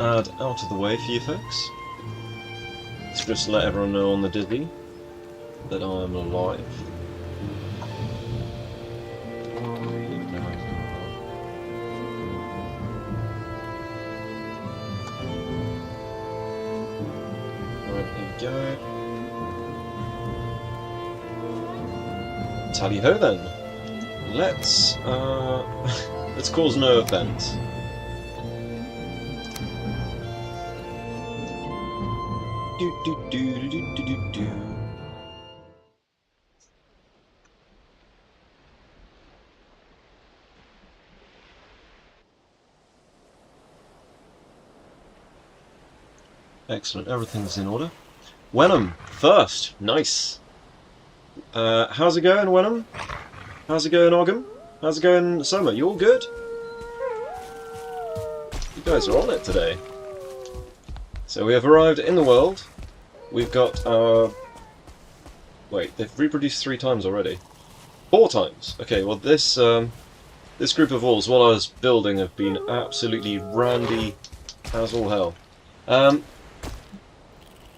add out of the way for you folks. Let's just let everyone know on the Dizzy that I'm alive. Right, here we go. Tally ho then. Let's let's cause no offence. Do do do do do do do. Excellent, everything's in order. Wenham, first, nice. How's it going, Wenham? How's it going, Ogham? How's it going, Soma? You all good? You guys are on it today. So we have arrived in the world. We've got wait, they've reproduced 3 times already. 4 times. Okay, well this this group of walls, while I was building, have been absolutely randy as all hell.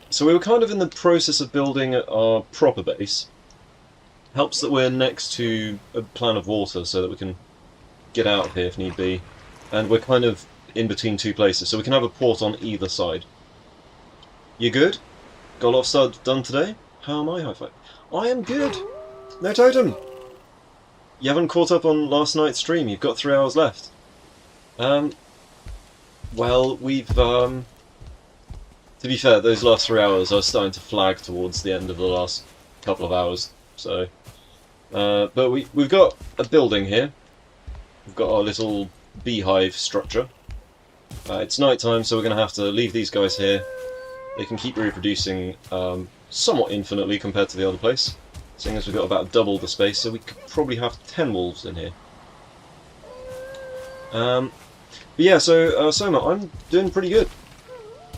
So we were kind of in the process of building our proper base. Helps that we're next to a plan of water so that we can get out of here if need be. And we're kind of in between 2 places, so we can have a port on either side. You good? Got a lot of stuff done today? How am I, Hi-Fi? I am good! No totem! You haven't caught up on last night's stream, you've got 3 hours left. Well, we've, to be fair, those last 3 hours I was starting to flag towards the end of the last couple of hours, so... but we've got a building here. We've got our little beehive structure. It's night time, so we're going to have to leave these guys here. They can keep reproducing somewhat infinitely compared to the other place, seeing as we've got about double the space, so we could probably have 10 wolves in here. But yeah, so Soma, I'm doing pretty good.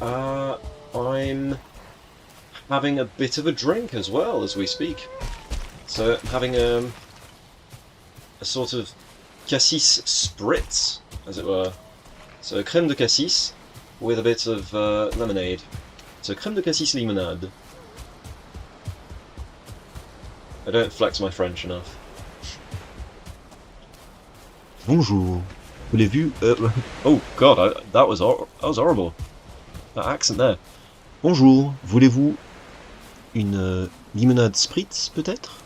I'm having a bit of a drink as well as we speak. So I'm having a sort of cassis spritz, as it were. So crème de cassis with a bit of lemonade. So crème de cassis limonade. I don't flex my French enough. Bonjour. Voulez-vous? Oh God, that was horrible. That accent there. Bonjour. Voulez-vous une limonade spritz, peut-être?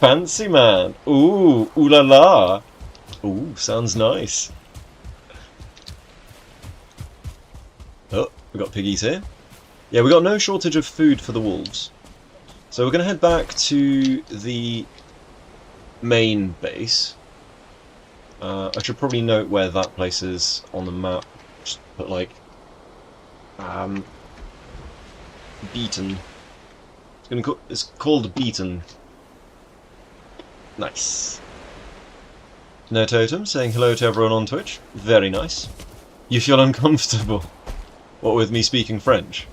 Fancy man. Ooh, ooh la la. Ooh, sounds nice. Oh, we got piggies here. Yeah, we got no shortage of food for the wolves. So we're going to head back to the main base. I should probably note where that place is on the map. Just put like Beaton. It's called Beaton. Nice. No totem saying hello to everyone on Twitch. Very nice. You feel uncomfortable? What with me speaking French?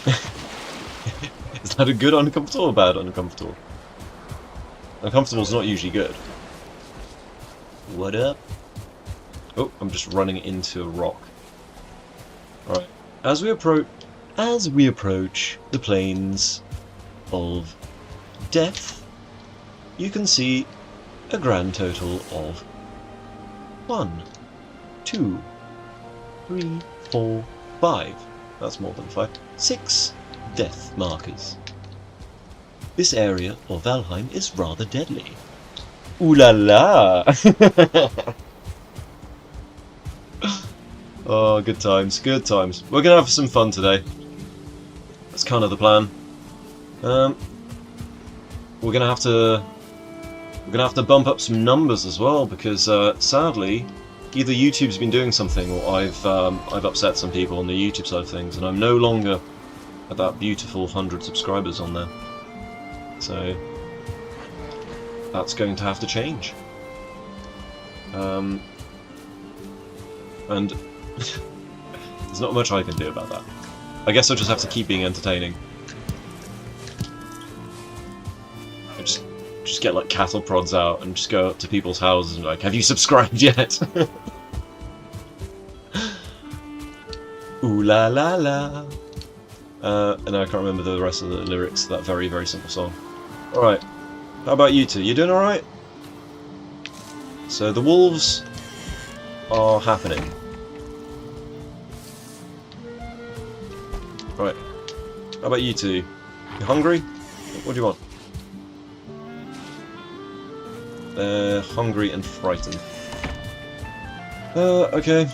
Is that a good uncomfortable or bad uncomfortable? Uncomfortable's not usually good. What up? Oh, I'm just running into a rock. Alright. As we approach the plains of death, you can see a grand total of 1, 2, 3, 4, 5. That's more than 5. 6 death markers. This area of Valheim is rather deadly. Ooh la la! Oh, good times, good times. We're gonna have some fun today. That's kind of the plan. We're gonna have to bump up some numbers as well because sadly, either YouTube's been doing something or I've upset some people on the YouTube side of things, and I'm no longer at that beautiful 100 subscribers on there. So that's going to have to change. And there's not much I can do about that. I guess I'll just have to keep being entertaining. I just get like cattle prods out and just go up to people's houses and be like, have you subscribed yet? Ooh la la la. And I can't remember the rest of the lyrics to that very, very simple song. Alright, how about you two? You doing alright? So the wolves are happening. Right, how about you two? You hungry? What do you want? They're hungry and frightened. Okay.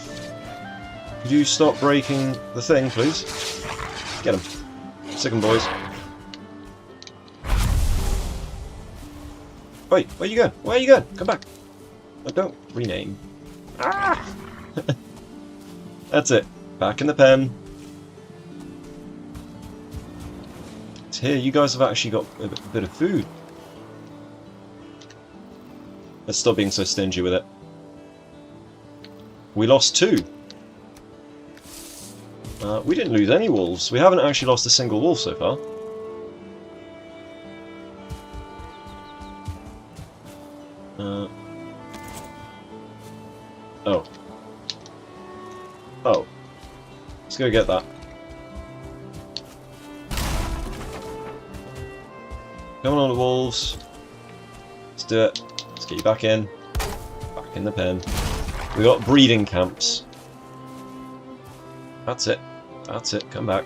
Could you stop breaking the thing, please? Get him. Sick 'em, boys. Wait, where you going? Where you going? Come back. Oh, don't rename. Ah! That's it. Back in the pen. It's here. You guys have actually got a bit of food. Let's stop being so stingy with it. We lost 2. We didn't lose any wolves. We haven't actually lost a single wolf so far. Oh. Oh. Let's go get that. Come on, the wolves. Let's do it. Let's get you back in. Back in the pen. We got breeding camps. That's it. That's it. Come back.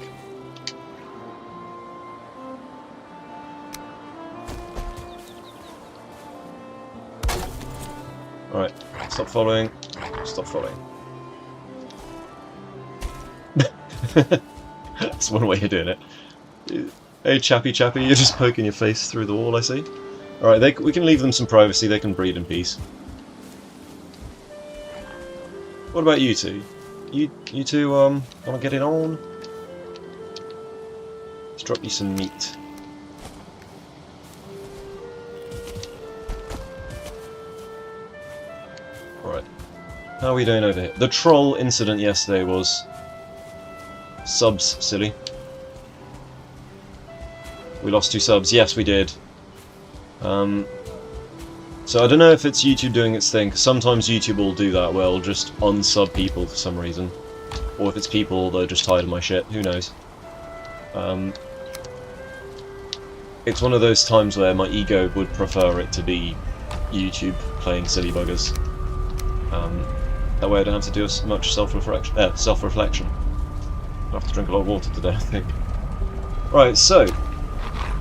Alright. Stop following. Stop following. That's one way of doing it. Hey, chappy, you're just poking your face through the wall, I see. Alright, we can leave them some privacy. They can breed in peace. What about you two? You two, want to get it on? Let's drop you some meat. Alright. How are we doing over here? The troll incident yesterday was... subs, silly. We lost 2 subs. Yes, we did. So I don't know if it's YouTube doing its thing, because sometimes YouTube will do that, where it'll just unsub people for some reason. Or if it's people that are just tired of my shit, who knows. It's one of those times where my ego would prefer it to be YouTube playing silly buggers. That way I don't have to do as much self-reflection. I have to drink a lot of water today, I think. Right, so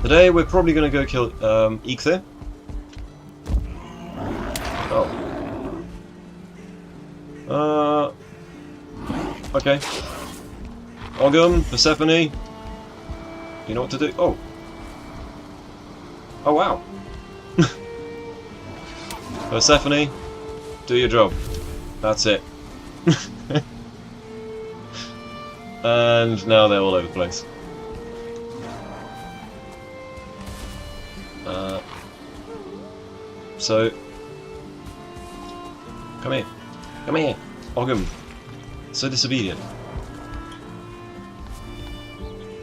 today we're probably going to go kill Eikthyr. Oh. Okay. Ogum, Persephone. You know what to do? Oh. Oh wow. Persephone, do your job. That's it. And now they're all over the place. So, come here. Come here. Ogum. So disobedient.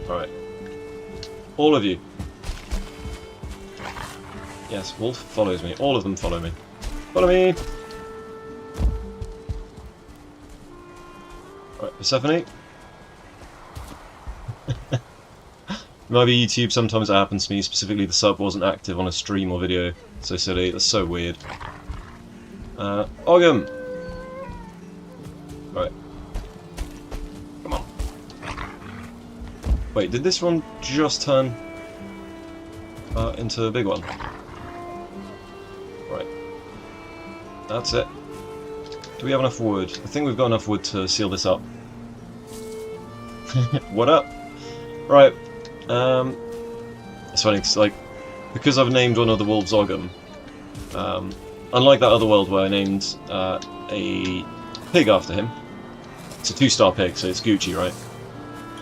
Alright. All of you. Yes, Wolf follows me. All of them follow me. Follow me! Alright, Persephone. Maybe YouTube, sometimes it happens to me, specifically the sub wasn't active on a stream or video. So silly, that's so weird. Ogum! Right. Come on. Wait, did this one just turn into a big one? Right. That's it. Do we have enough wood? I think we've got enough wood to seal this up. What up? Right. It's funny, cause, like, because I've named one of the wolves Ogum, unlike that other world where I named a pig after him, it's a 2-star pig, so it's Gucci, right?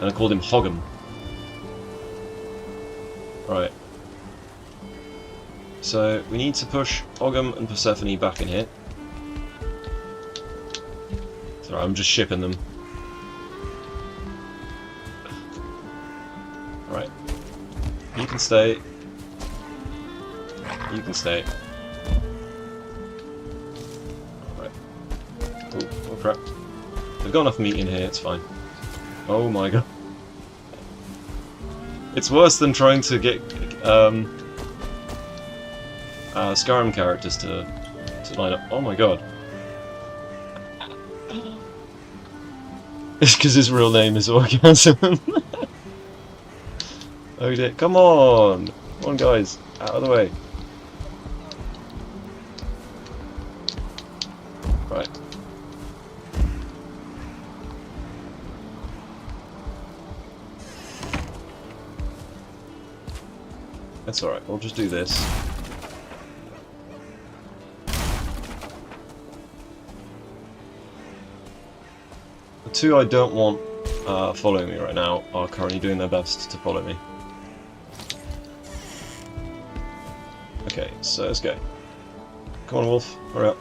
And I called him Hoggum. Right. So, we need to push Ogum and Persephone back in here. Sorry, I'm just shipping them. Right. You can stay. You can stay. Alright. Oh crap. We've got enough meat in here, it's fine. Oh my god. It's worse than trying to get Skyrim characters to line up. Oh my god. It's because his real name is Orgasm. Oh dear. Come on! Come on, guys. Out of the way. Right. That's alright. We'll just do this. The two I don't want following me right now are currently doing their best to follow me. Okay, so let's go. Come on, Wolf, hurry up.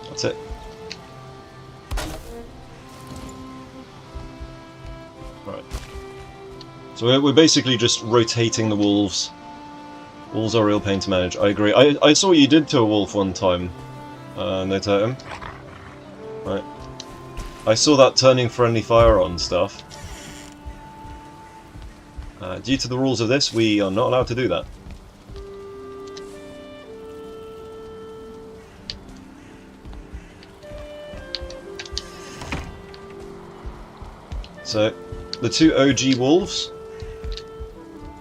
That's it. Right. So we're basically just rotating the wolves. Wolves are a real pain to manage, I agree. I saw what you did to a wolf one time. No totem. Right. I saw that turning friendly fire on stuff. Due to the rules of this, we are not allowed to do that. So, the two OG wolves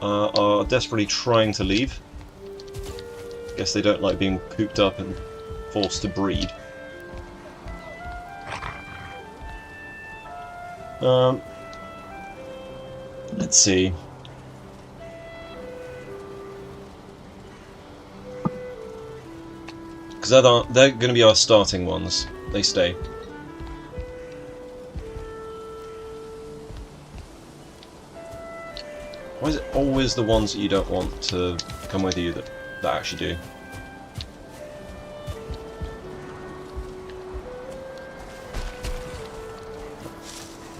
are desperately trying to leave. Guess they don't like being cooped up and forced to breed. Let's see. Because they're going to be our starting ones. They stay. Why is it always the ones that you don't want to come with you that actually do?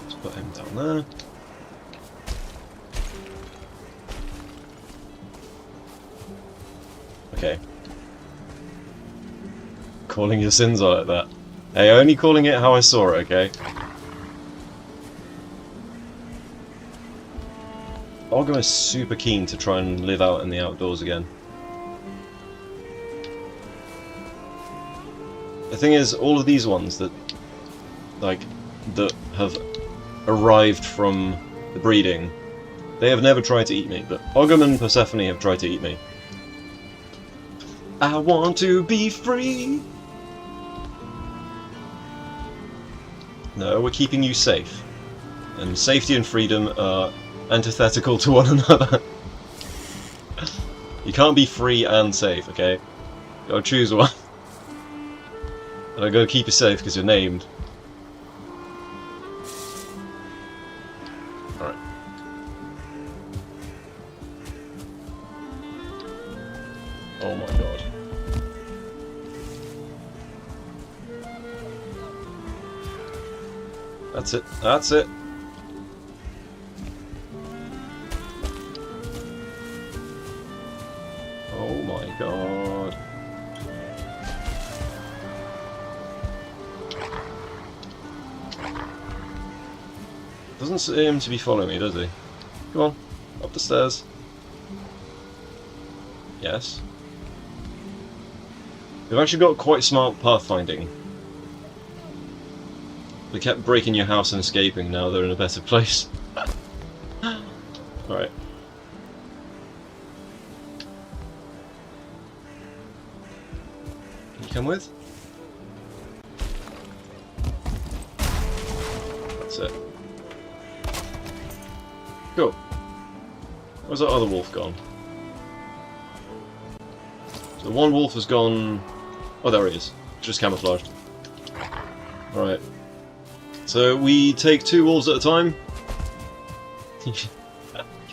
Let's put him down there. Okay. Calling your sins on it, that. Hey, only calling it how I saw it, okay? Olga is super keen to try and live out in the outdoors again. The thing is, all of these ones that have arrived from the breeding, they have never tried to eat me, but Ogum and Persephone have tried to eat me. I want to be free! No, we're keeping you safe. And safety and freedom are antithetical to one another. You can't be free and safe, okay? You gotta choose one. And I gotta keep you safe because you're named. Alright. Oh my god. That's it. That's it. Oh my god. Doesn't seem to be following me, does he? Come on, up the stairs. Yes. We've actually got quite smart pathfinding. They kept breaking your house and escaping, now they're in a better place. Alright. Can you come with? That's it. Cool. Where's that other wolf gone? So one wolf has gone... Oh, there he is. Just camouflaged. Alright. So we take 2 wolves at a time. You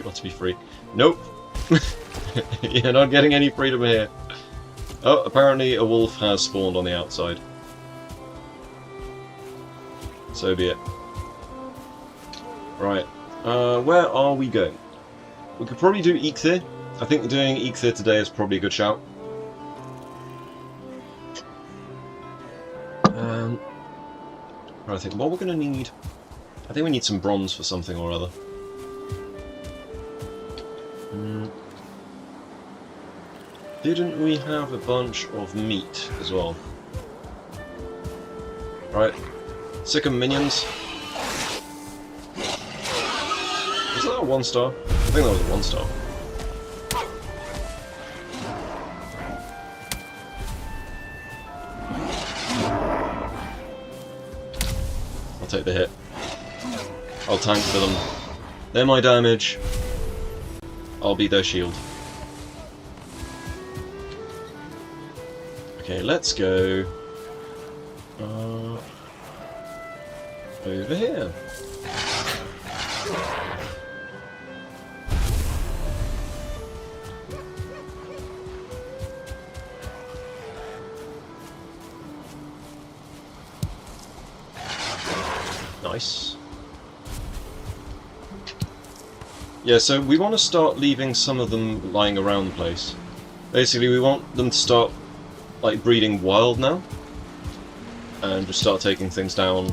want to be free. Nope. You're not getting any freedom here. Oh, apparently a wolf has spawned on the outside. So be it. Right. Where are we going? We could probably do Eikthyr. I think doing Eikthyr today is probably a good shout. I think what we're going to need... I think we need some bronze for something or other. Didn't we have a bunch of meat as well? Right. Sick of minions. Was that a 1-star? I think that was a 1-star. I'll take the hit. I'll tank for them. They're my damage. I'll be their shield. Okay, let's go over here. Nice. Yeah, so we want to start leaving some of them lying around the place. Basically, we want them to start like breeding wild now, and just start taking things down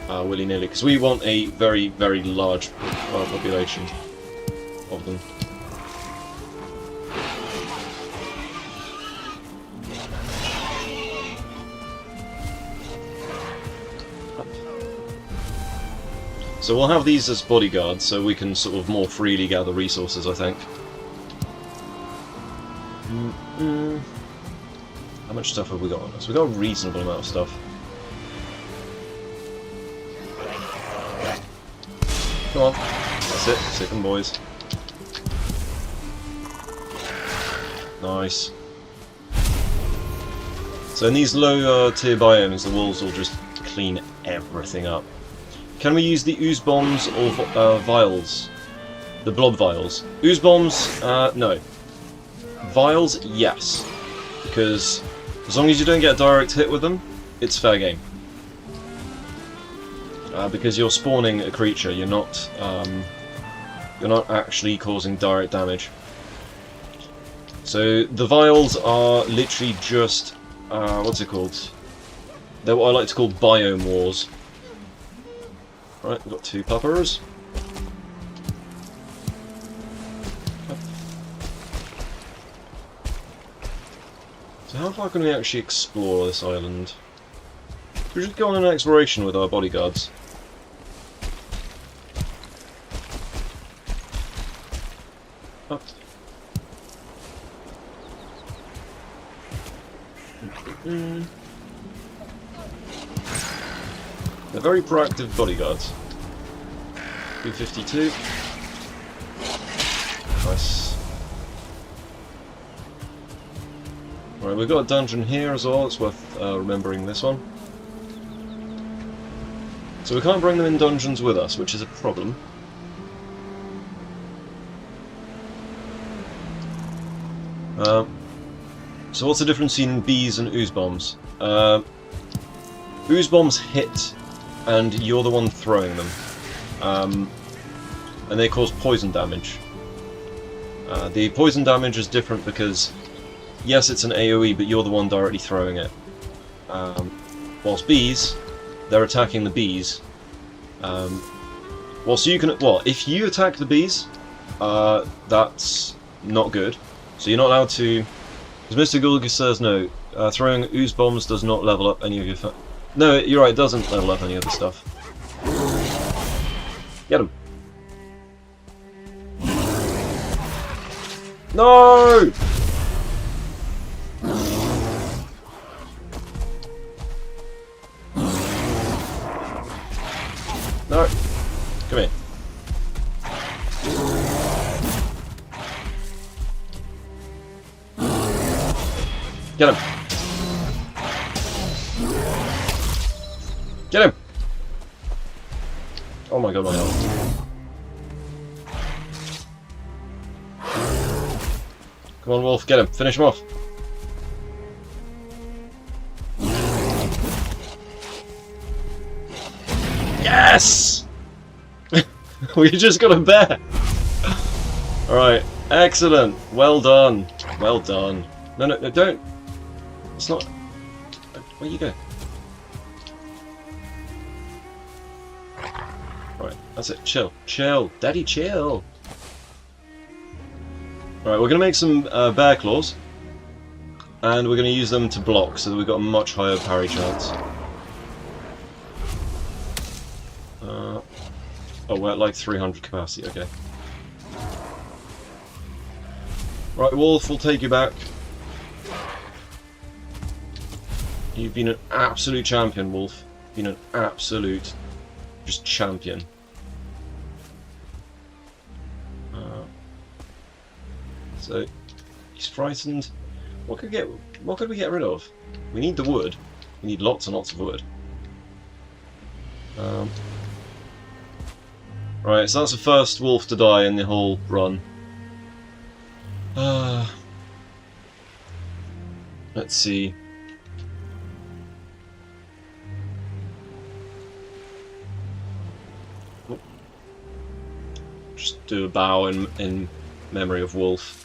willy-nilly, because we want a very, very large population of them. So we'll have these as bodyguards, so we can sort of more freely gather resources, I think. How much stuff have we got on us? We've got a reasonable amount of stuff. Come on. That's it. Sick 'em, boys. Nice. So in these low tier biomes, the wolves will just clean everything up. Can we use the ooze bombs or vials? The blob vials. Ooze bombs, no. Vials, yes. Because as long as you don't get a direct hit with them, it's fair game. Because you're spawning a creature, you're not actually causing direct damage. So the vials are literally just what's it called? They're what I like to call biome wars. Right, we've got 2 puppers. So how far can we actually explore this island? We should go on an exploration with our bodyguards. Up. They're very proactive bodyguards. 252. Nice. Right, we've got a dungeon here as well, it's worth remembering this one. So we can't bring them in dungeons with us, which is a problem. So what's the difference between bees and ooze bombs? Ooze bombs hit, and you're the one throwing them. And they cause poison damage. The poison damage is different because, yes, it's an AoE, but you're the one directly throwing it. Whilst bees, they're attacking the bees. Whilst you can, well, if you attack the bees, that's not good. So you're not allowed to, because Mr. Gulgus says no, throwing ooze bombs does not level up any of your no, you're right, it doesn't level up any of the stuff. Get him. No! No. Come here. Get him. Get him! Oh my god, my health. Come on, Wolf, get him. Finish him off. Yes! We just got a bear! Alright, excellent. Well done. Well done. No, no, no, don't. It's not. Where you go? Right, that's it. Chill. Chill. Daddy, chill. Alright, we're going to make some bear claws. And we're going to use them to block so that we've got a much higher parry chance. Oh, we're at like 300 capacity, okay. Right, Wolf, we'll take you back. You've been an absolute champion, Wolf. Been an absolute, just champion. So, he's frightened. What could we get rid of? We need the wood. We need lots and lots of wood. Right, so that's the first wolf to die in the whole run. Let's see. Just do a bow in memory of Wolf.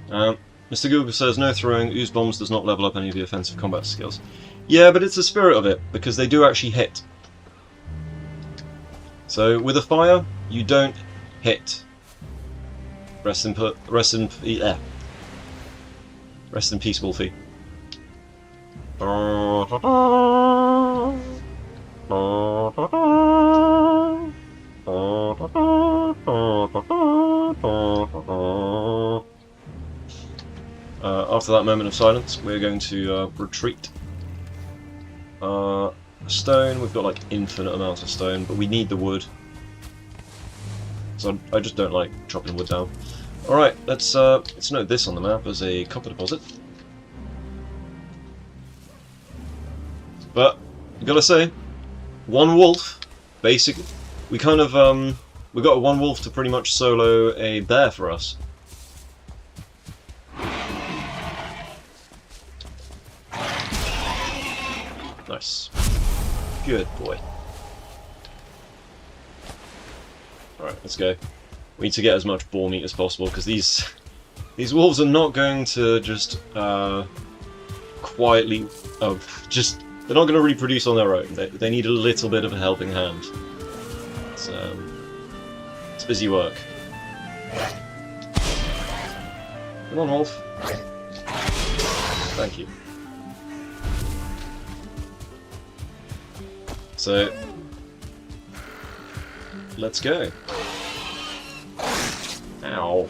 Mr. Google says, no throwing, ooze bombs does not level up any of the offensive combat skills. Yeah, but it's the spirit of it, because they do actually hit. So, with a fire, you don't hit. Rest in peace, Wolfie. After that moment of silence, we're going to retreat. Stone, we've got like infinite amounts of stone, but we need the wood. So I just don't like chopping wood down. Alright, let's note this on the map as a copper deposit. But, I gotta say, one wolf, basically, we kind of, we got a one wolf to pretty much solo a bear for us. Nice. Good boy. Alright, let's go. We need to get as much boar meat as possible, because these wolves are not going to just quietly... they're not going to reproduce on their own. They need a little bit of a helping hand. It's busy work. Come on, wolf. Thank you. So, let's go. Ow.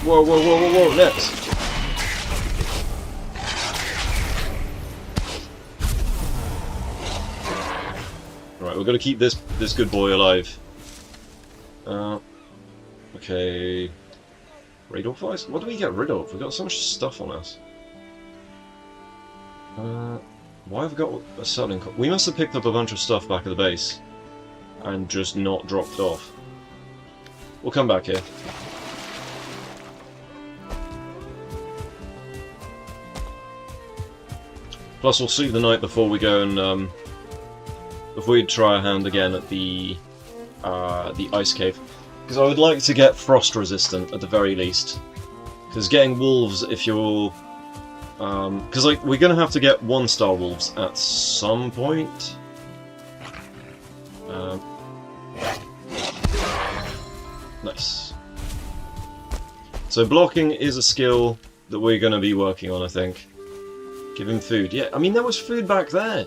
Whoa, whoa, whoa, whoa, whoa, next. Right, we're gonna keep this good boy alive. Okay. Radar flies? What do we get rid of? We've got so much stuff on us. Why have we got a selling? We must have picked up a bunch of stuff back at the base and just not dropped off. We'll come back here. Plus, we'll sleep the night before we go and before we try our hand again at the ice cave, because I would like to get frost resistant at the very least. Because getting wolves, if you're because like we're gonna have to get 1-star wolves at some point. Nice. So blocking is a skill that we're gonna be working on, I think. Give him food. Yeah, I mean there was food back there.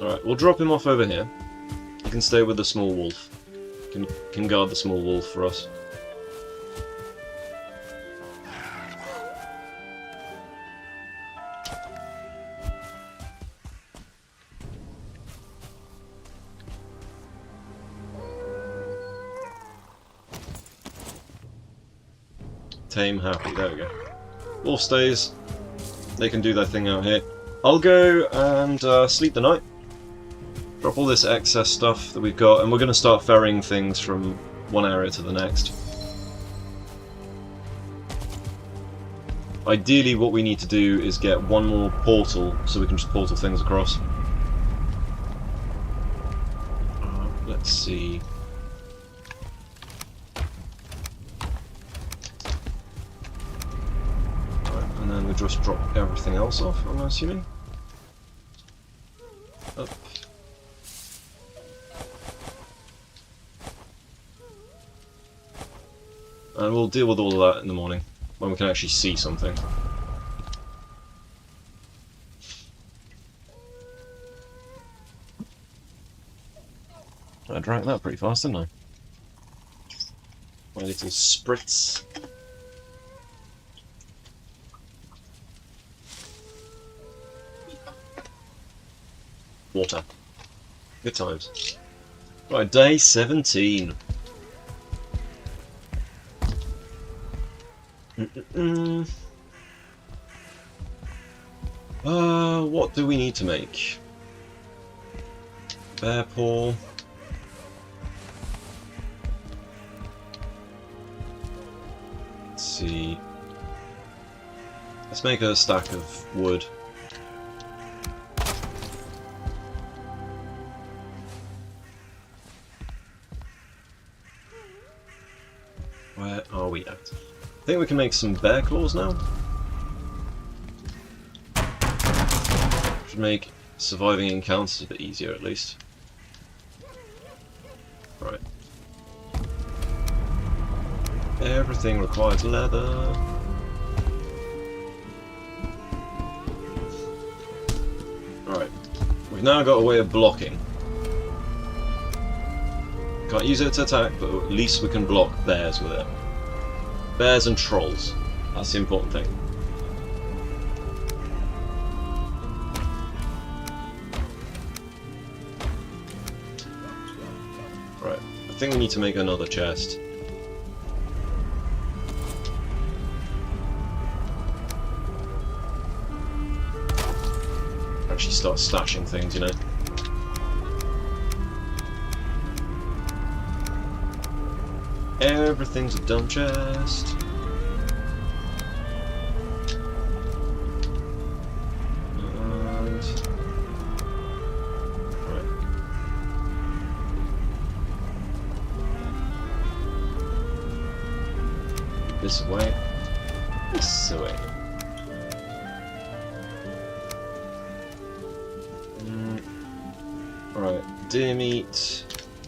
Alright, we'll drop him off over here. He can stay with the small wolf. Can guard the small wolf for us. Tame, happy, there we go. Wolf stays. They can do their thing out here. I'll go and sleep the night. Drop all this excess stuff that we've got, and we're going to start ferrying things from one area to the next. Ideally what we need to do is get one more portal so we can just portal things across. Let's see. Right, and then we just drop everything else off, I'm assuming. Up. And we'll deal with all of that in the morning, when we can actually see something. I drank that pretty fast, didn't I? My little spritz. Water. Good times. Right, day 17. What do we need to make? Bear paw. Let's see. Let's make a stack of wood. Where are we at? I think we can make some bear claws now. Should make surviving encounters a bit easier at least. Right. Everything requires leather. Alright. We've now got a way of blocking. Can't use it to attack, but at least we can block bears with it. Bears and trolls. That's the important thing. Right, I think we need to make another chest. Actually start stashing things, you know. Everything's a dumb chest. And right. This way. This way. Right. Dear meat,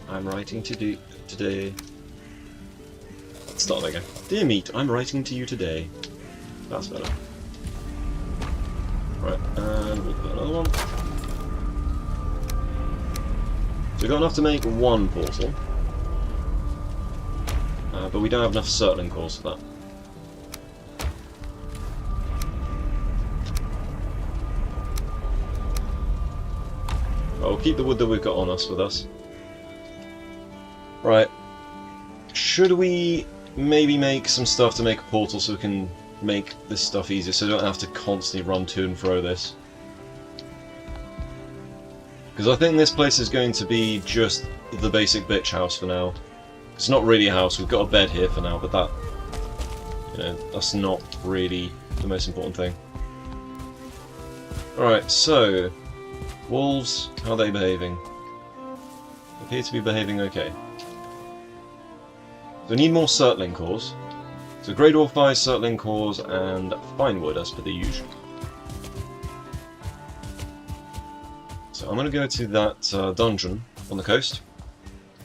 I'm writing to do today. Start again. Dear meat, I'm writing to you today. That's better. Right, and we'll put another one. So we've got enough to make one portal. But we don't have enough circling cores for that. Well, we'll keep the wood that we've got on us with us. Right. Should we maybe make some stuff to make a portal so we can make this stuff easier so we don't have to constantly run to and fro this? Because I think this place is going to be just the basic bitch house for now. It's not really a house, we've got a bed here for now, but that, you know, that's not really the most important thing. Alright, so, wolves, how are they behaving? They appear to be behaving okay. So we need more circling cores. So Grey Dwarf buys circling cores and fine wood as per the usual. So I'm going to go to that dungeon on the coast.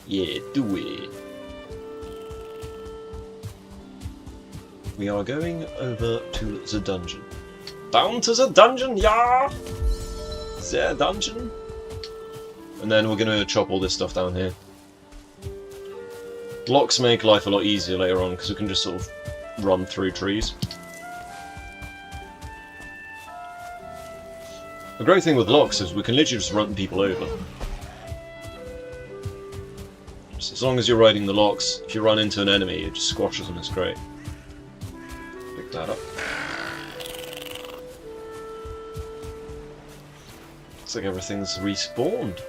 Yeah, do it. We are going over to the dungeon. Down to the dungeon, yeah! The dungeon. And then we're going to chop all this stuff down here. Blocks make life a lot easier later on because we can just sort of run through trees. The great thing with locks is we can literally just run people over. Just as long as you're riding the locks, if you run into an enemy, it just squashes them, it's great. Pick that up. Looks like everything's respawned.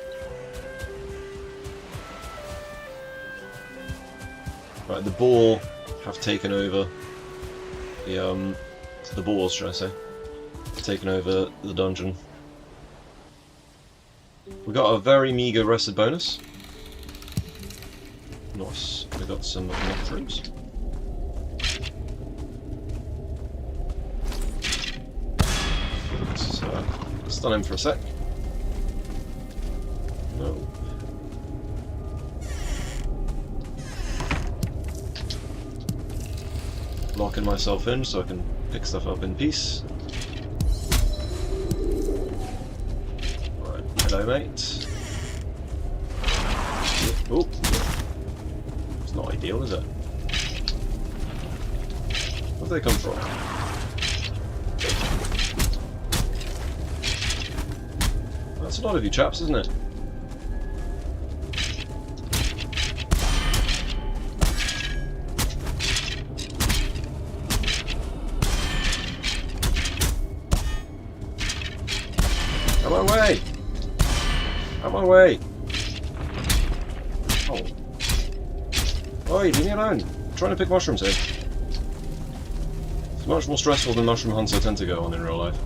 Right, the boar have taken over the The boars, should I say. Taking over the dungeon. We got a very meager rested bonus. Nice. We got some mushrooms. Let's stun him for a sec. No. Locking myself in so I can pick stuff up in peace. Right, hello mate. Oh, it's not ideal, is it? Where do they come from? That's a lot of you chaps, isn't it? Out of my way! Out of my way! Oh. Oi, leave me alone! I'm trying to pick mushrooms here. It's much more stressful than mushroom hunts I tend to go on in real life.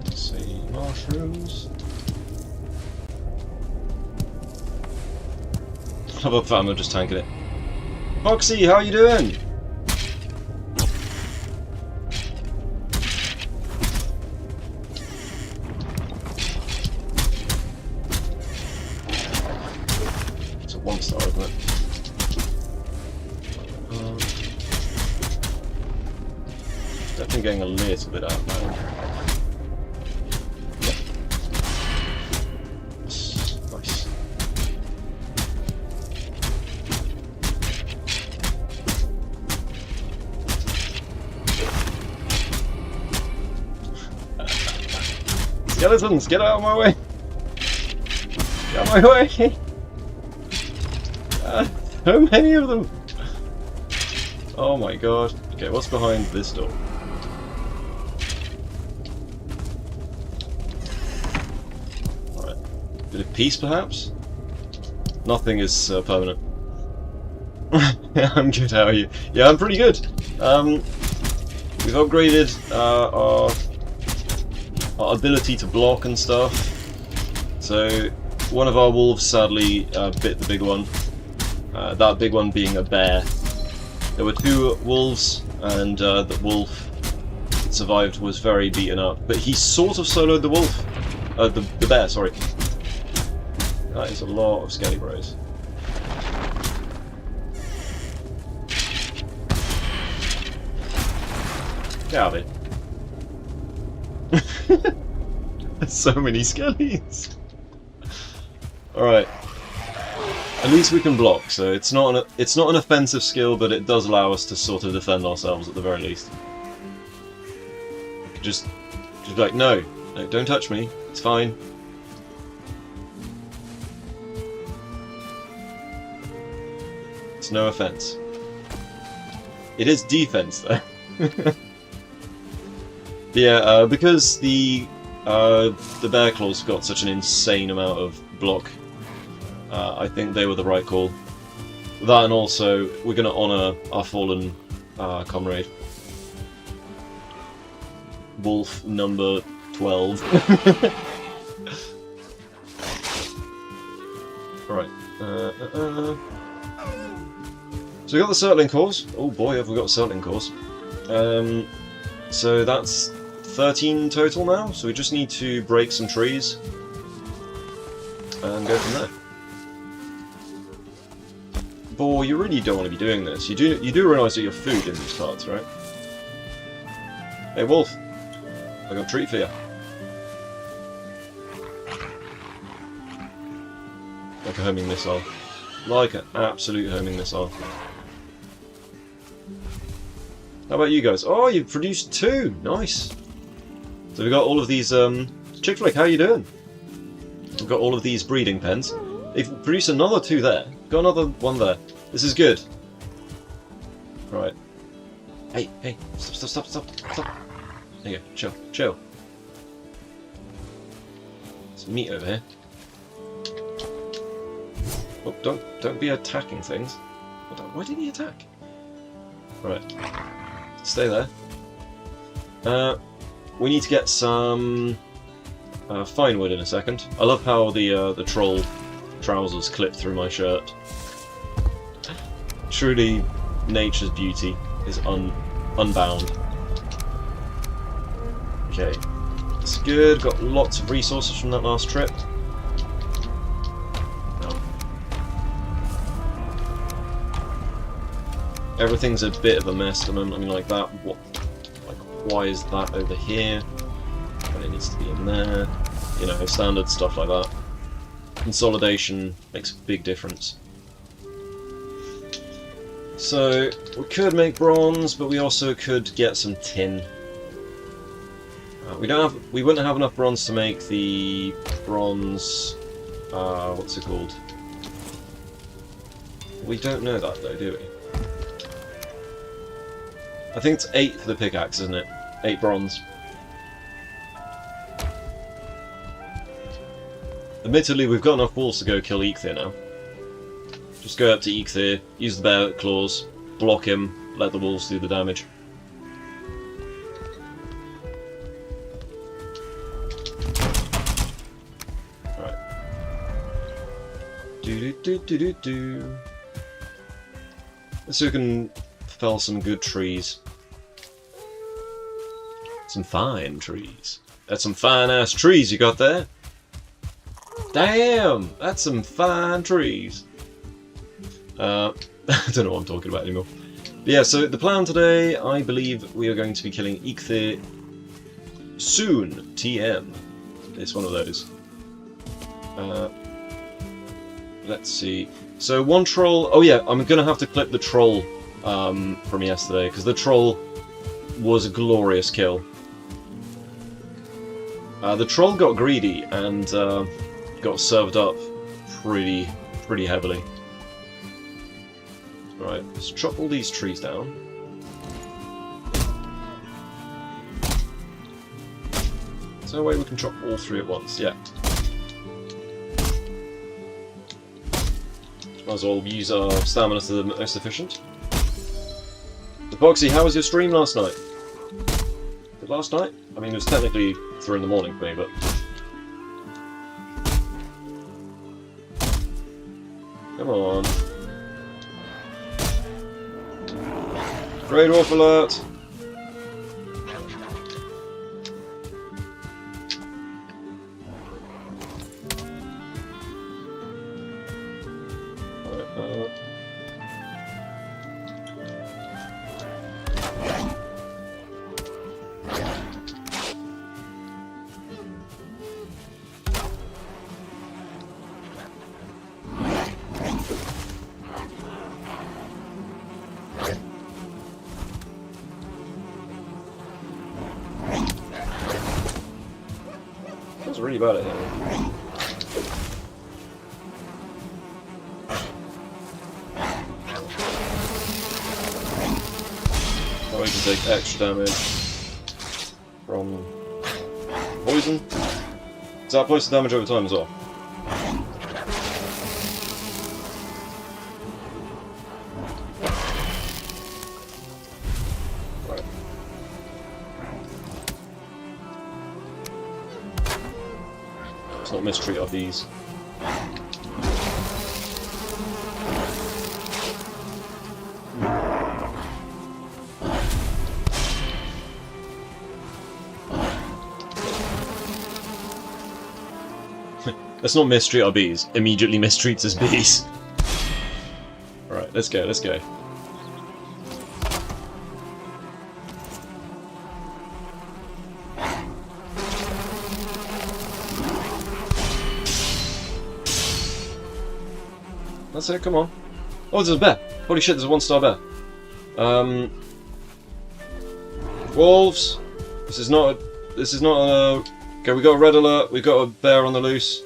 Let's see, mushrooms. How about Famo just tanking it? Foxy, how you doing? It's a 1-star, isn't it? Definitely getting a little bit out now. Nice. Skeletons, get out of my way! Get out of my way! So many of them! Oh my god. Okay, what's behind this door? Alright. Bit of peace, perhaps? Nothing is permanent. I'm good, how are you? Yeah, I'm pretty good. We've upgraded our ability to block and stuff. So one of our wolves sadly bit the big one. That big one being a bear. There were 2 wolves, and the wolf that survived was very beaten up. But he sort of soloed the wolf. The bear, sorry. That is a lot of skelly bros. Get out of here. So many skellies. Alright. At least we can block, so it's not an offensive skill, but it does allow us to sort of defend ourselves at the very least. Just be like, no, don't touch me. It's fine. It's no offense. It is defense, though. Yeah, because the bear claws got such an insane amount of block, I think they were the right call. That, and also we're going to honour our fallen comrade, Wolf number 12. Right. So we got the Surtling cores. Oh boy, have we got a Surtling cores. So that's 13 total now, so we just need to break some trees and go from there. Boy, you really don't want to be doing this. You do realise that you're food in these parts, right? Hey Wolf, I got a treat for you. Like a homing missile. Like an absolute homing missile. How about you guys? Oh, you've produced 2! Nice! So we've got all of these, Chick Flick, how you doing? We've got all of these breeding pens. They've produced another 2 there. Got another 1 there. This is good. Right. Hey, stop. There you go, chill. Some meat over here. Oh, don't be attacking things. Why did he attack? Right. Stay there. We need to get some fine wood in a second. I love how the troll trousers clip through my shirt. Truly, nature's beauty is unbound. Okay, it's good. Got lots of resources from that last trip. Everything's a bit of a mess at the moment. I mean, like that. Why is that over here when it needs to be in there? You know, standard stuff like that. Consolidation makes a big difference. So we could make bronze, but we also could get some tin. We wouldn't have enough bronze to make the bronze. What's it called? We don't know that though, do we? I think it's 8 for the pickaxe, isn't it? 8 bronze. Admittedly, we've got enough walls to go kill Eikthyr now. Just go up to Eikthyr, use the bear claws, block him, let the wolves do the damage. Right. Do. Let's see if we can fell some good trees. Some fine trees. That's some fine ass trees you got there. Damn! That's some fine trees. I don't know what I'm talking about anymore. But yeah, so the plan today, I believe we are going to be killing Eikthyr soon. TM. It's one of those. Let's see. So one troll. Oh yeah, I'm gonna have to clip the troll from yesterday because the troll was a glorious kill. The troll got greedy and got served up pretty heavily. Right, let's chop all these trees down. Is there a way we can chop all 3 at once? Yeah. Might as well use our stamina to the most efficient. Epoxy, how was your stream last night? Last night? I mean, it was technically 3 in the morning for me, but... Come on. Great Wolf alert! That's really bad at him. Oh, we can take extra damage from poison. Does that apply to damage over time as well? Let's not mistreat our bees. Let's not mistreat our bees. Immediately mistreats his bees. Alright, let's go, let's go. That's it, come on. Oh, there's a bear! Holy shit, there's a 1-star bear. Wolves! This is not a... Okay, we got a red alert, we've got a bear on the loose.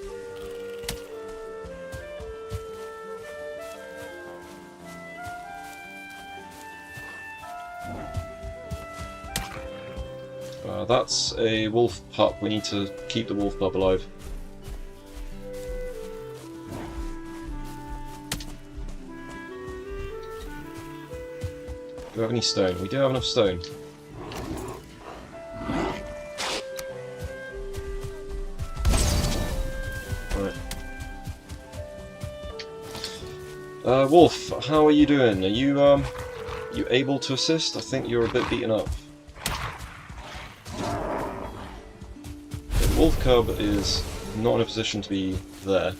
That's a wolf pup. We need to keep the wolf pup alive. we have any stone? We do have enough stone. Right. Wolf, how are you doing? Are you able to assist? I think you're a bit beaten up. The wolf cub is not in a position to be there.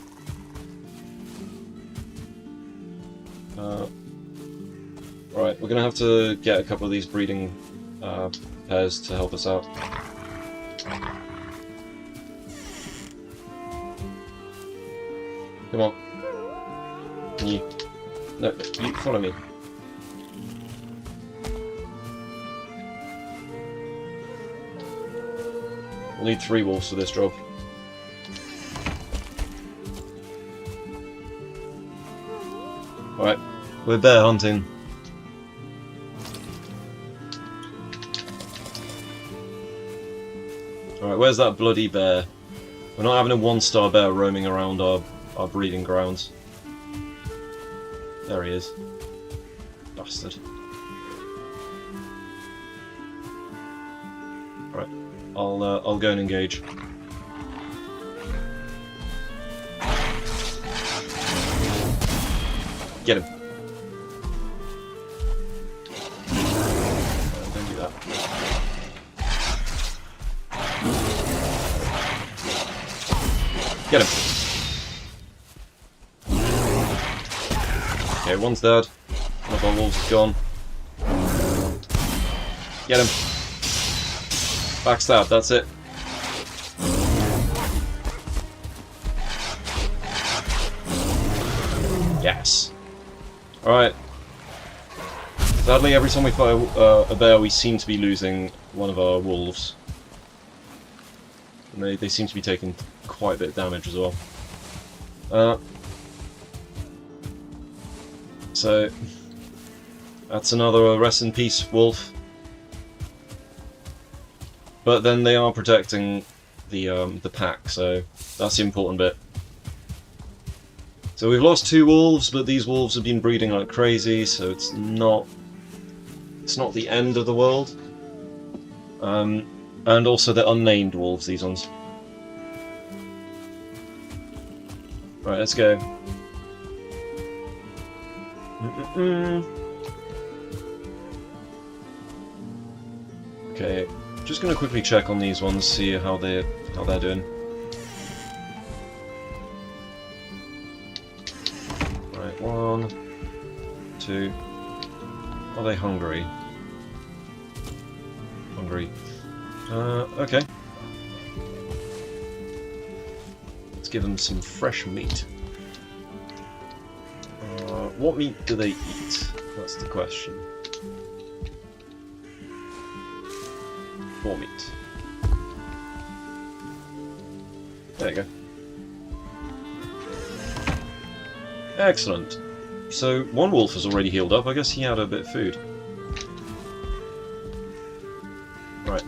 Right, we're gonna have to get a couple of these breeding pairs to help us out. Come on. You. No, you follow me. We'll need 3 wolves for this job. Alright, we're bear hunting. Alright, where's that bloody bear? We're not having a 1-star bear roaming around our breeding grounds. There he is. Bastard. Right, I'll go and engage. Get him. Don't do that. Get him. Okay, one's dead. One of our wolves is gone. Get him. Backstab, that's it. Yes. Alright. Sadly, every time we fight a bear, we seem to be losing one of our wolves. And they seem to be taking quite a bit of damage as well. So that's another rest in peace wolf. But then they are protecting the pack, so that's the important bit. So we've lost 2 wolves, but these wolves have been breeding like crazy, so it's not the end of the world. And also they're unnamed wolves, these ones. Right, let's go. Okay, just gonna quickly check on these ones, see how they're doing. Right, 1, 2. Are they hungry? Hungry. Okay. Let's give them some fresh meat. What meat do they eat? That's the question. More meat. There you go. Excellent. So, one wolf has already healed up. I guess he had a bit of food. Right.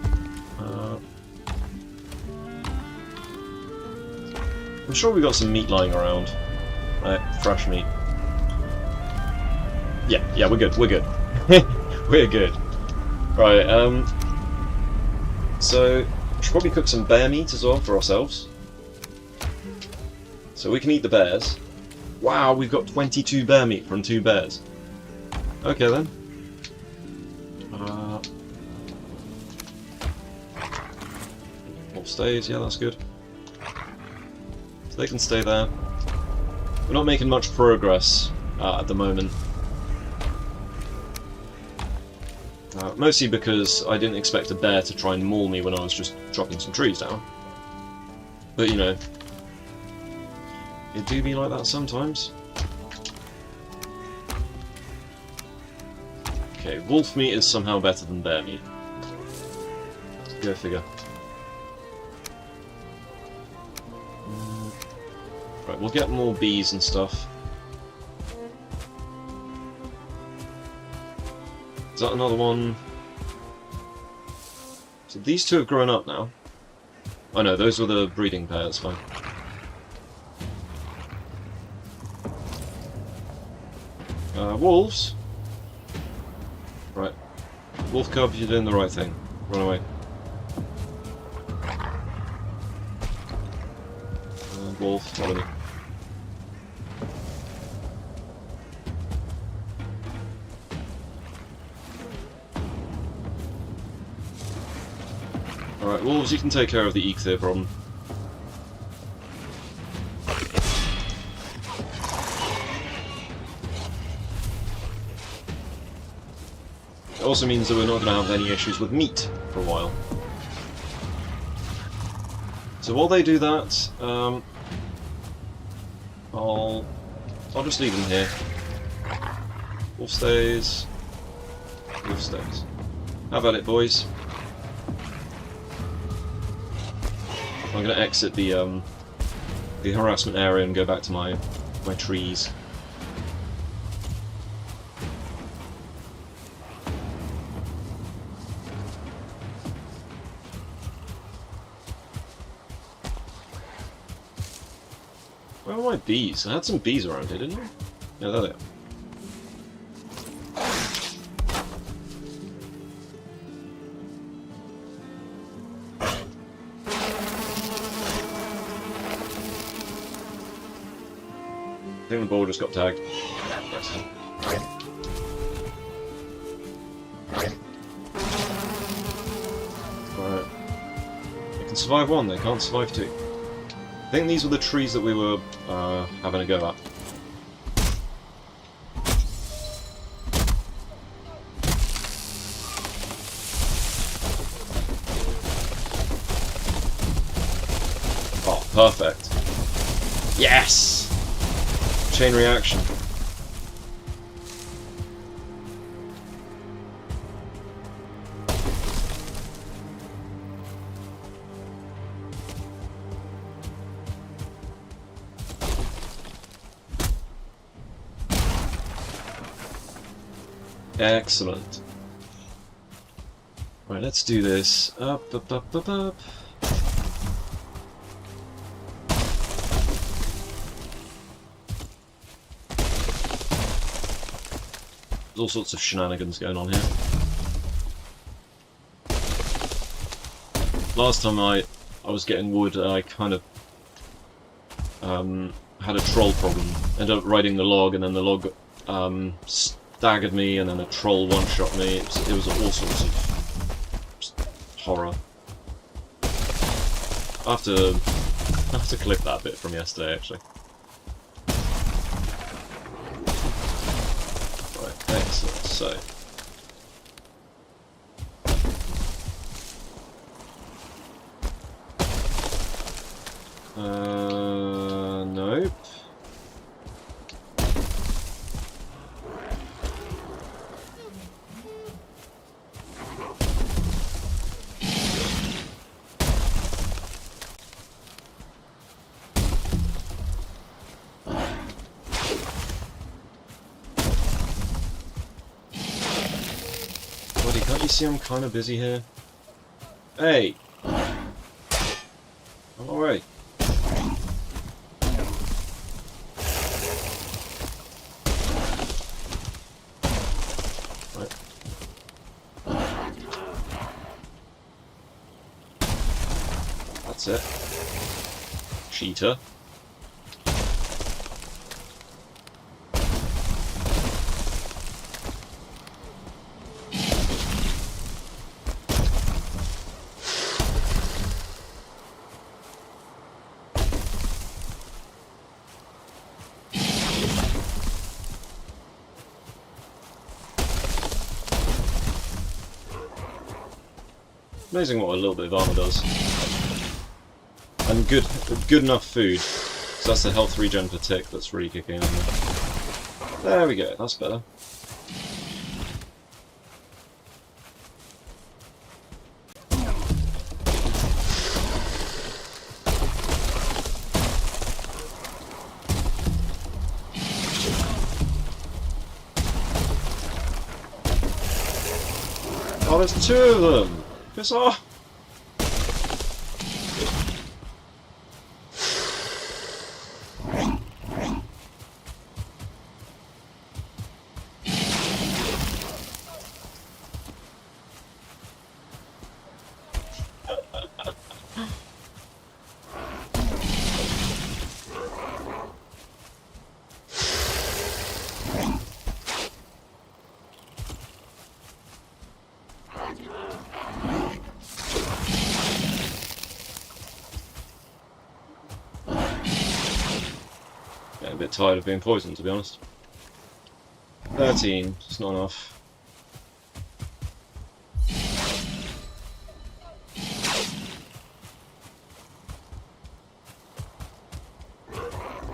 I'm sure we got some meat lying around. Right, fresh meat. Yeah, we're good. We're good. We're good. Right. So, should probably cook some bear meat as well for ourselves. So we can eat the bears. Wow, we've got 22 bear meat from 2 bears. Okay then. Wolf stays, yeah, that's good. So they can stay there. We're not making much progress at the moment. Mostly because I didn't expect a bear to try and maul me when I was just chopping some trees down. But you know, it do be like that sometimes. Okay, wolf meat is somehow better than bear meat. Go figure. Right, we'll get more bees and stuff. Is that another one? So these 2 have grown up now. Oh no, those were the breeding pair, that's fine. Wolves. Right, Wolf cub, you're doing the right thing. Run away. Wolf, follow me. Alright, wolves, you can take care of the Eikthyr problem. It also means that we're not going to have any issues with meat for a while. So while they do that, I'll just leave them here. Wolf stays. Wolf stays. How about it, boys? I'm going to exit the harassment area and go back to my trees. Where are my bees? I had some bees around here, didn't I? Yeah, there they are. I think the ball just got tagged. Yes. Right. They can survive one, they can't survive two. I think these were the trees that we were having a go at. Oh, perfect. Yes! Chain reaction. Excellent. Right, let's do this. Up, up, up, up, up. There's all sorts of shenanigans going on here. Last time I was getting wood, I kind of had a troll problem. Ended up riding the log, and then the log staggered me, and then a troll one-shot me. It was all sorts of horror. I have to clip that bit from yesterday, actually. Right, excellent. So. Nope. Buddy, can't you see I'm kind of busy here? Hey! I'm alright. Right. That's it. Cheater. Amazing what a little bit of armor does. And good enough food. So that's the health regen per tick that's really kicking in there. There we go, that's better. Oh, there's two of them! Piss off! Yeah, a bit tired of being poisoned, to be honest. 13, it's not enough.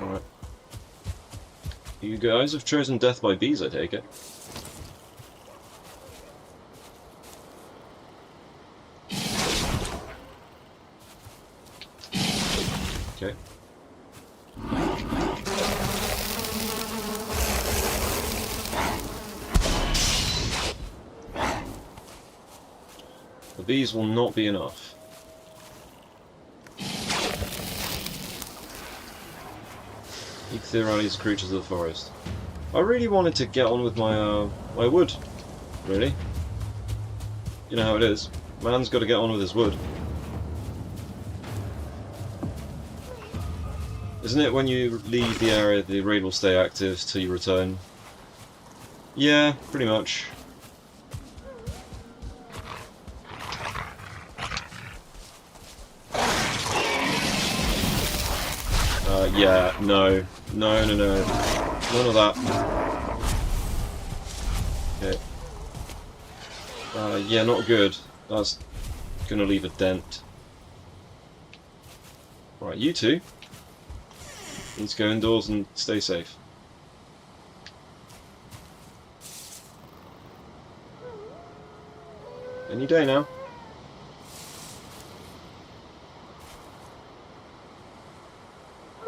Alright. You guys have chosen death by bees, I take it. Okay. The bees will not be enough. Ichthyorales, creatures of the forest. I really wanted to get on with my my wood, really. You know how it is. Man's got to get on with his wood. Isn't it when you leave the area, the raid will stay active till you return? Yeah, pretty much. Yeah, no. No, no, no. None of that. Okay. Yeah, not good. That's gonna leave a dent. Right, you two. Need to go indoors and stay safe. Any day now.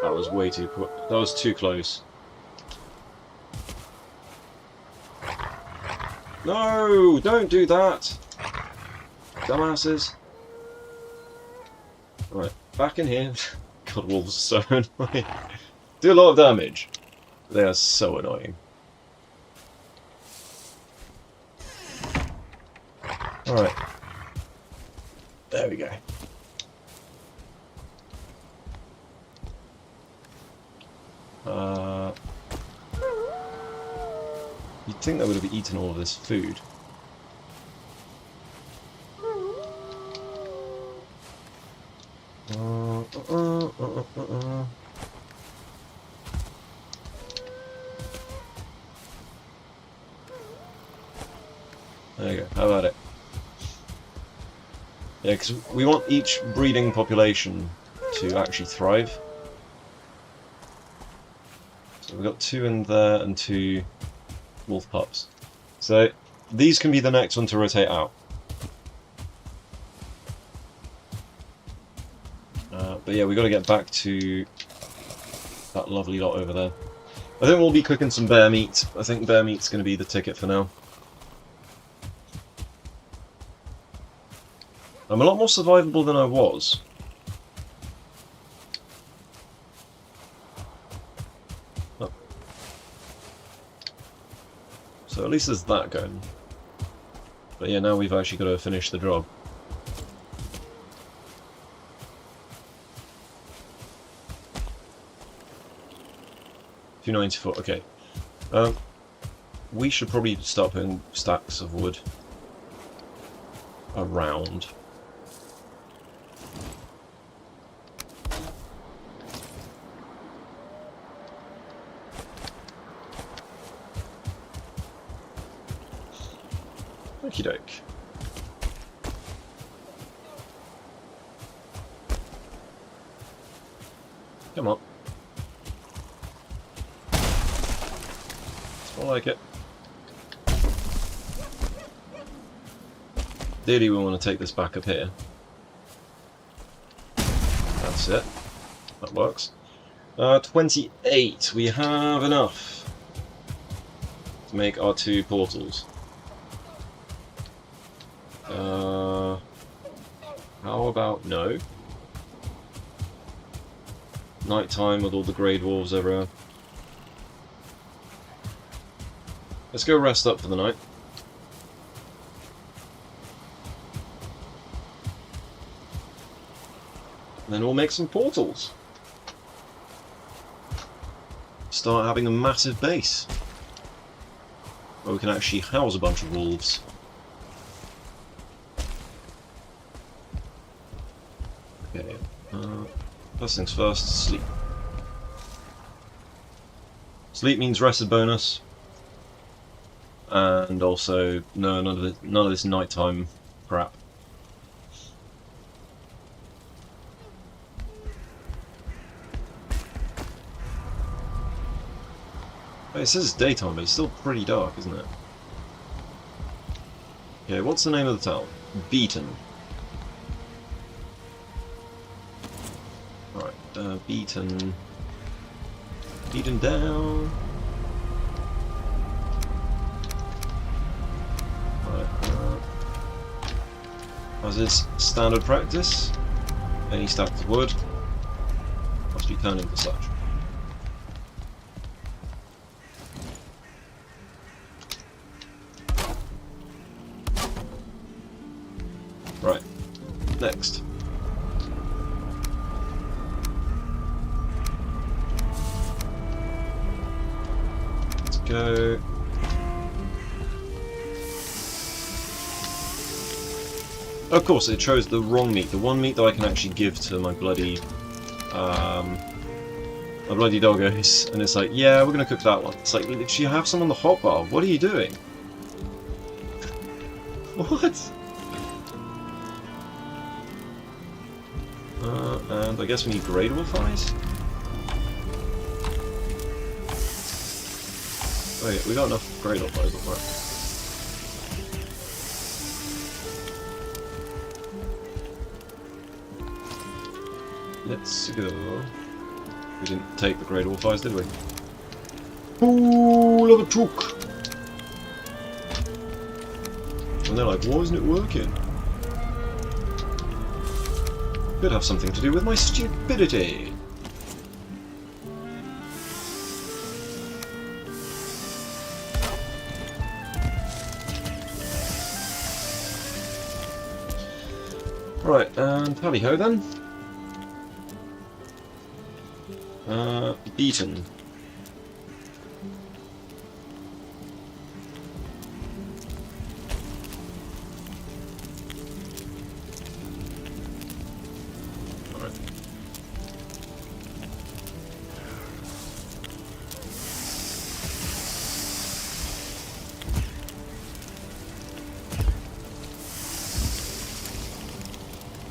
That was way too quick. That was too close. No! Don't do that! Dumbasses. Right, back in here. God, wolves are so annoying. Do a lot of damage. They are so annoying. Alright. There we go. You'd think they would have eaten all of this food. There you go, how about it? Yeah, because we want each breeding population to actually thrive. So we've got 2 in there and 2 wolf pups. So these can be the next one to rotate out. But yeah, we've got to get back to that lovely lot over there. I think we'll be cooking some bear meat. I think bear meat's going to be the ticket for now. I'm a lot more survivable than I was. Oh. So at least there's that going. But yeah, now we've actually got to finish the job. 294, okay. We should probably start putting stacks of wood around. Okie doke. Come on. I like it. Ideally we want to take this back up here. That's it. That works. 28. We have enough to make our 2 portals. How about no? Nighttime with all the grey dwarves everywhere. Let's go rest up for the night. And then we'll make some portals. Start having a massive base. Where we can actually house a bunch of wolves. Okay. First things first, sleep. Sleep means rested bonus, and also no, none of this nighttime crap. It says it's daytime, but it's still pretty dark, isn't it? Okay, what's the name of the town? Beaten. Right, Beaten. Beaten down. Right, as is standard practice, any stack of wood must be turned into such. Right, next. Let's go. Of course, it chose the wrong meat. The one meat that I can actually give to my bloody doggos, and it's like, yeah, we're gonna cook that one. It's like, you have some on the hotbar. What are you doing? What? And I guess we need gradable thighs? Oh yeah, we got enough gradable thighs before. Let's go. We didn't take the gradable thighs, did we? Ooh, love a truck! And they're like, why isn't it working? Could have something to do with my stupidity. Right, and tally-ho then. Beaten. Alright.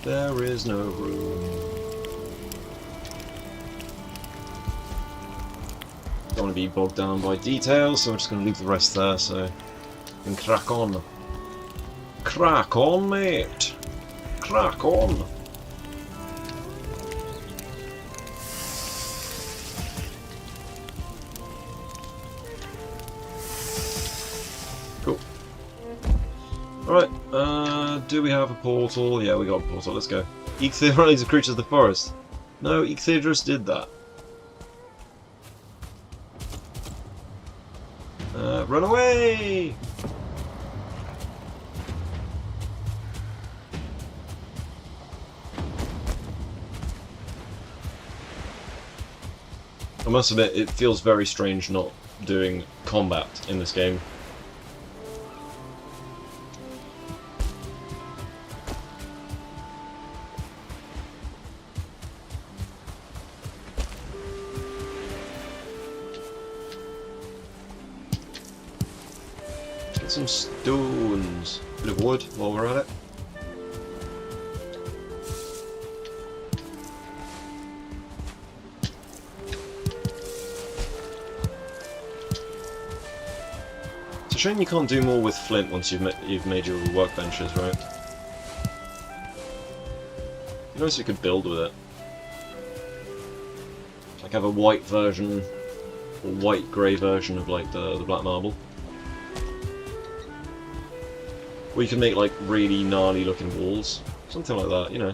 There is no room. Don't want to be bogged down by details, so I'm just going to leave the rest there so we can crack on. Crack on, mate! Crack on! Cool. Alright, do we have a portal? Yeah, we got a portal, let's go. Ecthedra is a creature of the forest. No, Ecthedrus did that. Run away! I must admit, it feels very strange not doing combat in this game. Some stones. Bit of wood while we're at it. It's a shame you can't do more with flint once you've made your workbenches, right? You notice you could build with it. Like have a white version, or white grey version of like the black marble. Or you can make like really gnarly looking walls. Something like that, you know.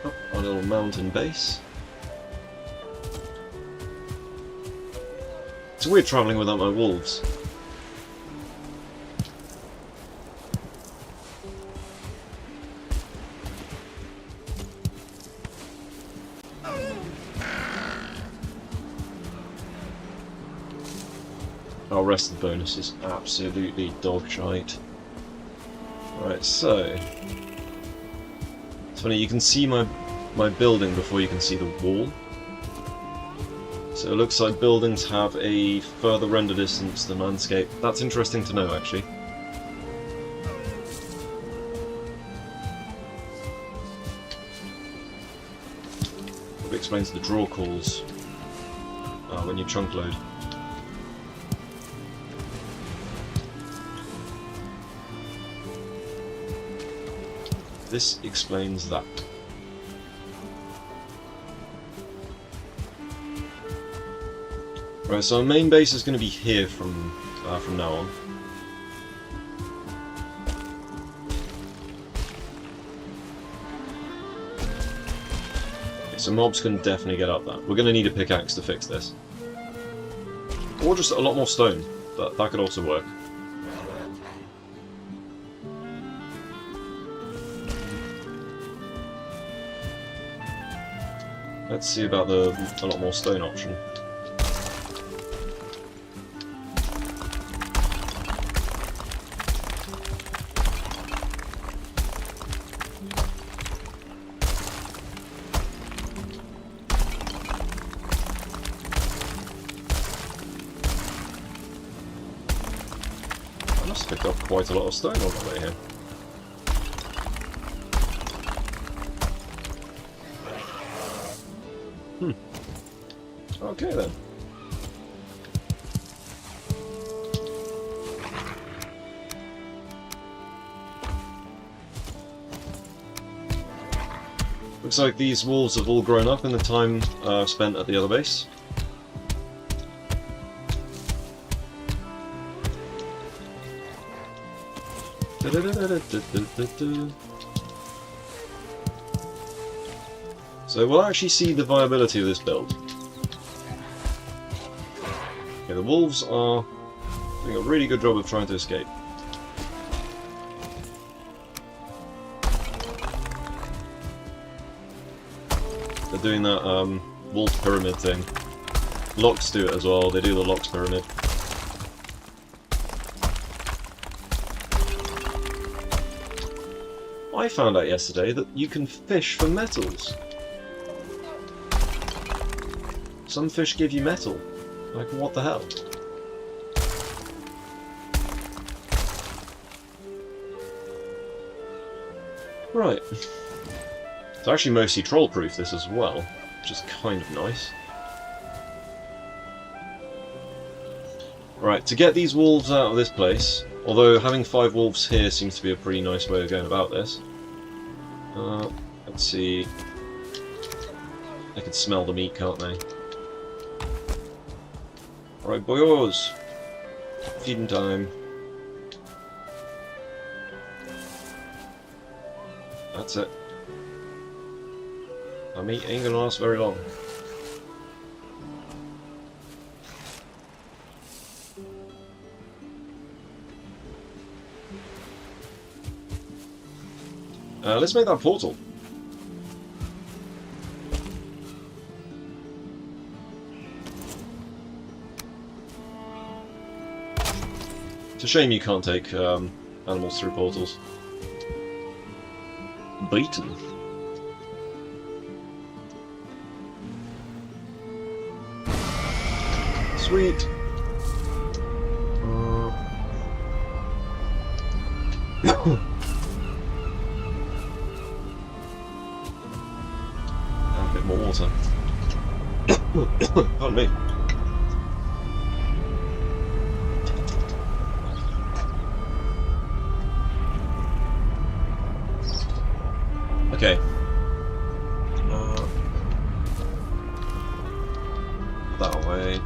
Oh, our little mountain base. It's weird travelling without my wolves. Our rested bonus is absolutely dog shite. Right, so it's funny, you can see my building before you can see the wall. So it looks like buildings have a further render distance than landscape. That's interesting to know, actually. It explains the draw calls when you chunk load. This explains that. Right, so our main base is going to be here from now on. Okay, so mobs can definitely get up that. We're going to need a pickaxe to fix this. Or just a lot more stone. That could also work. Let's see about the a lot more stone option. I must have picked up quite a lot of stone on the way here. Okay then. Looks like these wolves have all grown up in the time spent at the other base. So we'll actually see the viability of this build. Okay, the wolves are doing a really good job of trying to escape. They're doing that wolf pyramid thing. Locks do it as well, they do the locks pyramid. I found out yesterday that you can fish for metals. Some fish give you metal. Like, what the hell? Right. It's actually mostly troll-proof, this as well, which is kind of nice. Right, to get these wolves out of this place, although having 5 wolves here seems to be a pretty nice way of going about this. Let's see. They can smell the meat, can't they? Alright, boyos! Feeding time. That's it. Our meat ain't gonna last very long. Let's make that portal. It's a shame you can't take animals through portals. Beaten. Sweet. A bit more water. Pardon me. Okay. That way.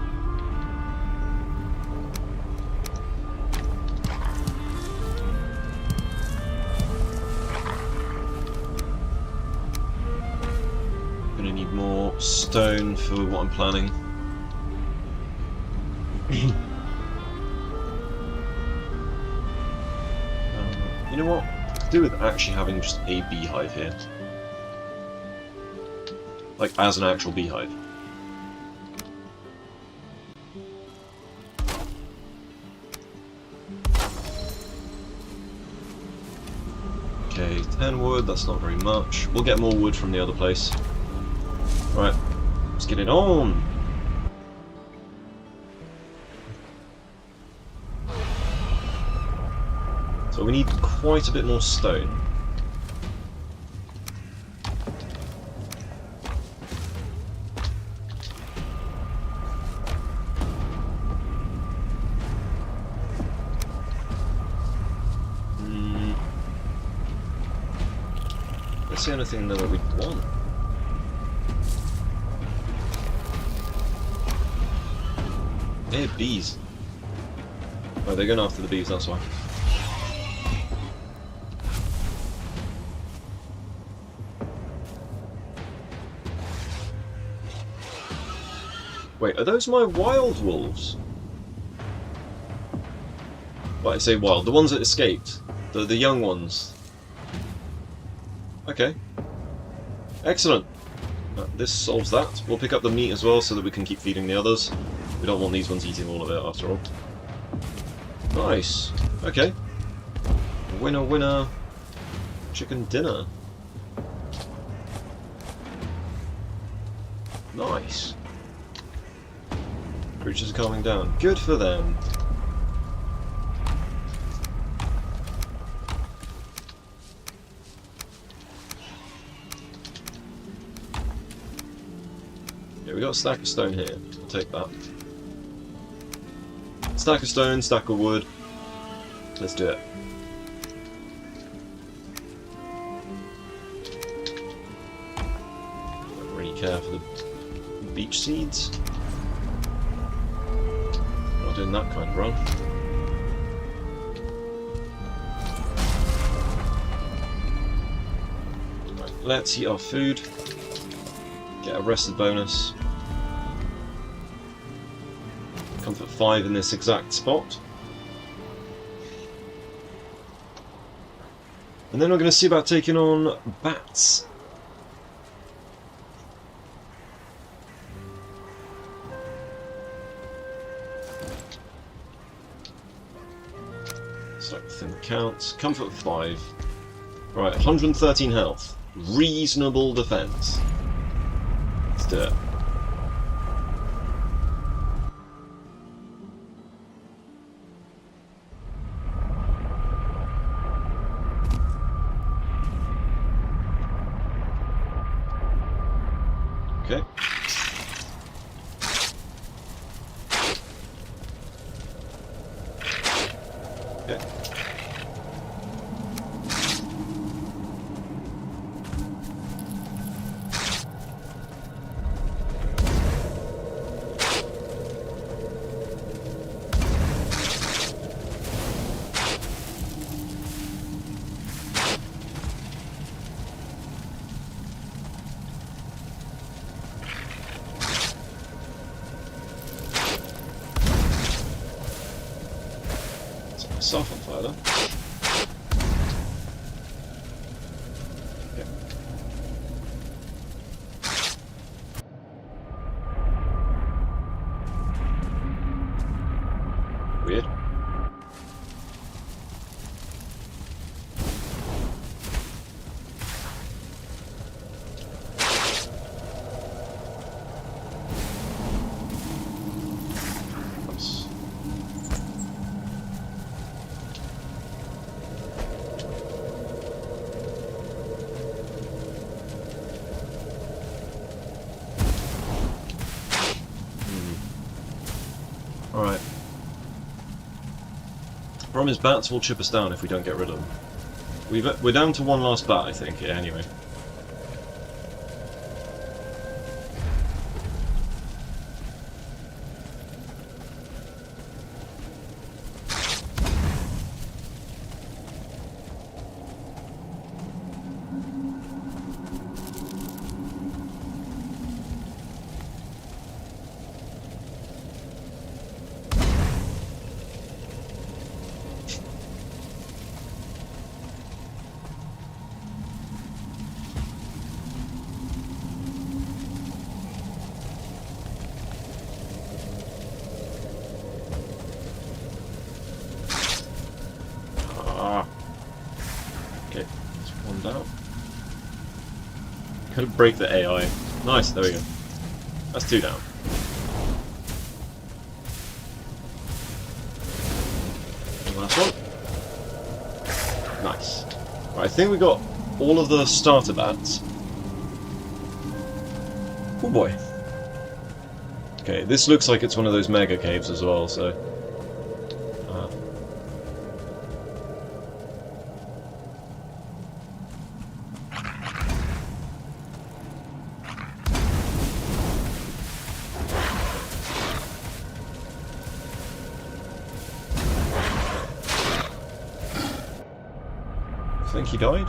Gonna need more stone for what I'm planning. You know what? Do with actually having just a beehive here. Like, as an actual beehive. Okay, 10 wood, that's not very much. We'll get more wood from the other place. Right, let's get it on! So we need quite a bit more stone. That's the only thing that we want. Hey, bees. Oh, they're going after the bees, that's why. Wait, are those my wild wolves? Well, I say wild. The ones that escaped. The young ones. Okay. Excellent. This solves that. We'll pick up the meat as well so that we can keep feeding the others. We don't want these ones eating all of it after all. Nice. Okay. Winner, winner. Chicken dinner. Nice. Creatures are calming down. Good for them. Yeah, we got a stack of stone here. I'll take that. Stack of stone, stack of wood. Let's do it. Don't really care for the beach seeds. Not doing that kind of run. Right, let's eat our food. Get a rested bonus. Comfort 5 in this exact spot. And then we're going to see about taking on bats. So I think counts. Comfort 5. Right, 113 health. Reasonable defense. Let's do it. Okay. Okay. Myself on fire then. Okay. Weird. Nice. Alright. Problem is, bats will chip us down if we don't get rid of them. We're down to one last bat, I think, yeah, anyway. Okay, that's one down. Gotta break the AI. Nice, there we go. That's two down. And last one. Nice. Right, I think we got all of the starter bats. Oh boy. Okay, this looks like it's one of those mega caves as well, so... I think he died?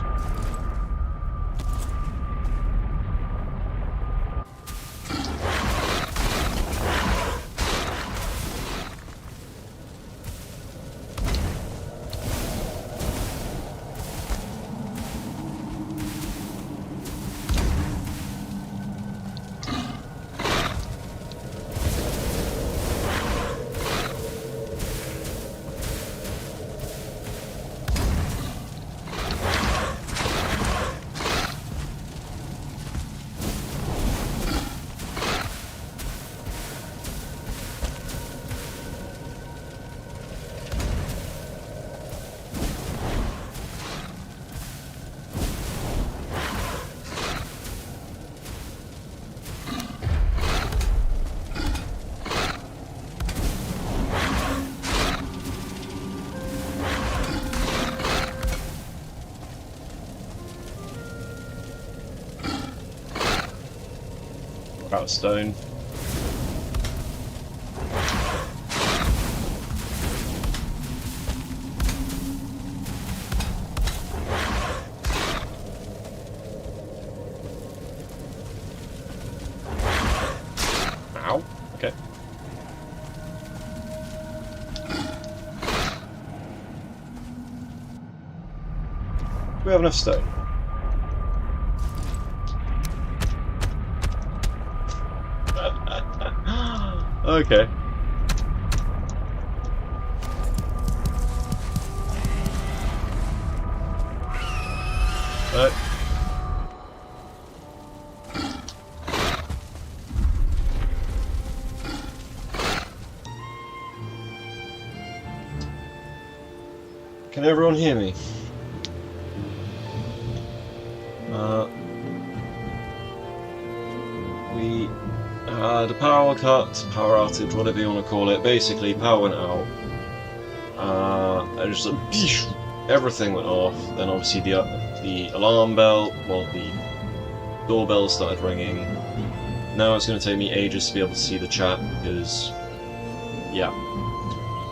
Out of stone. Ow. Okay. Do we have enough stone? Okay. Can everyone hear me? We had a power cut, power outage, whatever you want to call it. Basically, power went out. And just like, everything went off. Then obviously the alarm bell, well, the doorbell started ringing. Now it's going to take me ages to be able to see the chat because, yeah.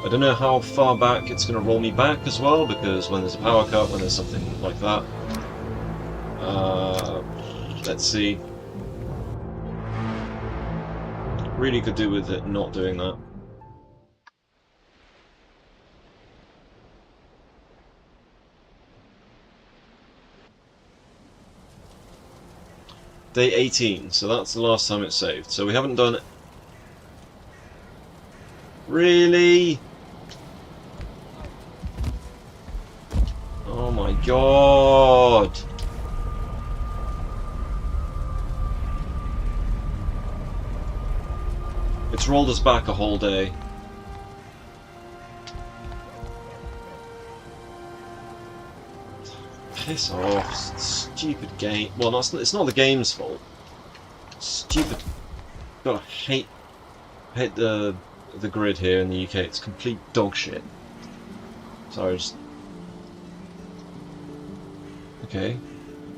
I don't know how far back it's going to roll me back as well, because when there's a power cut, when there's something like that. Let's see. Really could do with it not doing that. Day 18, so that's the last time it's saved. So we haven't done... Really? Oh my god! It's rolled us back a whole day. Piss off, stupid game. Well, it's not the game's fault. Stupid. God, I hate the grid here in the UK. It's complete dog shit. Sorry, just... Okay.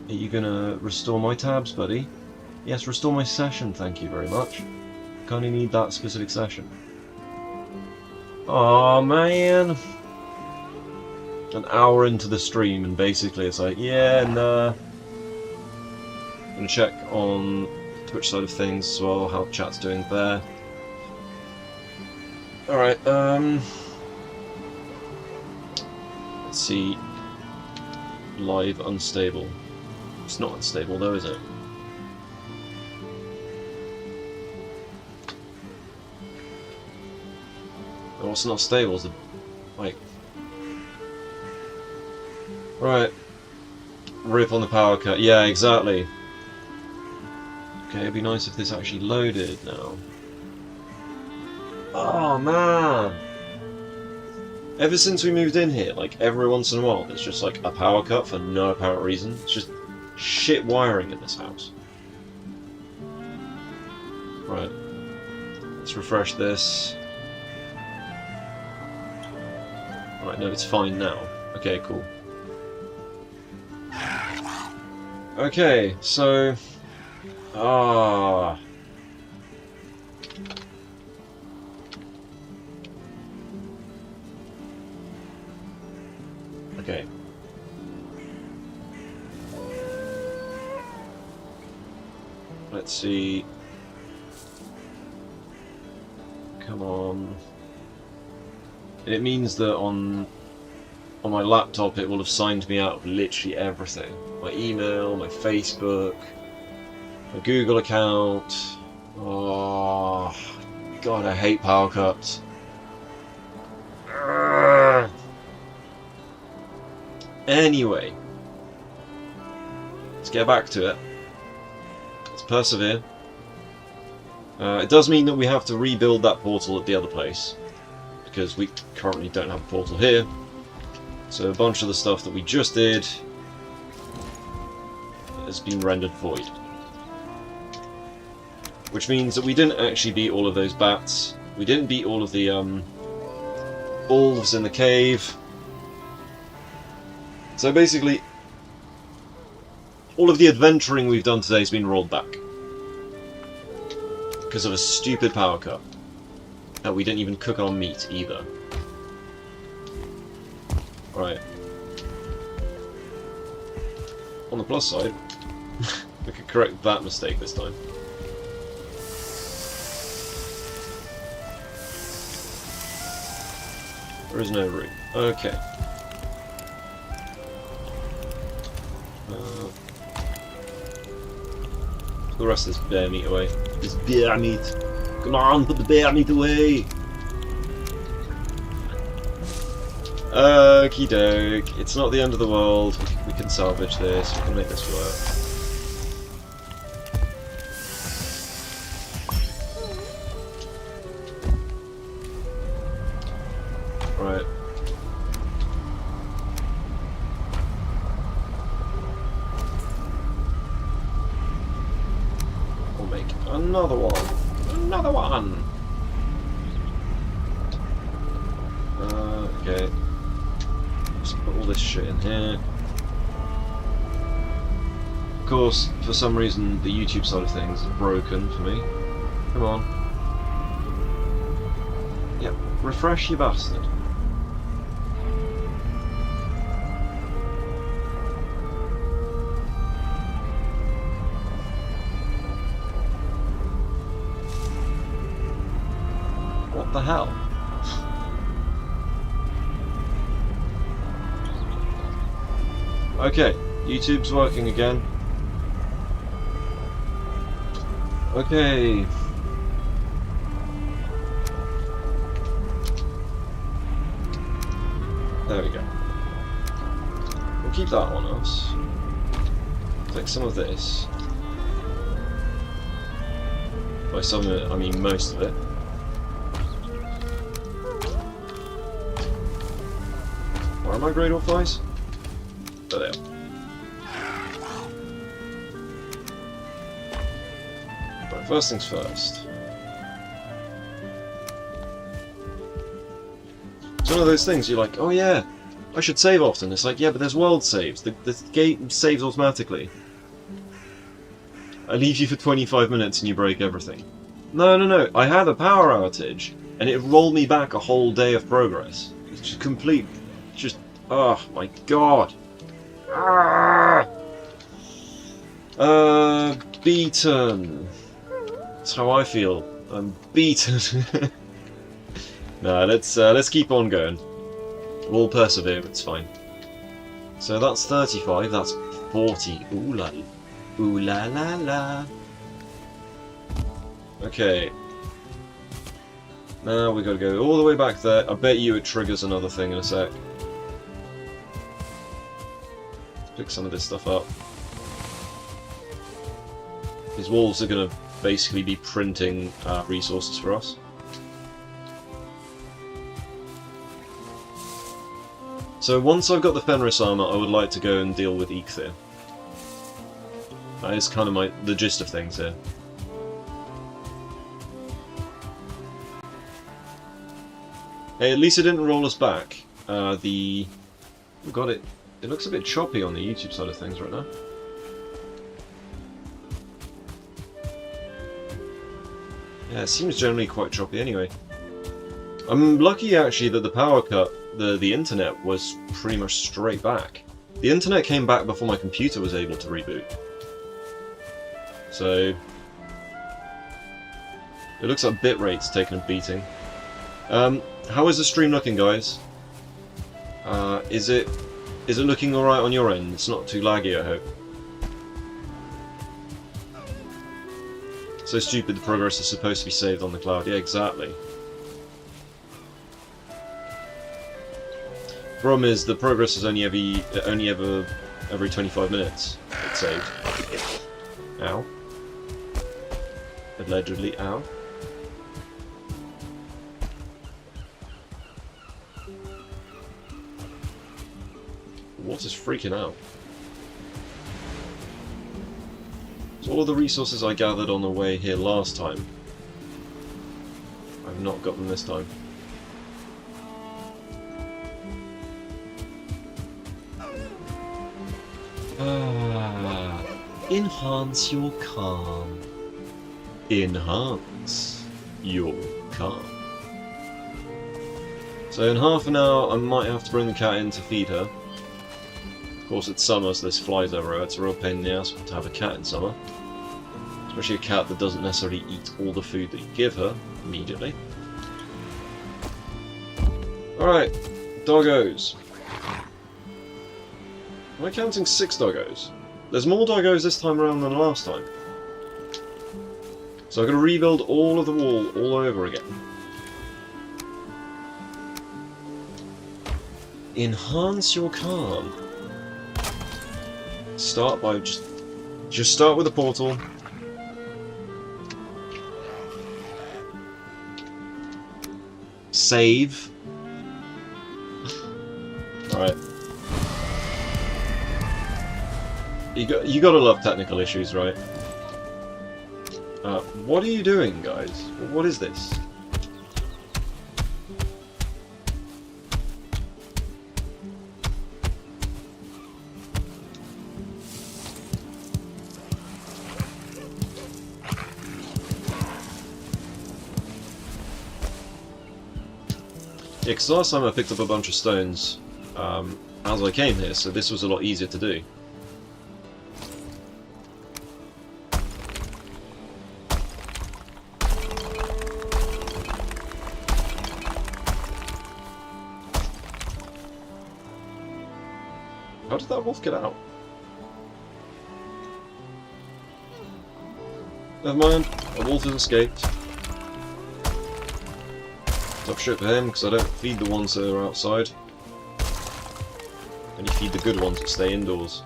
Are you gonna restore my tabs, buddy? Yes, restore my session, thank you very much. Kinda need that specific session. Aw, man! An hour into the stream, and basically it's like, yeah, nah. I'm gonna check on Twitch side of things as well, how chat's doing there. Alright, let's see. Live unstable. It's not unstable though, is it? Oh, it's not stable, is it? Like... Right. Rip on the power cut. Yeah, exactly. Okay, it'd be nice if this actually loaded now. Oh, man! Ever since we moved in here, like, every once in a while, there's just, like, a power cut for no apparent reason. It's just shit wiring in this house. Right. Let's refresh this. Right, no, it's fine now. Okay, cool. Okay, so... Okay. Let's see. Come on. It means that on my laptop it will have signed me out of literally everything. My email, my Facebook, my Google account. Oh, God, I hate power cuts. Anyway, let's get back to it. Let's persevere. It does mean that we have to rebuild that portal at the other place, because we currently don't have a portal here. So a bunch of the stuff that we just did has been rendered void. Which means that we didn't actually beat all of those bats. We didn't beat all of the wolves in the cave. So basically, all of the adventuring we've done today has been rolled back. Because of a stupid power cut. That we didn't even cook our meat either. Right. On the plus side, we could correct that mistake this time. There is no room. Okay. Put the rest of this bear meat away. This bear meat! Come on, put the bear meat away! Okie doke. It's not the end of the world. We can salvage this. We can make this work. Right. We'll make another one. Another one! Okay. Let's put all this shit in here. Of course, for some reason, the YouTube side of things is broken for me. Come on. Yep, refresh, you bastard. What the hell? Okay, YouTube's working again. Okay. There we go. We'll keep that on us. Take some of this. By some of it, I mean most of it. Where are my great orc flies? There they are. Right, first things first. It's one of those things you're like, oh yeah, I should save often. It's like, yeah, but there's world saves. The game saves automatically. I leave you for 25 minutes and you break everything. No, no, no. I had a power outage and it rolled me back a whole day of progress. It's just complete. Just, oh my god. Beaten. That's how I feel. I'm beaten. Nah, let's keep on going. We'll persevere. It's fine. So that's 35. That's 40. Ooh la, ooh la la la. Okay. Now we gotta go all the way back there. I bet you it triggers another thing in a sec. Pick some of this stuff up. These wolves are going to basically be printing resources for us. So once I've got the Fenris armor, I would like to go and deal with Eikthyr. That is kind of the gist of things here. Hey, at least it didn't roll us back. Oh god, it looks a bit choppy on the YouTube side of things right now. Yeah, it seems generally quite choppy anyway. I'm lucky actually that the power cut, the internet was pretty much straight back. The internet came back before my computer was able to reboot. So it looks like bitrate's taken a beating. How is the stream looking, guys? Is it looking alright on your end? It's not too laggy, I hope. So stupid, the progress is supposed to be saved on the cloud. Yeah, exactly. Problem is, the progress is only every 25 minutes it's saved. Ow. Allegedly, ow. What is freaking out? So all of the resources I gathered on the way here last time, I've not got them this time. Enhance your calm. Enhance your calm. So in half an hour I might have to bring the cat in to feed her. Of course it's summer, so there's flies everywhere. It's a real pain in the ass to have a cat in summer. Especially a cat that doesn't necessarily eat all the food that you give her immediately. Alright, doggos. Am I counting 6 doggos? There's more doggos this time around than last time. So I've got to rebuild all of the wall all over again. Enhance your calm. Start by just start with a portal. Save. Alright. You gotta love technical issues, right? What are you doing, guys? What is this? Yeah, because last time I picked up a bunch of stones as I came here, so this was a lot easier to do. How did that wolf get out? Never mind, a wolf has escaped. Tough shit for him, because I don't feed the ones that are outside. Only feed the good ones that stay indoors.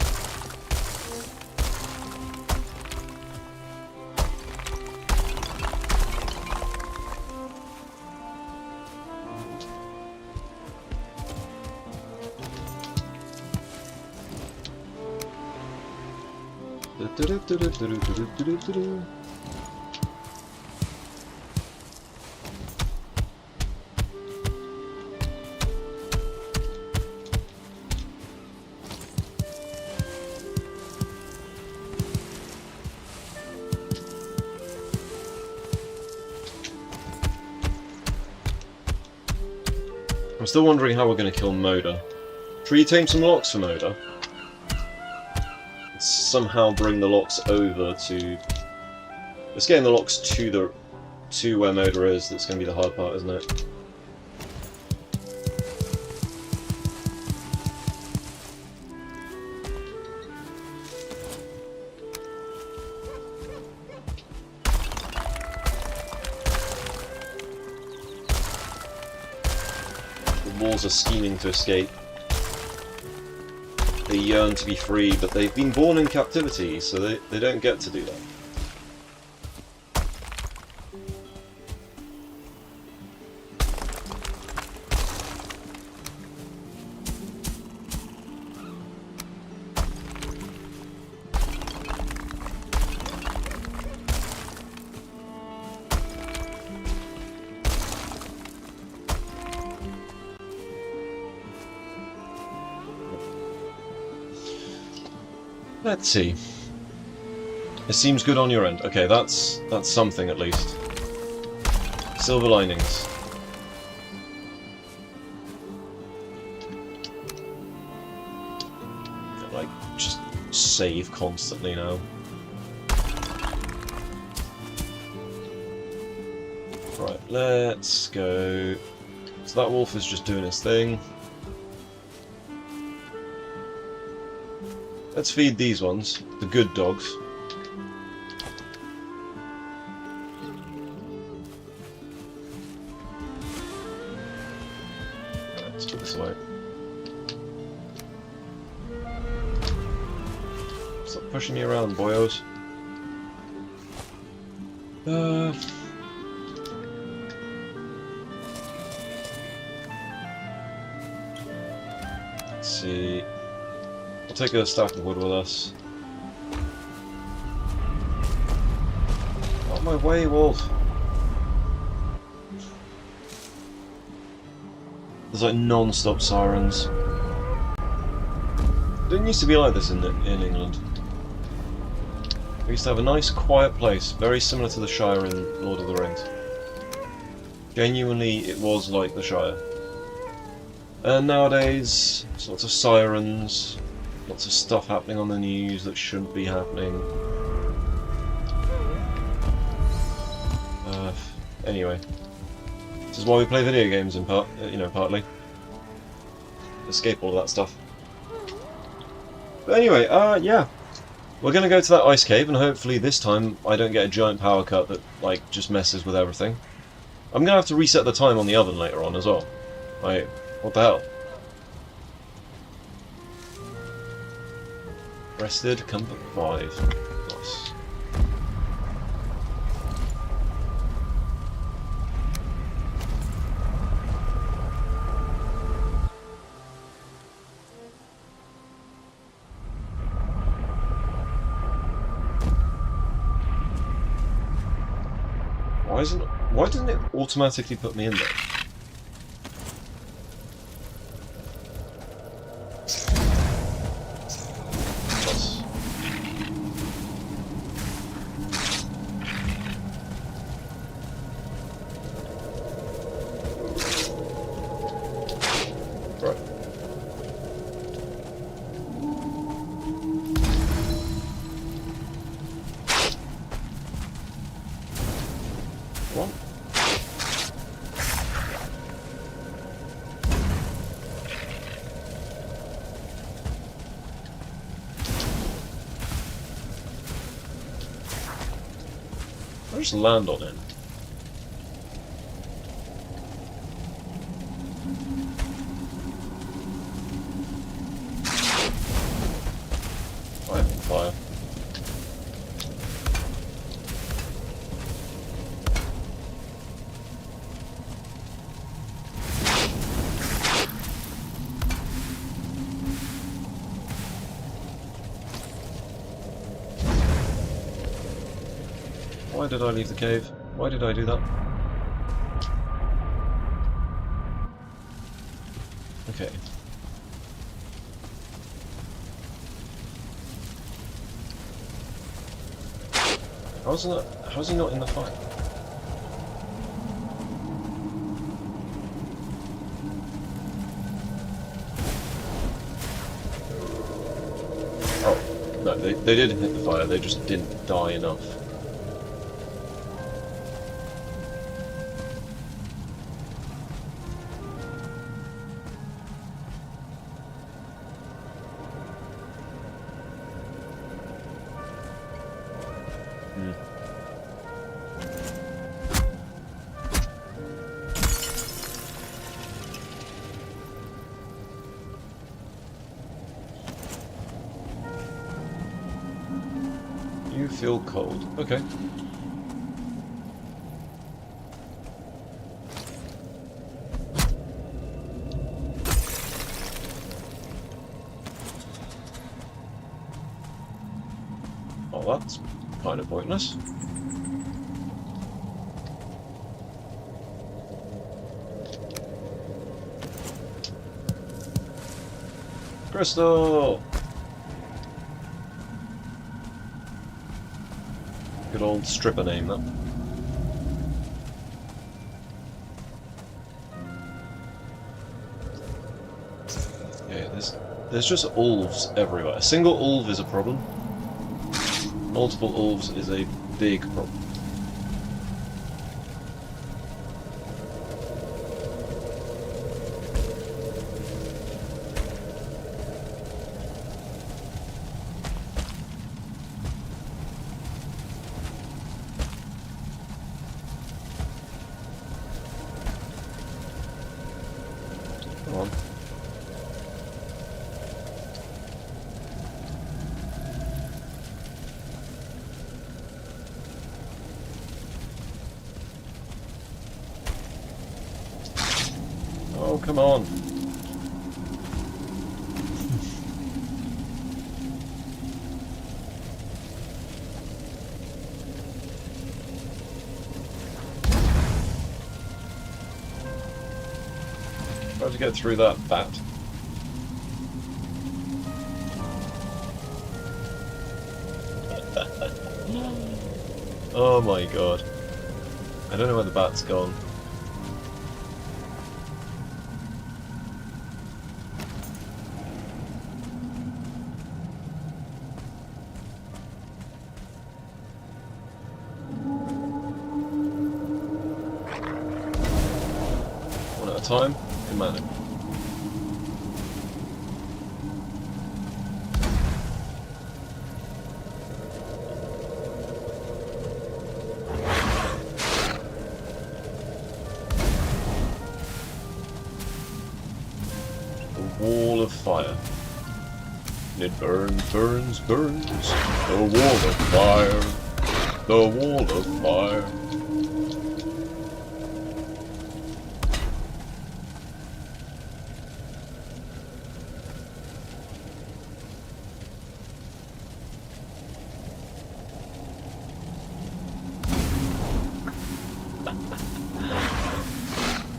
I'm still wondering how we're going to kill Moda. Should we tame some locks for Moda? Somehow bring the locks over to... It's getting the locks to where Moda is that's going to be the hard part, isn't it? The walls are scheming to escape. They yearn to be free, but they've been born in captivity, so they don't get to do that. Let's see. It seems good on your end. Okay, that's something at least. Silver linings. Like, just save constantly now. Right, let's go. So that wolf is just doing his thing. Let's feed these ones, the good dogs. Right, let's put this away. Stop pushing me around, boyos. Let's see. We'll take a stack of wood with us. Out of my way, wolf! There's like non-stop sirens. Didn't used to be like this in England. We used to have a nice quiet place, very similar to the Shire in Lord of the Rings. Genuinely, it was like the Shire. And nowadays, lots of sirens, lots of stuff happening on the news that shouldn't be happening. Anyway, this is why we play video games in part, partly. Escape all of that stuff. But anyway, yeah. We're going to go to that ice cave, and hopefully this time I don't get a giant power cut that, like, just messes with everything. I'm going to have to reset the time on the oven later on as well. Like, what the hell? Rested, comfort 5. Nice. Why didn't it automatically put me in there? Plus. Right. Come on. I'll just land on it. I'm on fire. Why did I leave the cave? Why did I do that? Okay. How's he not in the fight? Oh, no, they did hit the fire, they just didn't die enough. You feel cold. Okay. Oh, that's kind of pointless. Crystal! Good old stripper name, that. Yeah, there's just wolves everywhere. A single wolf is a problem. Multiple wolves is a big problem. Come on. Oh, come on. Try to get through that bat. Oh my god. I don't know where the bat's gone. One at a time. Commanding. The wall of fire. And it burns, burns, burns. The wall of fire. The wall of fire.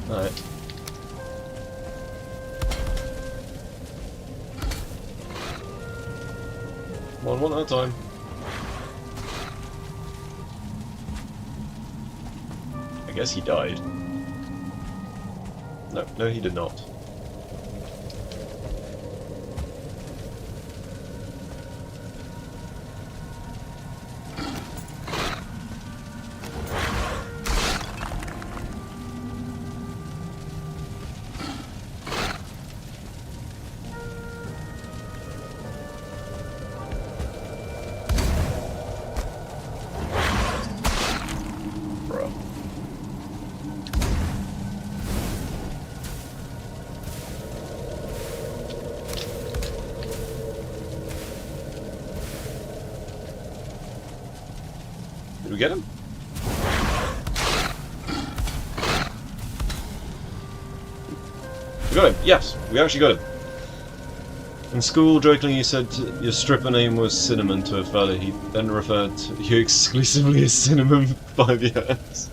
Alright. One at a time. I guess he died. No, he did not. Did we get him? We got him! Yes! We actually got him! In school, jokingly you said your stripper name was Cinnamon to a fella. He then referred to you exclusively as Cinnamon for 5 years.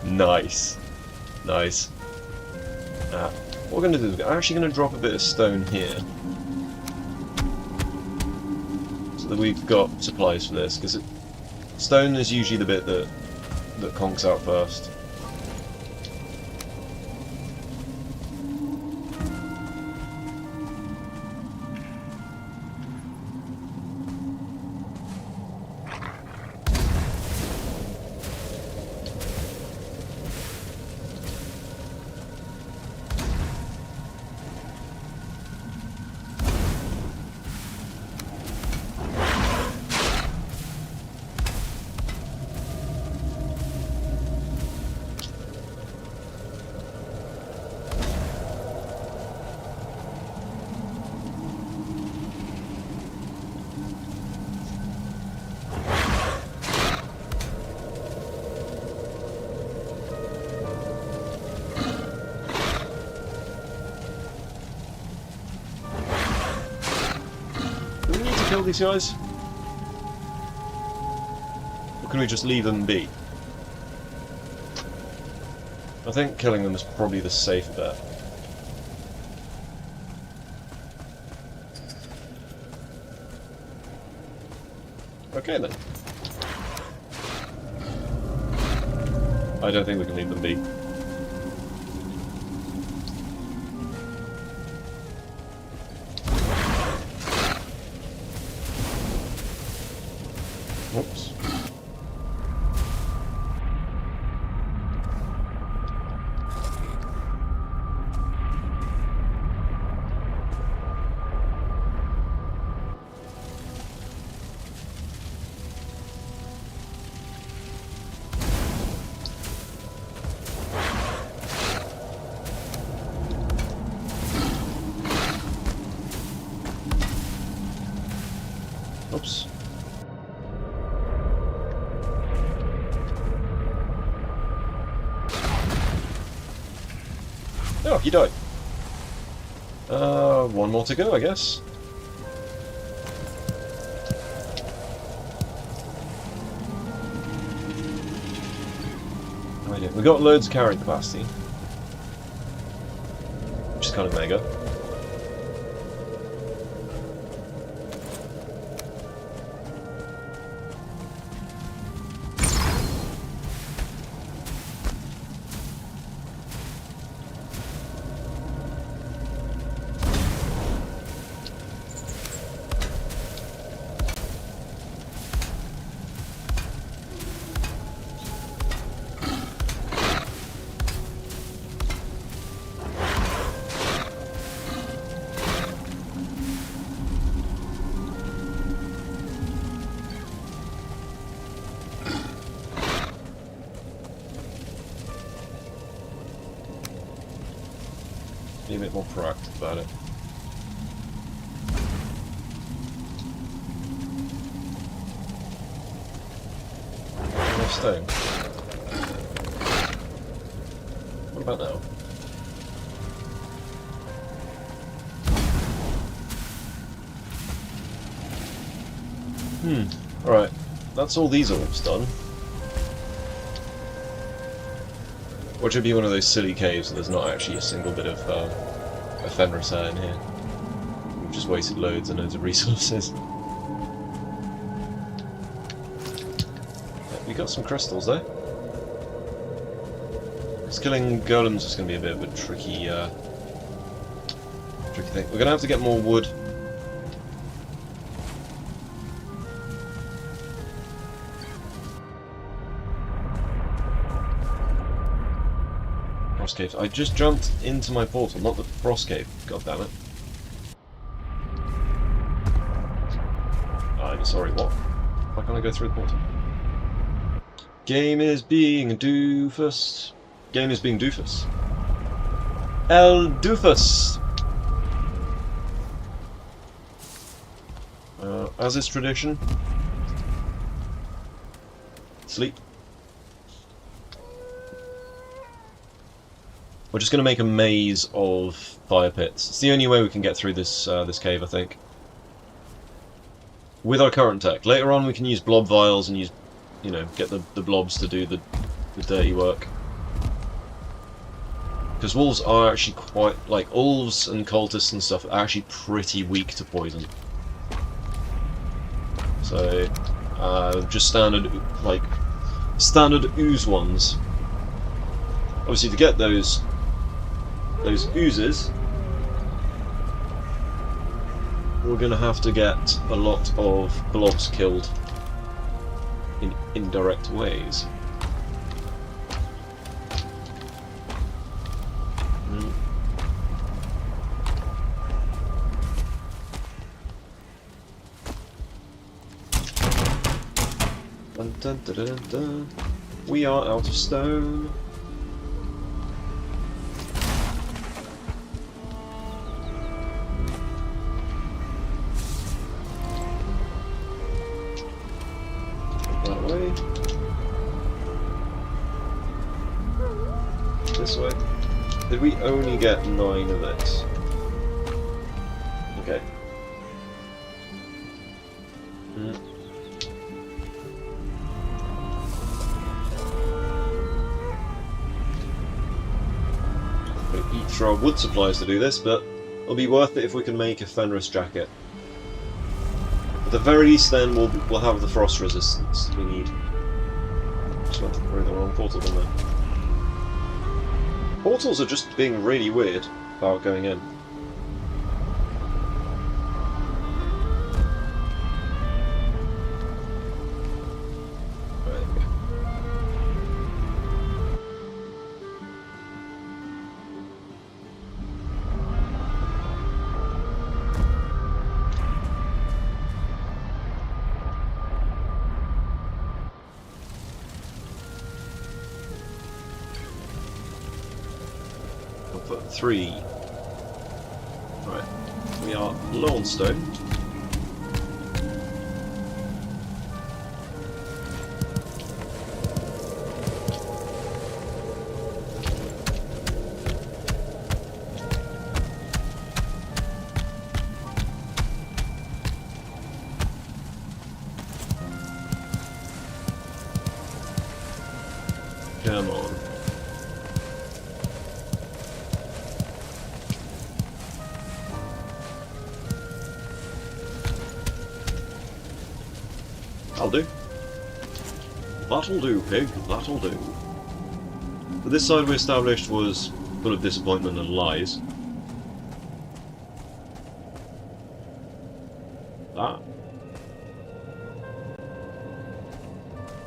Nice. Nice. What we're going to do is we're actually going to drop a bit of stone here. So that we've got supplies for this, because stone is usually the bit that conks out first. Kill these guys? Or can we just leave them be? I think killing them is probably the safe bet. Okay then. I don't think we can leave them be. Whoops. Oops. Oh, he died. One more to go, I guess. Oh, yeah. We've got loads of carrying capacity, which is kind of mega. Be a bit more proactive about it. More stone. What about now? Alright. That's all these orbs done. Or it should be one of those silly caves that there's not actually a single bit of Fenris hair in here. We've just wasted loads and loads of resources. Yeah, we got some crystals there. Because killing golems is going to be a bit of a tricky, tricky thing. We're going to have to get more wood. Frost cave. I just jumped into my portal, not the frost cave. God damn it. I'm sorry, what? Why can't I go through the portal? Game is being a doofus. Game is being doofus. El doofus! As is tradition. Sleep. We're just going to make a maze of fire pits. It's the only way we can get through this this cave, I think. With our current tech. Later on we can use blob vials and use, you know, get the blobs to do the dirty work. Because wolves are actually quite, like, wolves and cultists and stuff are actually pretty weak to poison. So, just standard, like, standard ooze ones. Obviously to get those oozes, we're going to have to get a lot of blobs killed in indirect ways. Dun, dun, dun, dun, dun. We are out of stone. That way. This way. Did we only get 9 of it? Okay. Eat through our wood supplies to do this, but it'll be worth it if we can make a Fenris jacket. At the very least then we'll have the frost resistance we need. Just went through the wrong portal, didn't I? Portals are just being really weird about going in. Put 3. Right, we are low on stone. Come on. That'll do. That'll do, pig. That'll do. But this side we established was full of disappointment and lies.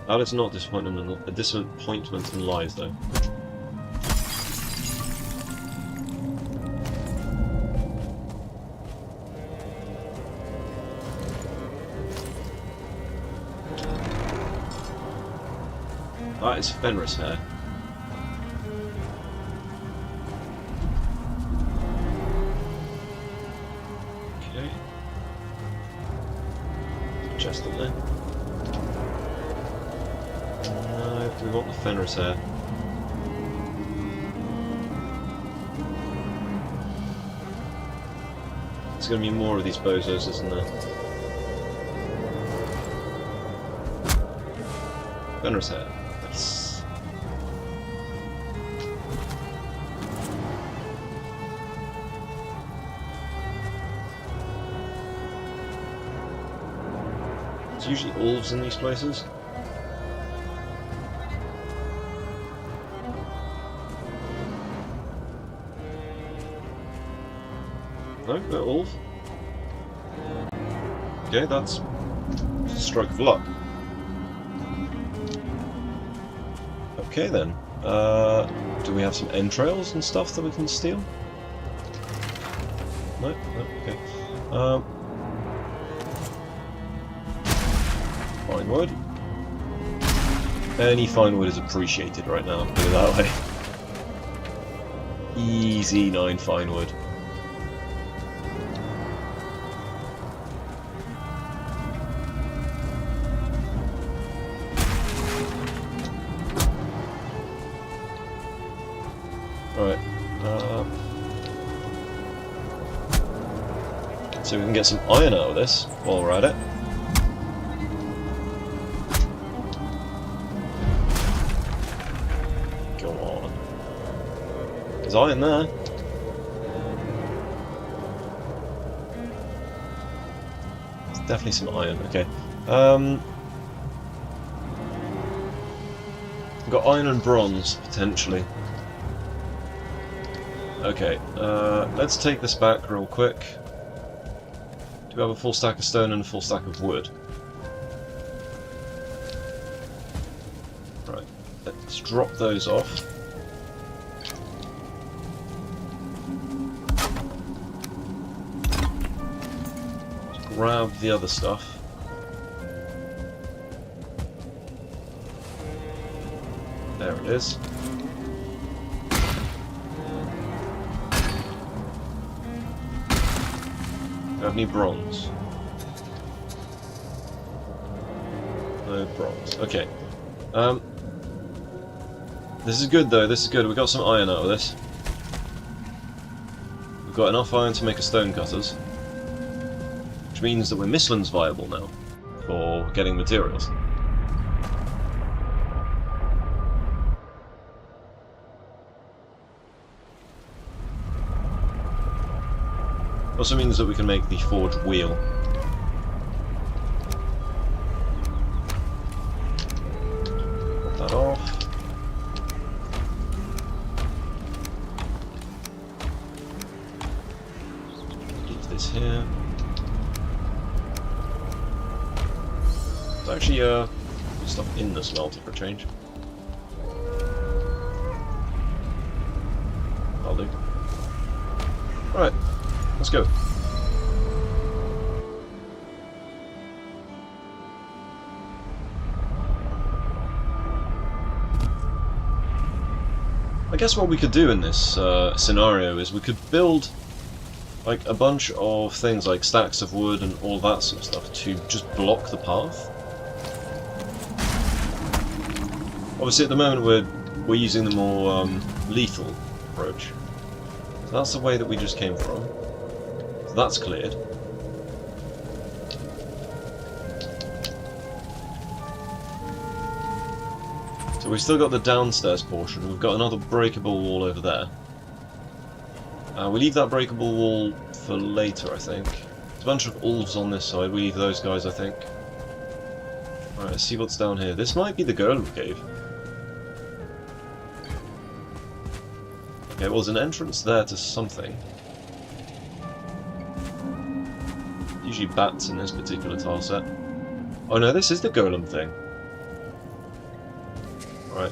That is not disappointment and lies, though. That is Fenris hair. Okay. Chest in there. No, we want the Fenris hair. There's going to be more of these bozos, isn't there? Fenris hair. Nice. There's usually wolves in these places. No, no wolf. Okay, that's a stroke of luck. Okay then. Do we have some entrails and stuff that we can steal? No? No, okay. Fine wood. Any fine wood is appreciated right now, put it that way. Easy 9 fine wood. Right, so we can get some iron out of this while we're at it. Go on. There's iron there. There's definitely some iron, okay. We've got iron and bronze, potentially. Okay, let's take this back real quick. Do we have a full stack of stone and a full stack of wood? Right, let's drop those off. Let's grab the other stuff. There it is. Have any bronze? No bronze. Okay. This is good though, this is good. We got some iron out of this. We've got enough iron to make a stone cutters. Which means that we're Michelin's viable now for getting materials. Also means that we can make the forged wheel. that off. Leave this here. There's actually stuff in the smelter for a change. I'll do. Alright, let's go. I guess what we could do in this scenario is we could build like a bunch of things like stacks of wood and all that sort of stuff to just block the path. Obviously at the moment we're using the more lethal approach. So that's the way that we just came from. So that's cleared. So we've still got the downstairs portion. We've got another breakable wall over there. We leave that breakable wall for later, I think. There's a bunch of wolves on this side. We leave those guys, I think. Alright, let's see what's down here. This might be the golem cave. Okay, well, there's an entrance there to something. Usually bats in this particular tile set. Oh no, this is the golem thing. Right.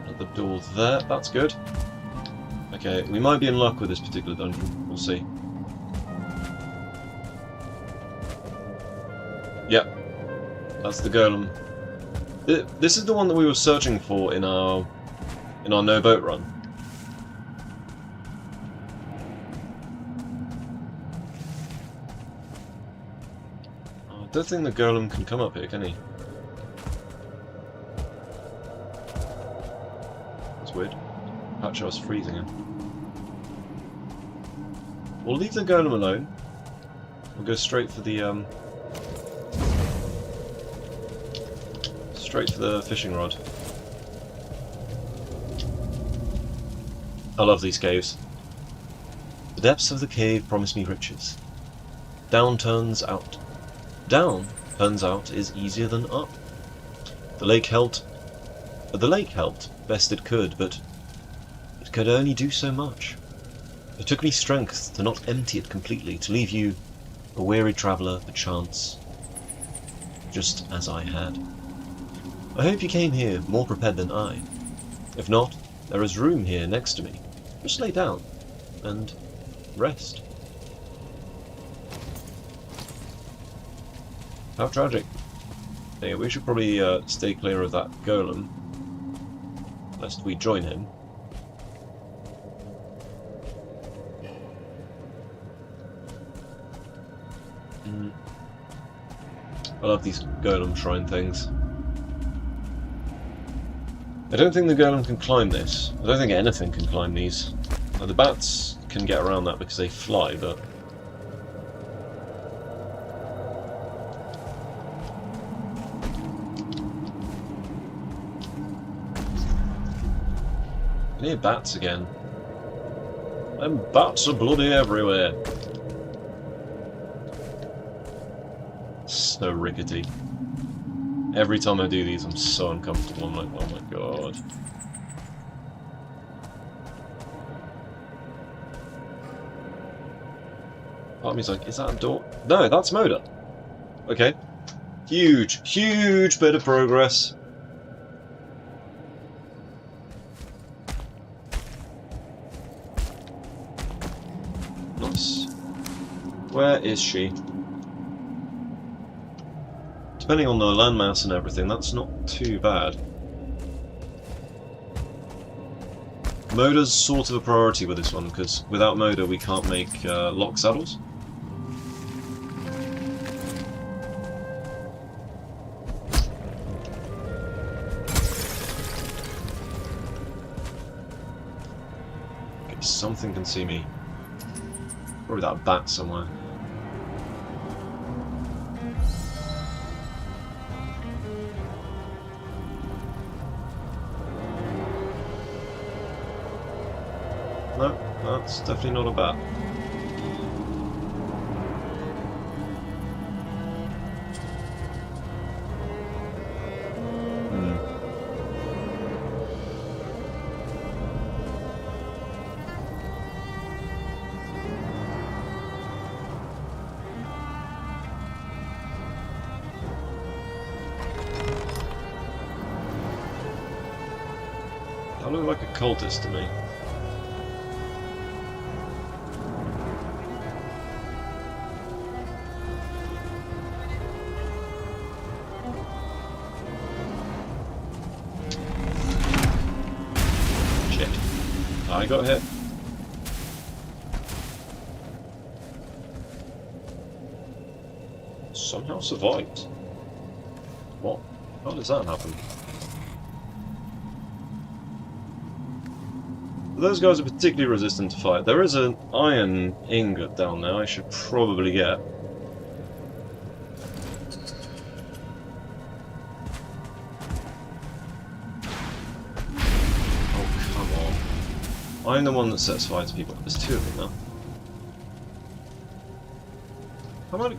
At the door there, that's good. Okay, we might be in luck with this particular dungeon, we'll see. Yep, that's the golem. This is the one that we were searching for in our no boat run. I don't think the golem can come up here, can he? That's weird. Patch, I was freezing him. We'll leave the golem alone. We'll go straight for the fishing rod. I love these caves. The depths of the cave promise me riches. Down turns out. Down, turns out, is easier than up. The lake helped best it could, but it could only do so much. It took me strength to not empty it completely, to leave you, a weary traveller, perchance, just as I had. I hope you came here more prepared than I. If not, there is room here next to me. Just lay down and rest. How tragic. Yeah, we should probably stay clear of that golem, lest we join him. I love these golem shrine things. I don't think the golem can climb this. I don't think anything can climb these. Now, the bats can get around that because they fly, but... I hear bats again. Them bats are bloody everywhere. So rickety. Every time I do these, I'm so uncomfortable. I'm like, oh my god. Part of me's like, is that a door? No, that's Moda. Okay. Huge, huge bit of progress. Nice. Where is she? Depending on the landmass and everything, that's not too bad. Moda's sort of a priority with this one, because without Moda we can't make lock saddles. Okay, something can see me. Probably that bat somewhere. No, that's definitely not a bat. Kind of like a cultist to me. Shit. I got hit. Somehow survived. What? How does that happen? Those guys are particularly resistant to fire. There is an iron ingot down there I should probably get. Oh, come on. I'm the one that sets fire to people. There's two of them now. How am I...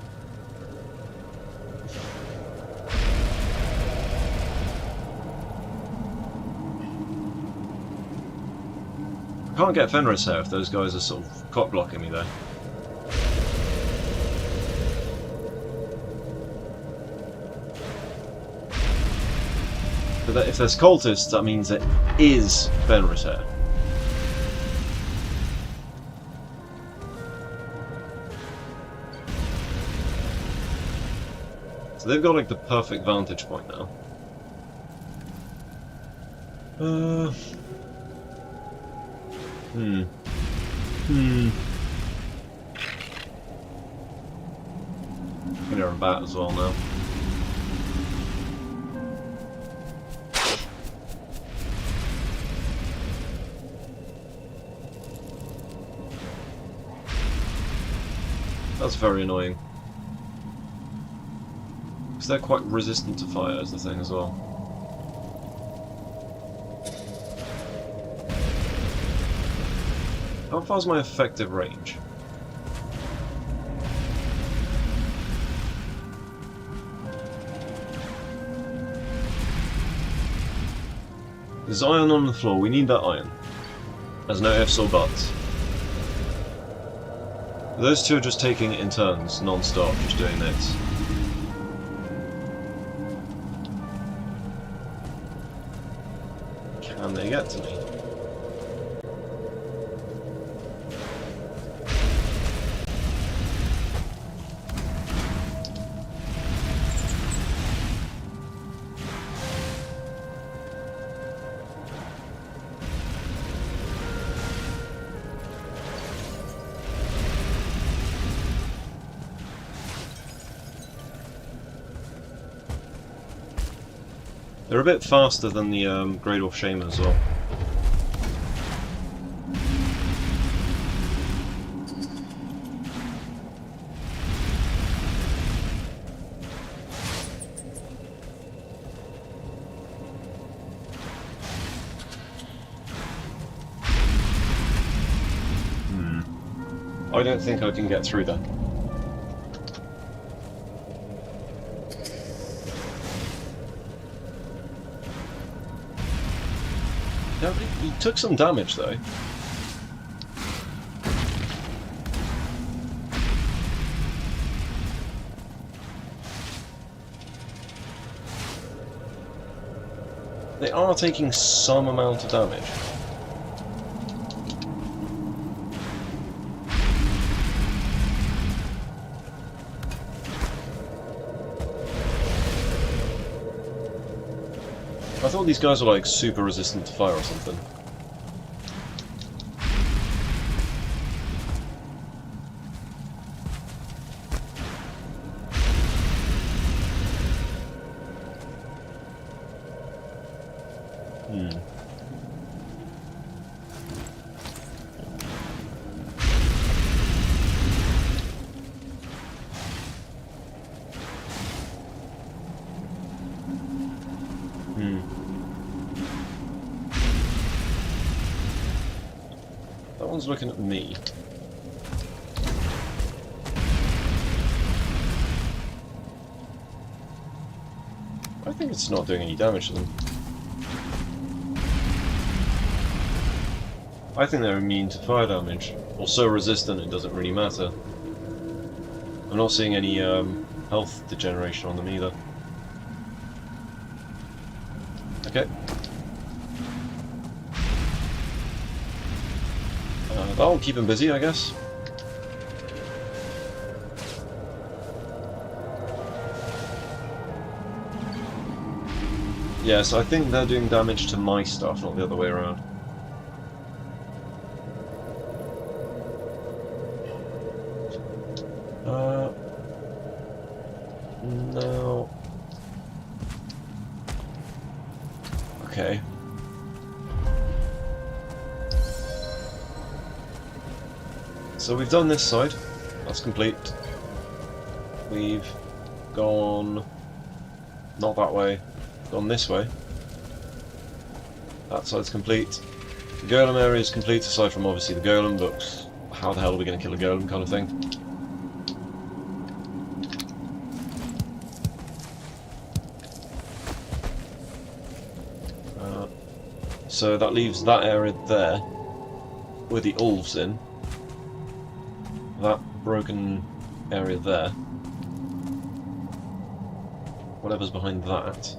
I can't get Fenris here if those guys are sort of cock blocking me there. But if there's cultists, that means it is Fenris here. So they've got like the perfect vantage point now. I can hear a bat as well now. That's very annoying. Because they're quite resistant to fire is the thing as well. How far's my effective range? There's iron on the floor, we need that iron. There's no ifs or buts. Those two are just taking it in turns, non-stop, just doing this. Can they get to me? They're a bit faster than the Grey Dwarf Shaman as well. I don't think I can get through that. Yeah, he took some damage though. They are taking some amount of damage. I thought these guys were like super resistant to fire or something. That one's looking at me. I think it's not doing any damage to them. I think they're immune to fire damage, or so resistant it doesn't really matter. I'm not seeing any health degeneration on them either. That'll keep him busy, I guess. Yeah, so I think they're doing damage to my stuff, not the other way around. No. Okay. So we've done this side. That's complete. We've gone... not that way. Gone this way. That side's complete. The golem area is complete, aside from obviously the golem, but how the hell are we going to kill a golem kind of thing? So that leaves that area there, with the wolves in. That broken area there. Whatever's behind that.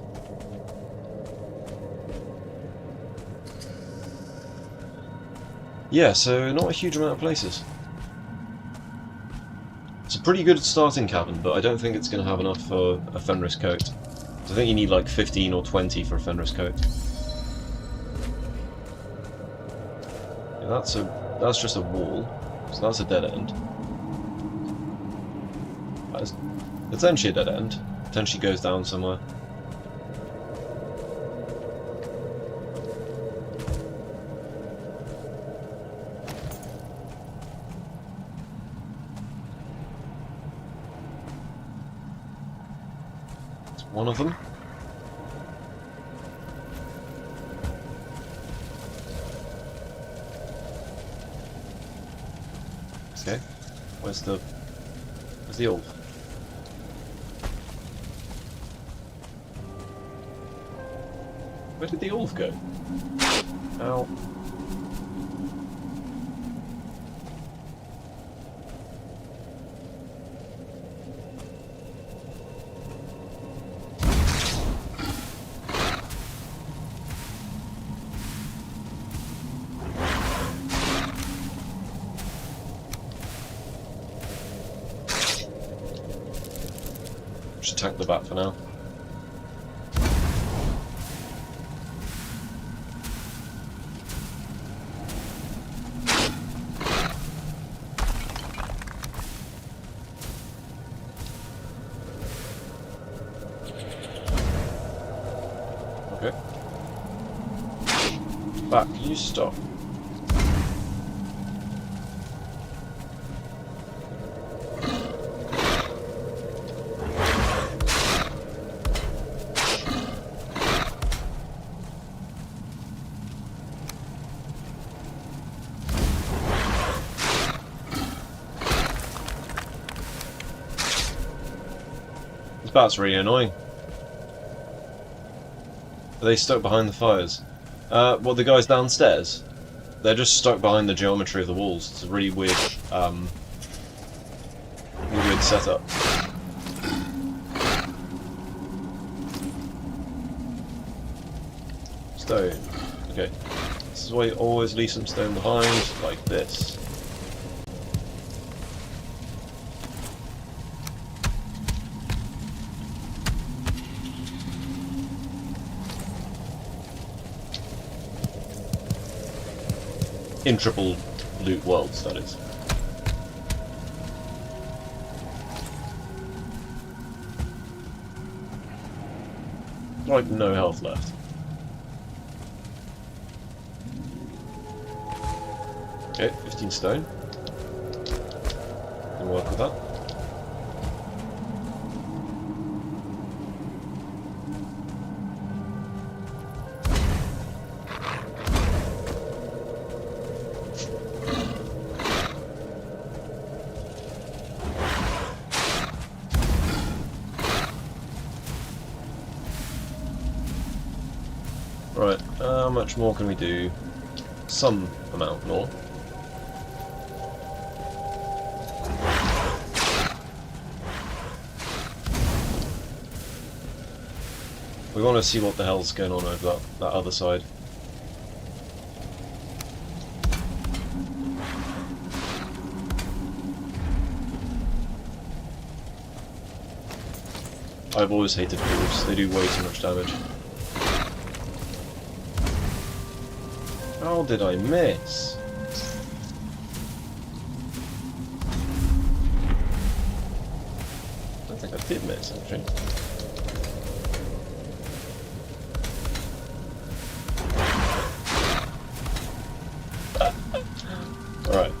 Yeah, so not a huge amount of places. It's a pretty good starting cabin, but I don't think it's going to have enough for a Fenris coat. So I think you need like 15 or 20 for a Fenris coat. Yeah, that's just a wall, so that's a dead end. That's potentially a dead end. Potentially goes down somewhere. It's one of them. Okay. Where's the wolf? Where did the wolf go? Ow. Should tank the bat for now. Okay. Bat, can you stop? This bat's really annoying. Are they stuck behind the fires? Well, the guys downstairs? They're just stuck behind the geometry of the walls. It's a really weird, weird setup. Stone. Okay. This is why you always leave some stone behind, like this. In triple loot worlds, that is. Like no health left. Okay, 15 stone. Can work with that. Right, how much more can we do? Some amount more. We want to see what the hell's going on over that other side. I've always hated wolves. They do way too much damage. How did I miss? I don't think I did miss, actually. Alright.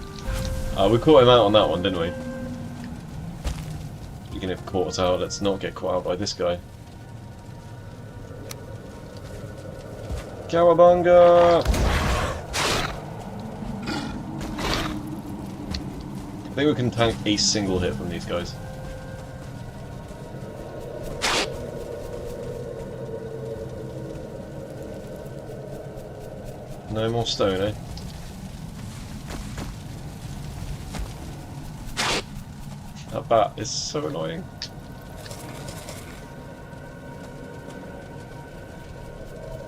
We caught him out on that one, didn't we? You can have caught us out. Let's not get caught out by this guy. Cowabunga! I think we can tank a single hit from these guys. No more stone, eh? That bat is so annoying.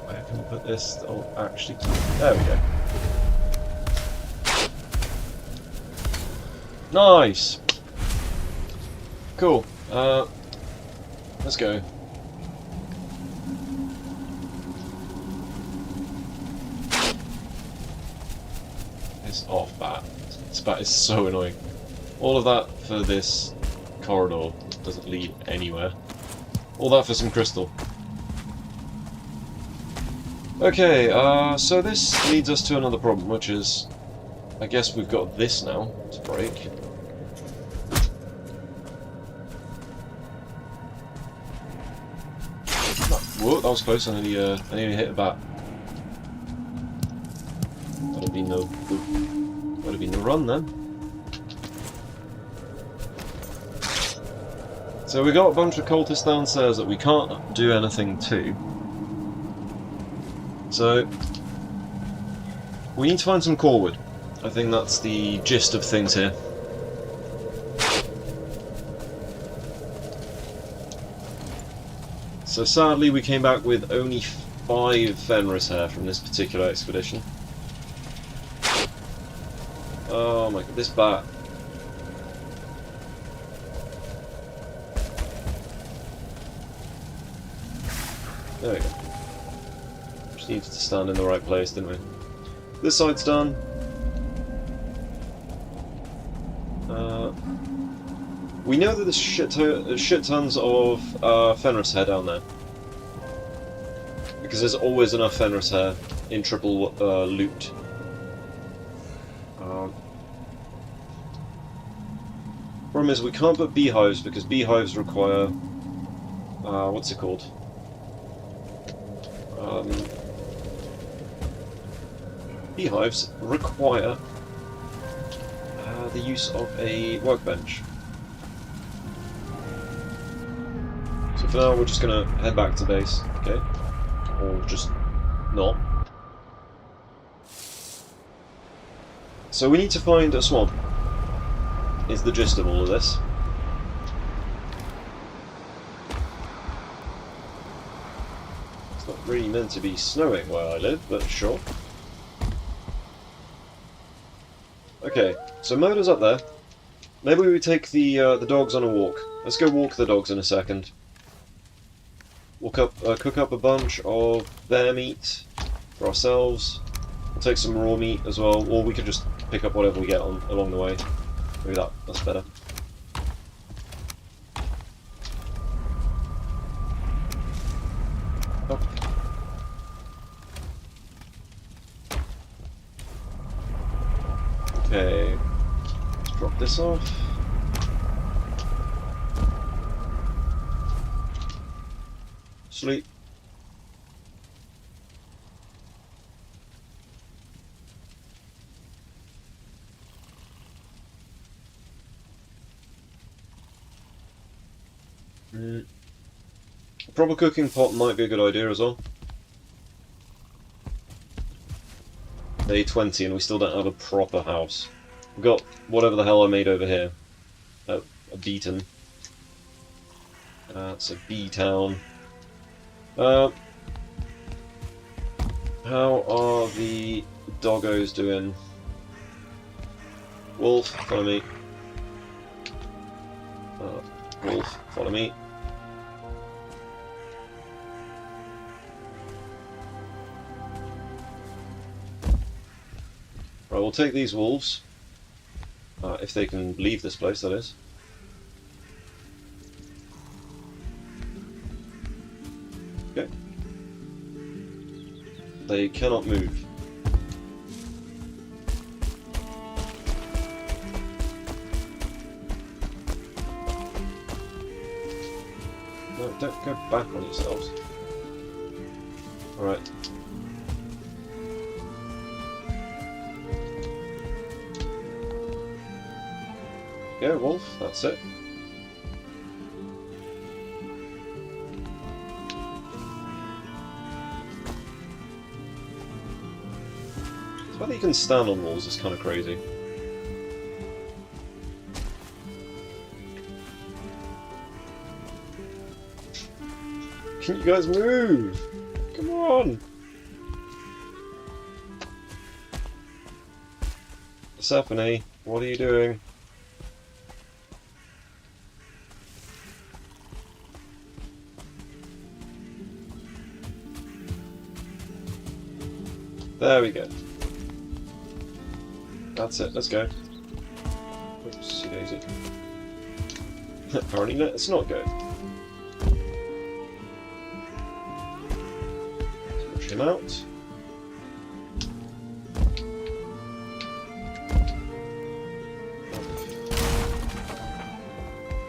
Where can we put this? Oh, actually, there we go. Nice! Cool. Let's go. It's off bat. This bat is so annoying. All of that for this corridor doesn't lead anywhere. All that for some crystal. Okay, so this leads us to another problem, which is, I guess we've got this now to break. Whoa, that was close. I nearly hit a bat. That'd have been the run then. So we got a bunch of cultists downstairs that we can't do anything to. So we need to find some core wood. I think that's the gist of things here. So sadly we came back with only 5 Fenris hair from this particular expedition. Oh my god, this bat. There we go. Just needed to stand in the right place, didn't we? This side's done. We know that there's shit tons of Fenris hair down there. Because there's always enough Fenris hair in triple loot. Problem is we can't put beehives because beehives require... what's it called? Beehives require the use of a workbench. So for now we're just going to head back to base, okay? Or just not. So we need to find a swamp, is the gist of all of this. It's not really meant to be snowing where I live, but sure. Okay, so Murder's up there. Maybe we take the dogs on a walk. Let's go walk the dogs in a second. Cook up a bunch of bear meat for ourselves. We'll take some raw meat as well, or we could just pick up whatever we get along the way. Maybe that's better. Oh. Okay, let's drop this off. Sleep. A proper cooking pot might be a good idea as well. Day 20 and we still don't have a proper house. We've got whatever the hell I made over here. A beaten. It's a B-town. How are the doggos doing? Wolf, follow me. Wolf, follow me. Right, we'll take these wolves. If they can leave this place, that is. Okay. They cannot move. No, don't go back on yourselves. Alright. Go, wolf, that's it. The fact that you can stand on walls is kind of crazy. Can you guys move? Come on! Persephone, what are you doing? There we go. That's it, let's go. Oopsie daisy. Apparently let's not go. Push him out.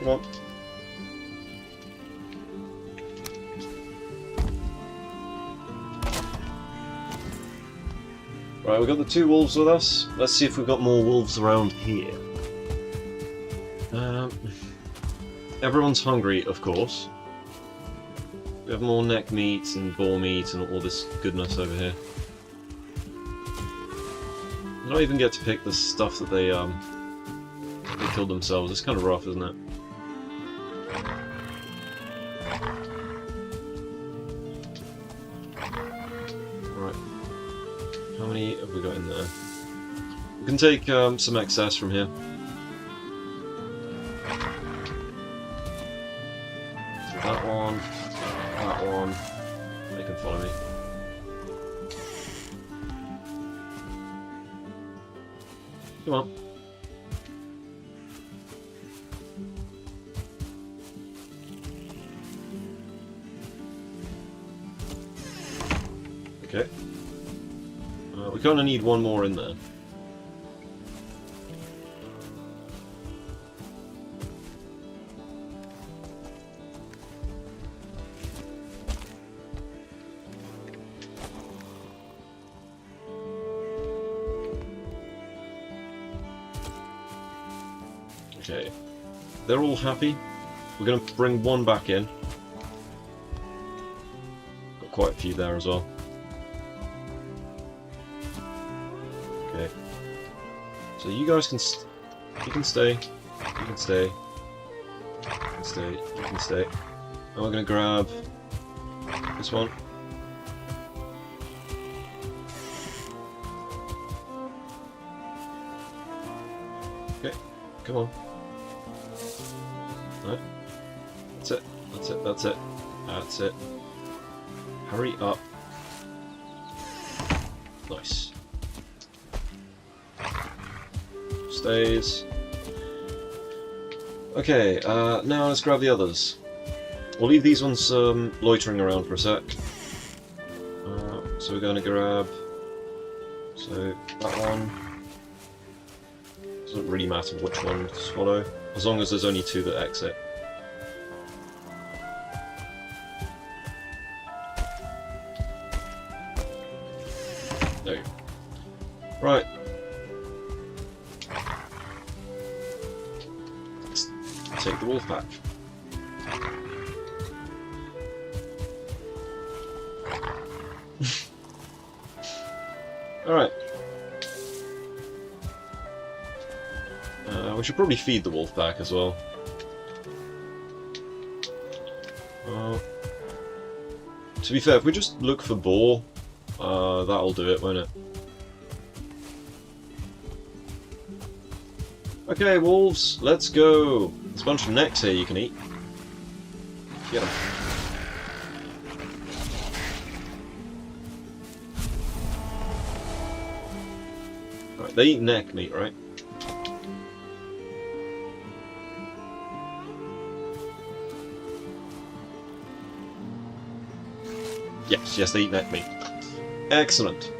Come on. Right, we've got the 2 wolves with us. Let's see if we've got more wolves around here. Everyone's hungry, of course. We have more neck meat and boar meat and all this goodness over here. I don't even get to pick the stuff that they killed themselves. It's kind of rough, isn't it? Right. How many have we got in there? We can take some excess from here. That one. That one. They can follow me. Come on. Okay. We kind of need one more in there. Okay. They're all happy. We're going to bring one back in. Got quite a few there as well. Okay. So you guys can you can stay. You can stay. You can stay. You can stay. And we're going to grab this one. Okay. Come on. No. That's it. That's it. That's it. That's it. Hurry up. Nice. Stays. Okay, now let's grab the others. We'll leave these ones loitering around for a sec. So we're going to grab... So, that one. Doesn't really matter which one to swallow, as long as there's only 2 that exit. There you go. Right. Let's take the wolf pack. Alright. We should probably feed the wolf pack as well. To be fair, if we just look for boar, that'll do it, won't it? Okay, wolves, let's go! There's a bunch of necks here you can eat. Get them. Right, They eat neck meat, right? Yes, they eat neck meat. Excellent.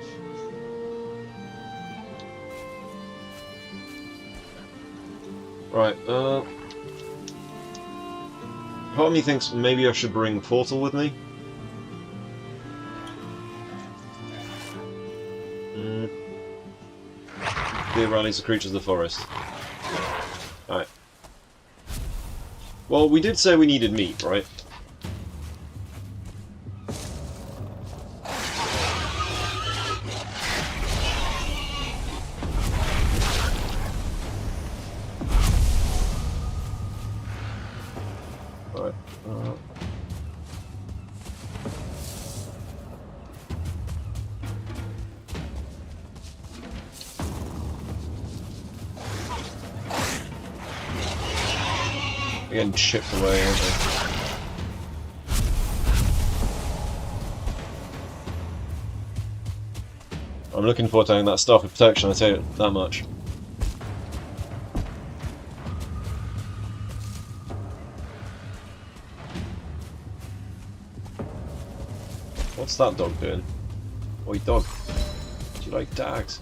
Right, part of me thinks maybe I should bring Portal with me. Deer rallies the creatures of the forest. Alright. Well, we did say we needed meat, right? Alright. Getting chipped away, aren't they? I'm looking forward to having that Staff of Protection, I tell you that much. What's that dog doing? Oi, dog. Do you like dogs?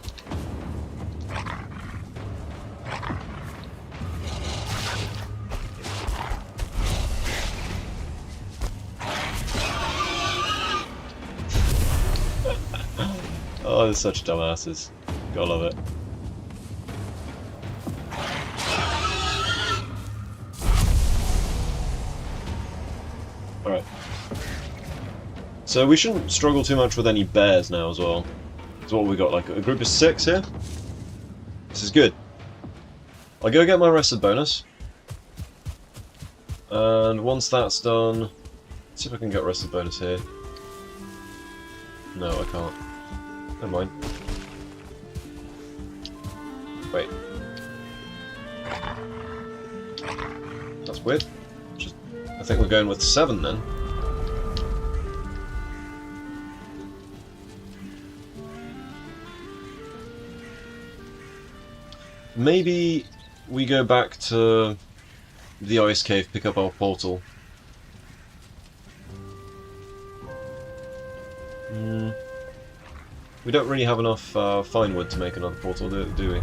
Oh, they're such dumbasses. Gotta love it. Alright. So we shouldn't struggle too much with any bears now as well. So what we got, like a group of 6 here? This is good. I'll go get my rested bonus. And once that's done... Let's see if I can get rested bonus here. No, I can't. Never mind. Wait. That's weird. I think we're going with 7 then. Maybe we go back to the ice cave, pick up our portal. We don't really have enough fine wood to make another portal, do we?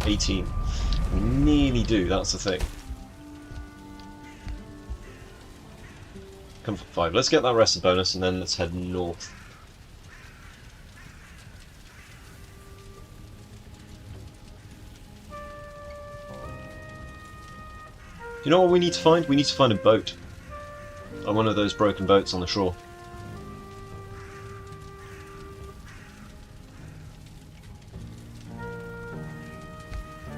18. We nearly do, that's the thing. Come for 5. Let's get that rested bonus and then let's head north. You know what we need to find? We need to find a boat. On one of those broken boats on the shore.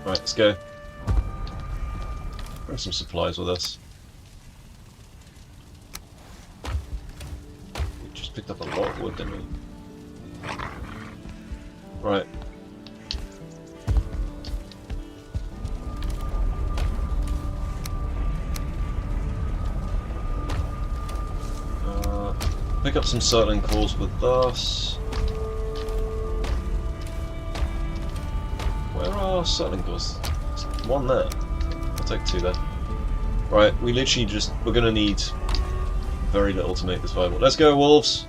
Right, let's go. Bring some supplies with us. We just picked up a lot of wood, didn't we? Right. Pick up some circling cores with us. Where are circling cores? There's one there. I'll take 2 then. Right, we literally just... We're gonna need very little to make this viable. Let's go, wolves!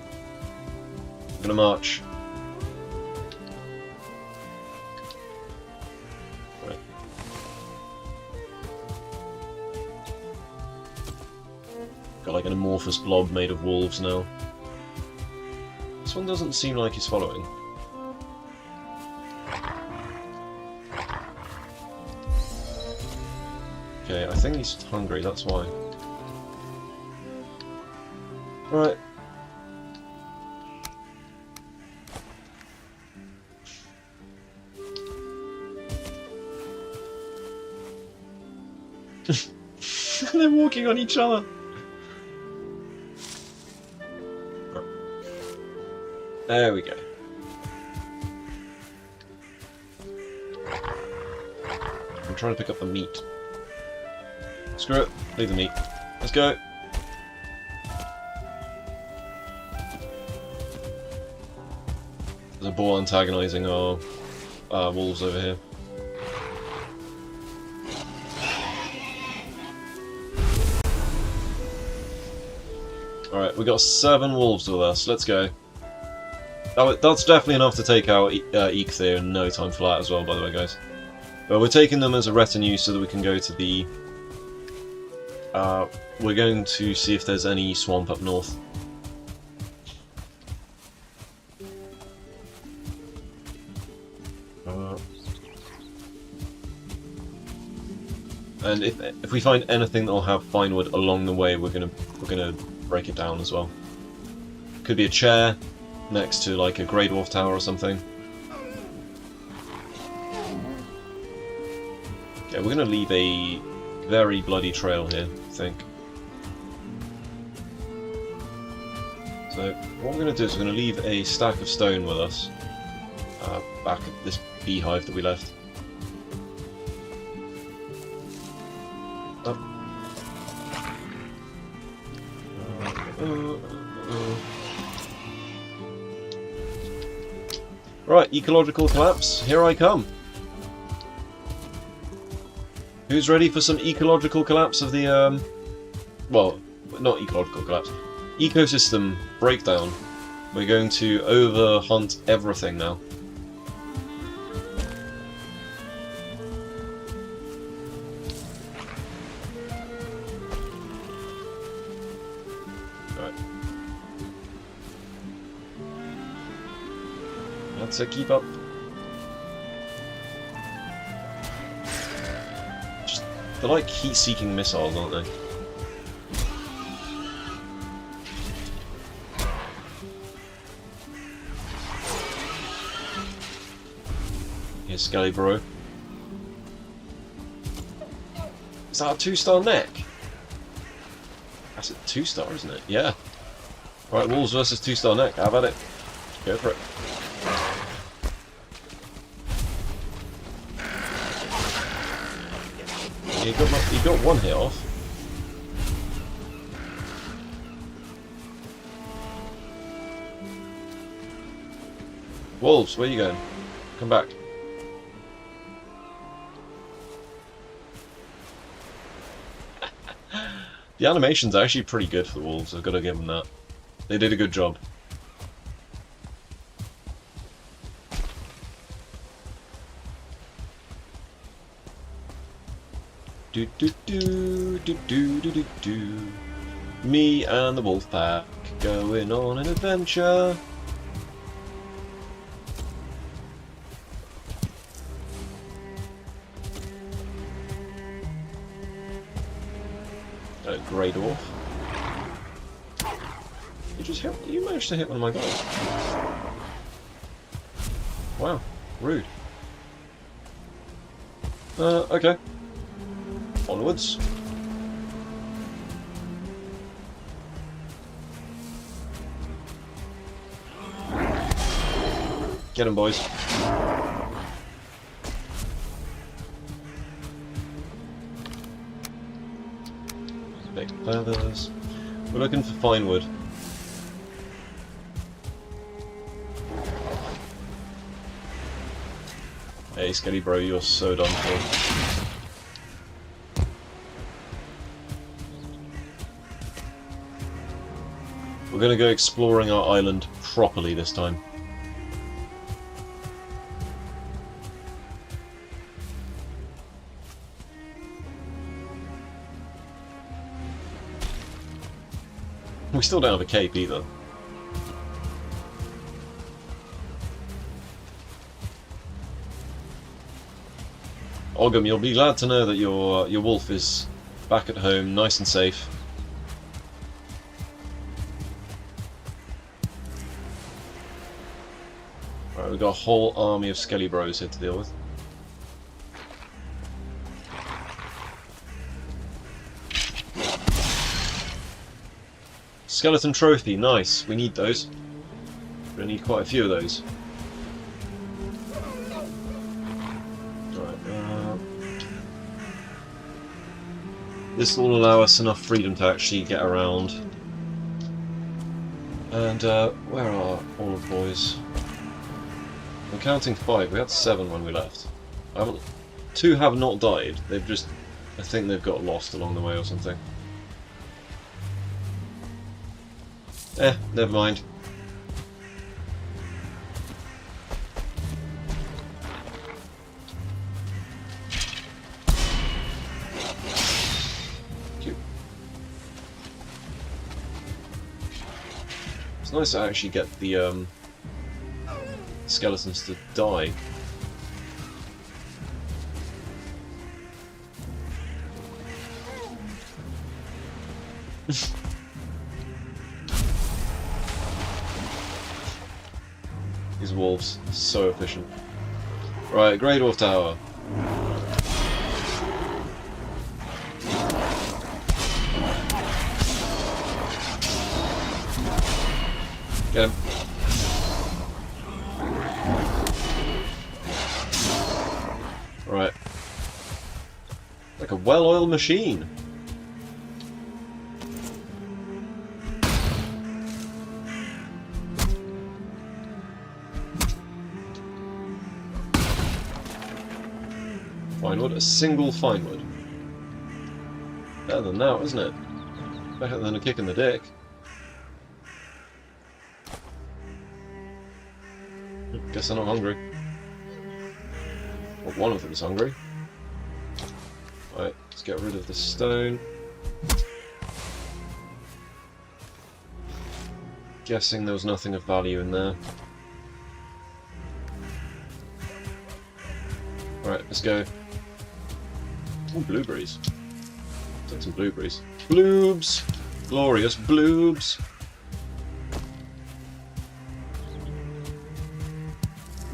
We're gonna march. Right. Got like an amorphous blob made of wolves now. This one doesn't seem like he's following. Okay, I think he's hungry, that's why. Right. They're walking on each other. There we go. I'm trying to pick up the meat. Screw it, leave the meat. Let's go. There's a boar antagonising our wolves over here. Alright, we got 7 wolves with us. Let's go. Oh, that's definitely enough to take out Eikthyr in no time flat as well, by the way, guys. But we're taking them as a retinue so that we can go to the... we're going to see if there's any swamp up north. And if we find anything that'll have fine wood along the way, we're gonna break it down as well. Could be a chair next to like a Grey Dwarf tower or something. Okay, we're gonna leave a very bloody trail here, I think. So what we're gonna do is we're gonna leave a stack of stone with us back at this beehive that we left. Right, ecological collapse, here I come. Who's ready for some ecological collapse of the, well, not ecological collapse, ecosystem breakdown. We're going to overhunt everything now. So keep up. They're like heat-seeking missiles, aren't they? Here's Skelly Bro. Is that a 2-star neck? That's a 2-star, isn't it? Yeah. Right, wolves versus 2-star neck. How about it? Go for it. You got one hit off. Wolves, where are you going? Come back. The animation's actually pretty good for the wolves, I've got to give them that. They did a good job. Do do do do do do do do. Me and the wolf pack going on an adventure. Grey Dwarf. You just hit. You managed to hit one of my guys. Wow, rude. Okay. Onwards. Get him, boys. Big feathers. We're looking for fine wood. Hey, Skelly Bro, you're so done for. We're going to go exploring our island properly this time. We still don't have a cape either. Ogham, you'll be glad to know that your wolf is back at home, nice and safe. Right, we've got a whole army of Skelly Bros here to deal with. Skeleton trophy, nice. We need those. We're going to need quite a few of those. Right, this will allow us enough freedom to actually get around. And where are all the boys? I'm counting 5. We had 7 when we left. I haven't... 2 have not died. They've just... I think they've got lost along the way or something. Never mind. Cute. It's nice to actually get the skeletons to die. These wolves are so efficient. Right, Grey Dwarf Tower. Get him. Right. Like a well-oiled machine. Fine wood, a single fine wood. Better than that, isn't it? Better than a kick in the dick. Guess they're not hungry. Well, one of them's hungry. Right, let's get rid of the stone. Guessing there was nothing of value in there. Right, let's go. Ooh, blueberries. Take some blueberries. Bloobs! Glorious bloobs!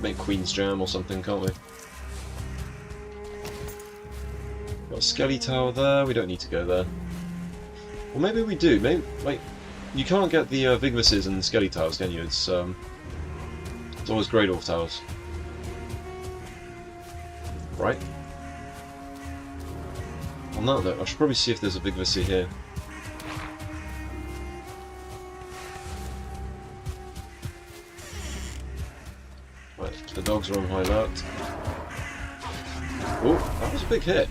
Make Queen's Jam or something, can't we? Got a Skelly Tower there, we don't need to go there. Well, maybe we do. Maybe, like, you can't get the Vigvases and the Skelly Towers, can you? It's always Grey Dwarf Towers. Right? On that note, I should probably see if there's a Vigvasi here. Right, the dogs are on high alert. Oh, that was a big hit.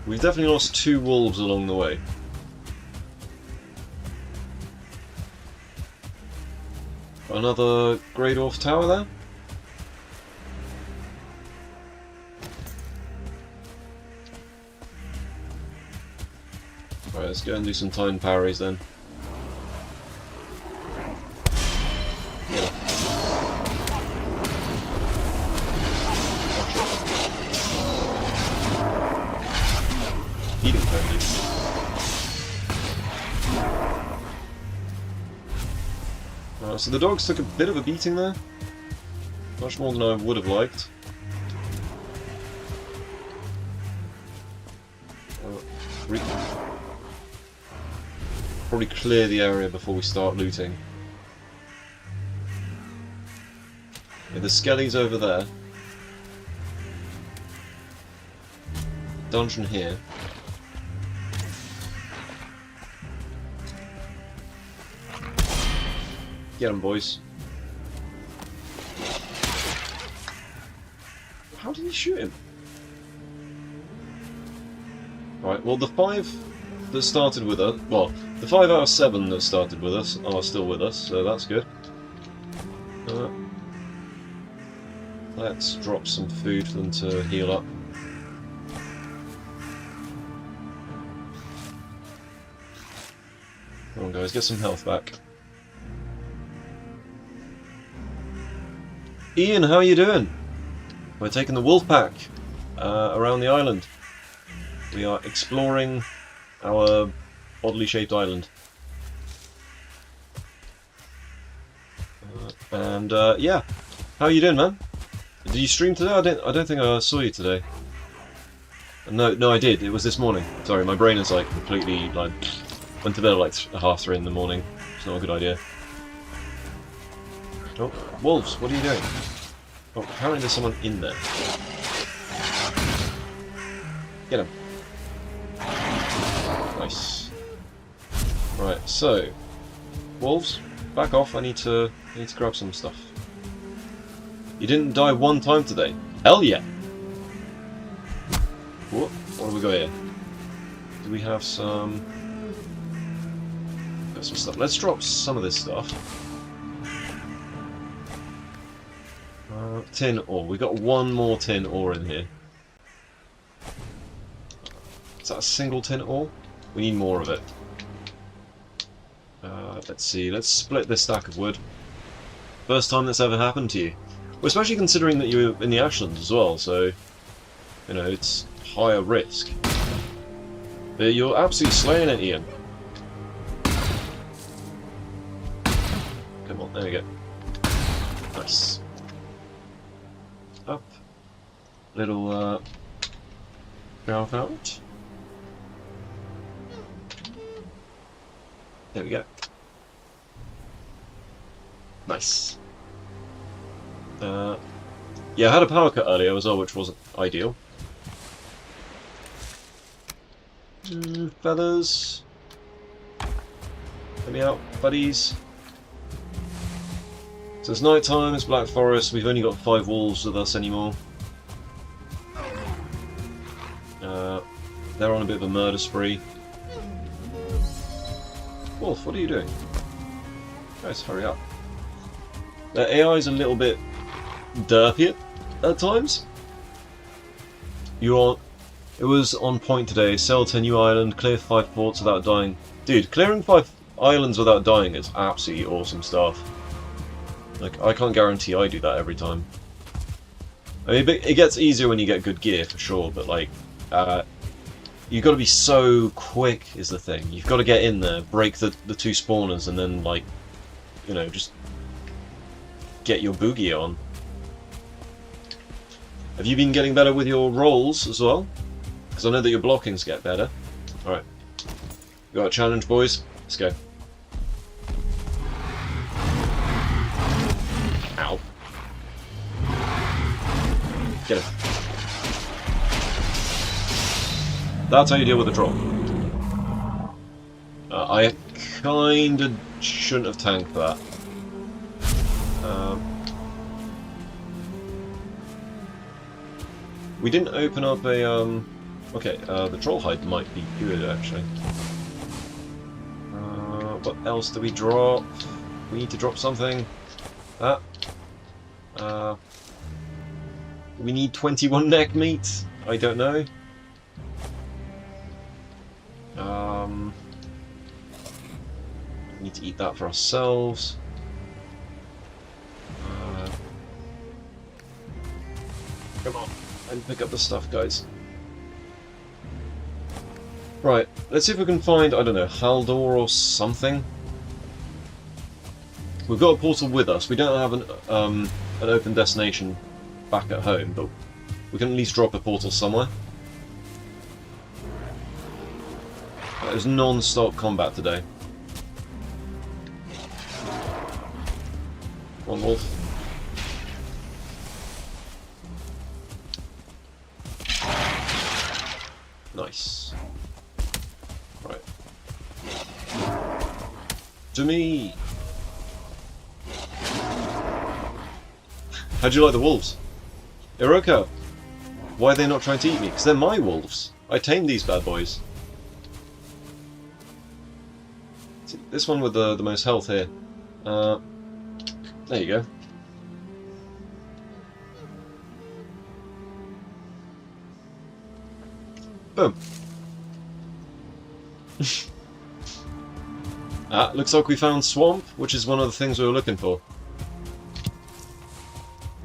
We've definitely lost 2 wolves along the way. Another Grey Dwarf Tower there? Right, let's go and do some time parries then. Yeah. Heating pony. So the dogs took a bit of a beating there. Much more than I would have liked. Probably clear the area before we start looting. Yeah, the skellies over there. Dungeon here. Get him, boys. How did he shoot him? Right, well the 5 that started with us, well, the 5 out of 7 that started with us are still with us, so that's good. Let's drop some food for them to heal up. Come on guys, get some health back. Ian, how are you doing? We're taking the wolf pack around the island. We are exploring our oddly shaped island. Yeah, how are you doing, man? Did you stream today? I don't think I saw you today. No, I did. It was this morning. Sorry, my brain is like completely like went to bed at like 3:30 in the morning. It's not a good idea. Oh, wolves! What are you doing? Oh, apparently there's someone in there. Get him. Nice. Right, so wolves, back off. I need to grab some stuff. You didn't die one time today. Hell yeah! What do we got here? Do we have some? Got some stuff. Let's drop some of this stuff. Tin ore. We got one more tin ore in here. Is that a single tin ore? We need more of it. Let's see. Let's split this stack of wood. First time that's ever happened to you. Well, especially considering that you were in the Ashlands as well, so you know it's higher risk. But you're absolutely slaying it, Ian. Come on, there we go. Nice. Up. Little ground out. There we go. Nice. Yeah, I had a power cut earlier as well, which wasn't ideal. Feathers. Let me out, buddies. So it's night time, it's Black Forest, we've only got 5 wolves with us anymore. They're on a bit of a murder spree. Wolf, what are you doing? Guys, hurry up. The AI is a little bit derpy at times. It was on point today. Sail to a new island, clear 5 ports without dying. Dude, clearing 5 islands without dying is absolutely awesome stuff. Like, I can't guarantee I do that every time. I mean, it gets easier when you get good gear, for sure, but like, you've got to be so quick is the thing. You've got to get in there, break the 2 spawners, and then, like, you know, just get your boogie on. Have you been getting better with your rolls as well? Because I know that your blockings get better. Alright. We got a challenge, boys. Let's go. Ow. Get him. That's how you deal with a drop. I kinda shouldn't have tanked that. We didn't open up a, okay, the troll hide might be good, actually. What else do we drop? We need to drop something. We need 21 neck meat? I don't know. We need to eat that for ourselves. Come on, and pick up the stuff, guys. Right, let's see if we can find, I don't know, Haldor or something. We've got a portal with us. We don't have an open destination back at home, but we can at least drop a portal somewhere. There's non-stop combat today. One wolf. Nice. Right. To me! How'd you like the wolves? Iroka! Why are they not trying to eat me? Because they're my wolves. I tamed these bad boys. See, this one with the most health here. There you go. Boom. Looks like we found swamp, which is one of the things we were looking for.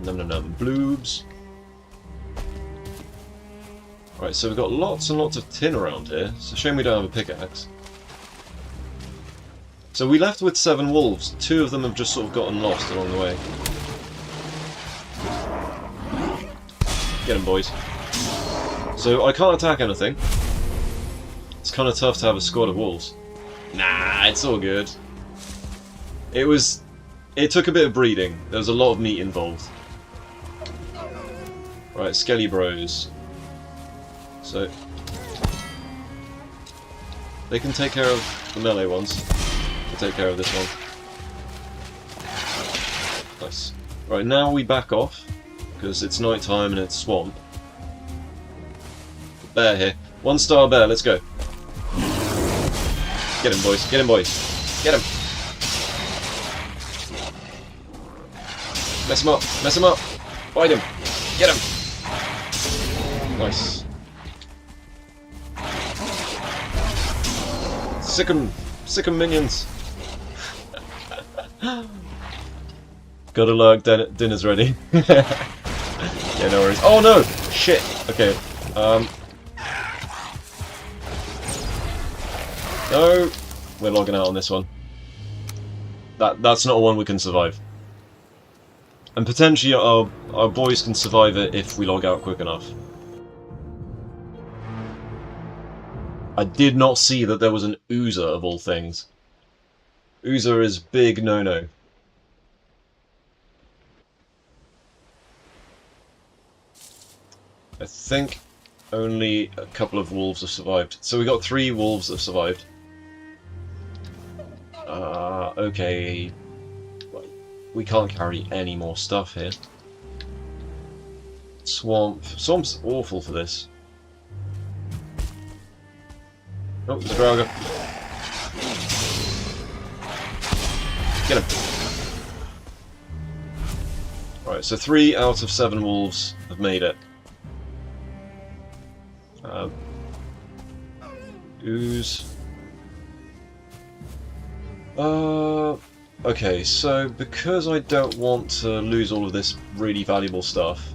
Num num num. Bloobs. Right, so we've got lots and lots of tin around here. It's a shame we don't have a pickaxe. So we left with 7 wolves. 2 of them have just sort of gotten lost along the way. Get them, boys. So I can't attack anything. It's kind of tough to have a squad of wolves. Nah, it's all good. It took a bit of breeding. There was a lot of meat involved. Right, Skelly Bros. So They can take care of the melee ones. We'll take care of this one. Nice. Right, now we back off, because it's night time and it's swamp. Bear here. 1-star bear, let's go. Get him, boys. Get him, boys. Get him. Mess him up. Mess him up. Fight him. Get him. Nice. Sick 'em. Sick 'em, minions. Gotta lurk, dinner's ready. Yeah, no worries. Oh no! Shit! Okay. No! We're logging out on this one. That's not one we can survive. And potentially our boys can survive it if we log out quick enough. I did not see that there was an oozer of all things. Oozer is big no-no. I think only a couple of wolves have survived. So we got 3 wolves that have survived. Okay. We can't carry any more stuff here. Swamp. Swamp's awful for this. Oh, there's a Draugr. Get him. Right, so 3 out of 7 wolves have made it. Ooze. Okay, so because I don't want to lose all of this really valuable stuff,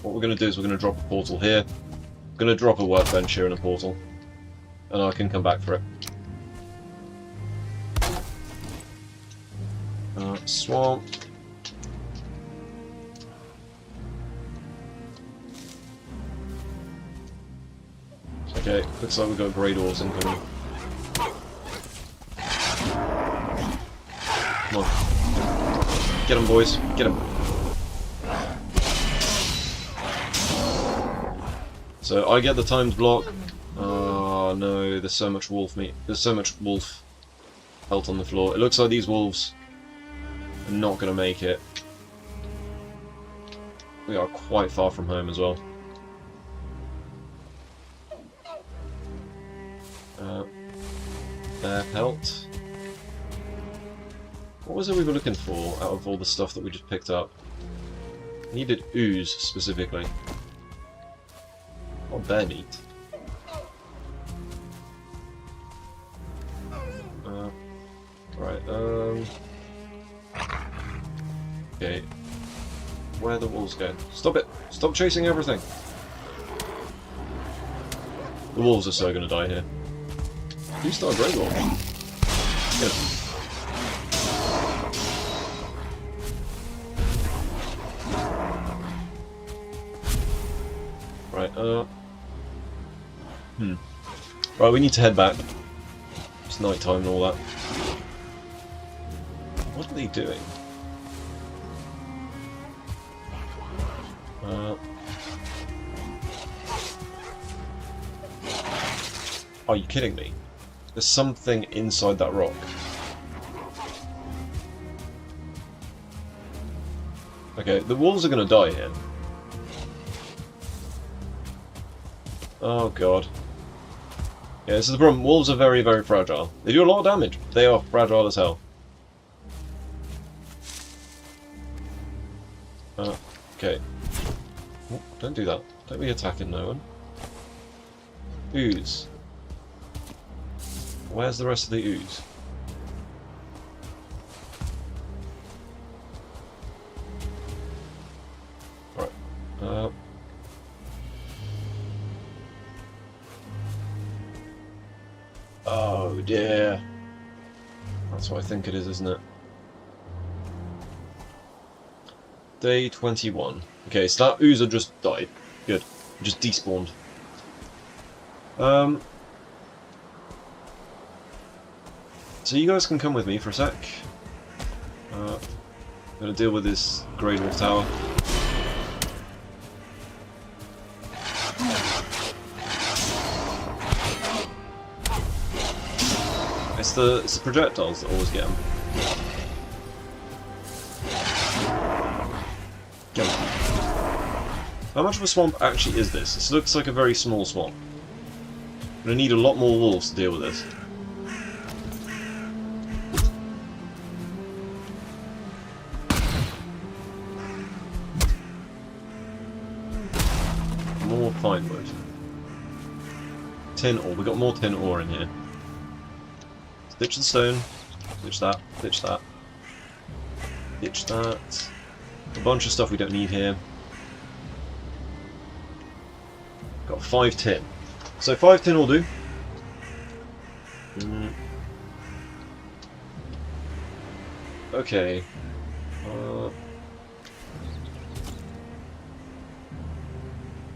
what we're going to do is we're going to drop a portal here. I'm going to drop a workbench here in a portal, and I can come back for it. Swamp. Okay, looks like we've got grey doors incoming. Come on. Get them, boys. Get them. So I get the timed block. Oh no, there's so much wolf meat. There's so much wolf health on the floor. It looks like these wolves are not going to make it. We are quite far from home as well. Pelt. What was it we were looking for out of all the stuff that we just picked up? Needed ooze specifically. Or bear meat. Right, okay. Where are the wolves going? Stop it! Stop chasing everything! The wolves are so gonna die here. You start Grey Wolf. Get him. Right, Right, we need to head back. It's night time and all that. What are they doing? Are you kidding me? There's something inside that rock. Okay, the wolves are going to die here. Oh god. Yeah, this is the problem. Wolves are very, very fragile. They do a lot of damage. They are fragile as hell. Okay. Oh, don't do that. Don't be attacking no one. Ooze. Where's the rest of the ooze? Right. Oh dear. That's what I think it is, isn't it? Day 21. Okay, so that oozer just died. Good. Just despawned. So you guys can come with me for a sec. I'm gonna deal with this Grey Dwarf Tower. It's the projectiles that always get them. Go. How much of a swamp actually is this? This looks like a very small swamp. I'm gonna need a lot more wolves to deal with this. More pine wood. Tin ore. We got more tin ore in here. Ditch the stone. Ditch that. Ditch that. Ditch that. A bunch of stuff we don't need here. Got 5 tin. So 5 tin will do. Okay.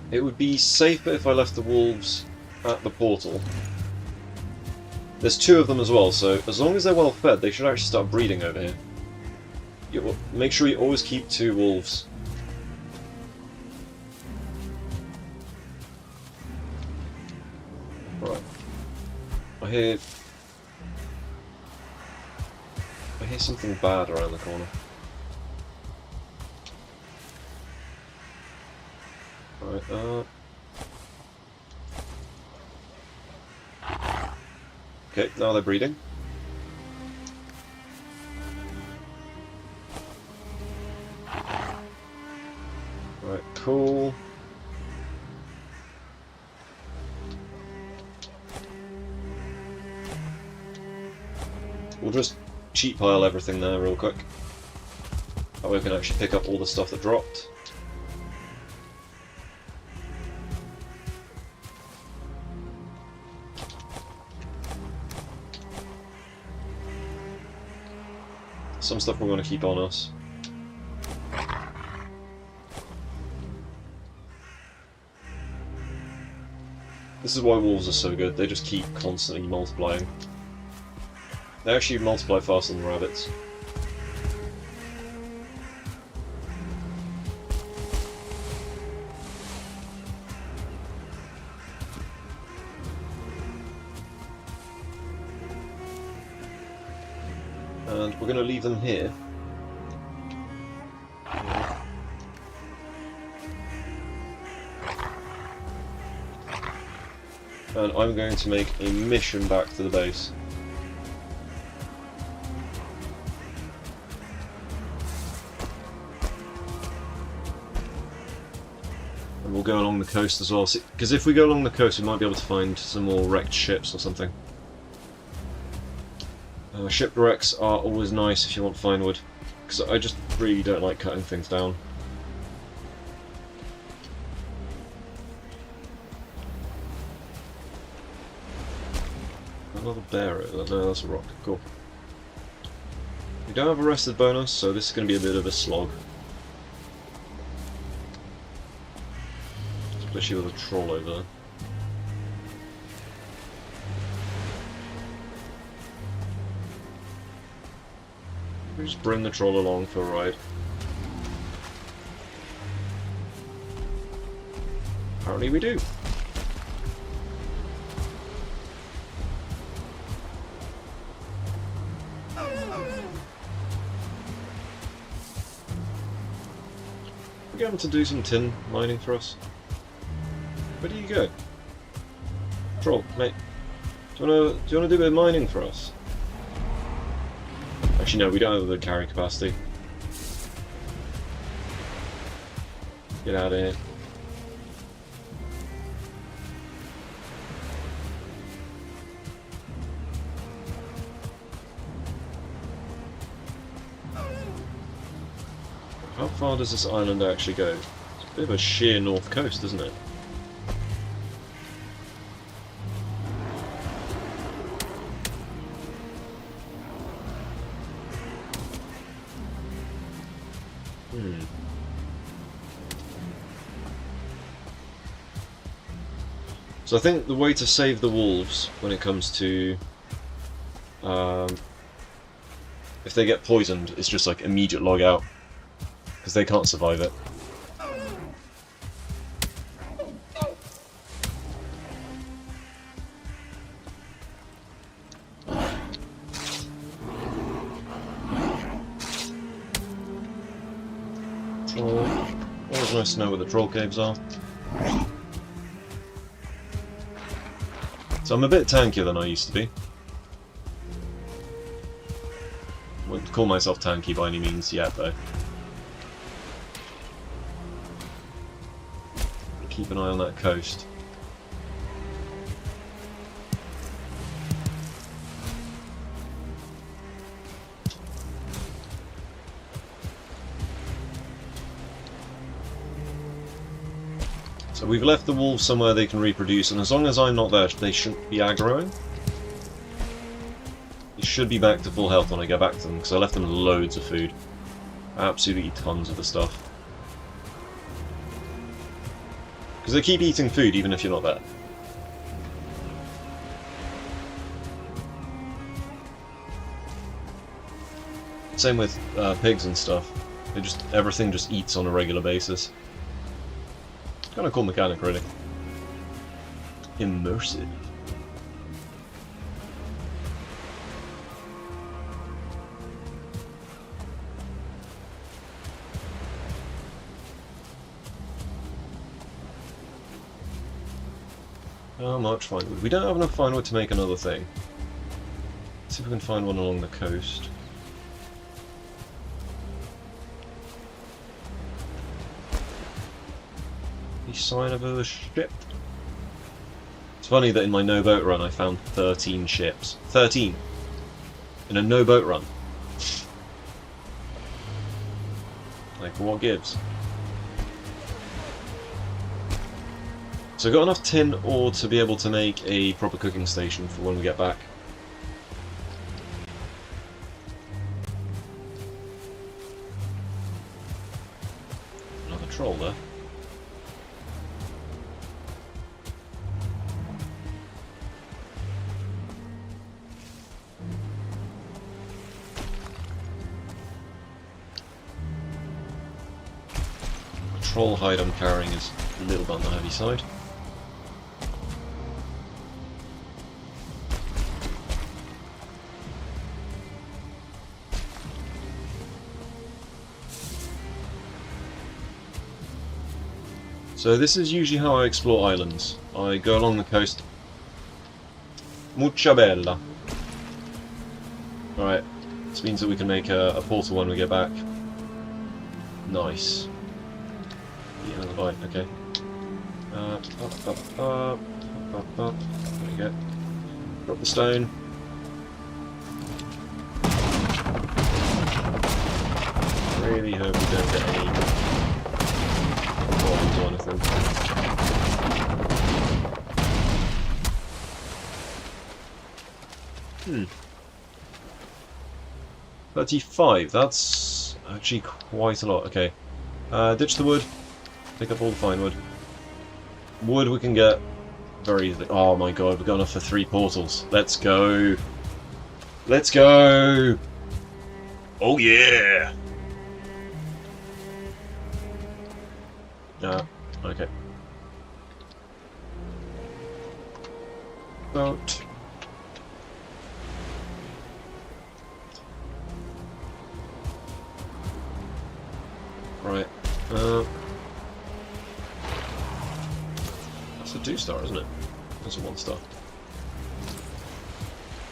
It would be safer if I left the wolves at the portal. There's 2 of them as well, so as long as they're well fed, they should actually start breeding over here. Make sure you always keep 2 wolves. Right. I hear something bad around the corner. Right, okay, now they're breeding. Right, cool. We'll just cheat pile everything there real quick. That way we can actually pick up all the stuff that dropped. Some stuff we're going to keep on us. This is why wolves are so good, they just keep constantly multiplying. They actually multiply faster than rabbits. And we're going to leave them here. And I'm going to make a mission back to the base. And we'll go along the coast as well, because if we go along the coast we might be able to find some more wrecked ships or something. Shipwrecks are always nice if you want fine wood, because I just really don't like cutting things down. Another bear over there. No, that's a rock. Cool. We don't have a rested bonus, so this is going to be a bit of a slog. Especially with a troll over there. We just bring the troll along for a ride. Apparently we do. We get him to do some tin mining for us. Where do you go? Troll, mate. Do you wanna do a bit of mining for us? Actually no, we don't have the carry capacity. Get out of here. How far does this island actually go? It's a bit of a sheer north coast, isn't it? So I think the way to save the wolves when it comes to if they get poisoned is just like immediate log out, because they can't survive it. troll. Always nice to know where the troll caves are. So I'm a bit tankier than I used to be. Wouldn't call myself tanky by any means yet, though. Keep an eye on that coast. So we've left the wolves somewhere they can reproduce, and as long as I'm not there, they shouldn't be aggroing. They should be back to full health when I go back to them, because I left them loads of food. Absolutely tons of the stuff. Because they keep eating food even if you're not there. Same with pigs and stuff. Everything just eats on a regular basis. Kind of cool mechanic, really. Immersive. How much fine wood? We don't have enough fine wood to make another thing. Let's see if we can find one along the coast. Sign of a ship. It's funny that in my no boat run I found 13 ships. 13! In a no boat run. Like, what gives? So I got enough tin ore to be able to make a proper cooking station for when we get back. Another troll there. Troll hide I'm carrying is a little bit on the heavy side. So this is usually how I explore islands. I go along the coast. Mucha bella. Alright, this means that we can make a portal when we get back. Nice. Another bite, okay. There we go. Drop the stone. Really hope we don't get any bombs or anything. 35, that's actually quite a lot. Okay. Ditch the wood. Pick up all the fine wood. Wood we can get very easily. Oh my god, we've got enough for 3 portals. Let's go! Let's go! Oh yeah! Okay. Boat. Right. That's a 2-star, isn't it? That's a 1-star.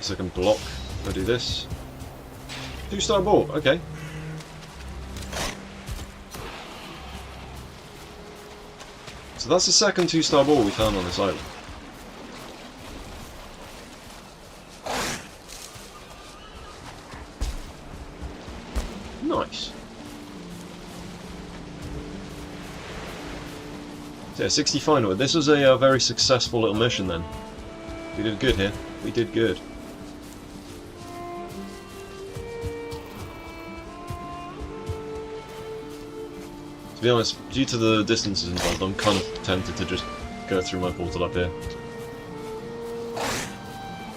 So I can block. I do this. 2-star ball. Okay. So that's the second 2-star ball we found on this island. Nice. So yeah, 60 fine wood. This was a very successful little mission then. We did good here. We did good. To be honest, due to the distances involved, I'm kind of tempted to just go through my portal up here.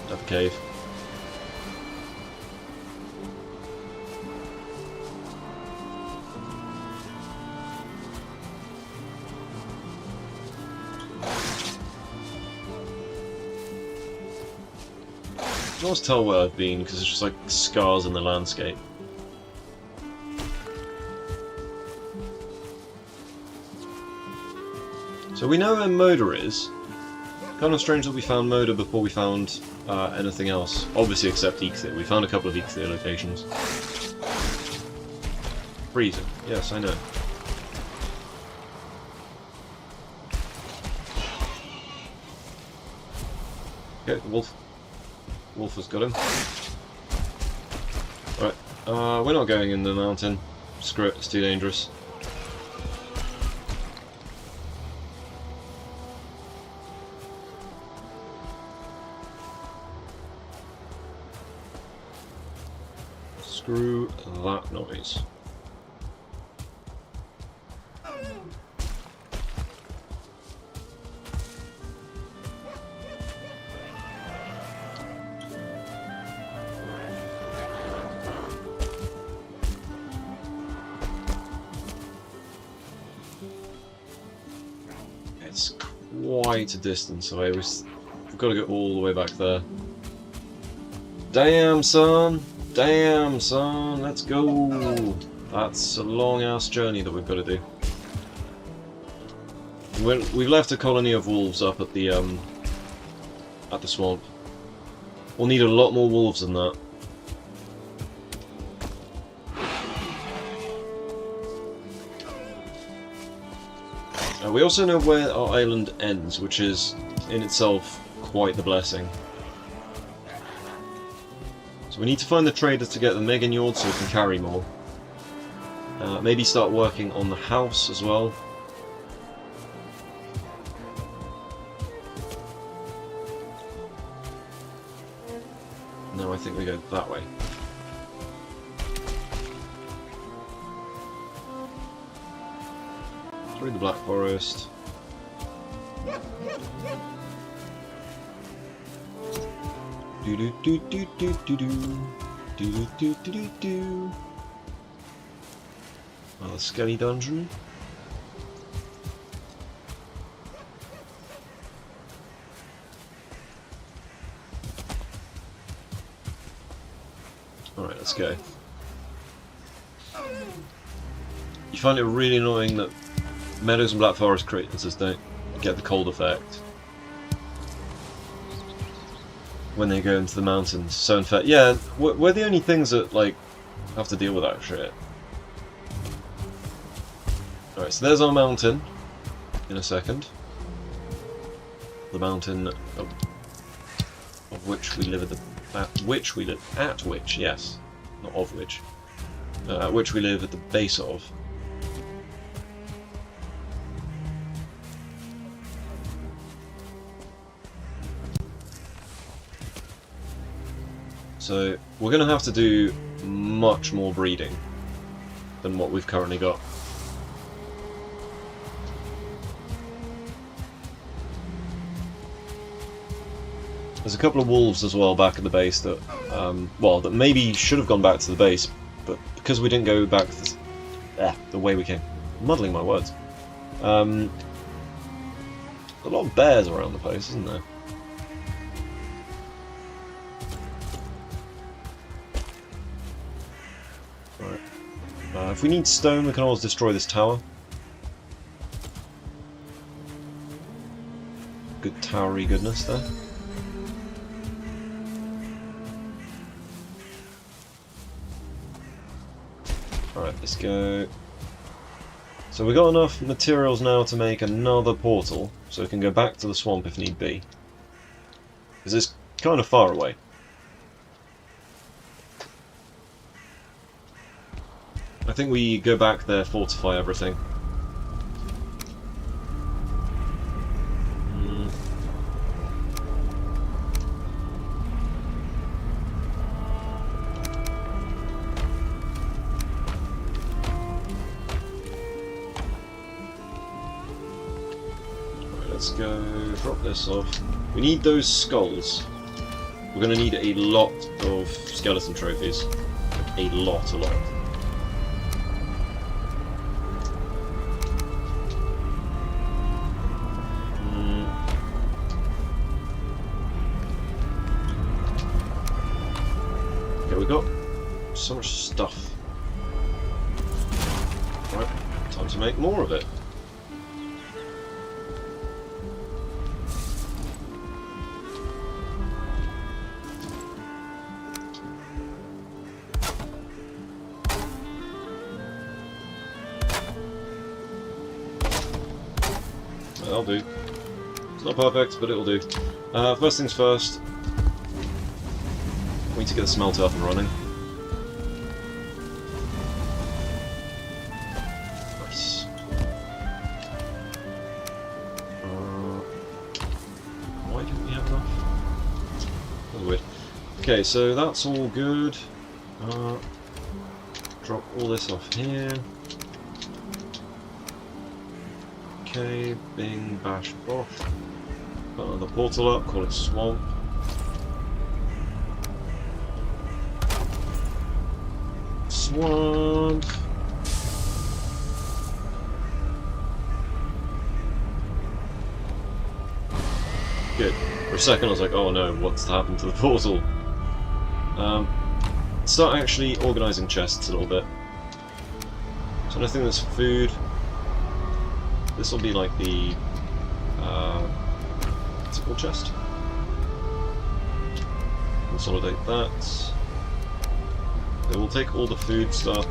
Have a cave. I can always tell where I've been because it's just like scars in the landscape. So we know where Moda is. Kind of strange that we found Moda before we found anything else. Obviously except Ixir. We found a couple of Ixir locations. Freezing. Yes, I know. Okay, the wolf. Wolf has got him. Alright, we're not going in the mountain. Screw it, it's too dangerous. Screw that noise. It's quite a distance away. We've got to go all the way back there. Damn, son! Damn, son! Let's go! That's a long-ass journey that we've got to do. We've left a colony of wolves up at the swamp. We'll need a lot more wolves than that. We also know where our island ends, which is in itself quite the blessing. So we need to find the traders to get the Mega Njord so we can carry more. Maybe start working on the house as well. No, I think we go that way. Through the Black Forest. Do do do do do do do do do do do do. Another skelly dungeon. Alright, let's go. You find it really annoying that Meadows and Black Forest creatures don't get the cold effect when they go into the mountains. So in fact, yeah, we're the only things that like have to deal with that shit. Alright, so there's our mountain in a second. The mountain of which we live at which, yes, not of which. At which we live at the base of. So we're going to have to do much more breeding than what we've currently got. There's a couple of wolves as well back at the base that, well, that maybe should have gone back to the base, but because we didn't go back the way we came. I'm muddling my words. A lot of bears around the place, isn't there? If we need stone, we can always destroy this tower. Good towery goodness there. Alright, let's go. So we've got enough materials now to make another portal, so we can go back to the swamp if need be. Because it's kind of far away. I think we go back there, fortify everything. Right, let's go drop this off. We need those skulls. We're going to need a lot of skeleton trophies. A lot. We've got so much stuff. Right, time to make more of it. That'll do. It's not perfect, but it'll do. First things first, we need to get the smelter up and running. Nice. Why didn't we have enough? That's weird. Okay, so that's all good. Drop all this off here. Okay, bing, bash, bosh. Put another portal up, call it swamp. Swamp. Good. For a second I was like, oh no, what's happened to the portal? Start actually organising chests a little bit. So I think there's food. This will be like the what's it called, chest? Consolidate that. Then we'll take all the food stuff.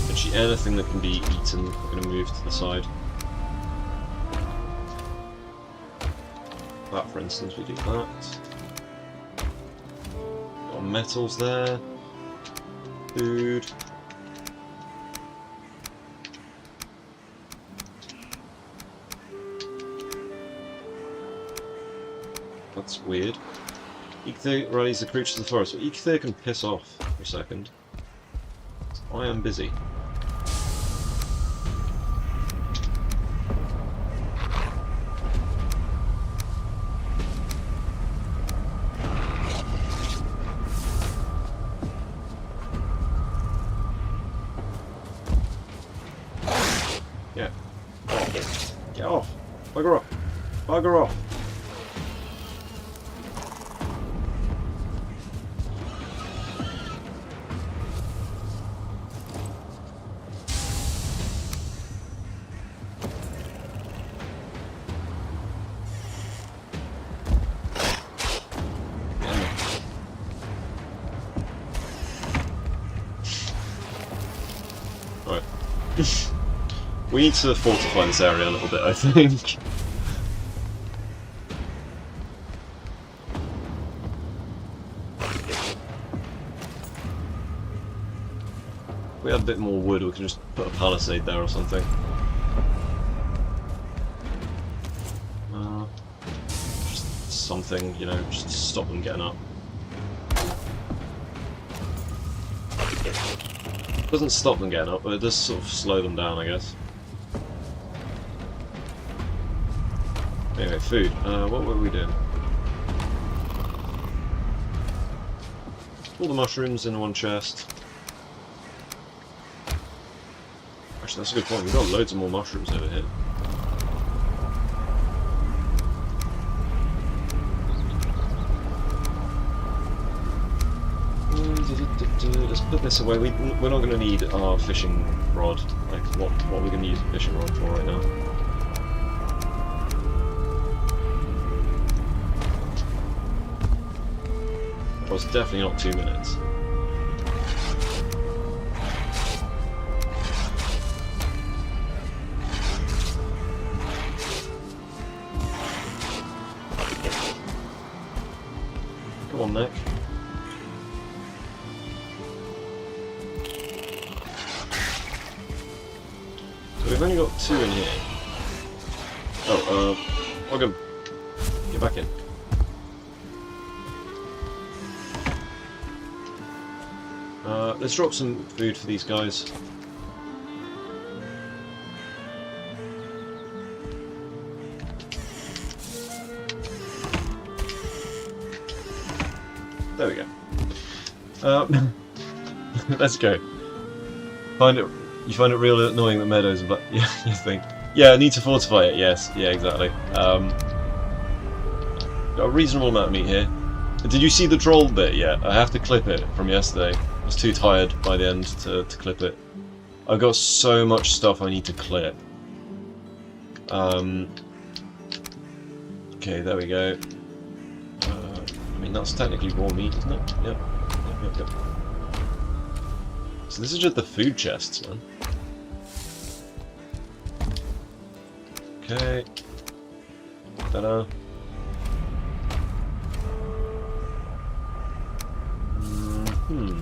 Actually, anything that can be eaten, we're going to move to the side. That, for instance, we do that. Got metals there. Food. That's weird. Eikthyr rallies the creatures of the forest. Well, Eikthyr can piss off for a second. I am busy. Yeah. Oh. Get off! Bugger off! Bugger off! Right. We need to fortify this area a little bit, I think. If we had a bit more wood, we could just put a palisade there or something. Just something, you know, just to stop them getting up. Doesn't stop them getting up, but it does sort of slow them down, I guess. Anyway, food. What were we doing? All the mushrooms in one chest. Actually, that's a good point. We've got loads of more mushrooms over here. Let's put this away. We're not going to need our fishing rod. Like, what are we going to use a fishing rod for right now? Well, it's definitely not 2 minutes. Come on, Nick. We've only got 2 in here. Oh, Ogham, get back in. Let's drop some food for these guys. There we go. Let's go. You find it real annoying that meadows are black. Yeah, you think. Yeah, I need to fortify it, yes. Yeah, exactly. Got a reasonable amount of meat here. Did you see the troll bit yet? I have to clip it from yesterday. I was too tired by the end to clip it. I've got so much stuff I need to clip. Okay, there we go. I mean, that's technically raw meat, isn't it? Yep. Yep. So this is just the food chests, man. Okay. Better. Hmm.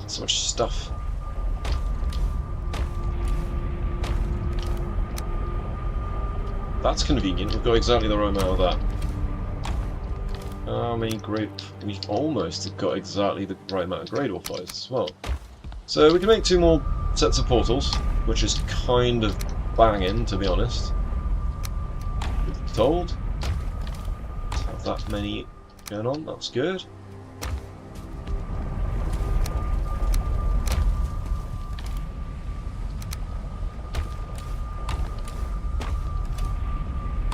So much stuff. That's convenient. We've got exactly the right amount of that. How many grade... We've almost got exactly the right amount of grade ore flies as well. So we can make 2 more sets of portals, which is kind of banging, to be honest. We're told. Let's have that many going on. That's good.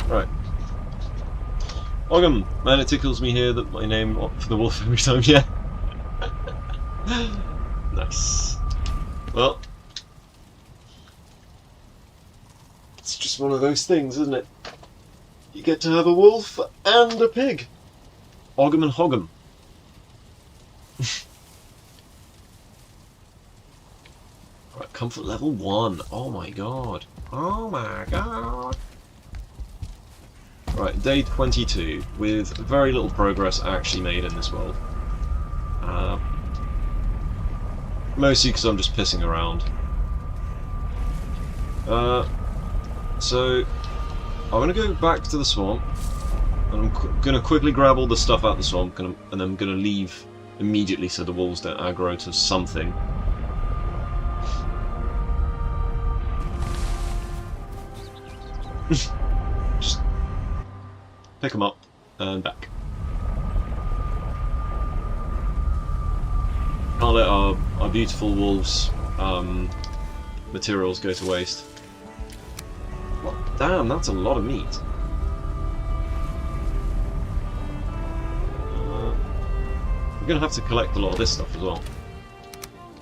Right. Ogham, man, it tickles me here that my name for the wolf every time, yeah. Nice. Well, it's just one of those things, isn't it? You get to have a wolf and a pig. Ogham and Hogham. Right, comfort level 1. Oh my god. Oh my god. Right, day 22, with very little progress actually made in this world. Mostly because I'm just pissing around. So, I'm going to go back to the swamp, and I'm going to quickly grab all the stuff out of the swamp, and then I'm going to leave immediately so the wolves don't aggro to something. Just pick them up and back. Can't let our beautiful wolves' materials go to waste. Well, damn, that's a lot of meat. We're gonna have to collect a lot of this stuff as well.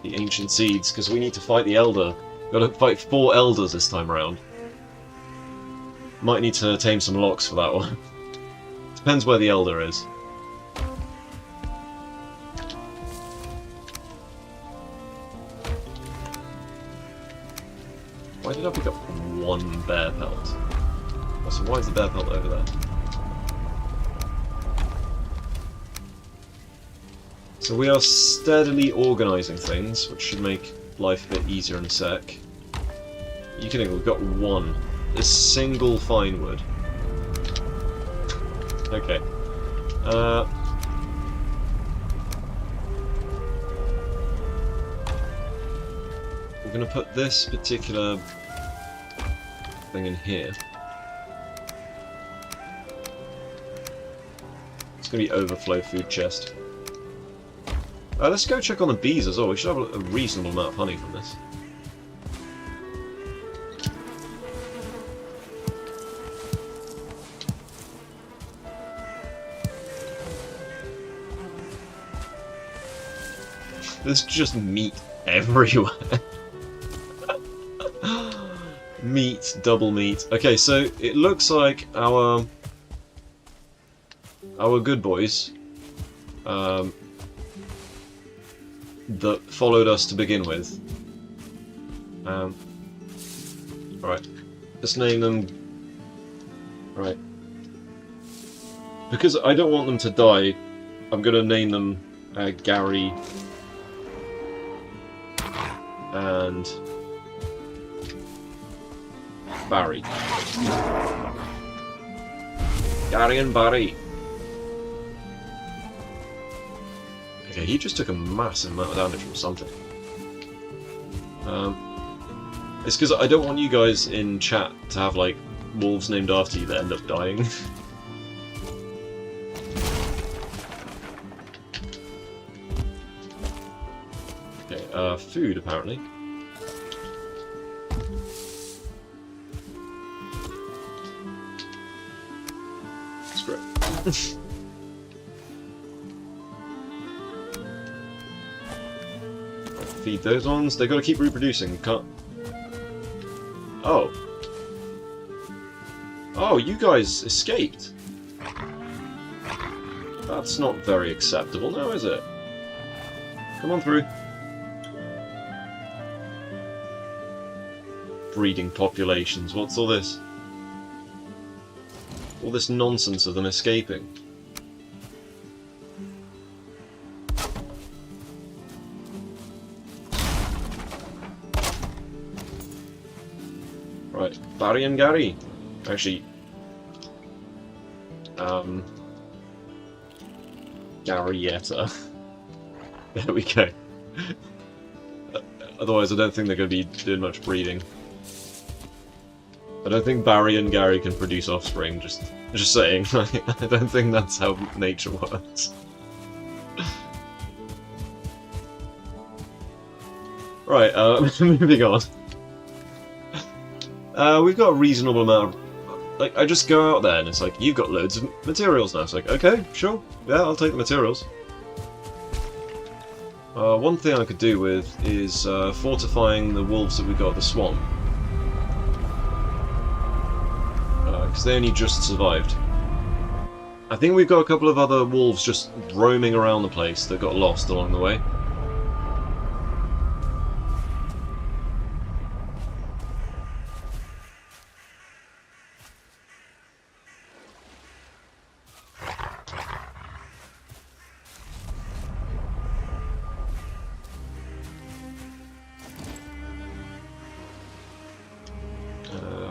The ancient seeds, because we need to fight the elder. Got to fight 4 elders this time around. Might need to tame some locks for that one. Depends where the elder is. Why did I pick up 1 bear pelt? So why is the bear pelt over there? So we are steadily organising things, which should make life a bit easier in a sec. You kidding? We've got 1. A single fine wood. Okay. We're going to put this particular thing in here. It's going to be overflow food chest. Let's go check on the bees as well. We should have a reasonable amount of honey from this. There's just meat everywhere. Meat, double meat. Okay, so it looks like our good boys that followed us to begin with. Right, let's name them. Right, because I don't want them to die, I'm gonna name them Gary and Barry. Gary and Barry. Okay, he just took a massive amount of damage from something. It's because I don't want you guys in chat to have, like, wolves named after you that end up dying. Okay, food, apparently. Screw it. Feed those ones. They've got to keep reproducing. Can't. Oh. Oh, you guys escaped. That's not very acceptable now, is it? Come on through. Breeding populations, what's all this? All this nonsense of them escaping. Right, Barry and Gary. Actually, Garyetta. There we go. Otherwise, I don't think they're going to be doing much breeding. I don't think Barry and Gary can produce offspring. Just saying. I don't think that's how nature works. Right. Moving on. We've got a reasonable amount of... Like, I just go out there and it's like, you've got loads of materials now. It's like, okay, sure, yeah, I'll take the materials. One thing I could do with is fortifying the wolves that we got at the swamp. Because they only just survived. I think we've got a couple of other wolves just roaming around the place that got lost along the way.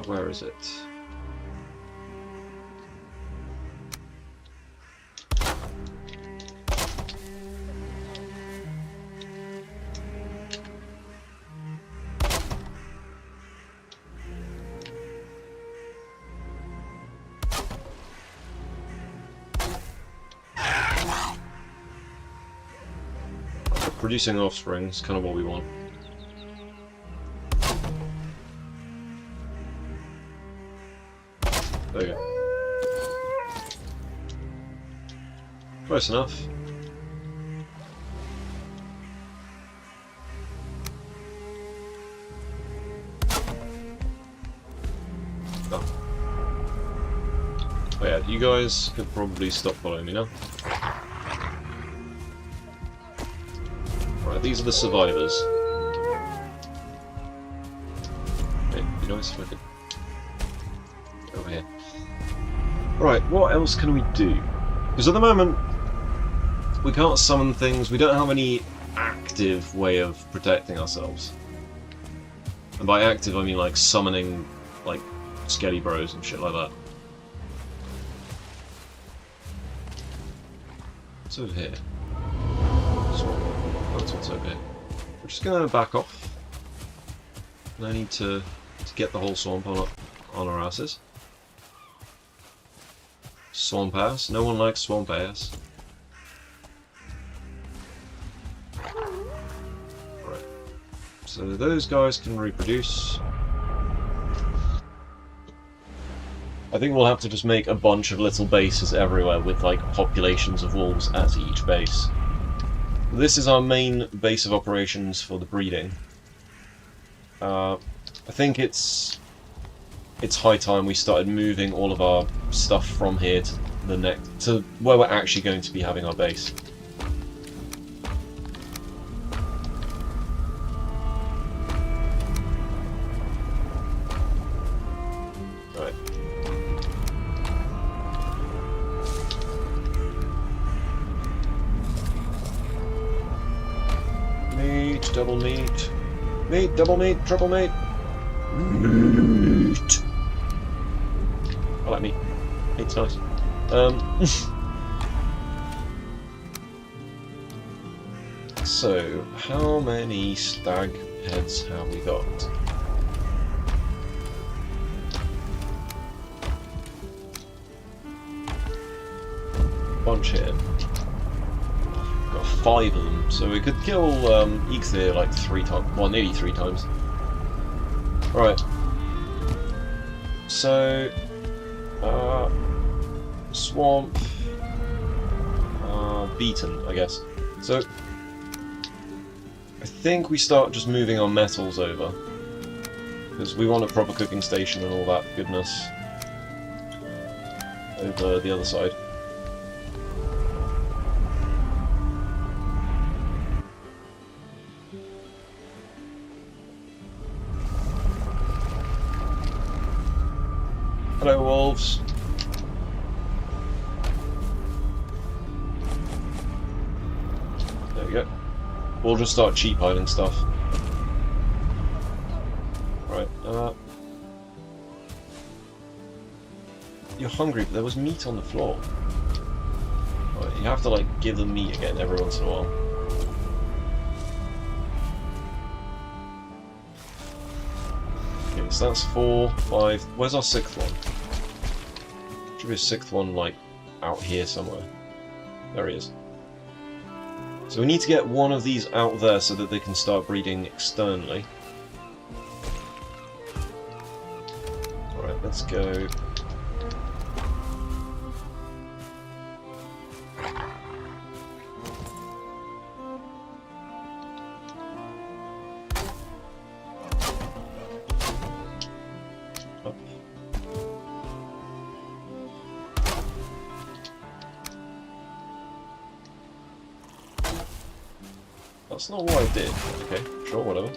Where is it? Producing offspring is kind of what we want. There we go. Close enough. Oh. Oh yeah, you guys could probably stop following me now. Right, these are the survivors. Hey, you know if I could... over here. Right, what else can we do? Because at the moment, we can't summon things, we don't have any active way of protecting ourselves. And by active, I mean like summoning, like, Skelly Bros and shit like that. What's over here? That's what's over here. We're just gonna back off. No need to get the whole swamp on our asses. Swamp ass? No one likes swamp ass. Right. So those guys can reproduce. I think we'll have to just make a bunch of little bases everywhere with like populations of wolves at each base. This is our main base of operations for the breeding. I think it's high time we started moving all of our stuff from here to the to where we're actually going to be having our base. Right. Meat, double meat. Meat, double meat, triple meat. Meat. I like meat. Meat's nice. So, how many stag heads have we got? Bunch here. Got 5 of them, so we could kill Ichthir like 3 times. Well, nearly 3 times. Right. So, swamp, beaten, I guess. So, I think we start just moving our metals over, because we want a proper cooking station and all that goodness. over the other side. Hello, wolves. There we go. We'll just start cheap hiding stuff. Right. You're hungry, but there was meat on the floor. Right, you have to like give them meat again every once in a while. Okay, so that's 4, 5. Where's our 6th one? Should be a 6th one like out here somewhere. There he is. So we need to get one of these out there so that they can start breeding externally. Alright, let's go. Up. That's not what I did. Okay, sure, whatever.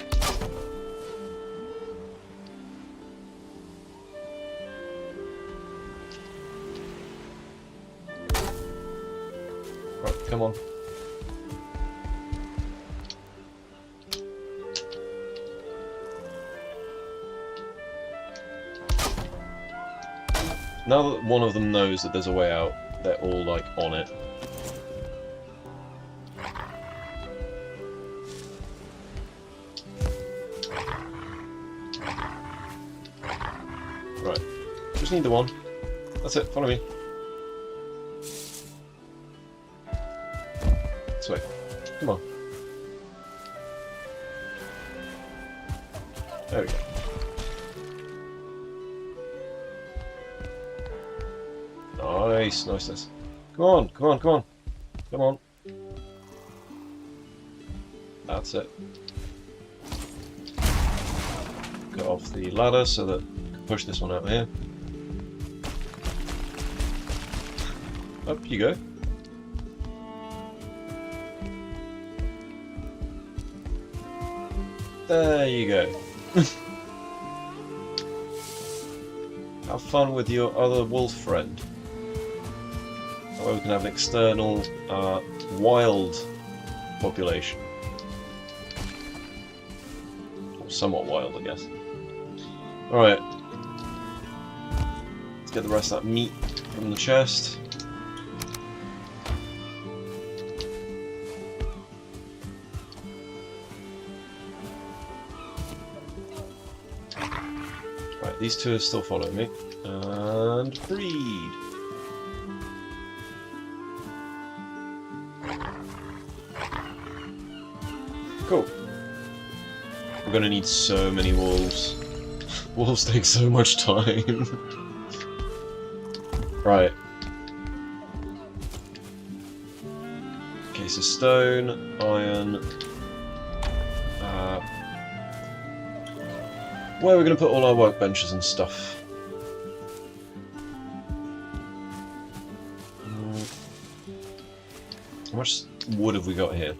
Right, come on. Now that one of them knows that there's a way out, they're all like on it. Right, just need the one. That's it, follow me. This way. Come on. There we go. Nice, nice, nice. Come on, come on, come on. Come on. That's it. Cut off the ladder so that we can push this one out here. Up you go. There you go. Have fun with your other wolf friend. That way we can have an external wild population. Or somewhat wild, I guess. Alright. Let's get the rest of that meat from the chest. Right, these two are still following me. And breed! Cool. We're gonna need so many wolves. Wolves take so much time. Right. Okay, so stone, iron. Where are we gonna put all our workbenches and stuff? How much wood have we got here?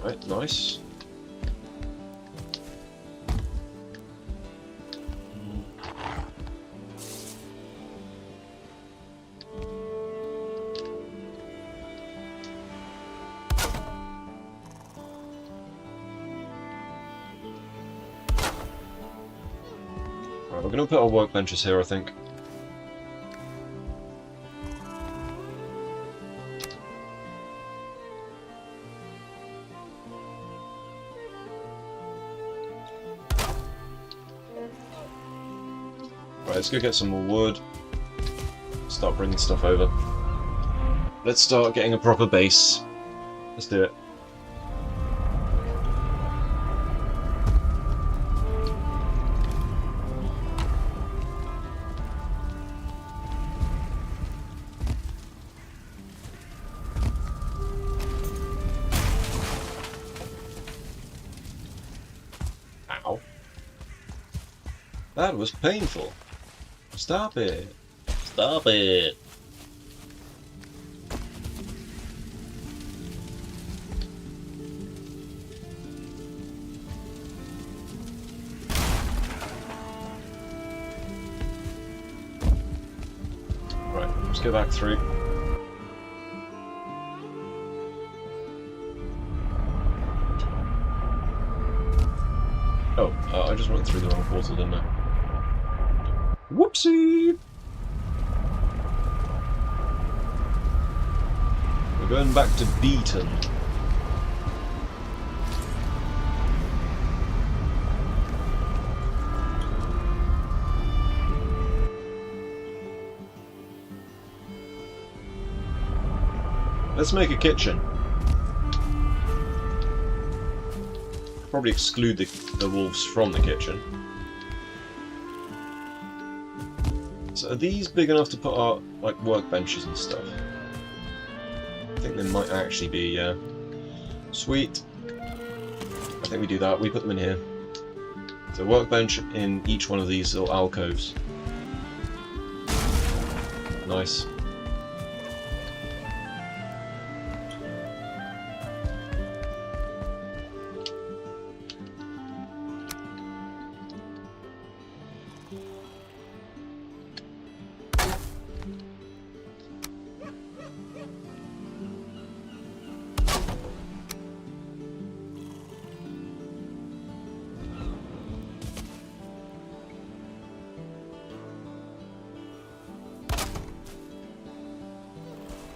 Right, nice. Right, we're going to put our workbenches here, I think. Right, let's go get some more wood. Start bringing stuff over. Let's start getting a proper base. Let's do it. That was painful. Stop it. Stop it. Right, let's go back through. Oh, I just went through the wrong portal, didn't I? Whoopsie! We're going back to Beaton. Let's make a kitchen. Probably exclude the wolves from the kitchen. So are these big enough to put our like workbenches and stuff? I think they might actually be, yeah. Sweet. I think we do that. We put them in here. So workbench in each one of these little alcoves. Nice.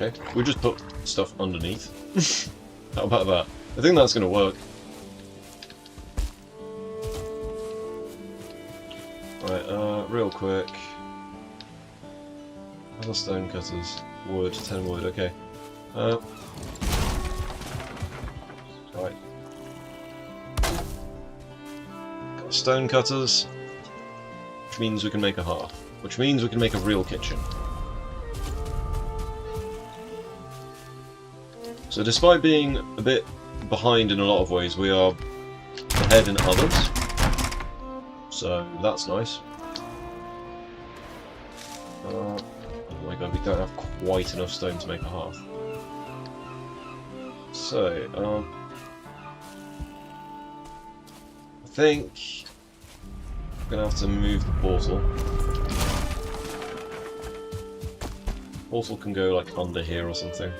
Okay, we just put stuff underneath. How about that? I think that's going to work. Right, real quick. Other stone cutters. Wood, 10 wood, okay. Right. Got stone cutters, which means we can make a hearth. Which means we can make a real kitchen. So despite being a bit behind in a lot of ways, we are ahead in others. So that's nice. Oh my god, we don't have quite enough stone to make a hearth. So, I think I'm gonna have to move the portal. Portal can go like under here or something.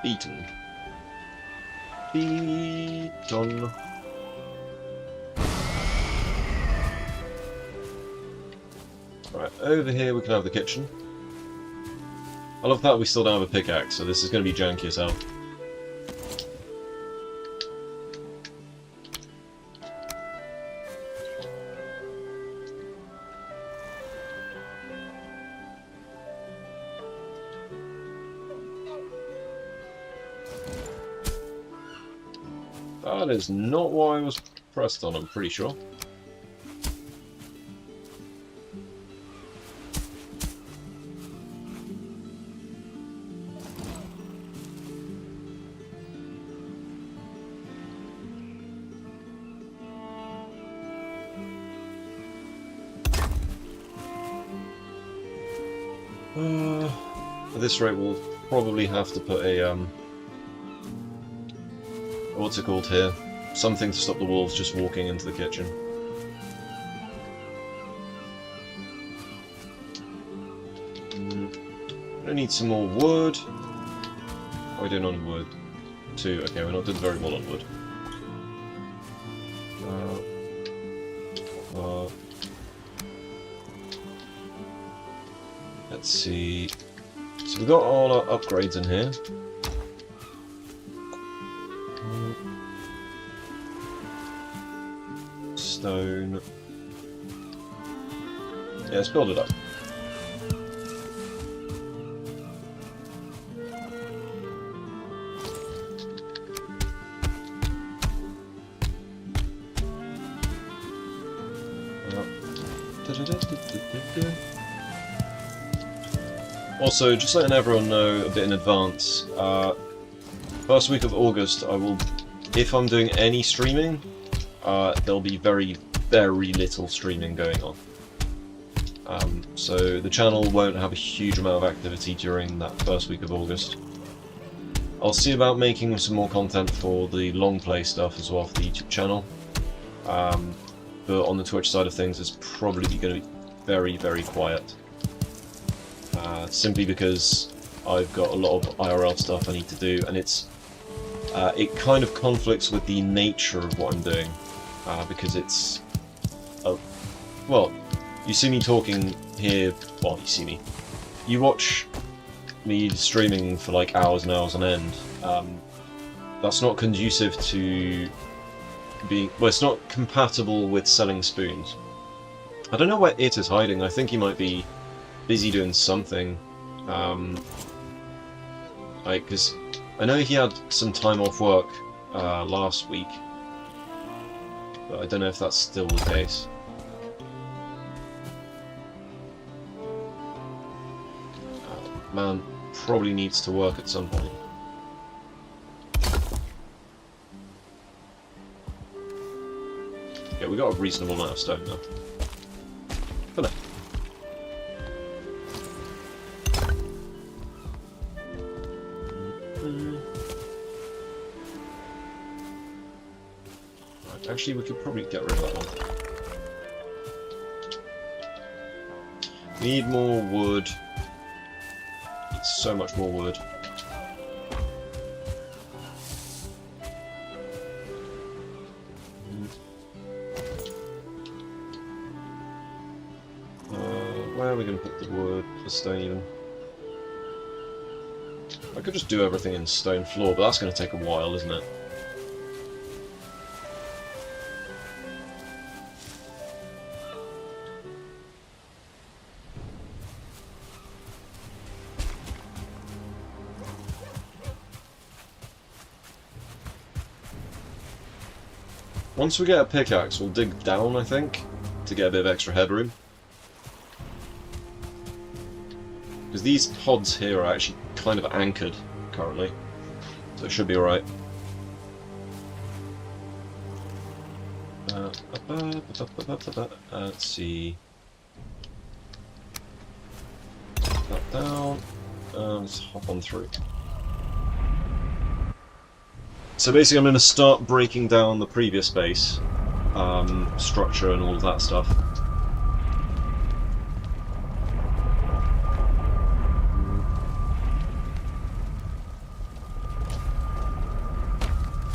Beaton. Beaton. Right, over here we can have the kitchen. I love that we still don't have a pickaxe, so this is going to be janky as hell. That is not why I was pressed on, I'm pretty sure. At this rate we'll probably have to put a what's it called here? Something to stop the wolves just walking into the kitchen. I need some more wood. How are we doing on wood? 2. Okay, we're not doing very well on wood. Let's see. So we've got all our upgrades in here. Stone. Yeah, let's build it up. Also, just letting everyone know a bit in advance, first week of August I will, if I'm doing any streaming, there'll be very, very little streaming going on. So the channel won't have a huge amount of activity during that first week of August. I'll see about making some more content for the long play stuff as well for the YouTube channel. But on the Twitch side of things, it's probably going to be very, very quiet. Simply because I've got a lot of IRL stuff I need to do, and it kind of conflicts with the nature of what I'm doing, because it's well, you see me talking here. Well, you watch me streaming for like hours and hours on end. That's not conducive to being. Well, it's not compatible with selling spoons. I don't know where It is hiding. I think he might be busy doing something. Because I know he had some time off work last week, but I don't know if that's still the case. Man probably needs to work at some point. Yeah, we got a reasonable amount of stone now. For now. Right, actually, we could probably get rid of that one. We need more wood. It's so much more wood. Where are we going to put the wood, the stone even? I could just do everything in stone floor, but that's going to take a while, isn't it? Once we get a pickaxe, we'll dig down, I think, to get a bit of extra headroom. Because these pods here are actually kind of anchored currently, so it should be alright. Let's see. Put that down. Let's hop on through. So basically I'm going to start breaking down the previous base structure and all of that stuff.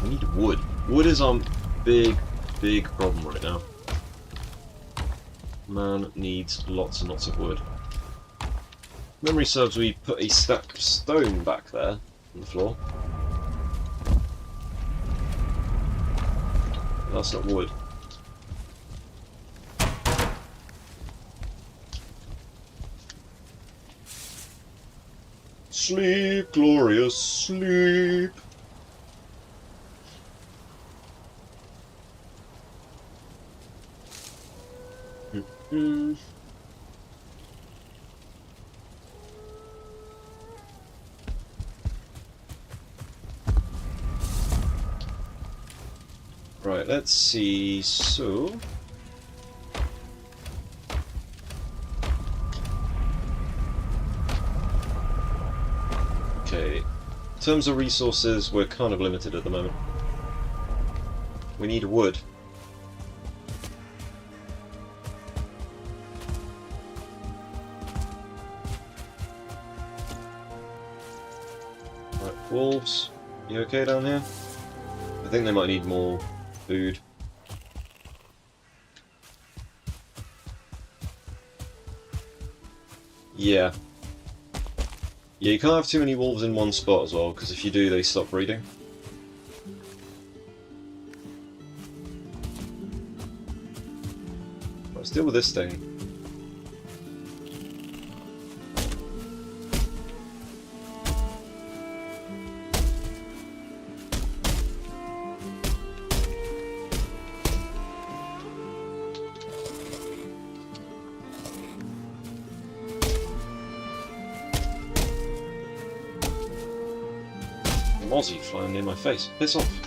We need wood. Wood is our big problem right now. Man needs lots and lots of wood. Memory serves, we put a stack of stone back there on the floor. That's not wood. Sleep, glorious sleep. Right, let's see, so... Okay, in terms of resources, we're kind of limited at the moment. We need wood. Right, wolves, you okay down here? I think they might need more food. Yeah. Yeah, you can't have too many wolves in one spot as well, because if you do, they stop breeding. Let's deal with this thing. Mozzie flying near my face. Piss off.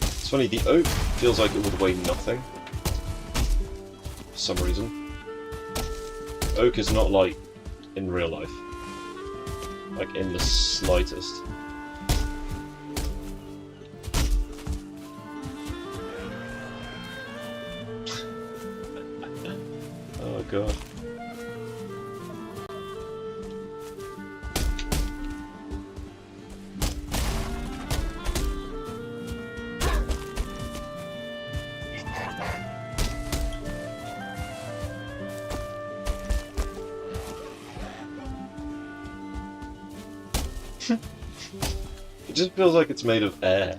It's funny, the oak feels like it would weigh nothing. For some reason. Oak is not light in real life. Like, in the slightest. Oh god. It just feels like it's made of air.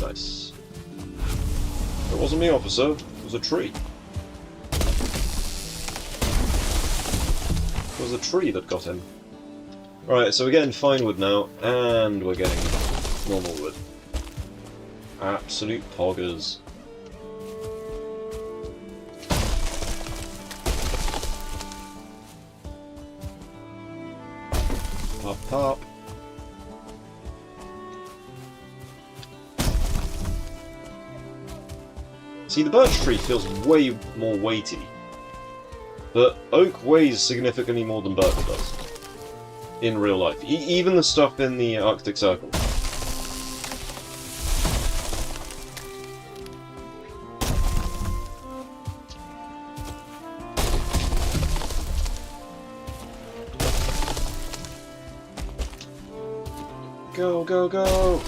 Nice. It wasn't me, officer. It was a tree. It was a tree that got him. Alright, so we're getting fine wood now, and we're getting normal wood. Absolute poggers. Pop, pop. See, the birch tree feels way more weighty, but oak weighs significantly more than birch does in real life. Even the stuff in the Arctic Circle. Go, go, go!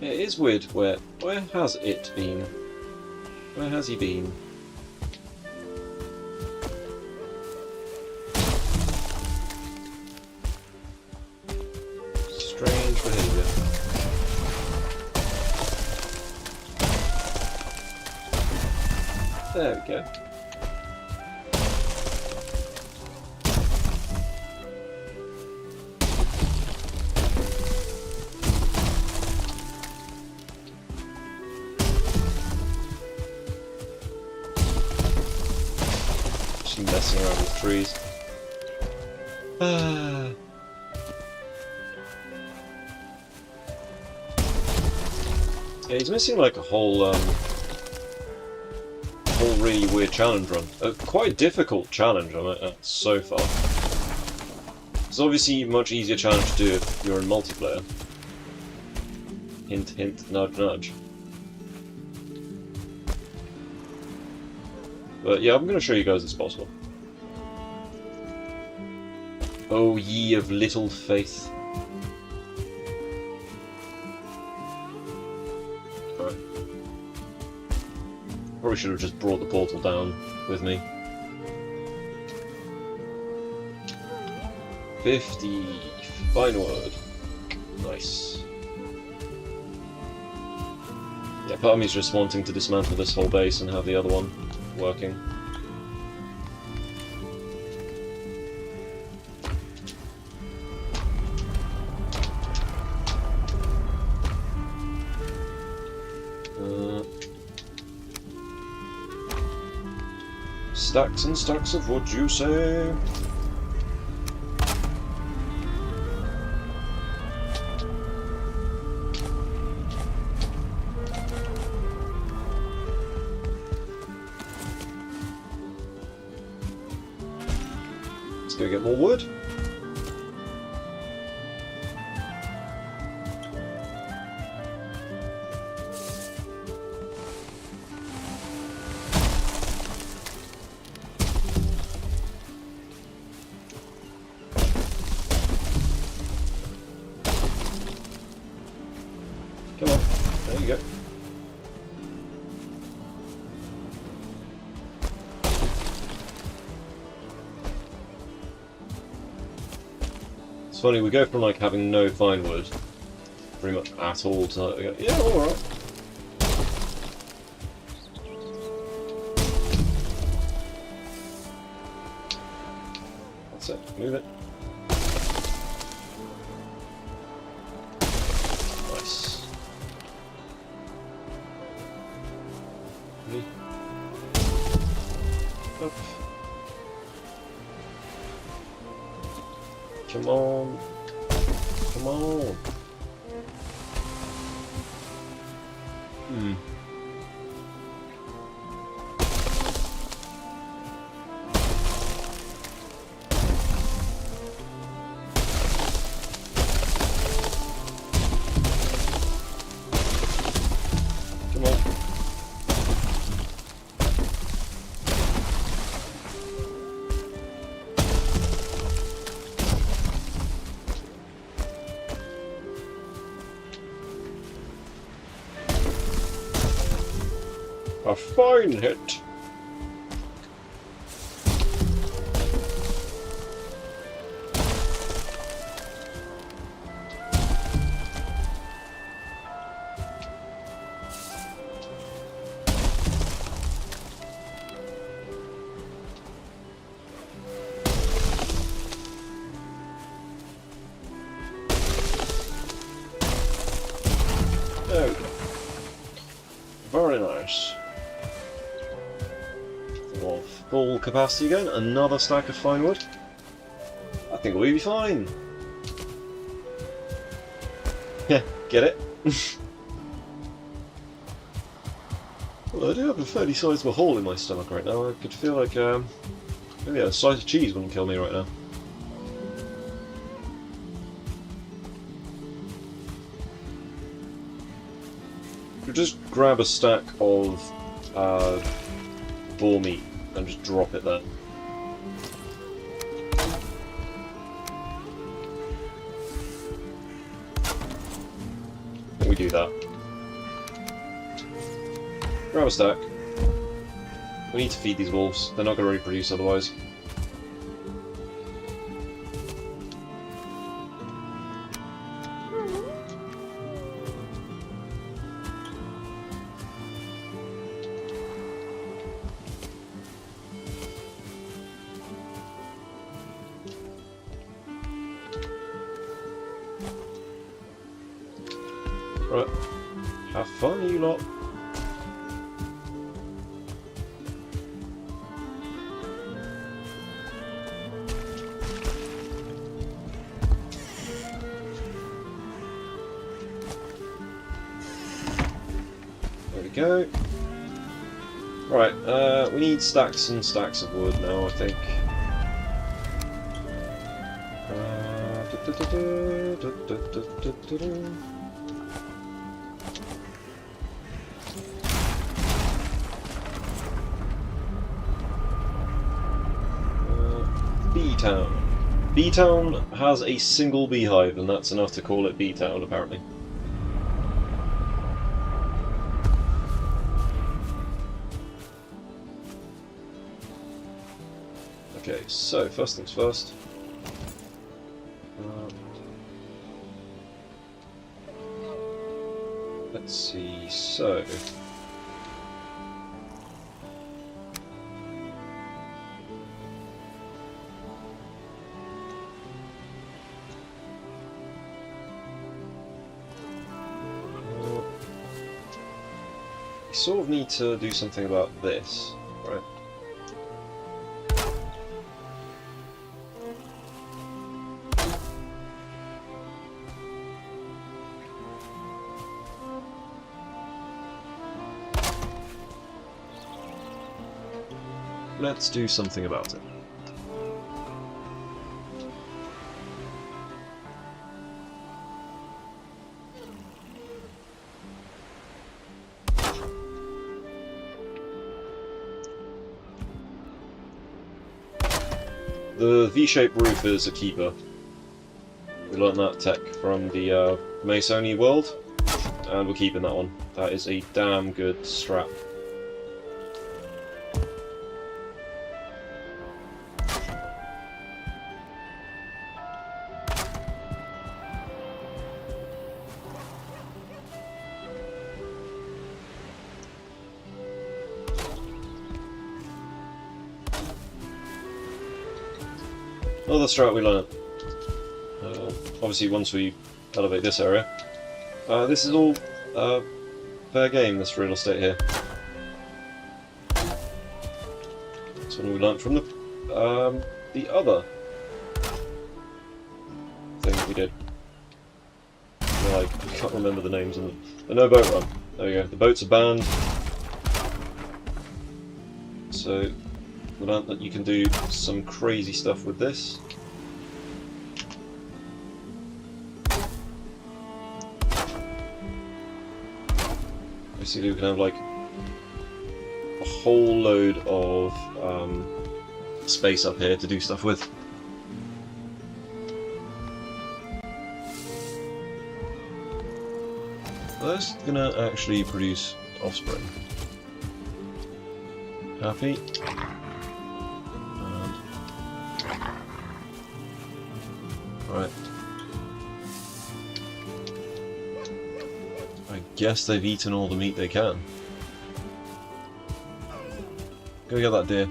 It is weird where has it been? Where has he been? Strange behaviour. There we go. Just messing around with trees. Yeah, he's missing like a whole really weird challenge run. Quite a difficult challenge on it so far. It's obviously a much easier challenge to do if you're in multiplayer. Hint, hint, nudge, nudge. But yeah, I'm going to show you guys it's possible. O ye of little faith. Alright. Probably should have just brought the portal down with me. 50 fine wood. Nice. Yeah, part of me is just wanting to dismantle this whole base and have the other one working. Stacks and stacks of wood, you say? Let's go get more wood. Come on, there you go. It's funny, we go from like having no fine wood pretty much at all tonight. Yeah, alright. That's it. Move it. Nice. Ready? Up. Come on. Come on. Come on. A fine hit. There we go. Very nice. Of full capacity again, another stack of fine wood. I think we'll be fine. Yeah, get it? Well, I do have a fairly sizable hole in my stomach right now. I could feel like maybe a slice of cheese wouldn't kill me right now. We'll just grab a stack of boar meat and just drop it there. We do that. Grab a stack. We need to feed these wolves. They're not going to reproduce otherwise. Right. Have fun, you lot. There we go. Right, we need stacks and stacks of wood now, I think. B-Town. B-Town has a single beehive, and that's enough to call it B-Town, apparently. Okay, so first things first. Let's see, so... we sort of need to do something about this, right? Let's do something about it. The V-shaped roof is a keeper. We learned that tech from the Masoni world, and we're keeping that one. That is a damn good strap. Another strat we learned. Obviously, once we elevate this area, this is all fair game. This real estate here. That's what we learned from the other thing we did. I can't remember the names of them. But no boat run. There we go. The boats are banned. So we learned that you can do some crazy stuff with this. Basically, we can have like a whole load of space up here to do stuff with. That's gonna actually produce offspring. Happy. And... right. I guess they've eaten all the meat they can. Go get that deer.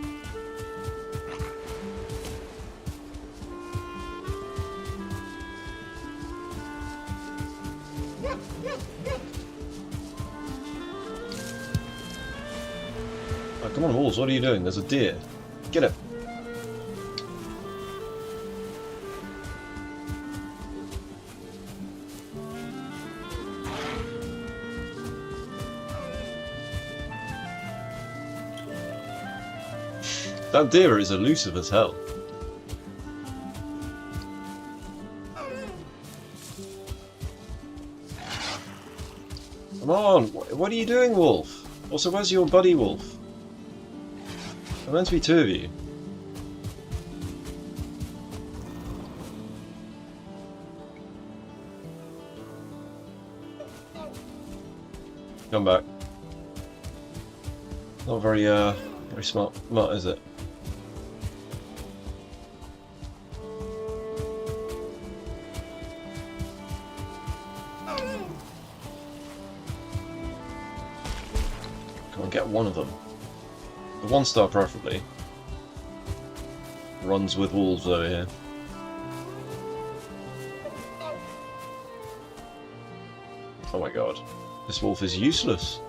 Oh, come on, Wolves, what are you doing? There's a deer. Get it. That deer is elusive as hell. Come on, what are you doing, Wolf? Also, where's your buddy, Wolf? There meant to be two of you. Come back. Not very, very smart, is it? Come on, get one of them. The 1-star preferably. Runs with wolves over here. Oh my god. This wolf is useless.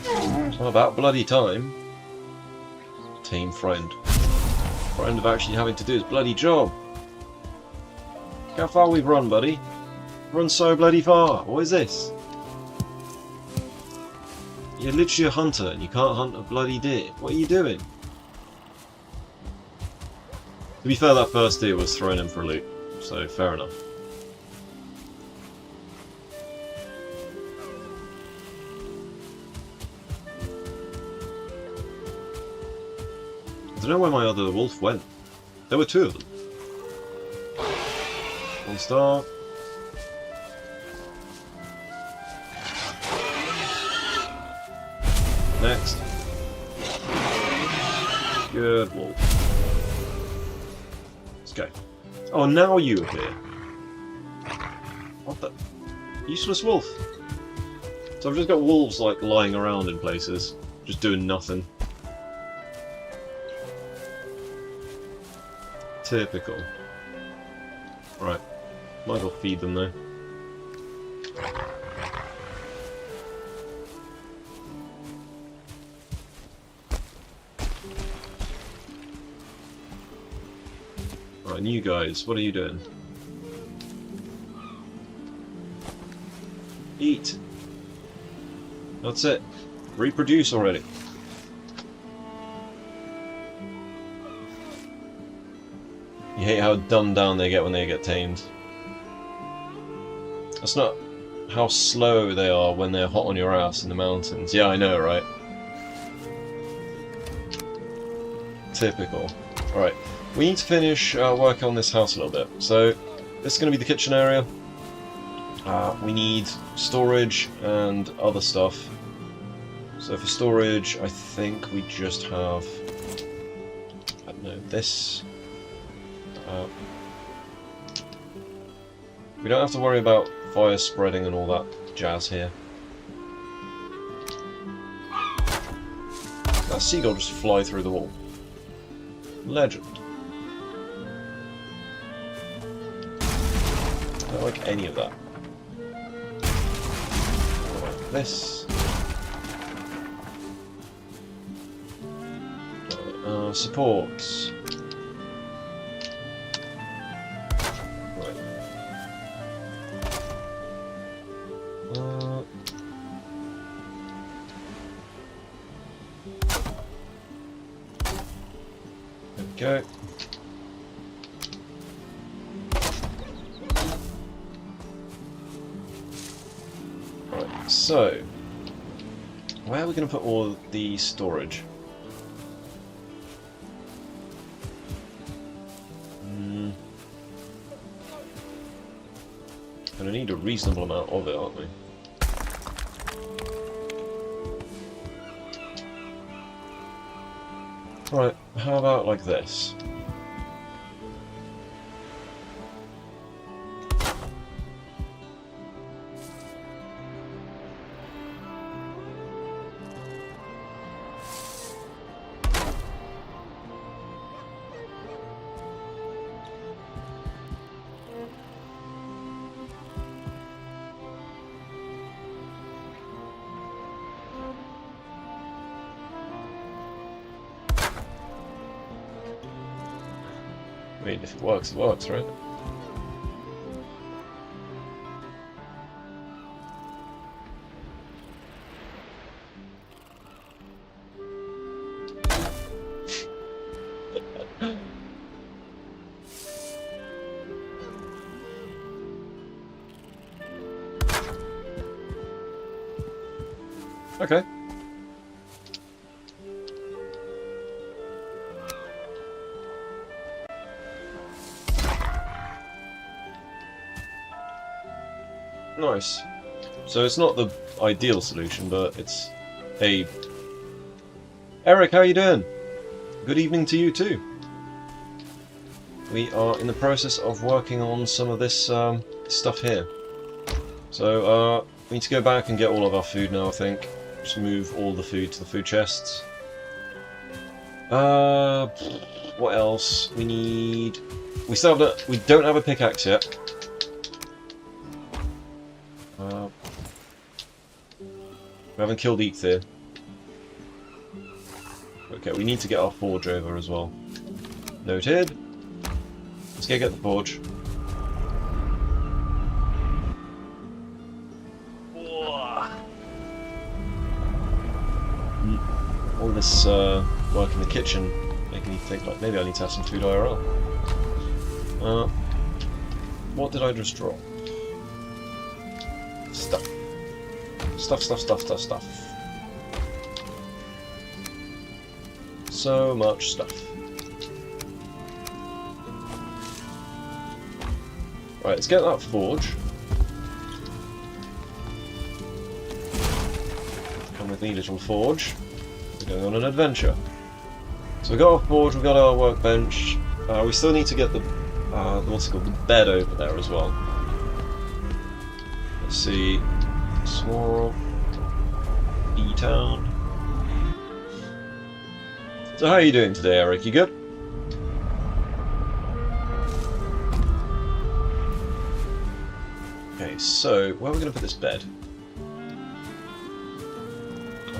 It's not about bloody time. Tame friend. Friend of actually having to do his bloody job. Look how far we've run, buddy. Run so bloody far. What is this? You're literally a hunter and you can't hunt a bloody deer. What are you doing? To be fair, that first deer was thrown in for a loot, so fair enough. I don't know where my other wolf went. There were two of them. 1 star. Next. Good wolf. Let's go. Oh, now you appear. What the? Useless wolf. So I've just got wolves like lying around in places, just doing nothing. Typical. Right. Might as well feed them though. Right, and you guys, what are you doing? Eat! That's it. Reproduce already. You hate how dumbed down they get when they get tamed. That's not how slow they are when they're hot on your ass in the mountains. Yeah, I know, right? Typical. Alright, we need to finish work on this house a little bit. So, this is going to be the kitchen area. We need storage and other stuff. So for storage, I think we just have... I don't know, this... we don't have to worry about fire spreading and all that jazz here. that seagull just fly through the wall? Legend. I don't like any of that. Like this. Supports. Right. There we go. Right, so where are we going to put all the storage? Going to need a reasonable amount of it, aren't we? Right, how about like this? I mean, if it works, right? Okay. Nice. So it's not the ideal solution, but it's... Hey... Eric, how you doing? Good evening to you too. We are in the process of working on some of this stuff here. So, we need to go back and get all of our food now, I think. Just move all the food to the food chests. What else? We need... We still have we don't have a pickaxe yet. We haven't killed Eikthyr. Okay, we need to get our forge over as well. Noted. Let's go get the forge. All this work in the kitchen making me think like maybe I need to have some food IRL. What did I just draw? Stuff. Stuff. So much stuff. Right, let's get that forge. Come with me, little forge. We're going on an adventure. So we got our forge, we got our workbench. We still need to get the what's it called, the bed over there as well. Let's see. Swirl. E-Town. So how are you doing today, Eric? You good? Okay, so where are we going to put this bed?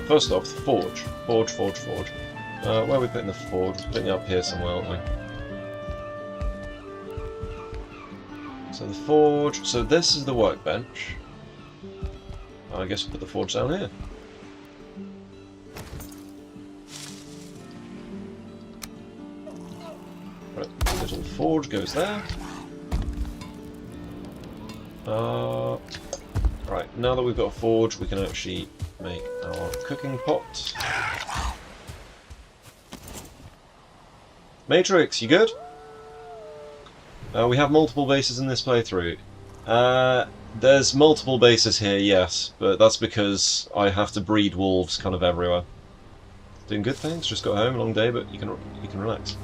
First off, the forge. Forge. Where are we putting the forge? We're putting it up here somewhere, aren't we? So the forge... So this is the workbench. I guess we'll put the forge down here. Right, little forge goes there. Right, now that we've got a forge, we can actually make our cooking pot. Matrix, you good? We have multiple bases in this playthrough. There's multiple bases here, yes, but that's because I have to breed wolves kind of everywhere. Doing good things, just got home, long day, but you can relax.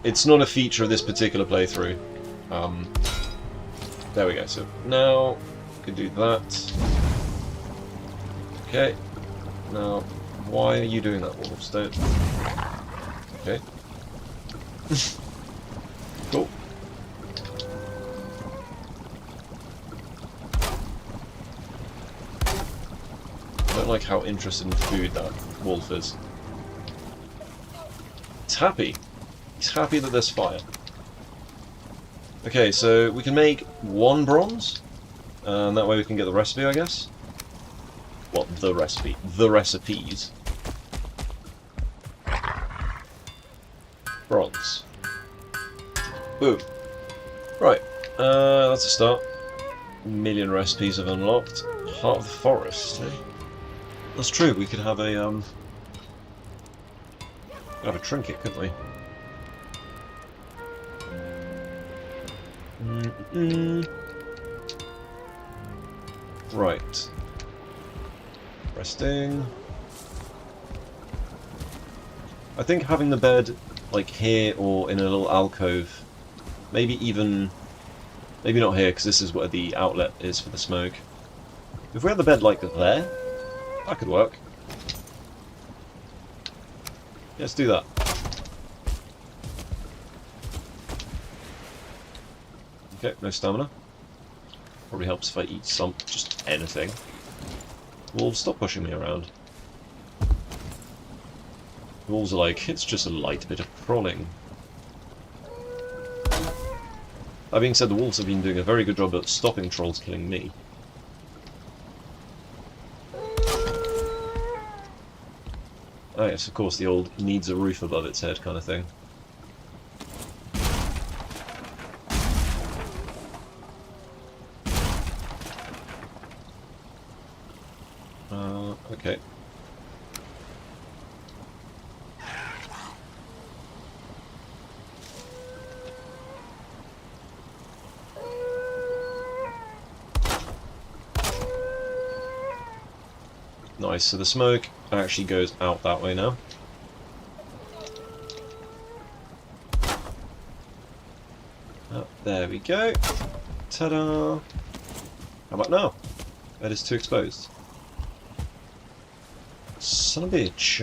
It's not a feature of this particular playthrough. There we go, so now we can do that. Okay. Now, why are you doing that, wolves? Don't... Okay. Cool. I don't like how interested in food that wolf is. He's happy. He's happy that there's fire. Okay, so we can make 1 bronze, and that way we can get the recipe, I guess. Well, the recipe. The recipes. Bronze. Boom. Right, that's a start. 1,000,000 recipes have unlocked. Heart of the forest, eh? That's true, we could have a, trinket, couldn't we? Right. Resting. I think having the bed, like, here or in a little alcove, maybe even... Maybe not here, because this is where the outlet is for the smoke. If we had the bed, like, there, that could work. Yeah, let's do that. Okay, no stamina. Probably helps if I eat just anything. Wolves, stop pushing me around. The wolves are like, it's just a light bit of crawling. That being said, the wolves have been doing a very good job at stopping trolls killing me. Oh yes, of course, the old needs a roof above its head kind of thing. Okay. Nice, so the smoke actually goes out that way now. Oh, there we go. Ta-da! How about now? That is too exposed. Son of a bitch.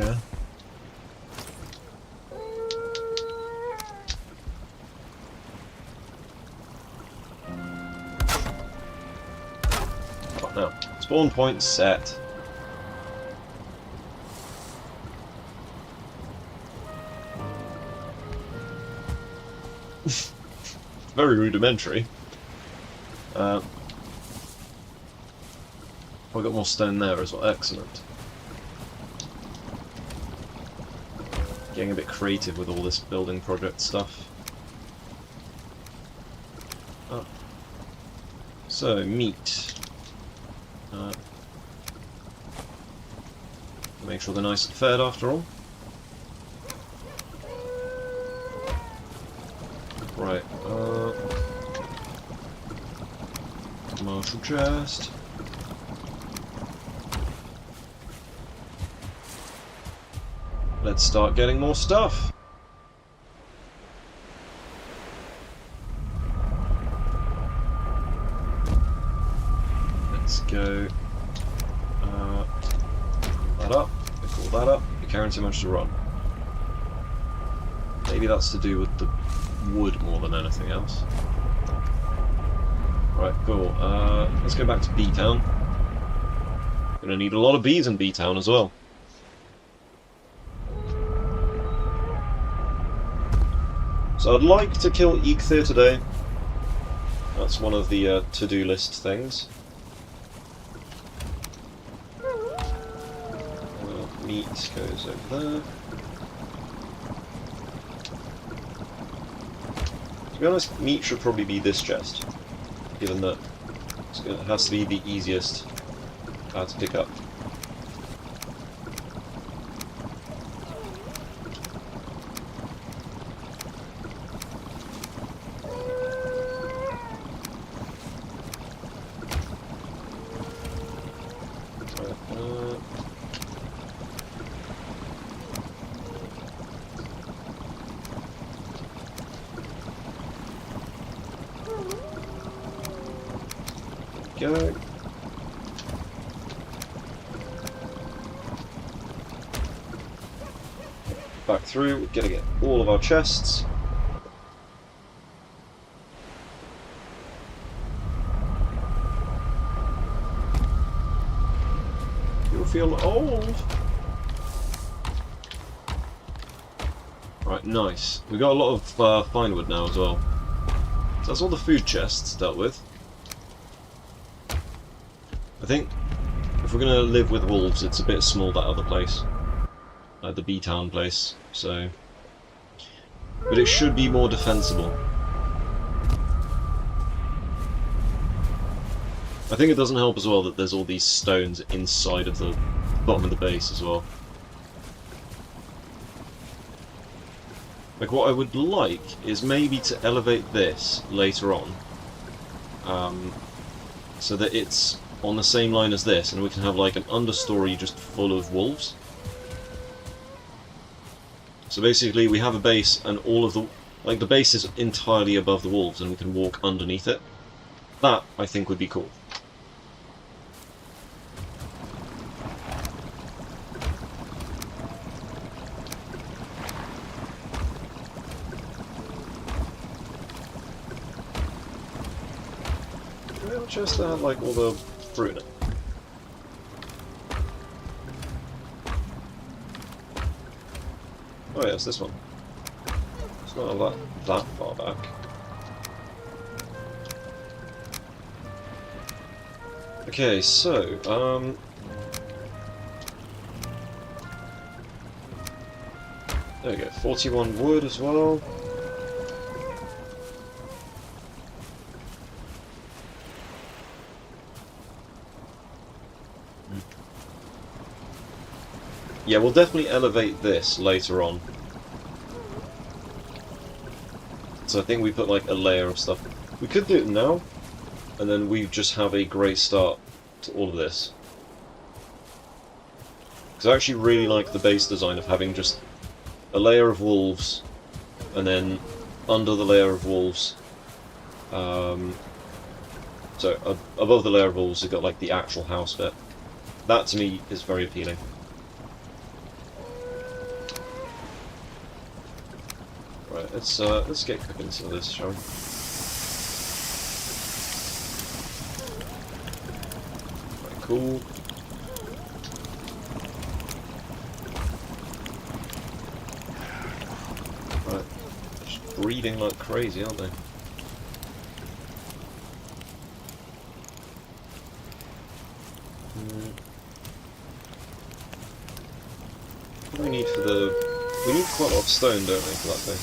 What now? Spawn point set. Very rudimentary. Oh, we got more stone there as well. Excellent. Getting a bit creative with all this building project stuff. Oh. So, meat. Make sure they're nice and fed after all. Right, commercial chest. Let's start getting more stuff. Let's go. That up. Pick all that up. You're carrying too much to run. Maybe that's to do with the wood more than anything else. Right, cool. Let's go back to B-Town. Gonna need a lot of bees in B-Town as well. So I'd like to kill Eikthyr today. That's one of the to-do list things. Meat goes over there. To be honest, meat should probably be this chest, given that it has to be the easiest to pick up. Go. back through. We're going to get all of our chests. You'll feel old. Right, nice. We got a lot of fine wood now as well. So that's all the food chests dealt with. I think if we're going to live with wolves, it's a bit small, that other place. The B-Town place, so... But it should be more defensible. I think it doesn't help as well that there's all these stones inside of the bottom of the base as well. Like, what I would like is maybe to elevate this later on. So that it's on the same line as this, and we can have like an understory just full of wolves. So basically we have a base and all of the... like, the base is entirely above the wolves and we can walk underneath it. That, I think, would be cool. Well, just to have, like, all the fruit in it. Oh yeah, it's this one. It's not that far back. Okay, so, there we go, 41 wood as well. Yeah, we'll definitely elevate this later on. So I think we put like a layer of stuff. We could do it now, and then we just have a great start to all of this. Because I actually really like the base design of having just a layer of wolves, and then under the layer of wolves, so above the layer of wolves, you've got like the actual house bit. That to me is very appealing. Right, let's get cooking some of this, shall we? Right, cool. Right, they're just breeding like crazy, aren't they? What do we need for the... we need quite a lot of stone, don't we, for that thing?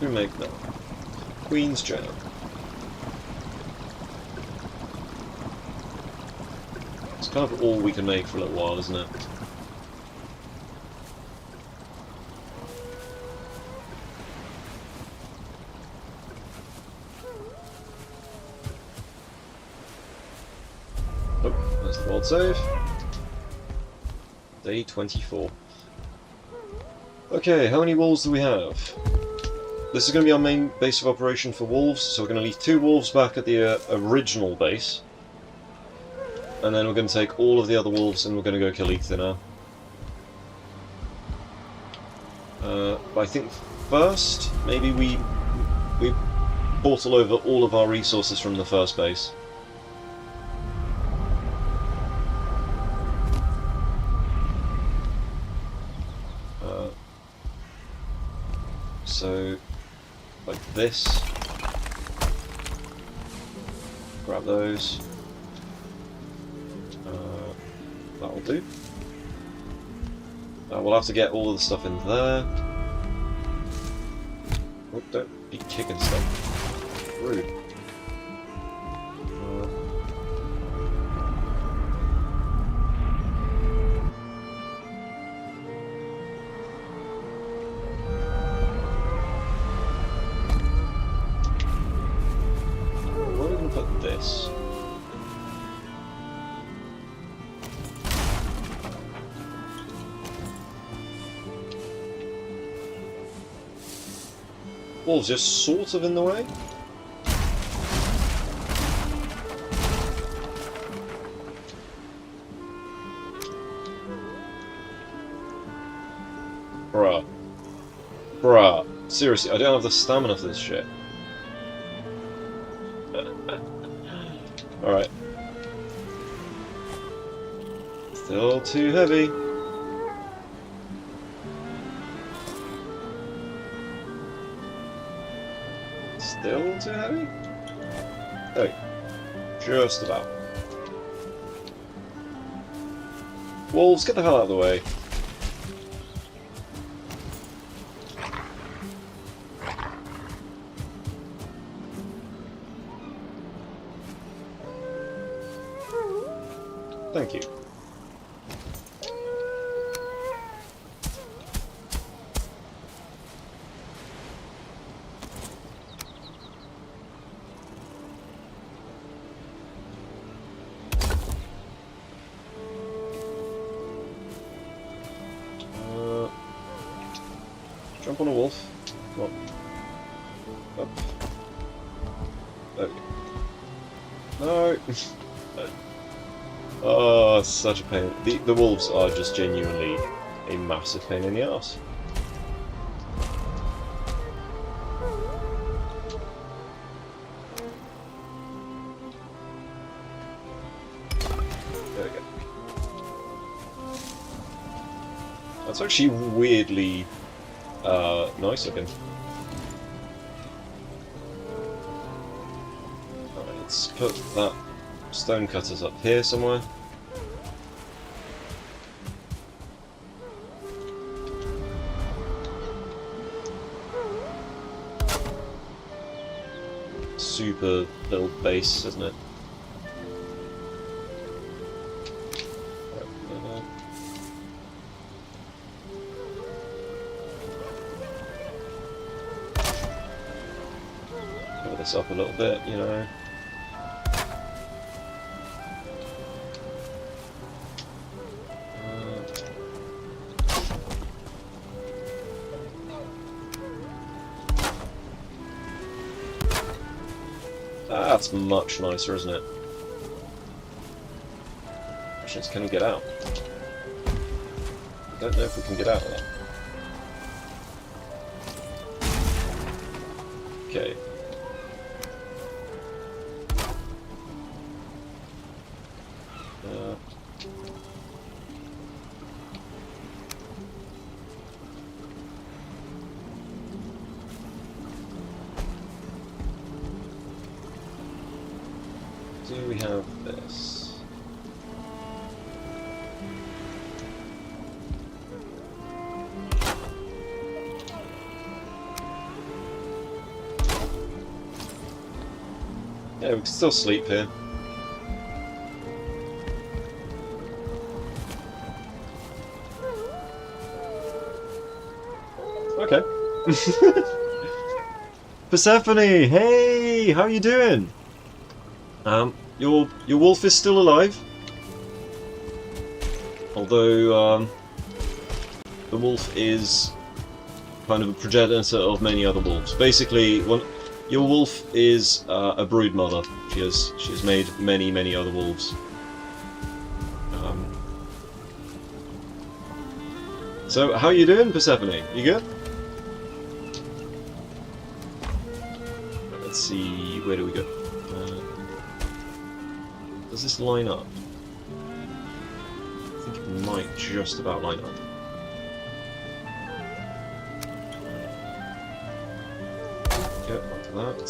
Who make that? Queen's Jam. It's kind of all we can make for a little while, isn't it? Oh, there's the world save. Day 24. Okay, how many wolves do we have? This is going to be our main base of operation for wolves, so we're going to leave 2 wolves back at the original base. And then we're going to take all of the other wolves and we're going to go kill Ether now. But I think first, maybe we portal over all of our resources from the first base. So... like this. Grab those. That'll do. We'll have to get all of the stuff in there. Oh, don't be kicking stuff. Rude. Where are we going to put this? Wolves just sort of in the way. Seriously, I don't have the stamina for this shit. Alright. Still too heavy. Still too heavy? Oh, just about. Wolves, get the hell out of the way. Thank you. Jump on a wolf. Come on. Up. There we go. No! Oh, such a pain. The wolves are just genuinely a massive pain in the ass. There we go. That's actually weirdly nice looking. Alright, let's put that stone cutters up here somewhere. Super little base, isn't it? Cover this up a little bit, you know. That's much nicer, isn't it? Question is, can we get out? I don't know if we can get out of that. Okay. Do we have this? Yeah, we can still sleep here. Okay. Persephone, hey, how are you doing? Your wolf is still alive. Although the wolf is kind of a progenitor of many other wolves. Basically, your wolf is a brood mother. She has made many other wolves. So how are you doing, Persephone? You good? Let's see, where do we go? Does this line up? I think it might just about line up. Yep, onto that.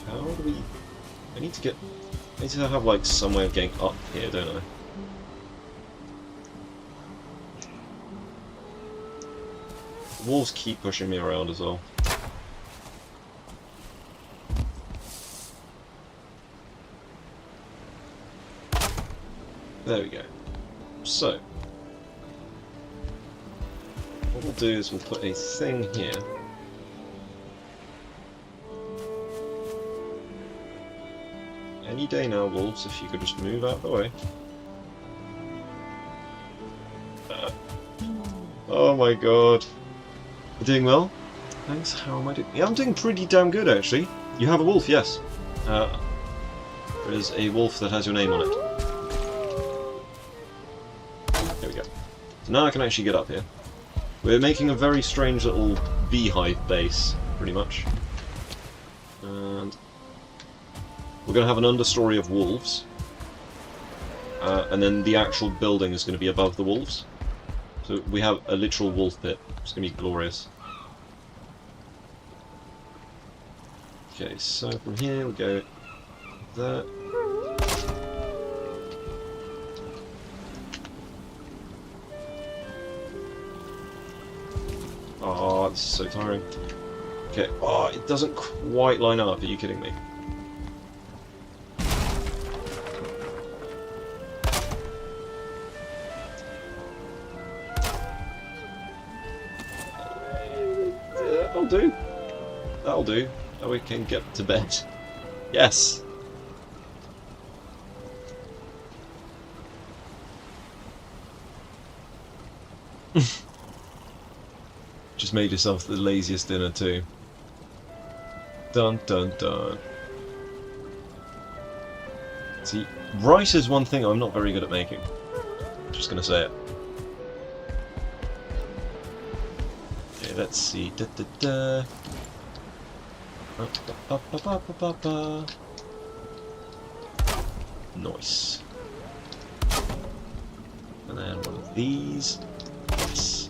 How do we... I need to have like some way of getting up here, don't I? The wolves keep pushing me around as well. There we go. So, what we'll do is we'll put a thing here. Any day now, wolves, if you could just move out of the way. Oh my god. You're doing well? Thanks, how am I doing? Yeah, I'm doing pretty damn good, actually. You have a wolf, yes. There is a wolf that has your name on it. There we go. So now I can actually get up here. We're making a very strange little beehive base, pretty much. And we're going to have an understory of wolves. And then the actual building is going to be above the wolves. So we have a literal wolf pit. It's going to be glorious. Okay, so from here we'll go there. Oh, this is so tiring. Okay, oh, it doesn't quite line up, are you kidding me? That'll do. That'll do. Now we can get to bed. Yes! Just made yourself the laziest dinner too. Dun dun dun. See, rice is one thing I'm not very good at making. Just gonna say it. Okay, let's see. Da, da, da. Ba, ba, ba, ba, ba, ba, ba. Nice. And then one of these. Yes.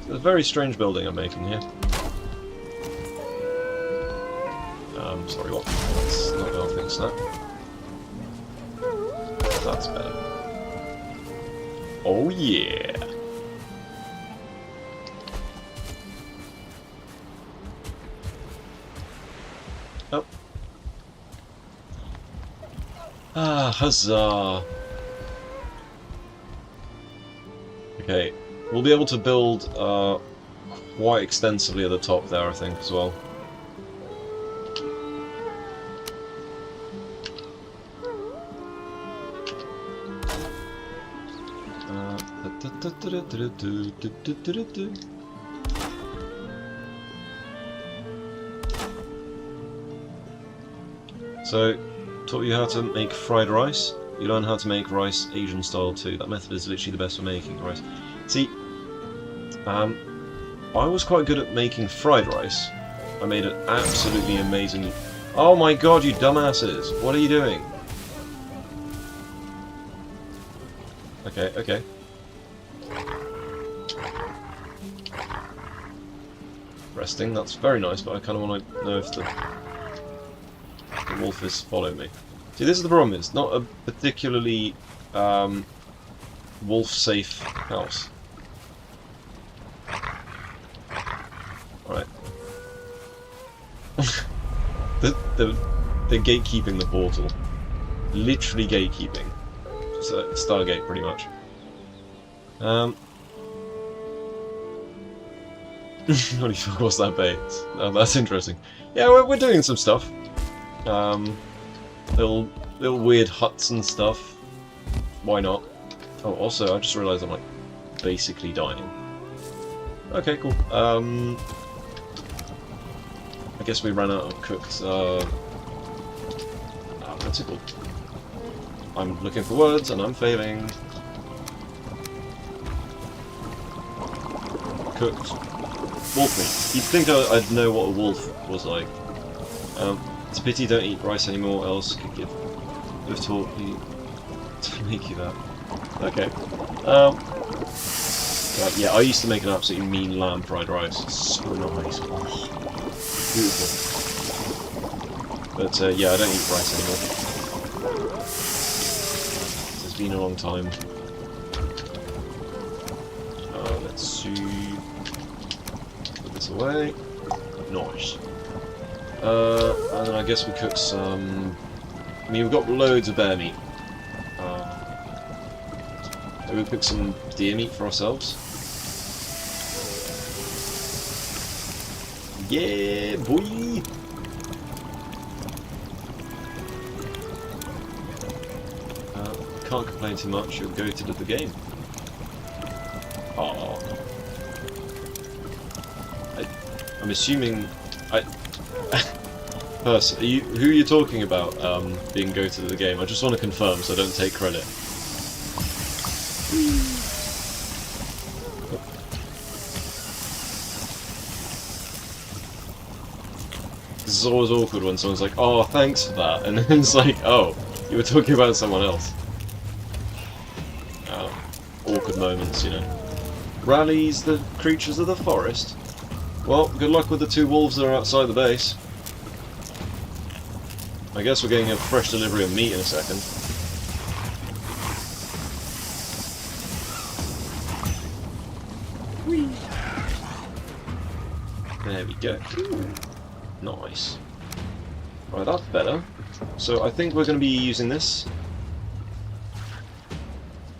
It's a very strange building I'm making here. Sorry, what? That's not how I fix that. That's better. Oh yeah! Oh. Ah, huzzah! Okay, we'll be able to build quite extensively at the top there, I think, as well. So, taught you how to make fried rice. You learn how to make rice Asian style too. That method is literally the best for making rice. See, I was quite good at making fried rice. I made it absolutely amazing. Oh my god, you dumbasses! What are you doing? Okay, okay. Resting, that's very nice, but I kind of want to know if the wolf is following me. See, this is the problem, it's not a particularly wolf-safe house. Alright. they're gatekeeping the portal. Literally gatekeeping. It's a Stargate, pretty much. What the fuck was that bait? Oh, that's interesting. Yeah, we're doing some stuff. Little weird huts and stuff. Why not? Oh, also, I just realised I'm like basically dying. Okay, cool. I guess we ran out of cooked. What's it called? I'm looking for words and I'm failing. Cooked wolf meat. You'd think I'd know what a wolf was like. It's a pity you don't eat rice anymore, else could give. We've taught you to make you that. Okay. Yeah, I used to make an absolutely mean lamb fried rice. So nice. Oh, beautiful. But yeah, I don't eat rice anymore. It's been a long time. Let's see. Put this away. Nice. And then I guess we cook some. I mean, we've got loads of bear meat. Maybe we'll cook some deer meat for ourselves. Yeah, boy! Can't complain too much. You'll go to the game. Oh. I'm assuming. person. Who are you talking about being goated at the game? I just want to confirm so I don't take credit. This is always awkward when someone's like, "Oh, thanks for that," and then it's like, "Oh, you were talking about someone else." Awkward moments, you know. Rallies the creatures of the forest. Well, good luck with the 2 wolves that are outside the base. I guess we're getting a fresh delivery of meat in a second. Whee! There we go. Ooh. Nice. Right, that's better. So I think we're going to be using this.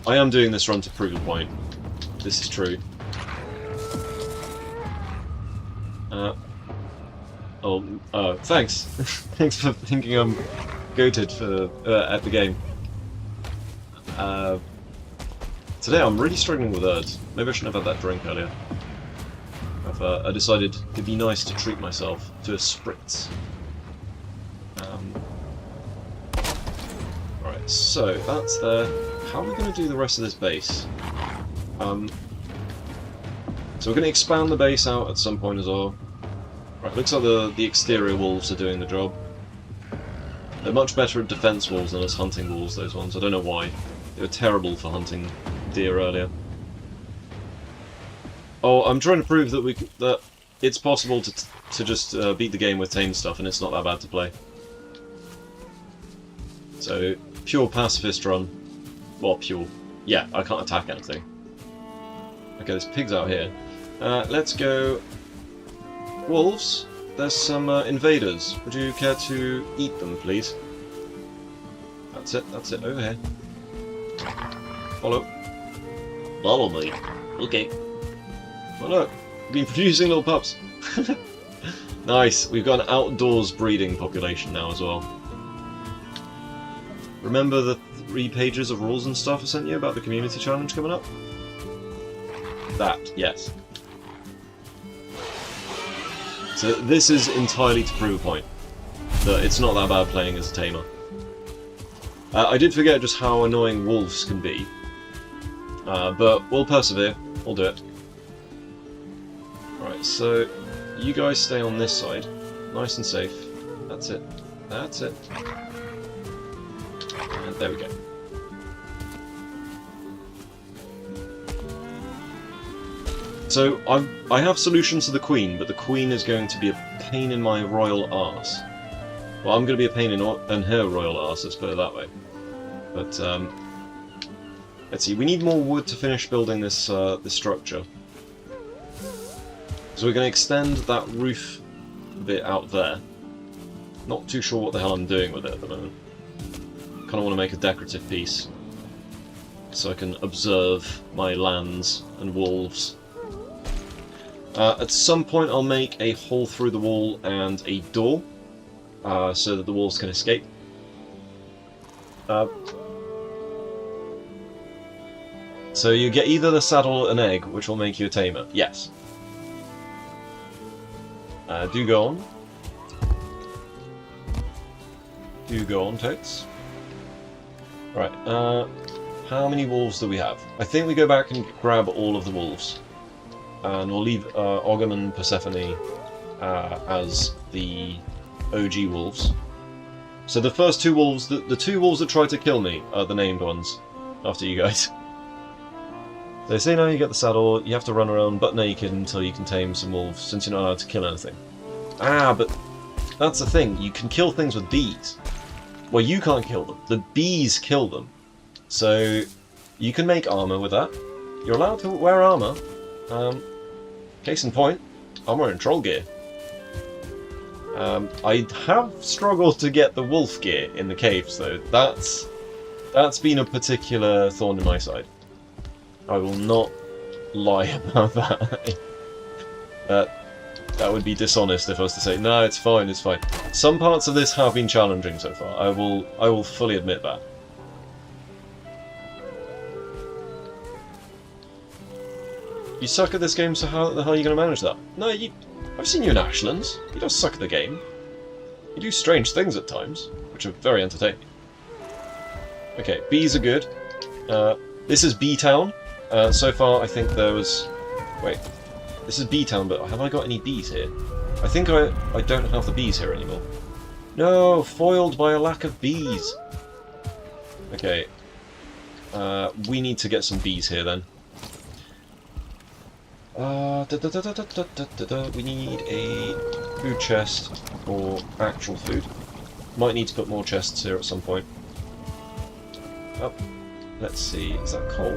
I am doing this run to prove a point. This is true. Thanks. Thanks for thinking I'm goated for at the game. Today I'm really struggling with urds. Maybe I shouldn't have had that drink earlier. I decided it'd be nice to treat myself to a spritz. Right, so that's there. How are we going to do the rest of this base? So we're going to expand the base out at some point as well. Right, looks like the exterior wolves are doing the job. They're much better at defense wolves than us hunting wolves, those ones. I don't know why. They were terrible for hunting deer earlier. Oh, I'm trying to prove that it's possible to just beat the game with tame stuff, and it's not that bad to play. So, pure pacifist run. Well, pure. Yeah, I can't attack anything. Okay, there's pigs out here. Let's go... Wolves, there's some invaders. Would you care to eat them, please? That's it, over here. Follow. Follow me. Okay. Oh look, we've been producing little pups. Nice, we've got an outdoors breeding population now as well. Remember the 3 pages of rules and stuff I sent you about the community challenge coming up? That, yes. So this is entirely to prove a point, that it's not that bad playing as a tamer. I did forget just how annoying wolves can be, but we'll persevere, we'll do it. Right, so you guys stay on this side, nice and safe. That's it, that's it. And there we go. So, I have solutions to the Queen, but the Queen is going to be a pain in my royal arse. Well, I'm going to be a pain in her royal arse, let's put it that way. But, let's see, we need more wood to finish building this, this structure. So we're going to extend that roof bit out there. Not too sure what the hell I'm doing with it at the moment. Kind of want to make a decorative piece, so I can observe my lands and wolves. At some point I'll make a hole through the wall and a door, so that the wolves can escape. So you get either the saddle or an egg, which will make you a tamer. Yes. Do go on. Do go on, totes. Right, how many wolves do we have? I think we go back and grab all of the wolves. And we'll leave Ogham and Persephone as the OG wolves. So the first 2 wolves, the 2 wolves that tried to kill me are the named ones, after you guys. They say now you get the saddle, you have to run around butt naked until you can tame some wolves, since you're not allowed to kill anything. Ah, but that's the thing, you can kill things with bees. Well, you can't kill them, the bees kill them. So, you can make armour with that. You're allowed to wear armour. Case in point, I'm wearing troll gear. I have struggled to get the wolf gear in the caves though. That's been a particular thorn in my side. I will not lie about that. That would be dishonest if I was to say, no, it's fine, it's fine. Some parts of this have been challenging so far. I will fully admit that. You suck at this game, so how the hell are you going to manage that? No, I've seen you in Ashlands. You don't suck at the game. You do strange things at times, which are very entertaining. Okay, bees are good. This is B-Town. So far, I think there was... Wait. This is B-Town, but have I got any bees here? I think I don't have the bees here anymore. No! Foiled by a lack of bees! Okay. We need to get some bees here, then. We need a food chest for actual food. Might need to put more chests here at some point. Oh, let's see. Is that coal?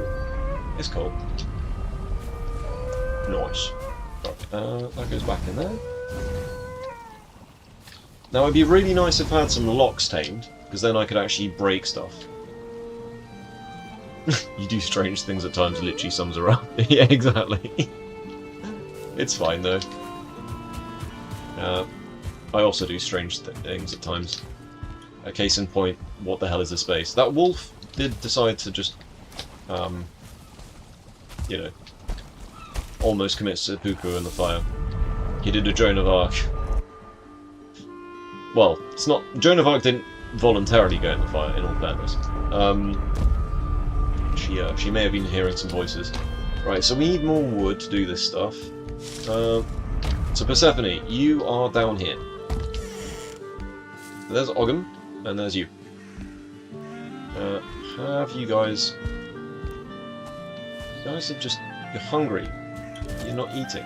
It's coal. Nice. Right, that goes back in there. Now, it'd be really nice if I had some locks tamed, because then I could actually break stuff. You do strange things at times, literally sums her up. Yeah, exactly. It's fine, though. I also do strange things at times. A case in point, what the hell is this space? That wolf did decide to just, you know, almost commit seppuku in the fire. He did a Joan of Arc. Well, it's not... Joan of Arc didn't voluntarily go in the fire, in all fairness. She may have been hearing some voices. Right, so we need more wood to do this stuff. So Persephone, you are down here. There's Ogham, and there's you. Have you guys... You guys are just... You're hungry. You're not eating.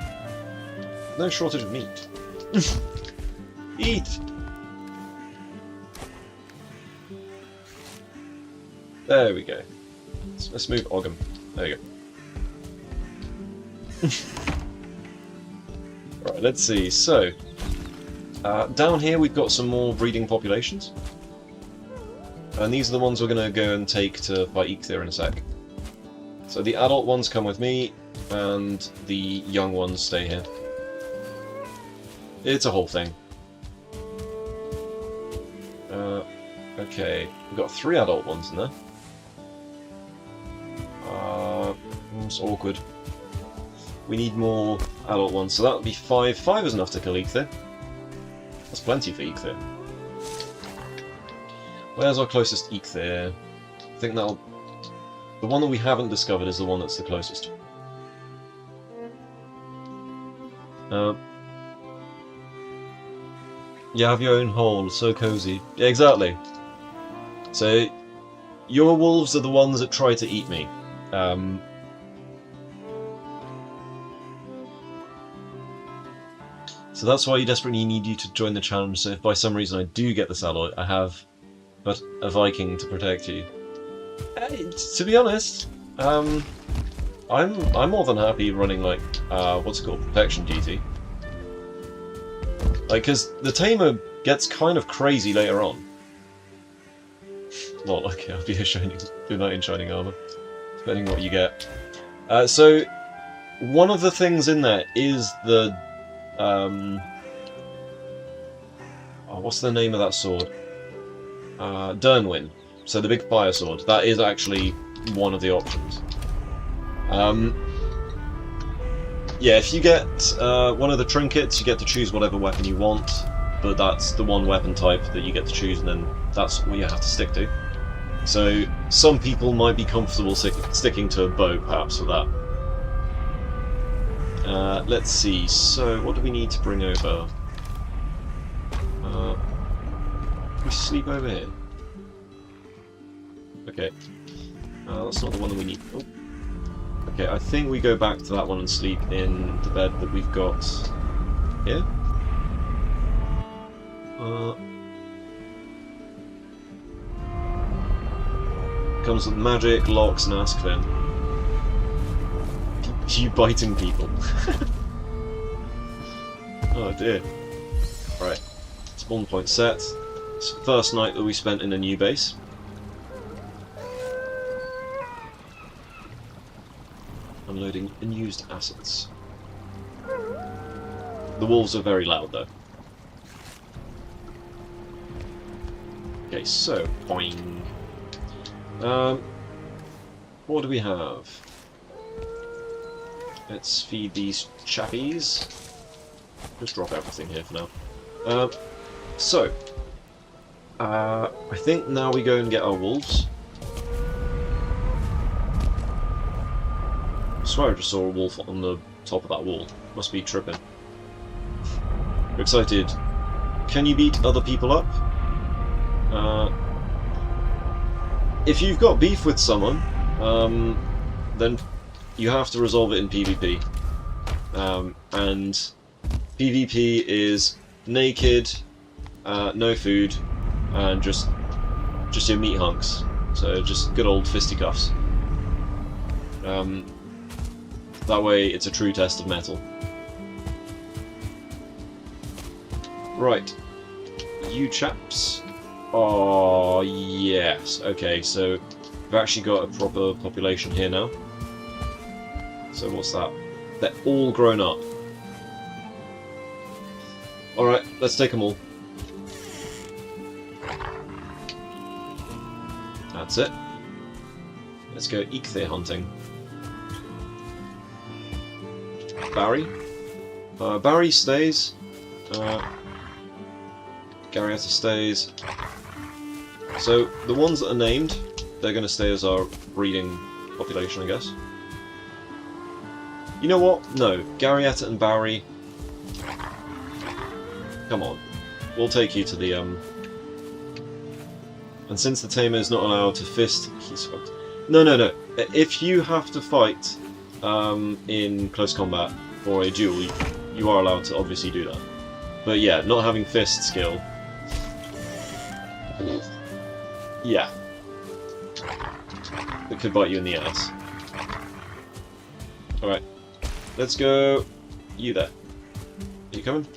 No shortage of meat. Eat! There we go. Let's move Ogham. There you go. Right, let's see. So, down here we've got some more breeding populations. And these are the ones we're going to go and take to fight Eikthyr in a sec. So the adult ones come with me, and the young ones stay here. It's a whole thing. Okay, we've got 3 adult ones in there. It's awkward. We need more adult ones, so that would be 5. 5 is enough to kill Eikthyr. That's plenty for Eikthyr. Where's our closest Eikthyr? I think that'll... The one that we haven't discovered is the one that's the closest. You have your own hole, so cozy. Yeah, exactly. So, your wolves are the ones that try to eat me. So that's why you desperately need you to join the challenge, so if by some reason I do get this alloy, I have but a Viking to protect you. To be honest, I'm more than happy running, like, what's it called, protection duty. Like, because the tamer gets kind of crazy later on. Well, okay, I'll be a knight in shining armor, depending what you get. So, one of the things in there is the, oh, what's the name of that sword? Dernwyn. So the big fire sword. That is actually one of the options. Yeah, if you get one of the trinkets, you get to choose whatever weapon you want, but that's the one weapon type that you get to choose, and then that's what you have to stick to. So some people might be comfortable sticking to a bow, perhaps, for that. Let's see, so what do we need to bring over? We sleep over here. Okay. That's not the one that we need. Oh. Okay, I think we go back to that one and sleep in the bed that we've got here. Comes with magic, locks, and Askven. You biting people. Oh dear. Right. Spawn point set. It's the first night that we spent in a new base. Unloading unused assets. The wolves are very loud though. Okay, so boing. What do we have? Let's feed these chappies. Just drop everything here for now. So, I think now we go and get our wolves. I swear I just saw a wolf on the top of that wall. Must be tripping. We're excited. Can you beat other people up? If you've got beef with someone, then you have to resolve it in PvP. And PvP is naked, no food, and just your meat hunks. So just good old fisticuffs. That way it's a true test of metal. Right. You chaps. Oh, yes. Okay, so we've actually got a proper population here now. So what's that? They're all grown up. Alright, let's take them all. That's it. Let's go ichthyr hunting. Barry? Barry stays. Garietta stays. So, the ones that are named, they're going to stay as our breeding population, I guess. You know what? No. Garietta and Barry. Come on. We'll take you to the, And since the tamer is not allowed to fist... No. If you have to fight in close combat or a duel, you are allowed to obviously do that. But yeah, not having fist skill... Yeah. It could bite you in the ass. Alright. Let's go... You there. Are you coming?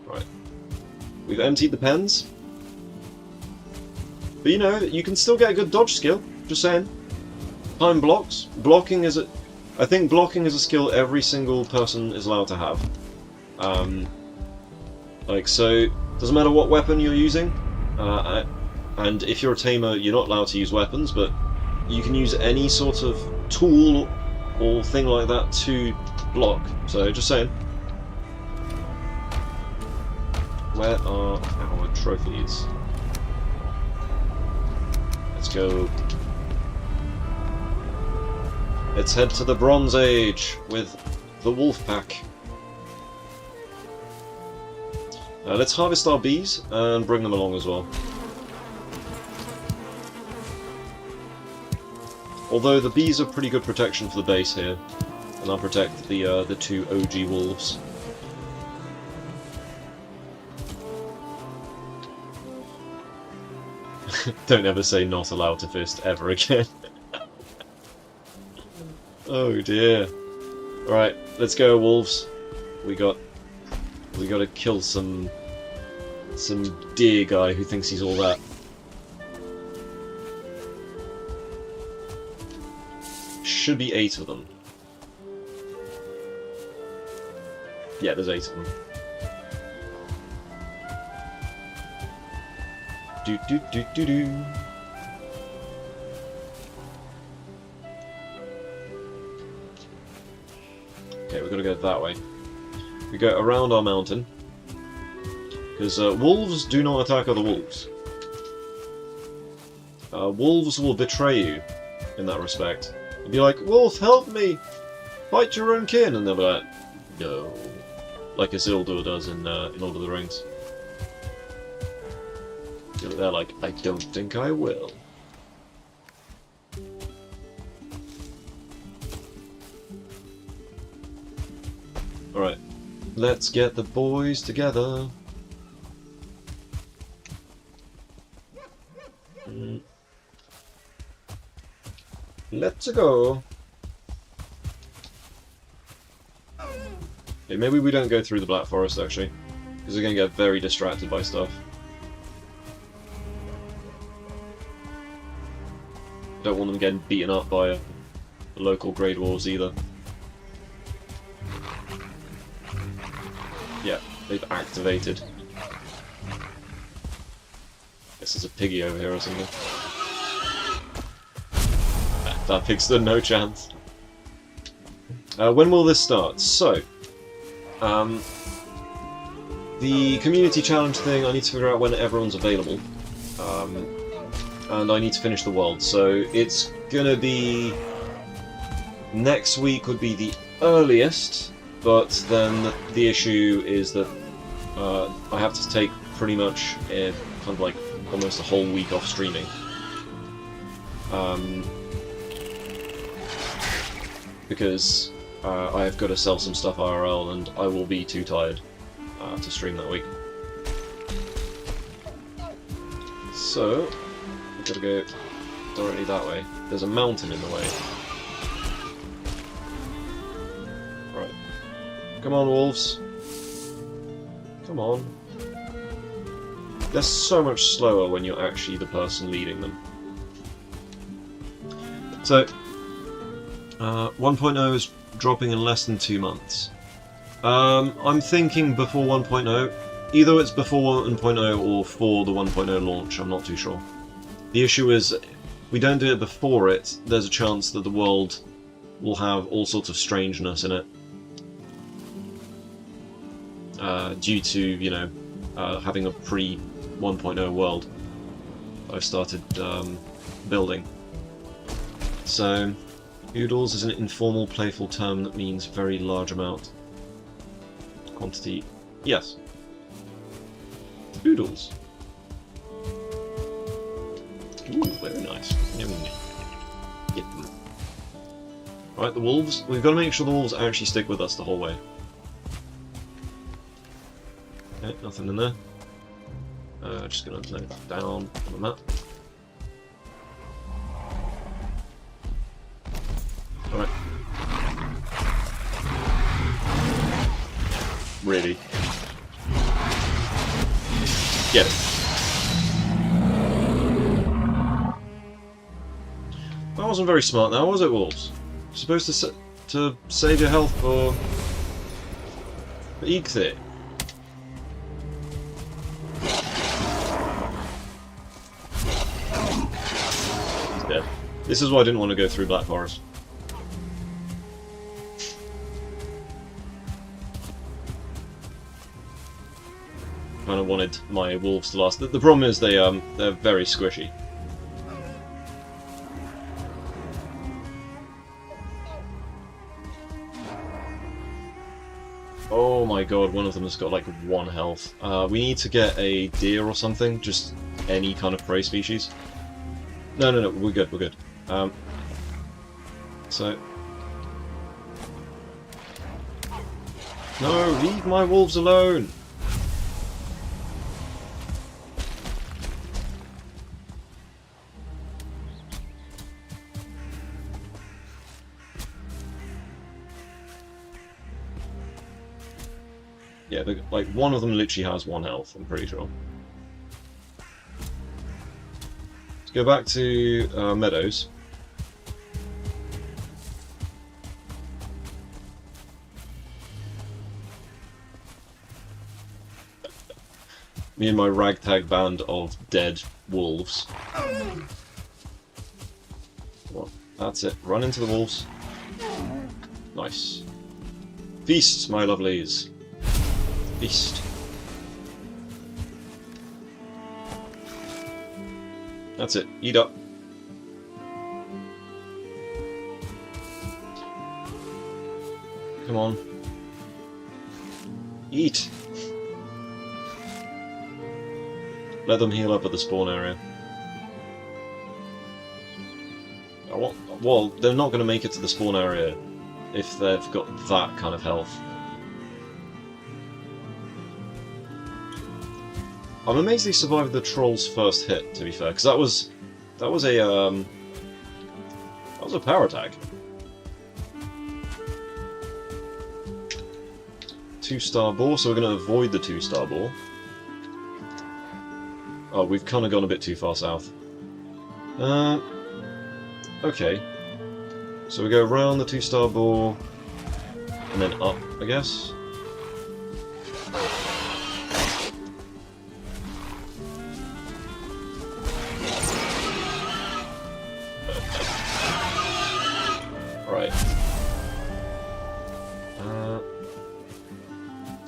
Right. We've emptied the pens. But you know, you can still get a good dodge skill. Just saying. Time blocks. Blocking is a... I think blocking is a skill every single person is allowed to have. So, doesn't matter what weapon you're using. And if you're a tamer, you're not allowed to use weapons, but you can use any sort of tool or thing like that to block. So, just saying. Where are our trophies? Let's go. Let's head to the Bronze Age with the Wolf Pack. Let's harvest our bees and bring them along as well. Although the bees are pretty good protection for the base here, and I'll protect the two OG wolves. Don't ever say not allowed to fist ever again. Oh dear. Right, let's go, wolves. We gotta kill some deer guy who thinks he's all that. Should be 8 of them. Yeah, there's 8 of them. Do. Okay, we've got to go that way. We go around our mountain. Because wolves do not attack other wolves. Wolves will betray you in that respect. They'll be like, "Wolf, help me! Fight your own kin!" And they'll be like, "No." Like Isildur does in Lord of the Rings. They're like, "I don't think I will." Alright, let's get the boys together. Let's go. Okay, maybe we don't go through the Black Forest actually, because we're going to get very distracted by stuff. Don't want them getting beaten up by the local Grey Dwarves either. Yeah, they've activated. Guess there's a piggy over here or something. That pig stood no chance. When will this start? So, The community challenge thing, I need to figure out when everyone's available. And I need to finish the world, so it's gonna be... Next week would be the earliest, but then the issue is that I have to take pretty much kind of like almost a whole week off streaming. Because I've got to sell some stuff IRL and I will be too tired to stream that week. So, we've got to go directly that way. There's a mountain in the way. Right. Come on, wolves. Come on. They're so much slower when you're actually the person leading them. So, 1.0 is dropping in less than 2 months. I'm thinking before 1.0. Either it's before 1.0 or for the 1.0 launch, I'm not too sure. The issue is, if we don't do it before it, there's a chance that the world will have all sorts of strangeness in it. Due to, you know, having a pre-1.0 world I've started building. So, oodles is an informal, playful term that means very large amount. Quantity, yes. Oodles. Ooh, very nice. Get them. Right, the wolves. We've got to make sure the wolves actually stick with us the whole way. Okay, nothing in there. Just gonna lay that down on the map. Alright. Really? Get it. That wasn't very smart now, was it, wolves? You're supposed to save your health for Eegthit. He's dead. This is why I didn't want to go through Black Forest. Kind of wanted my wolves to last. The problem is they're very squishy. Oh my god, one of them has got like 1 health. We need to get a deer or something, just any kind of prey species. No, we're good, we're good. So... No, leave my wolves alone! Yeah, like one of them literally has 1 health, I'm pretty sure. Let's go back to Meadows. Me and my ragtag band of dead wolves. Well, that's it. Run into the wolves. Nice. Feast, my lovelies. Feast. That's it. Eat up. Come on. Eat. Let them heal up at the spawn area. Well, they're not going to make it to the spawn area if they've got that kind of health. I'm amazed they survived the troll's first hit, to be fair, because that was a power attack. 2-star ball, so we're going to avoid the 2-star ball. Oh, we've kind of gone a bit too far south. Okay. So we go around the 2-star ball, and then up, I guess. Right.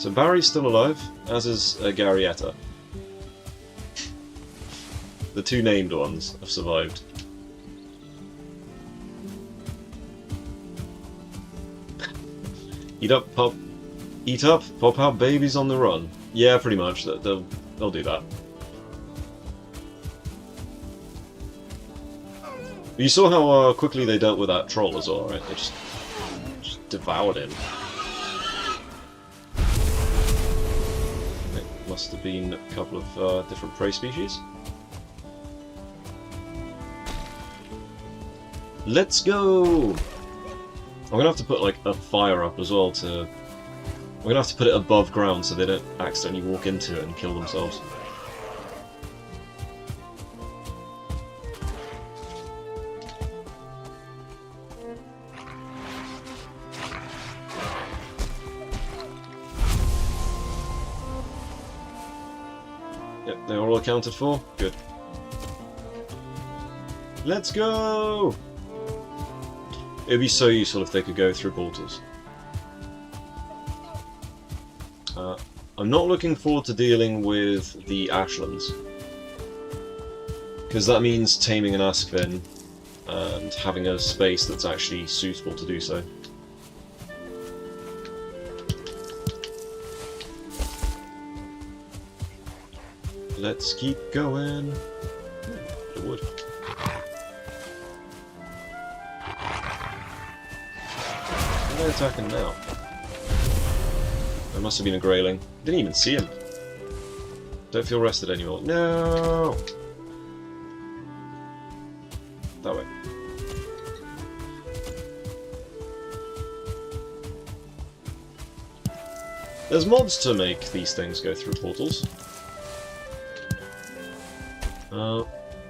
So Barry's still alive, as is Garyetta. The two named ones have survived. Eat up, pop. Eat up, pop out babies on the run. Yeah, pretty much. They'll do that. You saw how quickly they dealt with that troll as well, right? They just devoured him. It must have been a couple of different prey species. Let's go! I'm gonna have to put like a fire up as well to... I'm gonna have to put it above ground so they don't accidentally walk into it and kill themselves. Yep, they're all accounted for. Good. Let's go! It would be so useful if they could go through portals. I'm not looking forward to dealing with the Ashlands. Because that means taming an Askvin and having a space that's actually suitable to do so. Let's keep going. The wood. Why are they attacking now? There must have been a greyling. Didn't even see him. Don't feel rested anymore. No! That way. There's mods to make these things go through portals.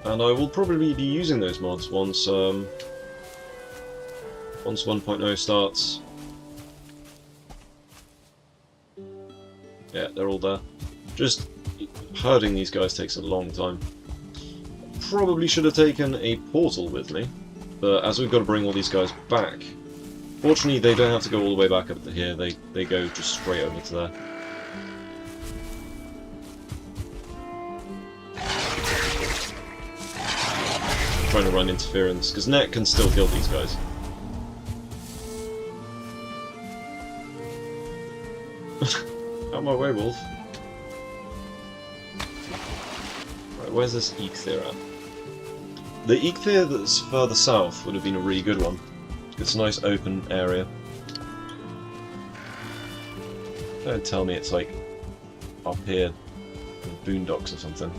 And I will probably be using those mods once 1.0 starts. Yeah, they're all there. Just herding these guys takes a long time. Probably should have taken a portal with me, but as we've got to bring all these guys back, fortunately they don't have to go all the way back up to here, they go just straight over to there. Trying to run interference, because Net can still kill these guys. Out my way, Wolf. Right, where's this Eikthyr at? The Eikthyr that's further south would have been a really good one. It's a nice open area. Don't tell me it's like up here in the boondocks or something.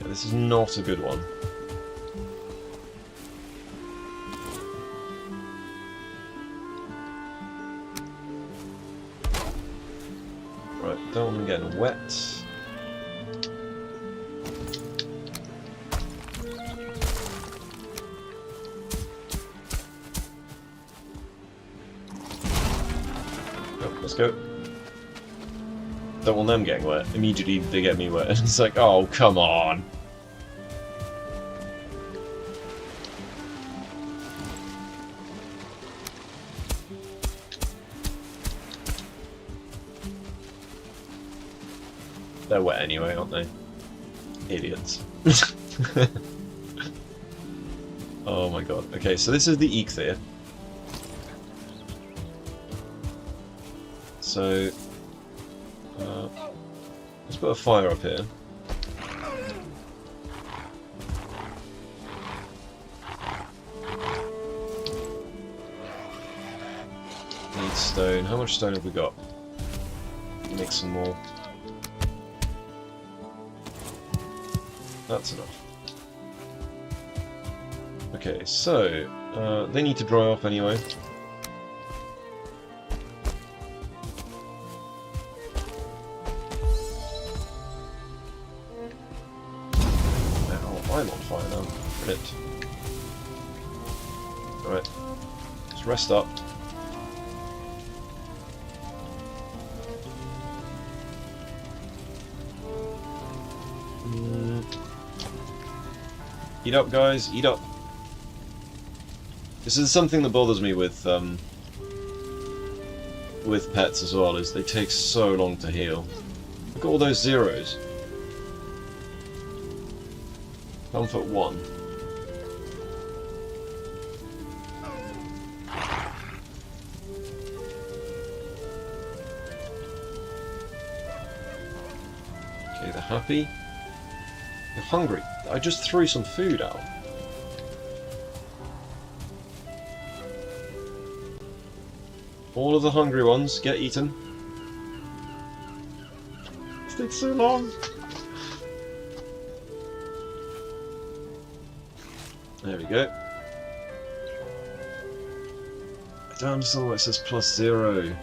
Yeah, this is not a good one. Right, don't want them getting wet. Oh, let's go. Don't want them getting wet. Immediately they get me wet. It's like, oh, come on. They're wet anyway, aren't they? Idiots. Oh my god. Okay, so this is the Eikthyr. So, let's put a fire up here. Need stone. How much stone have we got? Make some more. That's enough. Okay, so they need to dry off anyway. Now I'm on fire now. Brilliant. Alright, let's rest up. Eat up, guys, eat up. This is something that bothers me with with pets as well is they take so long to heal. Look at all those zeros. Comfort 1. Okay, they're happy. You're hungry. I just threw some food out. All of the hungry ones get eaten. This takes so long. There we go. I don't understand why it says +0.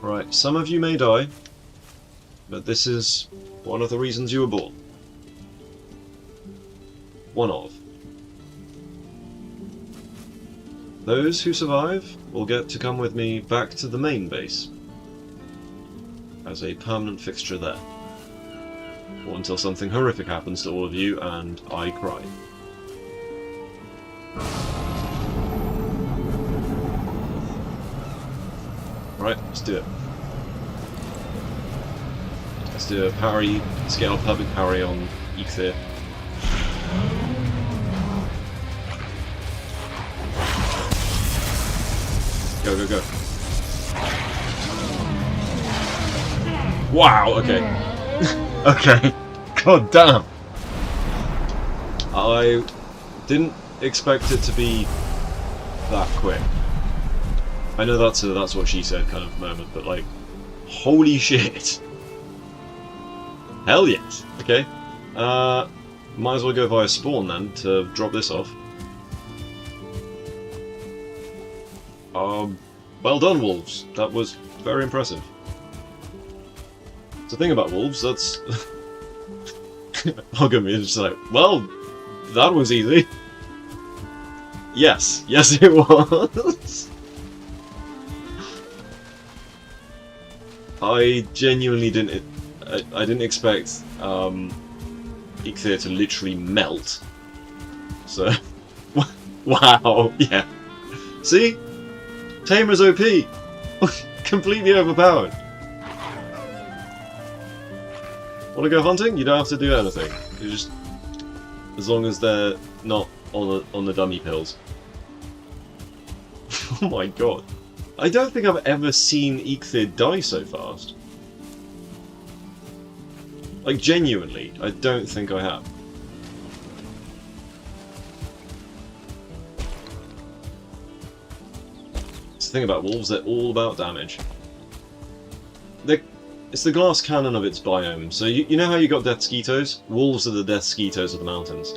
Right, some of you may die, but this is one of the reasons you were born. One of. Those who survive will get to come with me back to the main base as a permanent fixture there. Or until something horrific happens to all of you and I cry. Right, let's do it. Let's do a parry, scale public parry on Eikthyr. Go, go, go. Wow, okay. Okay. God damn. I didn't expect it to be that quick. I know that's what she said kind of moment, but like, holy shit. Hell yes. Okay. Might as well go via spawn then to drop this off. Well done, wolves. That was very impressive. The thing about wolves, that's... Look at me, it's just like, well, that was easy. Yes, yes it was. I genuinely didn't... I didn't expect Eikthyr to literally melt. So... Wow, yeah. See? Tamer's OP! Completely overpowered. Want to go hunting? You don't have to do anything. You just... As long as they're not on the dummy pills. Oh my god. I don't think I've ever seen Eikthyr die so fast. Like, genuinely, I don't think I have. It's the thing about wolves, they're all about damage. It's the glass cannon of its biome, so you know how you got death skeetos? Wolves are the death skeetos of the mountains.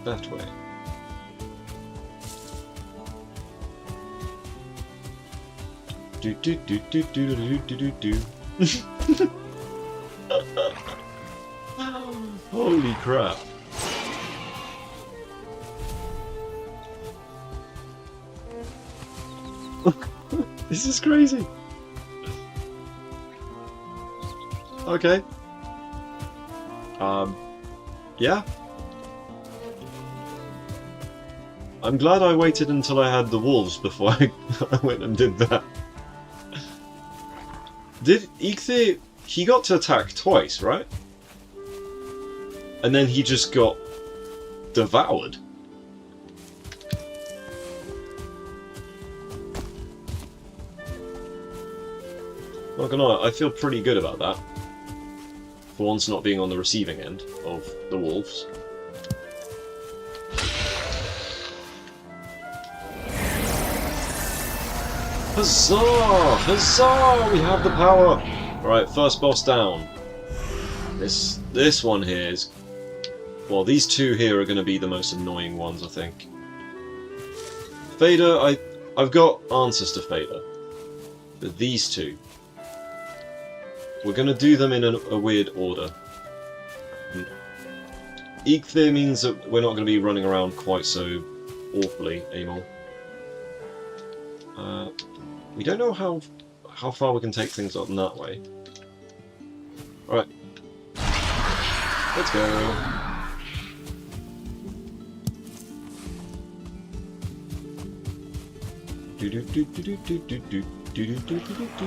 That way. Do do do do do do do do do. Holy crap. This is crazy. Okay. Yeah. I'm glad I waited until I had the wolves before I went and did that. Did Eikthyr... He got to attack twice, right? And then he just got devoured. Not gonna lie, I feel pretty good about that. For once not being on the receiving end of the wolves. Huzzah! Huzzah! We have the power! Alright, first boss down. This one here is... Well, these two here are going to be the most annoying ones, I think. Fader, I've got answers to Fader. But these two... We're going to do them in a weird order. Eikthyr means that we're not going to be running around quite so awfully anymore. We don't know how far we can take things up in that way. Alright, Let's go. Do do do do do do do do do do do do do.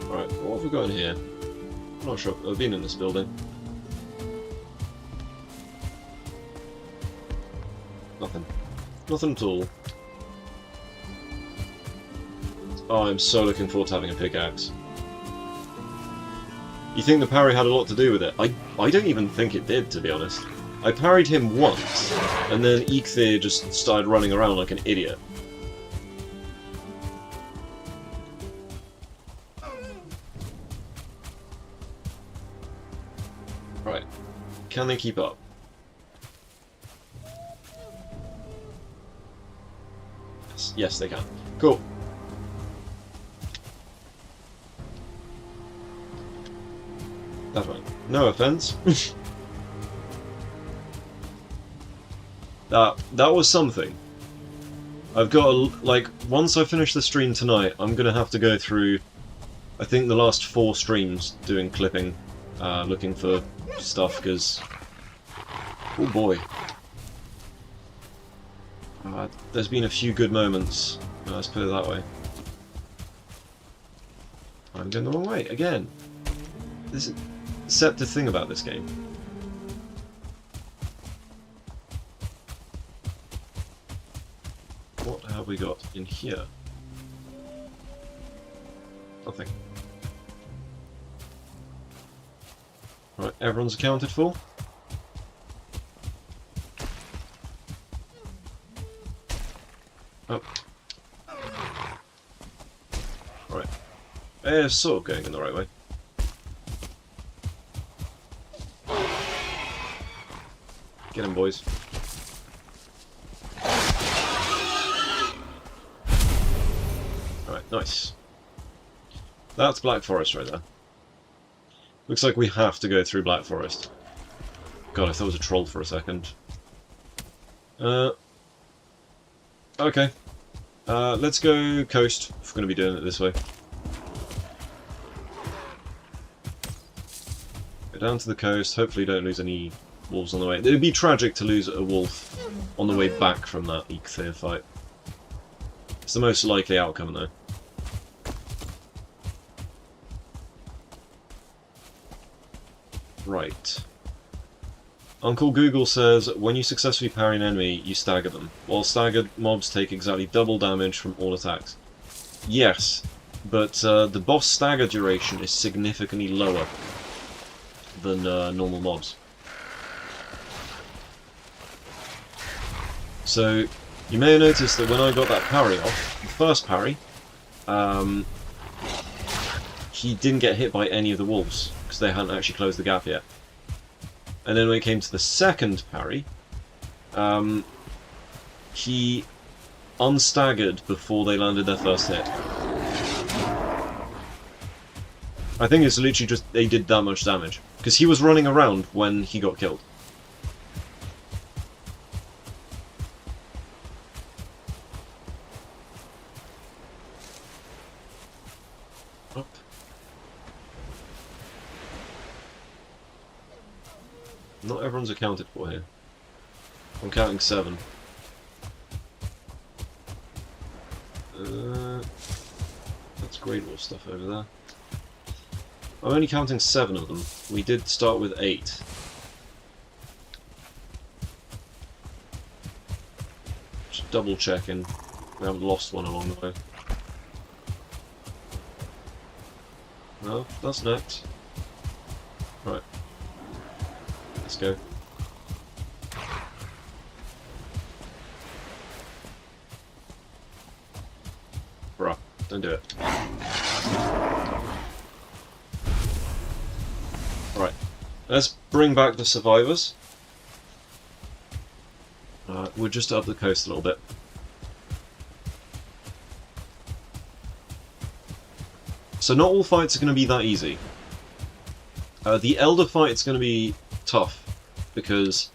Right, what have we got in here? I'm not sure if I've been in this building. Nothing. Nothing at all. Oh, I'm so looking forward to having a pickaxe. You think the parry had a lot to do with it? I don't even think it did, to be honest. I parried him once, and then Eikthyr just started running around like an idiot. Right. Can they keep up? Yes, they can. Cool. That way. No offense. that was something. I've got like once I finish the stream tonight, I'm gonna have to go through, I think, the last 4 streams doing clipping, looking for stuff because, oh boy, there's been a few good moments. Let's put it that way. I'm going the wrong way again. This is the deceptive thing about this game. What have we got in here? Nothing. Right, everyone's accounted for. Oh. Right. It's sort of going in the right way. Get him, boys. Alright, nice. That's Black Forest right there. Looks like we have to go through Black Forest. God, I thought it was a troll for a second. Okay. Let's go coast, if we're going to be doing it this way. Go down to the coast, hopefully don't lose any wolves on the way. It would be tragic to lose a wolf on the way back from that Eikthyr fight. It's the most likely outcome, though. Right. Uncle Google says, when you successfully parry an enemy, you stagger them, while staggered mobs take exactly double damage from all attacks. Yes, but the boss stagger duration is significantly lower than normal mobs. So, you may have noticed that when I got that parry off, the first parry, he didn't get hit by any of the wolves, because they hadn't actually closed the gap yet. And then when it came to the second parry, he unstaggered before they landed their first hit. I think it's literally just they did that much damage, because he was running around when he got killed. Up. Not everyone's accounted for here. I'm counting 7. That's Great Wolf stuff over there. I'm only counting 7 of them. We did start with 8. Just double checking. We haven't lost one along the way. No, that's next. Right. Let's go. Bruh, don't do it. Right, let's bring back the survivors. We're just up the coast a little bit. So not all fights are going to be that easy. The Elder fight is going to be tough, because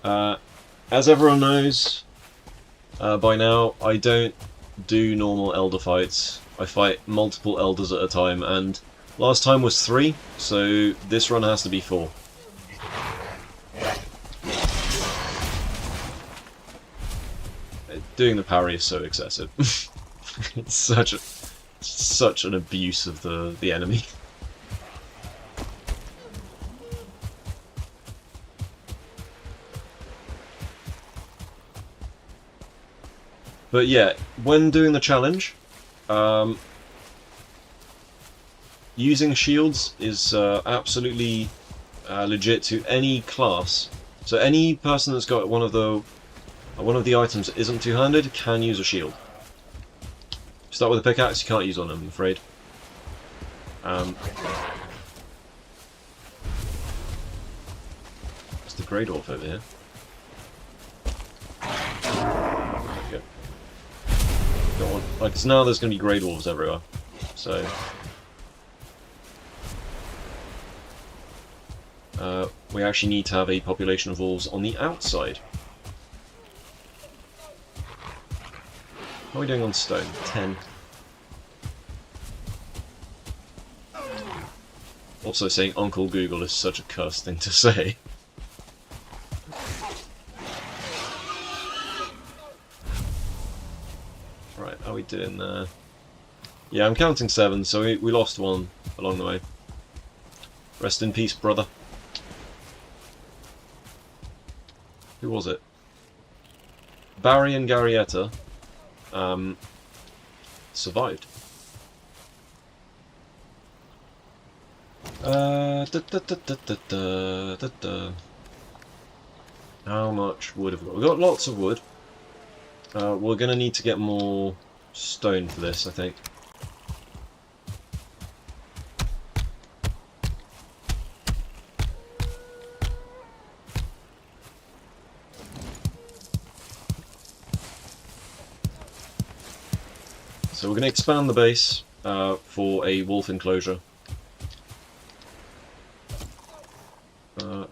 as everyone knows by now, I don't do normal elder fights. I fight multiple elders at a time, and last time was 3, so this run has to be 4. Doing the parry is so excessive. It's such an abuse of the enemy. But yeah, when doing the challenge, using shields is absolutely legit to any class. So any person that's got one of the items that isn't two-handed can use a shield. Start with a pickaxe, you can't use on them, I'm afraid. It's the Grey Dwarf over here. Like, cause now there's going to be Grey Dwarves everywhere, so... we actually need to have a population of wolves on the outside. How are we doing on stone? 10. Also, saying Uncle Google is such a cursed thing to say. Right, how are we doing there? Yeah, I'm counting 7, so we lost 1 along the way. Rest in peace, brother. Who was it? Barry and Garrietta survived. How much wood have we got? We've got lots of wood. We're going to need to get more stone for this, I think. So we're going to expand the base for a wolf enclosure.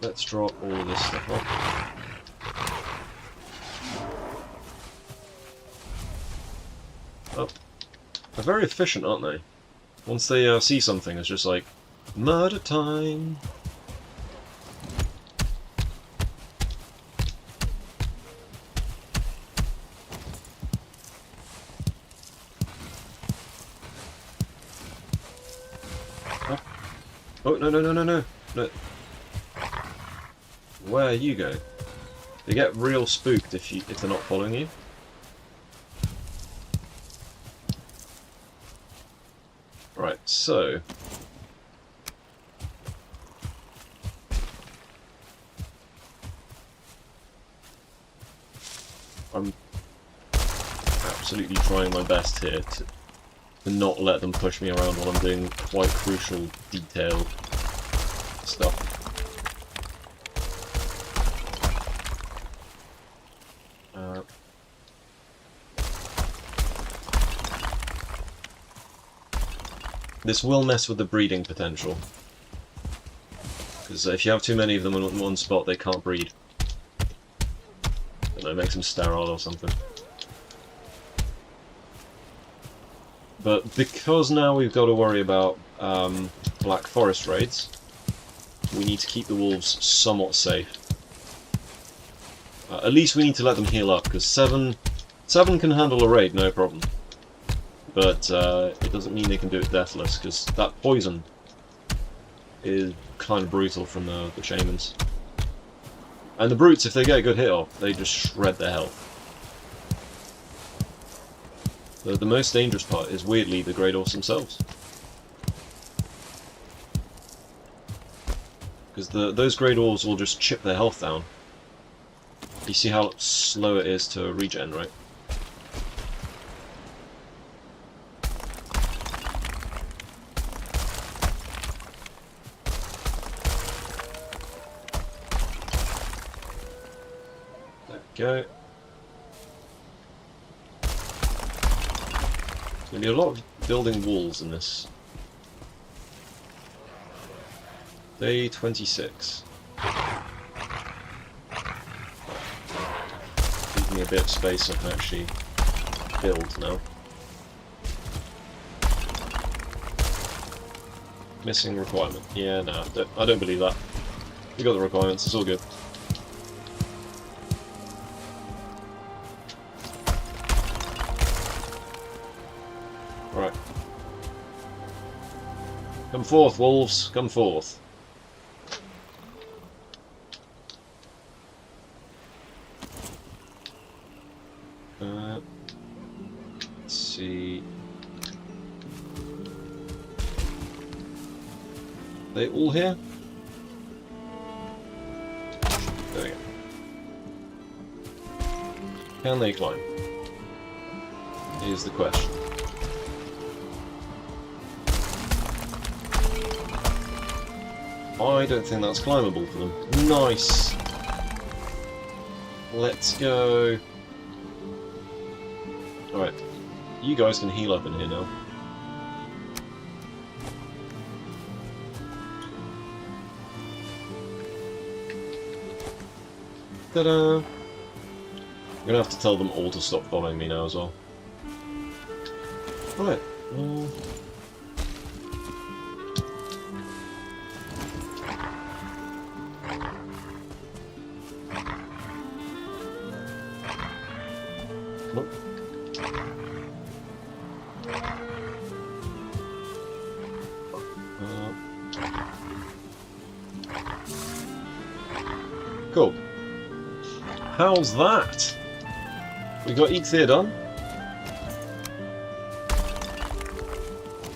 Let's drop all of this stuff off. Oh. They're very efficient, aren't they? Once they see something, it's just like, murder time! Oh, no, no, no, no, no! No. Where you go? They get real spooked if they're not following you. Right, so I'm absolutely trying my best here to not let them push me around while I'm doing quite crucial, detailed stuff. This will mess with the breeding potential, because if you have too many of them in one spot, they can't breed. I don't know, it makes them sterile or something. But because now we've got to worry about Black Forest raids, we need to keep the wolves somewhat safe. At least we need to let them heal up, because 7 can handle a raid, no problem. But it doesn't mean they can do it deathless, because that poison is kind of brutal from the shamans. And the brutes, if they get a good hit off, they just shred their health. The most dangerous part is, weirdly, the Grey Dwarfs themselves. Because those Grey Dwarfs will just chip their health down. You see how slow it is to regen, right? Go. There's going to be a lot of building walls in this. Day 26. Give me a bit of space so I can actually build now. Missing requirement. Yeah, no, I don't believe that. We got the requirements, it's all good. Right. Come forth, wolves, come forth. Let's see. They all here? There we go. Can they climb? Here's the question. I don't think that's climbable for them. Nice! Let's go. Alright. You guys can heal up in here now. Ta-da! I'm gonna have to tell them all to stop following me now as well. Right. Nope. Cool. How's that? We got Eikthyr done.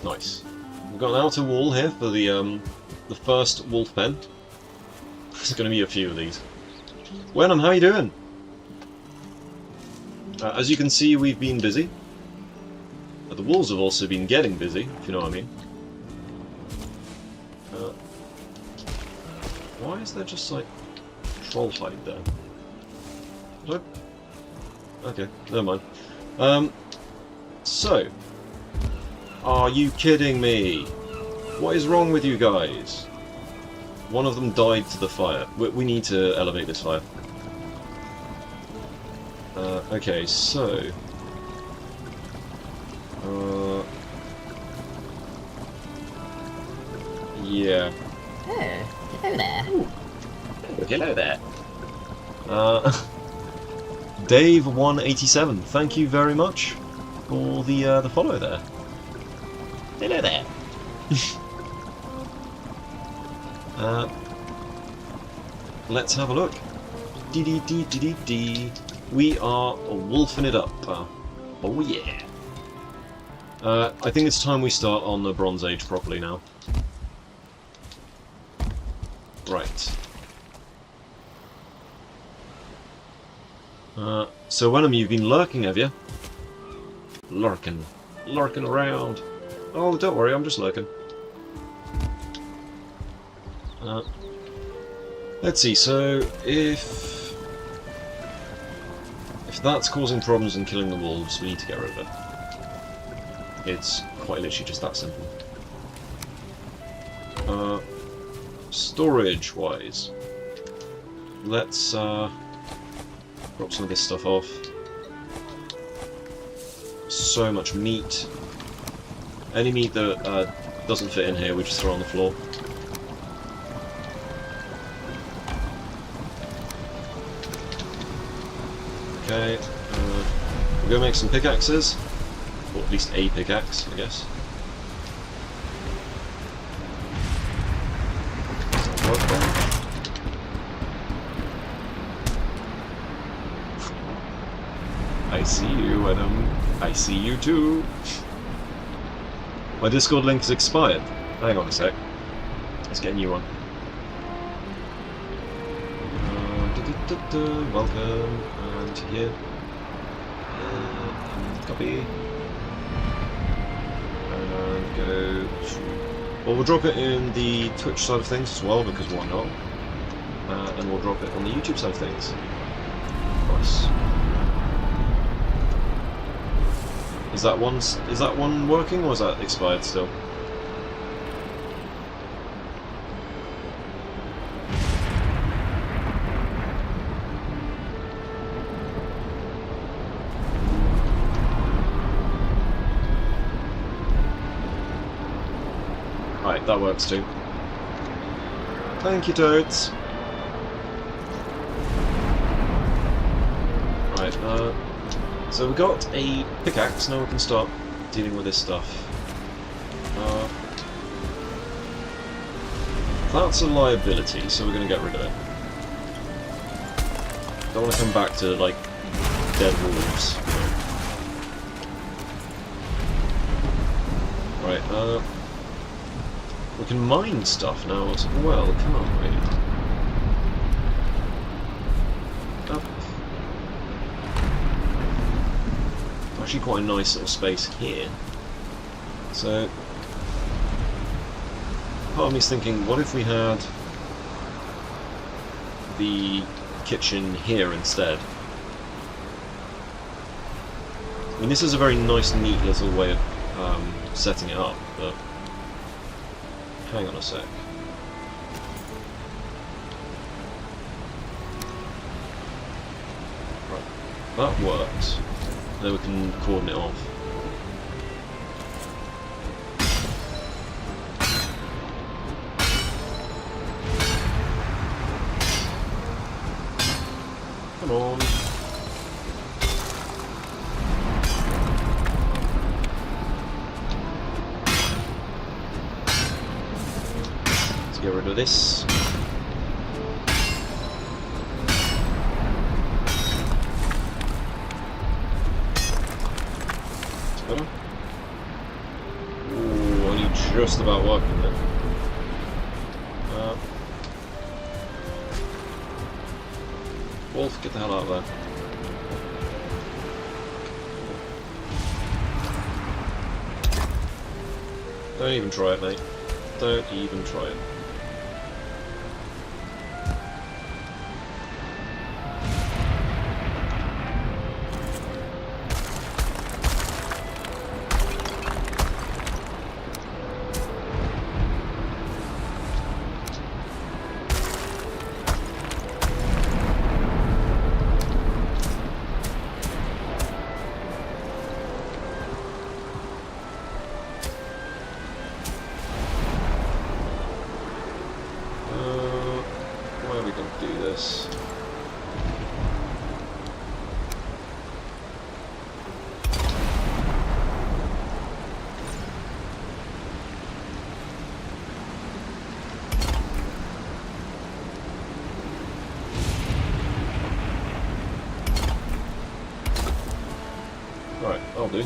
Nice. We've got an outer wall here for the first wolf pen. There's going to be a few of these. Wenham, how you doing? As you can see, we've been busy. The wolves have also been getting busy, if you know what I mean. Why is there just like troll hide there? Okay, never mind. So, are you kidding me? What is wrong with you guys? One of them died to the fire. We need to elevate this fire. Okay, so... yeah. Oh, hello there. Ooh. Oh, hello there. Dave187, thank you very much for the follow there. Hello there. Let's have a look. Dee. We are wolfing it up. Oh yeah. I think it's time we start on the Bronze Age properly now. Right. So Wenham, you've been lurking, have you? Lurking around. Oh, don't worry, I'm just lurking. Let's see, so if that's causing problems and killing the wolves, we need to get rid of it. It's quite literally just that simple. Storage-wise, let's drop some of this stuff off. So much meat. Any meat that doesn't fit in here, we just throw on the floor. Okay, we're gonna make some pickaxes, or at least a pickaxe, I guess. I see you, Adam. I see you too. My Discord link is expired. Hang on a sec. Let's get a new one. Welcome, and here. Copy. And go to... well, we'll drop it in the Twitch side of things as well, because why not? And we'll drop it on the YouTube side of things. Nice. Is that one working, or is that expired still? Right. Right, that works too. Thank you, toads. Right, so we got a pickaxe, now we can start dealing with this stuff. That's a liability, so we're going to get rid of it. Don't want to come back to, like, dead wolves. Right, we can mine stuff now as well, can't we? Up. Actually quite a nice little space here. So, part of me's thinking, what if we had the kitchen here instead? I mean, this is a very nice, neat little way of setting it up, but hang on a sec. Right, that works. Then we can cordon it off. Come on. Let's get rid of this. That's better. Ooh, only just about working then. Wolf, get the hell out of there. Don't even try it, mate. Don't even try it. Right, I'll do.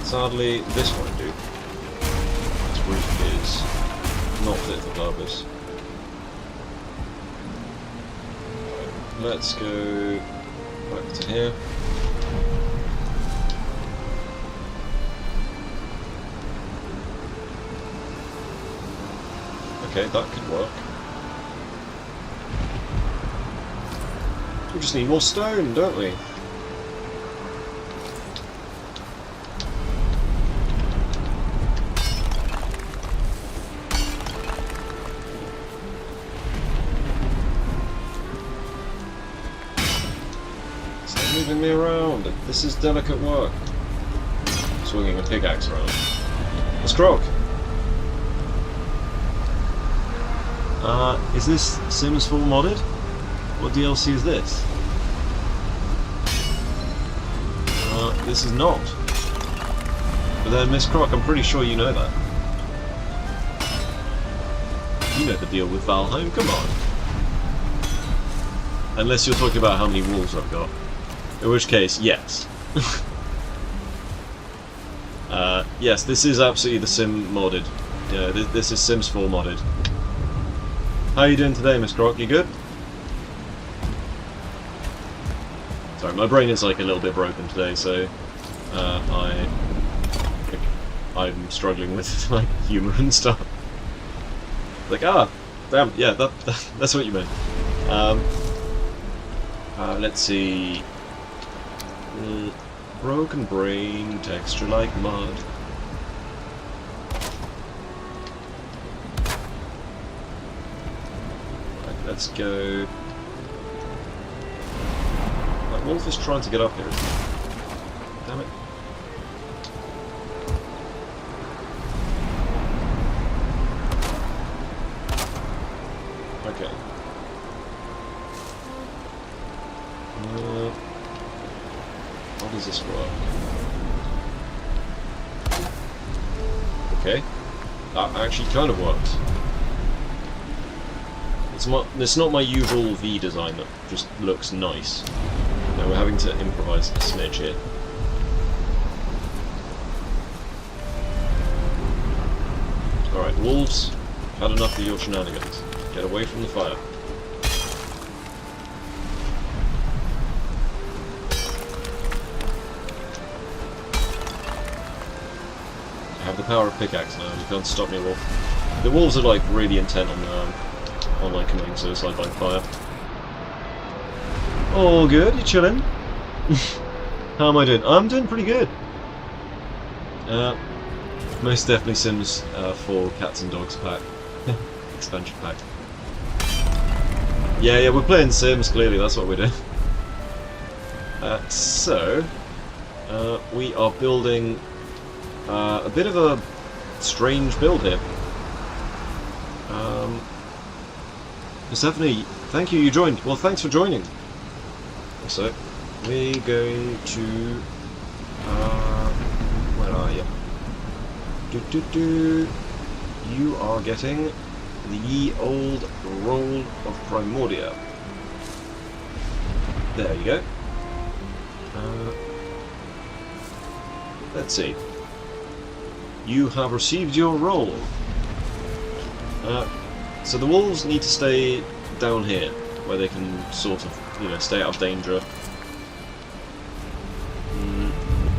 Sadly, this won't do. This roof is not fit for purpose. Right, let's go back to here. Okay, that could work. We just need more stone, don't we? Moving me around. This is delicate work. Swinging a pickaxe around. Let's croak. Is this Sims 4 modded? What DLC is this? This is not. But then, Miss Croc, I'm pretty sure you know that. You know the deal with Valheim, come on. Unless you're talking about how many wolves I've got. In which case, yes. Yes, this is absolutely the Sim modded. Yeah, this is Sims 4 modded. How are you doing today, Miss Croc? You good? Sorry, my brain is like a little bit broken today, so I'm struggling with like humour and stuff. Like, damn, yeah, that's what you meant. Let's see. Broken brain, texture like mud. Right, let's go. That wolf is trying to get up here, isn't he? Damn it. does this work? Okay, that actually kind of works. It's not my usual V design that just looks nice. No, we're having to improvise a smidge here. Alright, wolves, had enough of your shenanigans. Get away from the fire. I have the power of pickaxe now, you can't stop me, wolf. The wolves are like really intent on like committing suicide by fire. All good, you chilling? How am I doing? I'm doing pretty good. Most definitely Sims 4 Cats and Dogs pack. Expansion pack. Yeah, we're playing Sims, clearly, that's what we're doing. We are building a bit of a strange build here. Stephanie, thank you, you joined. Well, thanks for joining. So, we're going to... where are you? You are getting the ye old roll of Primordia. There you go. Let's see. You have received your roll. So the wolves need to stay down here, where they can sort of, you know, stay out of danger.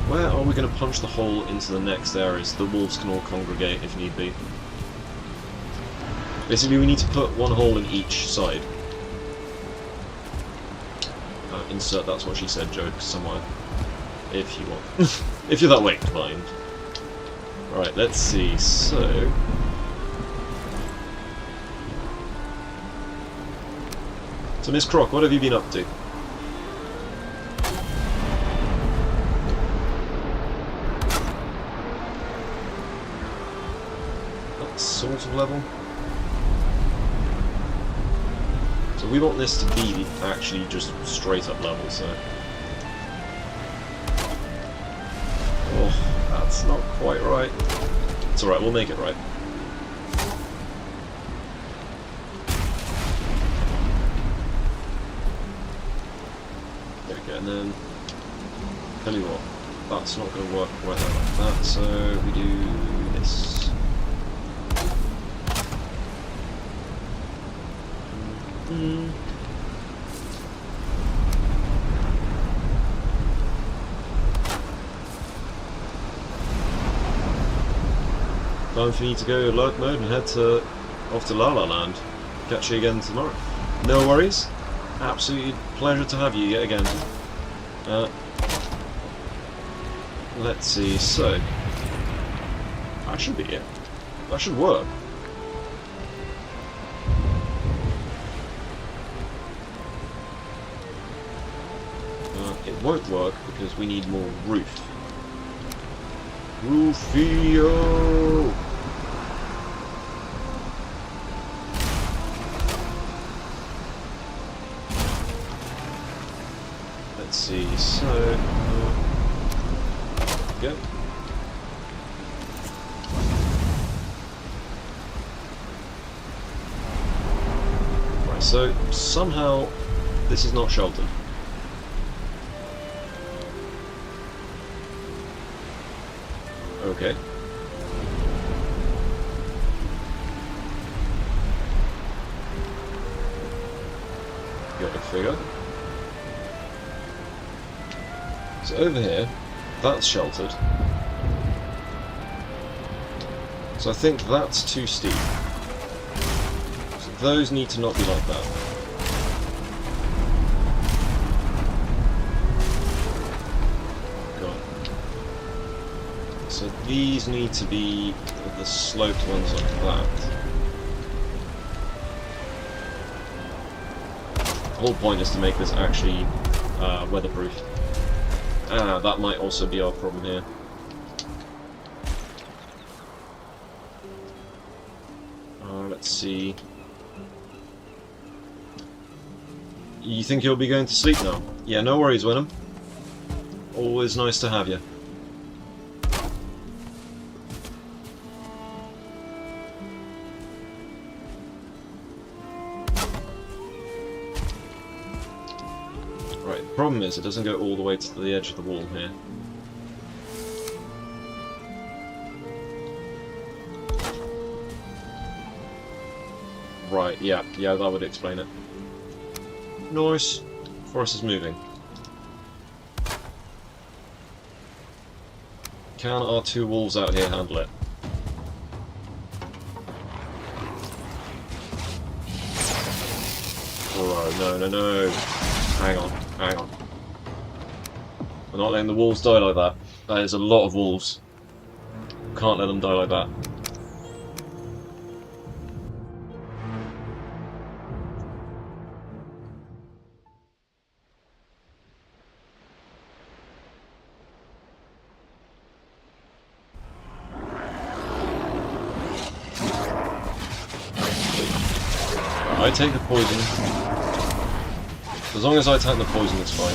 Where are we going to punch the hole into the next area so the wolves can all congregate if need be? Basically, we need to put one hole in each side. Insert "that's what she said" joke somewhere, if you want. If you're that way inclined. Alright, let's see, so... So, Miss Croc, what have you been up to? That sort of level. So we want this to be actually just straight up level, so... Oh, that's not quite right. It's alright, we'll make it right. And then, tell you what, that's not going to work quite like that, so we do this. Time for me to go lurk mode and head off to La La Land. Catch you again tomorrow. No worries. Absolutely pleasure to have you yet again. Let's see, so... That should be it. That should work. It won't work because we need more roof. Roofio! Let's see, so... go. Right, so somehow this is not sheltered. Okay. Got the figure. So over here, that's sheltered. So I think that's too steep. So those need to not be like that. Got it. So these need to be the sloped ones like that. The whole point is to make this actually weatherproof. Ah, that might also be our problem here. Let's see. You think you'll be going to sleep now? Yeah, no worries, Wenham. Always nice to have you. Right, the problem is it doesn't go all the way to the edge of the wall here. Right, yeah, that would explain it. Nice. Forest is moving. Can our two wolves out here handle it? Bro, no. Hang on. We're not letting the wolves die like that. That is a lot of wolves. Can't let them die like that. I take the poison. As long as I take the poison, it's fine.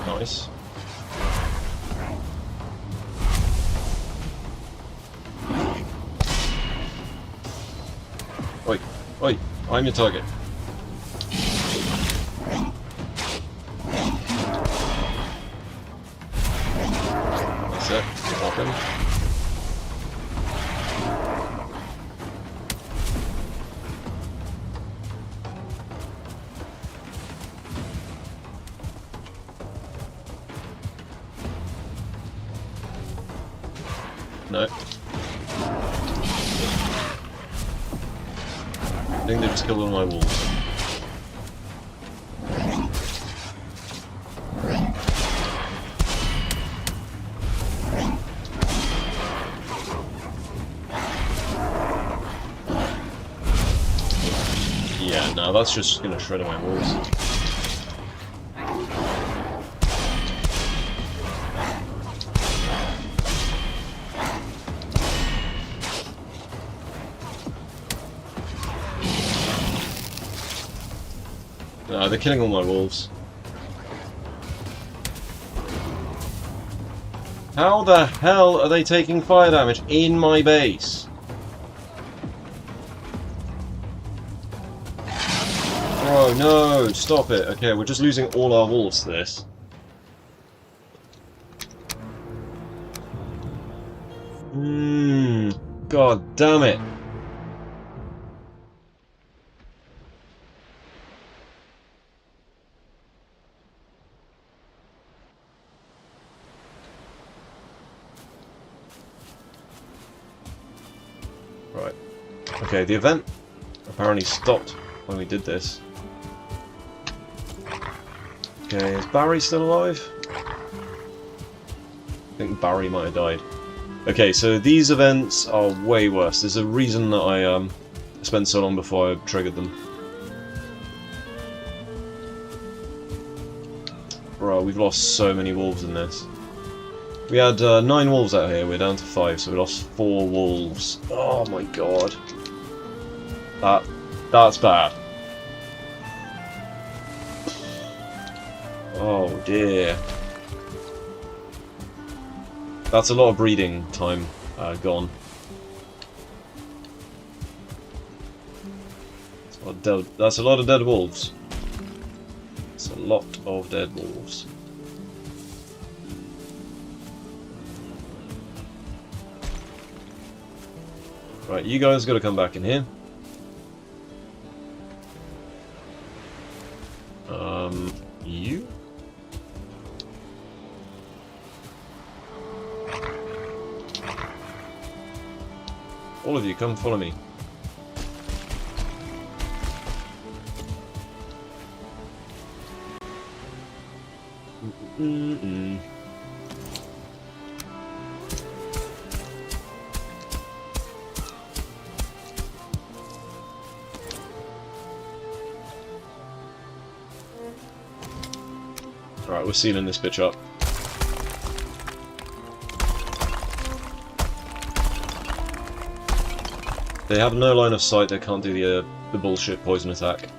Nice. Oi, I'm your target. That's it. Pop him. No. I think they just killed one of my wolves. Yeah, no, that's just gonna shred my wolves. No, they're killing all my wolves. How the hell are they taking fire damage in my base? Bro, no, stop it. Okay, we're just losing all our wolves to this. God damn it. Right. Okay, the event apparently stopped when we did this. Okay, is Barry still alive? I think Barry might have died. Okay, so these events are way worse. There's a reason that I spent so long before I triggered them. Bro, we've lost so many wolves in this. We had 9 wolves out here, we're down to 5, so we lost 4 wolves. Oh my god. That's bad. Oh dear. That's a lot of breeding time gone. That's a lot of dead wolves. That's a lot of dead wolves. Right, you guys got to come back in here. You? All of you, come follow me. Alright, we're sealing this bitch up. They have no line of sight, they can't do the bullshit poison attack.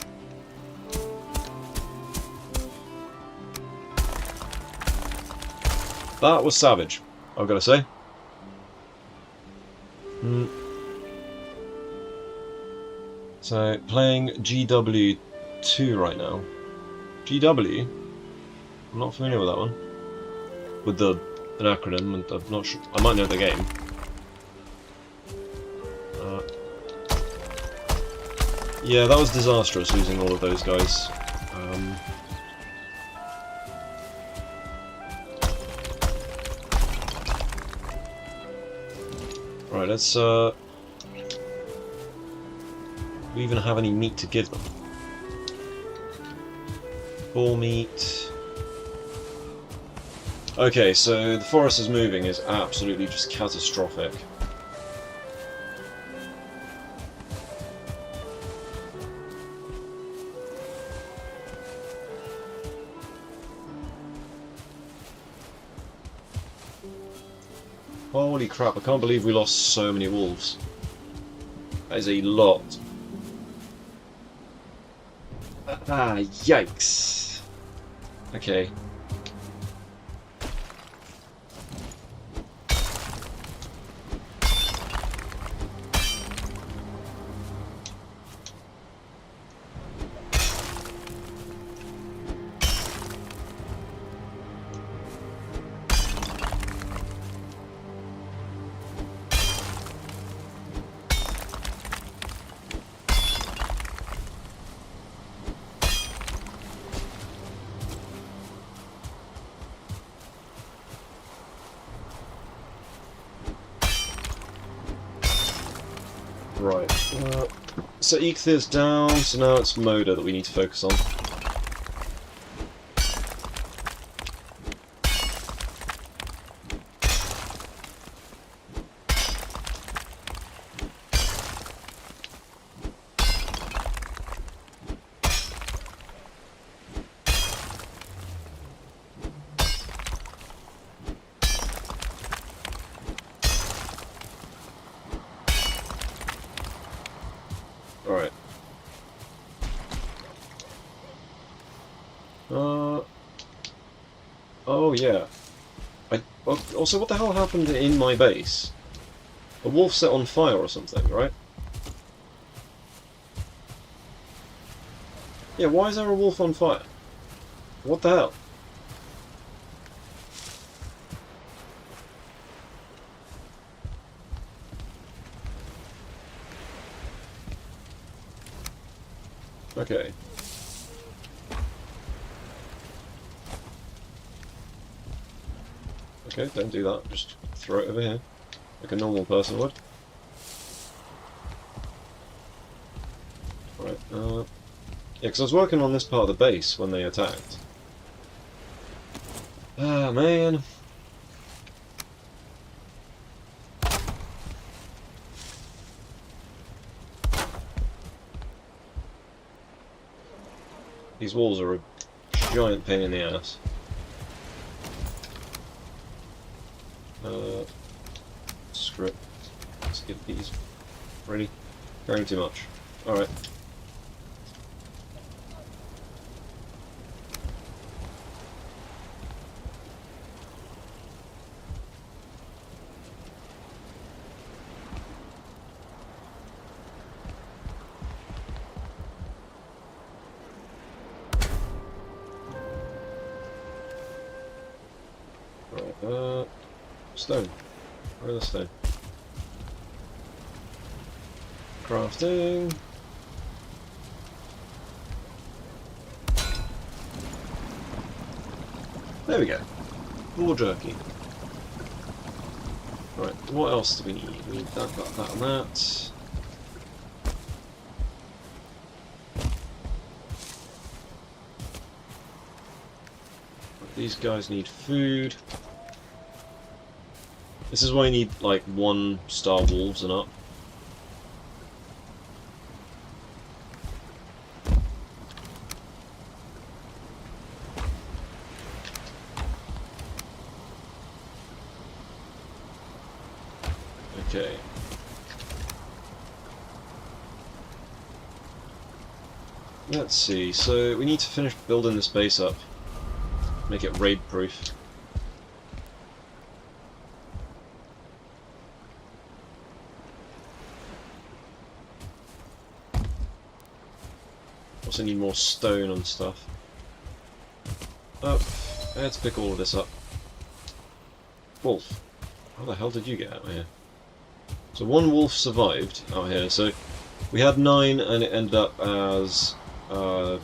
That was savage, I've got to say. So, playing GW2 right now. GW? I'm not familiar with that one. With an acronym, and I'm not sure. I might know the game. Yeah, that was disastrous, losing all of those guys. Right, let's, do we even have any meat to give them? Boar meat. Okay, so the forest is moving is absolutely just catastrophic. Holy crap, I can't believe we lost so many wolves. That is a lot. Ah, yikes. Okay. Right. So Eichthir's down, so now it's Moda that we need to focus on. Alright. Oh yeah. Also, what the hell happened in my base? A wolf set on fire or something, right? Yeah, why is there a wolf on fire? What the hell? Okay. Okay, don't do that. Just throw it over here. Like a normal person would. Alright, yeah, because I was working on this part of the base when they attacked. Ah, man. These walls are a giant pain in the ass. Script. Let's get these ready. Carrying too much. Alright. Right, stone. Where are the stone? Crafting. There we go. Raw jerky. Right, what else do we need? We need that, and that. These guys need food. This is why you need, like, 1-star wolves and up. Okay. Let's see, so we need to finish building this base up. Make it raid proof. Also need more stone and stuff. Oh, I had to pick all of this up. Wolf. How the hell did you get out here? So one wolf survived out here, so we had 9 and it ended up as, I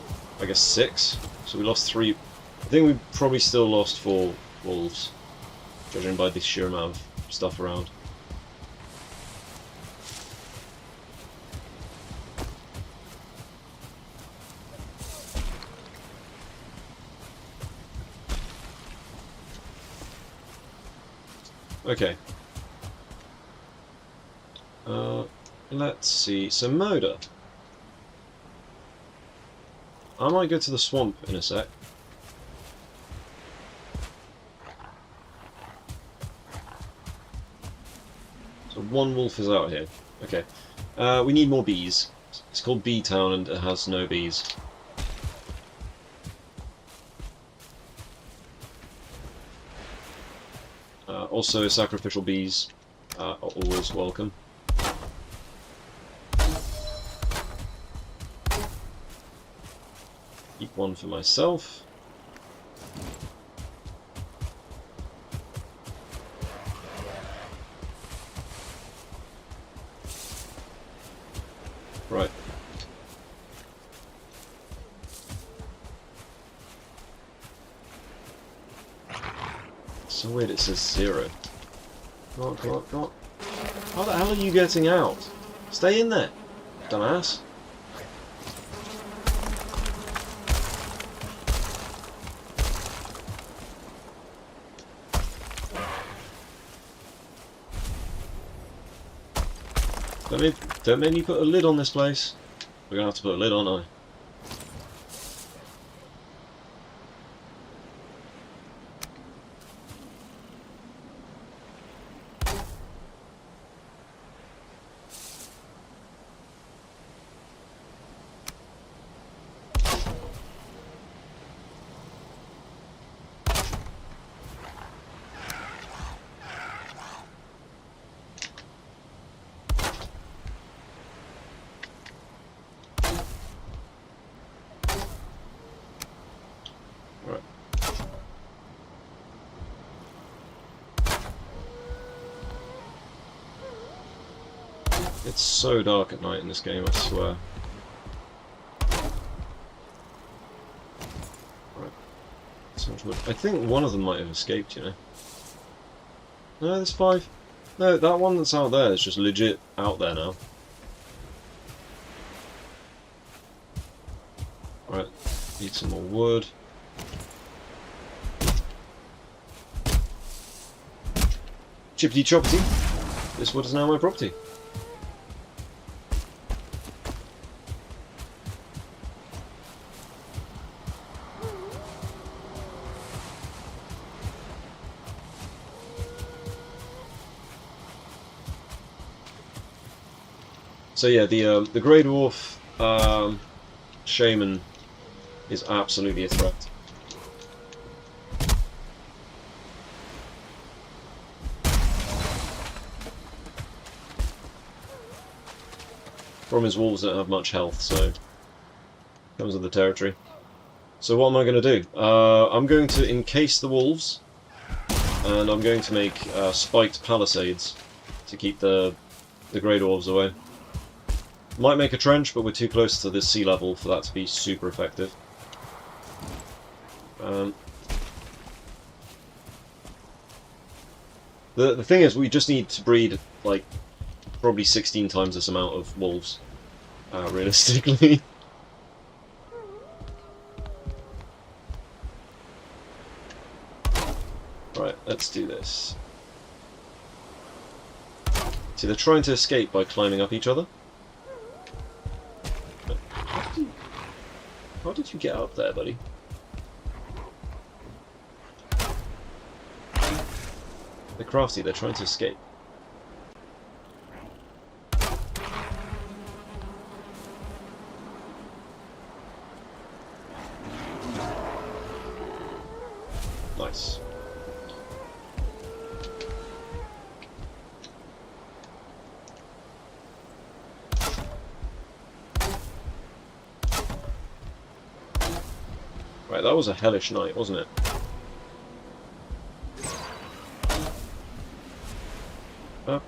guess 6. So we lost 3. I think we probably still lost 4 wolves, judging by the sheer amount of stuff around. Okay. Let's see. So Moda. I might go to the swamp in a sec. So one wolf is out here. Okay. We need more bees. It's called Bee Town and it has no bees. Also, sacrificial bees are always welcome. Keep one for myself. Right. So weird it says 0. Come on, come on, come on. How the hell are you getting out? Stay in there, dumbass. Don't make me put a lid on this place. We're gonna have to put a lid on, aren't I? Right. It's so dark at night in this game, I swear. Right. So much wood. I think one of them might have escaped, you know. No, there's 5. No, that one that's out there is just legit out there now. Right, need some more wood. Chippity choppity. This wood is now my property. So yeah, the Grey Dwarf Shaman is absolutely a threat. Problem is, wolves don't have much health, so comes with the territory. So what am I going to do? I'm going to encase the wolves, and I'm going to make spiked palisades to keep the Grey Dwarves away. Might make a trench, but we're too close to the sea level for that to be super effective. The thing is, we just need to breed like probably 16 times this amount of wolves, realistically. Right, let's do this. See, they're trying to escape by climbing up each other. How did you get up there, buddy? They're crafty, they're trying to escape. Nice. Right, that was a hellish night, wasn't it? Up.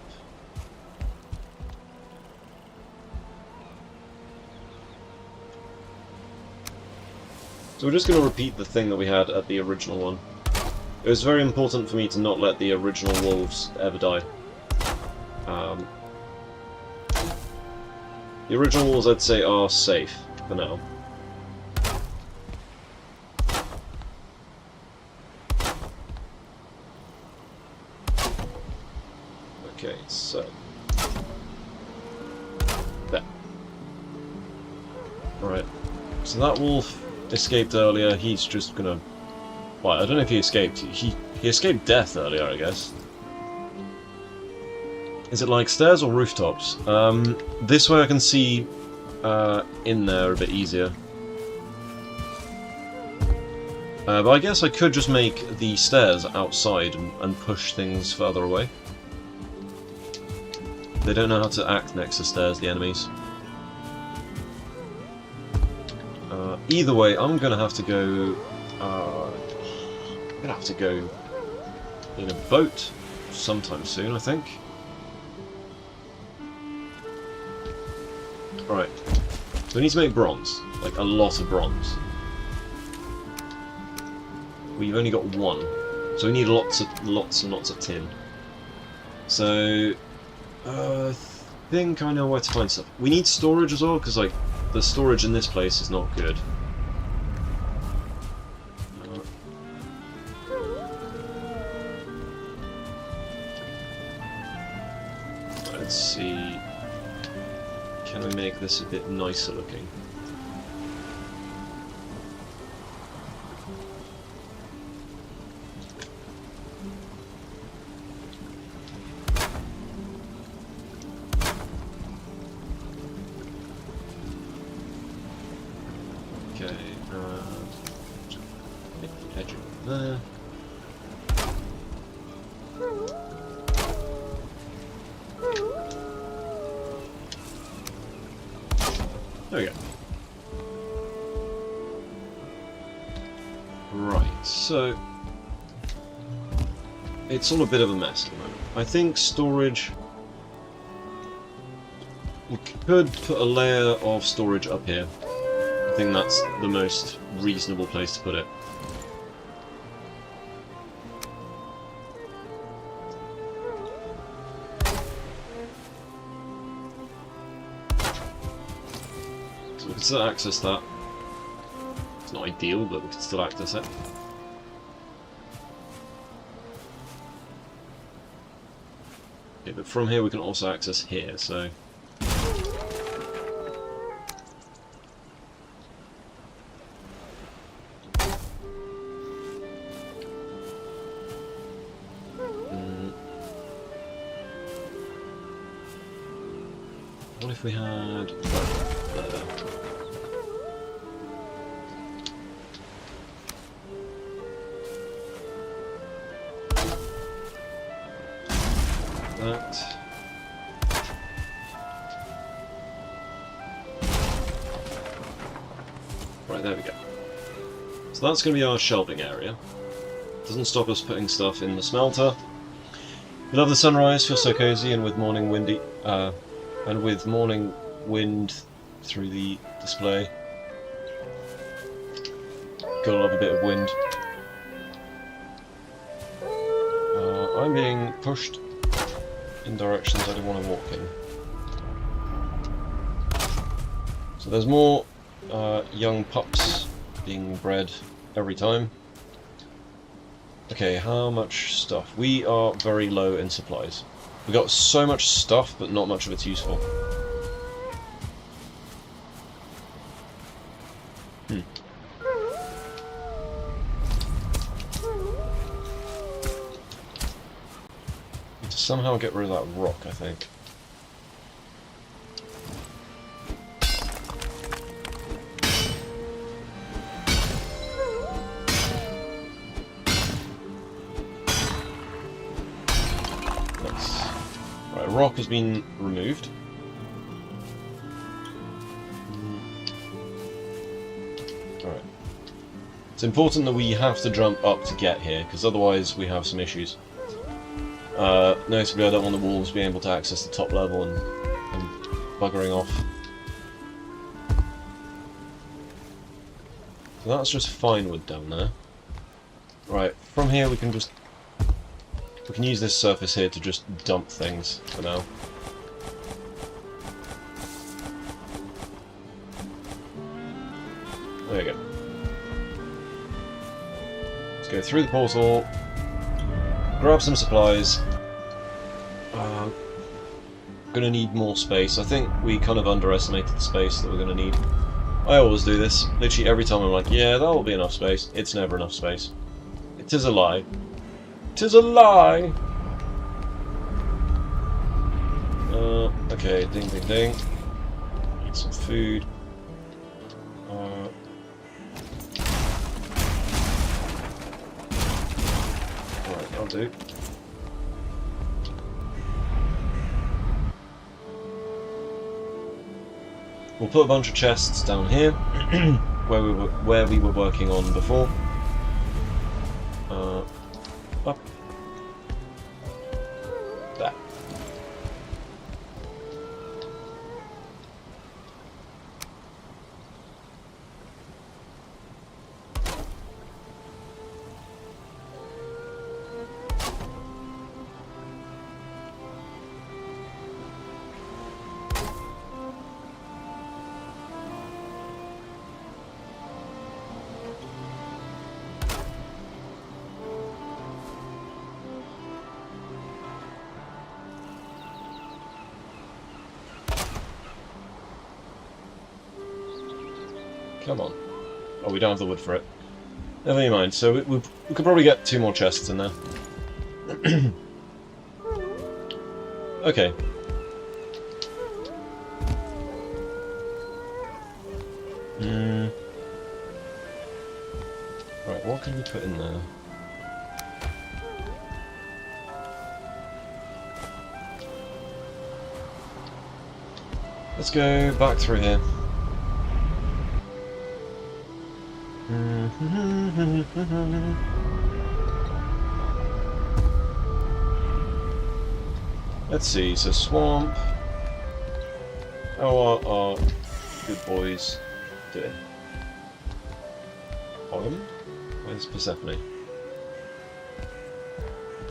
So we're just going to repeat the thing that we had at the original one. It was very important for me to not let the original wolves ever die. The original wolves, I'd say, are safe for now. Okay, so... there. Right. So that wolf escaped earlier. He's just gonna... well, I don't know if he escaped. He escaped death earlier, I guess. Is it like stairs or rooftops? This way I can see in there a bit easier. But I guess I could just make the stairs outside and push things further away. They don't know how to act next to stairs, the enemies. Either way, I'm gonna have to go... I'm gonna have to go in a boat sometime soon, I think. Right. So we need to make bronze. Like, a lot of bronze. We've only got one. So we need lots and lots of tin. So... I think I know where to find stuff. We need storage as well, because, like, the storage in this place is not good. Let's see... can we make this a bit nicer looking? Okay, make the edge of there. There we go. Right, so... it's all a bit of a mess at the moment. I think storage... we could put a layer of storage up here. I think that's the most reasonable place to put it. So we can still access that. It's not ideal, but we can still access it. Okay, but from here we can also access here, so... what if we had... there. That. Right, there we go. So that's going to be our shelving area. Doesn't stop us putting stuff in the smelter. We love the sunrise, feels so cozy, and with morning windy, and with morning wind through the display. Gotta love a bit of wind. I'm being pushed in directions I don't want to walk in. So there's more young pups being bred every time. Okay, how much stuff? We are very low in supplies. We got so much stuff, but not much of it's useful. Need to somehow get rid of that rock, I think. rock has been removed. Alright. It's important that we have to jump up to get here, because otherwise we have some issues. Notably, I don't want the wolves being able to access the top level and buggering off. So that's just fine wood down there. Right, from here we can use this surface here to just dump things for now. There you go. Let's go through the portal, grab some supplies. Gonna need more space. I think we kind of underestimated the space that we're gonna need. I always do this. Literally every time I'm like, yeah, that'll be enough space. It's never enough space. It is a lie. It is a lie! Okay, ding ding ding. Need some food. Right, I'll do. We'll put a bunch of chests down here, where we were working on before. Up. There. Come on. Oh, we don't have the wood for it. Never mind, so we could probably get 2 more chests in there. Okay. Right, what can we put in there? Let's go back through here. Let's see, so swamp. How are our good boys doing? Autumn? Where's Persephone?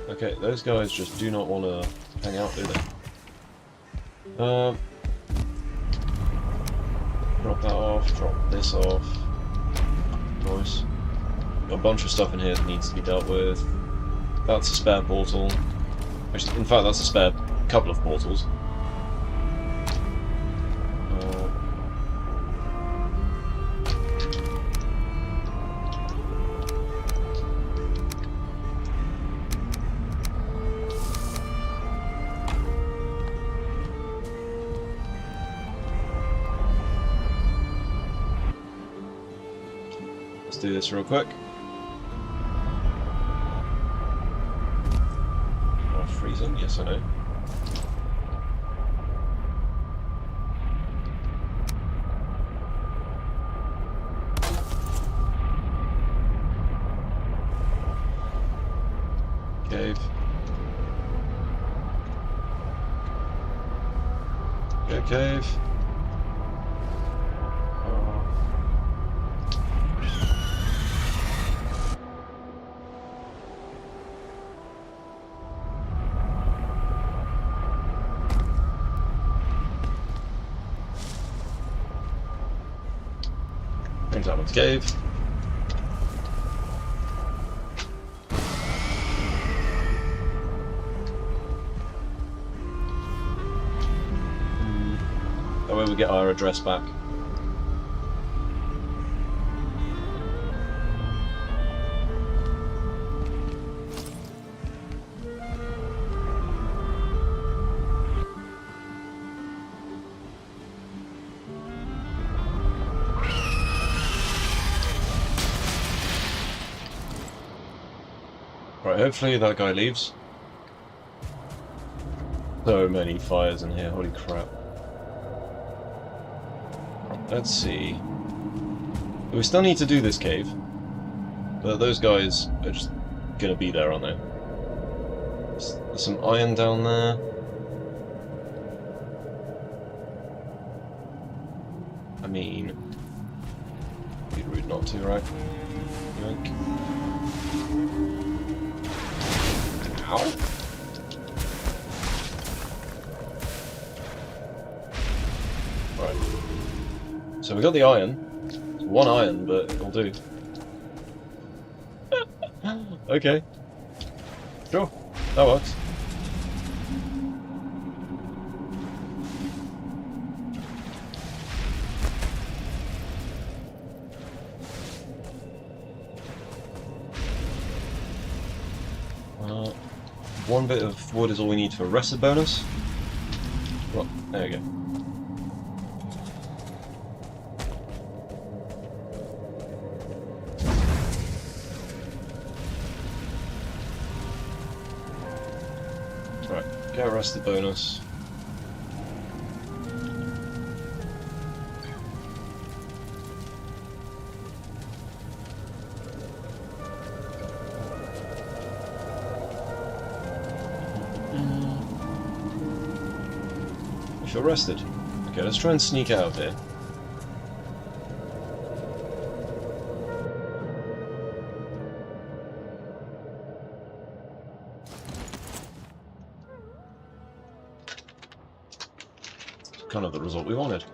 Okay, those guys just do not want to hang out, do they? Drop that off, drop this off. Nice. Got a bunch of stuff in here that needs to be dealt with. That's a spare portal. Actually, in fact, that's a spare couple of portals. Let's do this real quick. Oh, freezing? Yes, I know. Cave. Go cave. Brings that one's cave. That way we get our address back. Right, hopefully that guy leaves. so many fires in here, holy crap. Let's see. We still need to do this cave. But those guys are just gonna be there, aren't they? There's some iron down there. I mean, it'd be rude not to, right? Yoink. Ow! Right. So we got the iron. It's one iron, but it'll do. Okay. Sure. That works. One bit of wood is all we need for a rested bonus. Well, there we go. Right, get a rested bonus. I feel rested. Okay, let's try and sneak out of here. Kind of the result we wanted.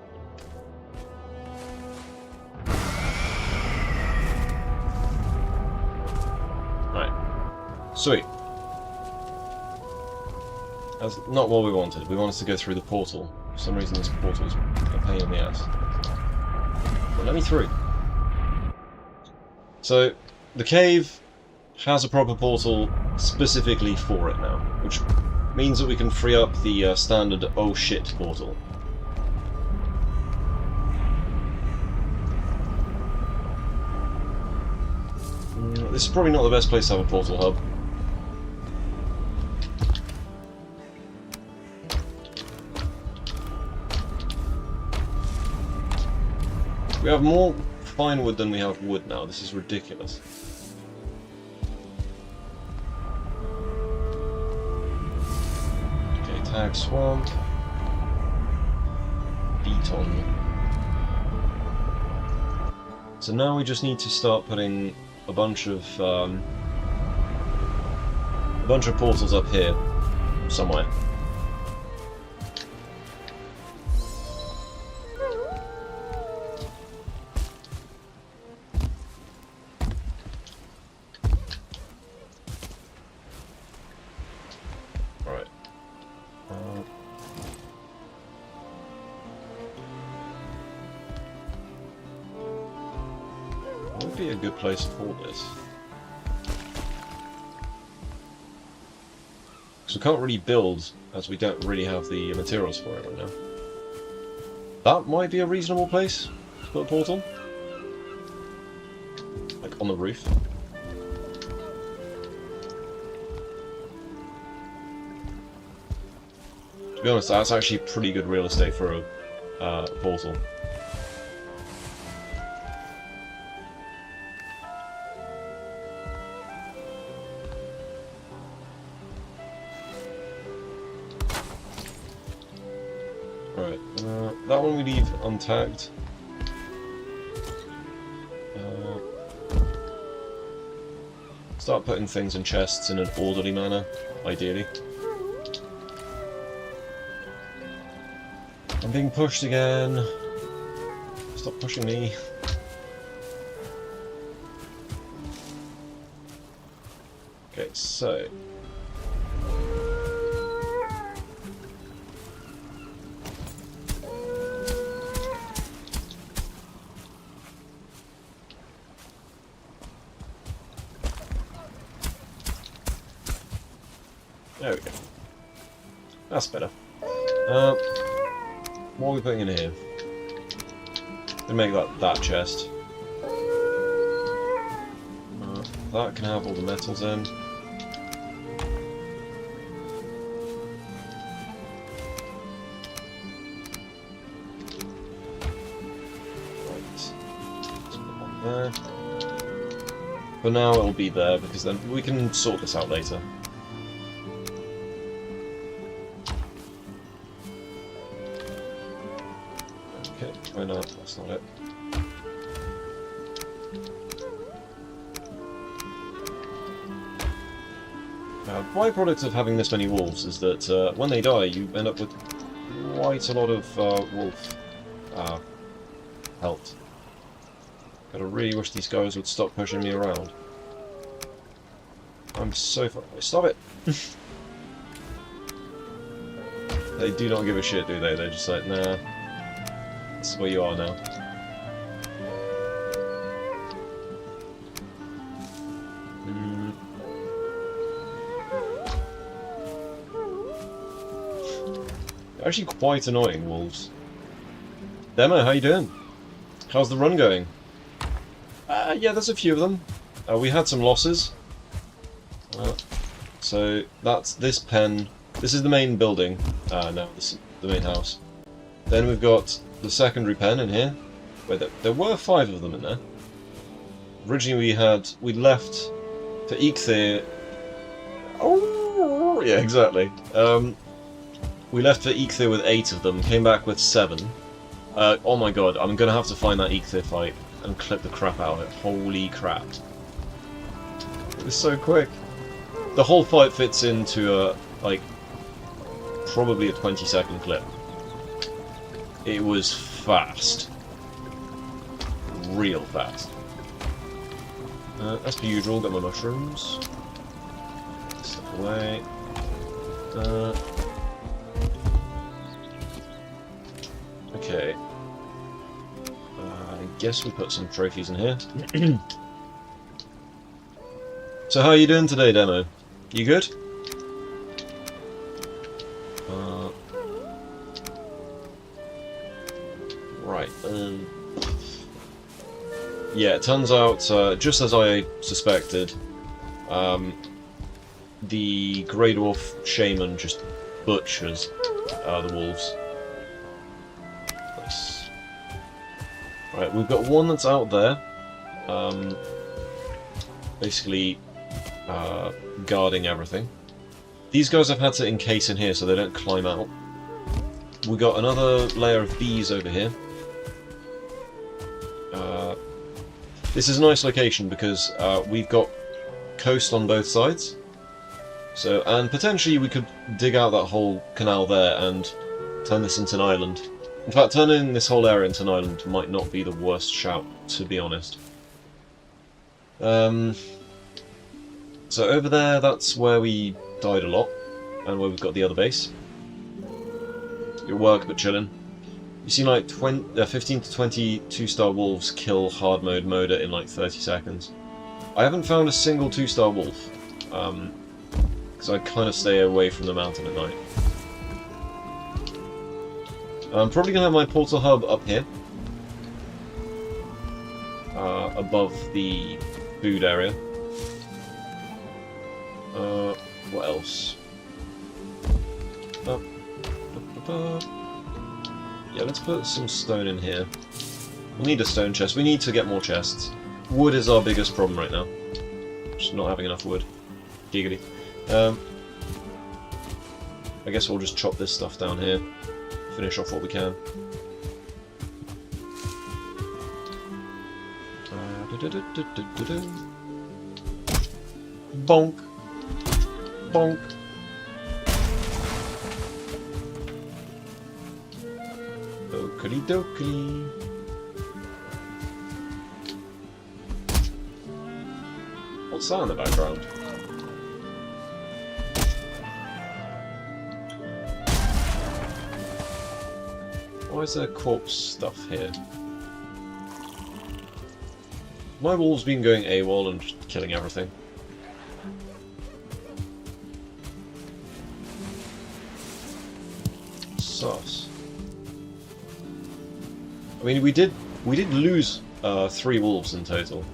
Right. Sweet. That's not what we wanted. We wanted to go through the portal. For some reason this portal's a pain in the ass. But let me through. So, the cave has a proper portal specifically for it now, which means that we can free up the standard oh shit portal. This is probably not the best place to have a portal hub. We have more fine wood than we have wood now. This is ridiculous. Okay, tag swamp. Beton. So now we just need to start putting a bunch of portals up here somewhere. Right. What would be a good place for this? Because we can't really build, as we don't really have the materials for it right now. That might be a reasonable place to put a portal. Like on the roof. To be honest, that's actually pretty good real estate for a portal. Right, that one we leave untagged. Start putting things in chests in an orderly manner, ideally. I'm being pushed again. Stop pushing me. Okay, so... There we go. That's better. What are we putting in here? Gonna make that chest. That can have all the metals in. For now it'll be there, because then we can sort this out later. Okay, why not? That's not it. Byproduct of having this many wolves is that when they die, you end up with quite a lot of wolf health. Gotta really wish these guys would stop pushing me around. I'm so far. Stop it! They do not give a shit, do they? They're just like, nah. This is where you are now. They're actually quite annoying, wolves. Demo, how you doing? How's the run going? Yeah, there's a few of them. We had some losses. So that's this pen. This is the main building. No, this is the main house. Then we've got the secondary pen in here. Where there were 5 of them in there. Originally we left for Eikthyr. Oh, yeah, exactly. We left for Eikthyr with 8 of them. Came back with 7. Oh my god, I'm gonna have to find that Eikthyr fight and clip the crap out of it. Holy crap. It was so quick. The whole fight fits into a, like, probably a 20-second clip. It was fast. Real fast. As per usual, got my mushrooms. Step away. Okay. I guess we put some trophies in here. So how are you doing today, Demo? You good? Right. Yeah, it turns out, just as I suspected, the Grey Dwarf Shaman just butchers the wolves. Nice. Right, we've got one that's out there, basically guarding everything. These guys I've had to encase in here so they don't climb out. We got another layer of bees over here. This is a nice location because we've got coast on both sides. So, and potentially we could dig out that whole canal there and turn this into an island. In fact, turning this whole area into an island might not be the worst shout, to be honest. So over there, that's where we died a lot, and where we've got the other base. Good work, but chillin'. You see like 15 to 20 2-star wolves kill hard mode Moda in like 30 seconds. I haven't found a single 2-star wolf, because I kind of stay away from the mountain at night. I'm probably going to have my portal hub up here, above the food area. What else? Yeah, let's put some stone in here. We'll need a stone chest. We need to get more chests. Wood is our biggest problem right now. Just not having enough wood. Giggity. I guess we'll just chop this stuff down here. Finish off what we can. Bonk. Bonk. Oakley dokley. What's that in the background? Why is there corpse stuff here? My wolves been going AWOL and just killing everything. Sus. I mean, we did lose 3 wolves in total.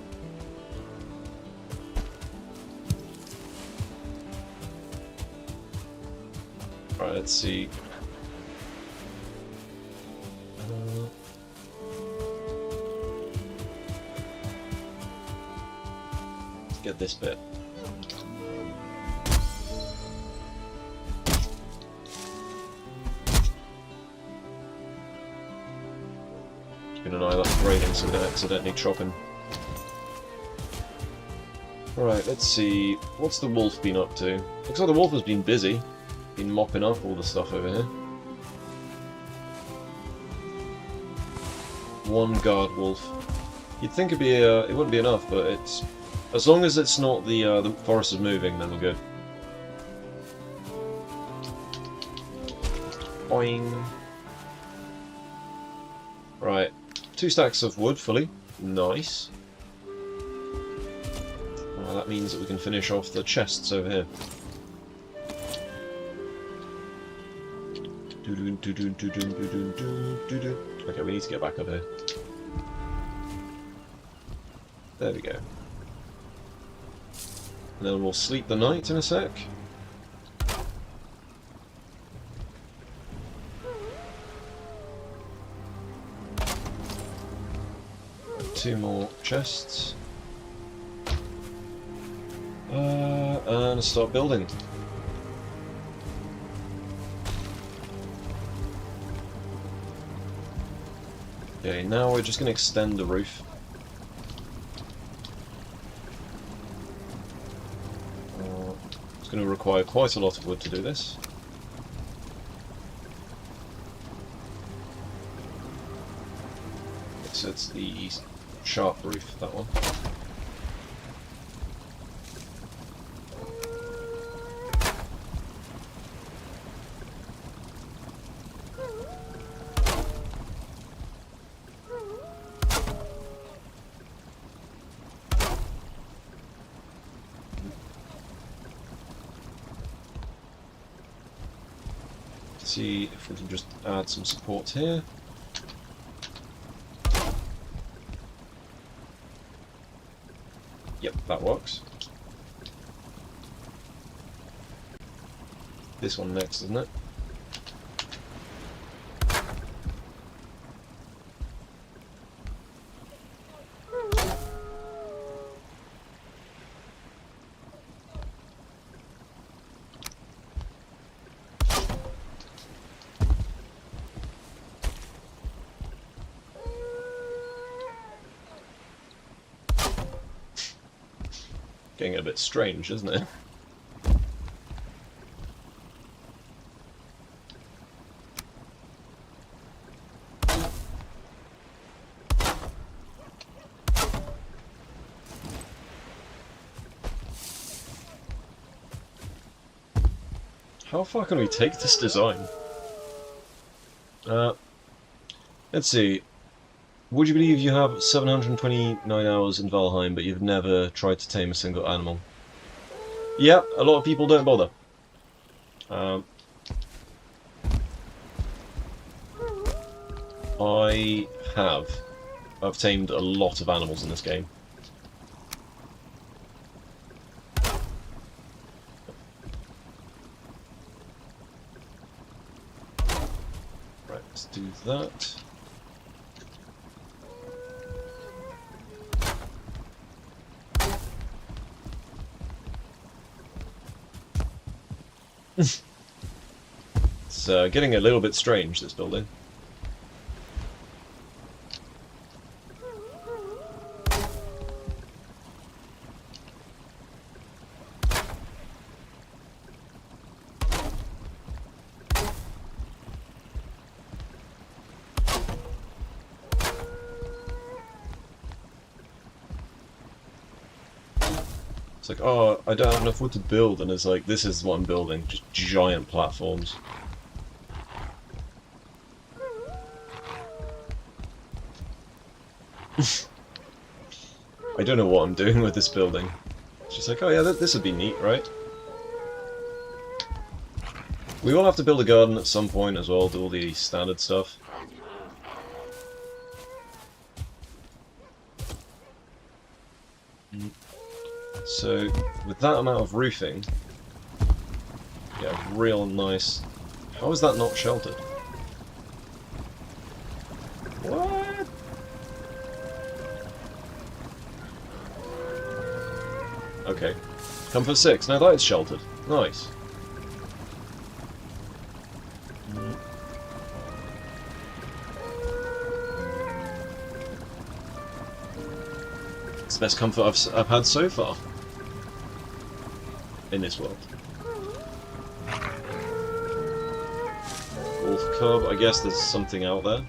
Alright, let's see. get this bit. Keeping an eye on upgrading so we don't accidentally chop him. Alright, let's see. What's the wolf been up to? Looks like the wolf has been busy. Been mopping up all the stuff over here. One guard wolf. You'd think it'd be it wouldn't be enough, but it's as long as it's not the forest is moving, then we're good. Boing. Right, 2 stacks of wood fully. Nice. That means that we can finish off the chests over here. Okay, we need to get back up here. There we go. And then we'll sleep the night in a sec. Two more chests. And start building. Okay, now we're just going to extend the roof. It's going to require quite a lot of wood to do this. So it's the sharp roof, that one. See if we can just add some support here. Yep, that works. This one next, isn't it? Getting a bit strange, isn't it? How far can we take this design? Let's see. Would you believe you have 729 hours in Valheim, but you've never tried to tame a single animal? Yeah, a lot of people don't bother. I have. I've tamed a lot of animals in this game. Right, let's do that. It's getting a little bit strange, this building. It's like, oh, I don't have enough wood to build, and it's like, this is what I'm building, just giant platforms. I don't know what I'm doing with this building. It's just like, oh yeah, this would be neat, right? We will have to build a garden at some point as well, do all the standard stuff. So, with that amount of roofing, yeah, real nice. How is that not sheltered? What? Okay. Comfort 6. Now that is sheltered. Nice. It's the best comfort I've had so far in this world. Wolf cub. I guess there's something out there.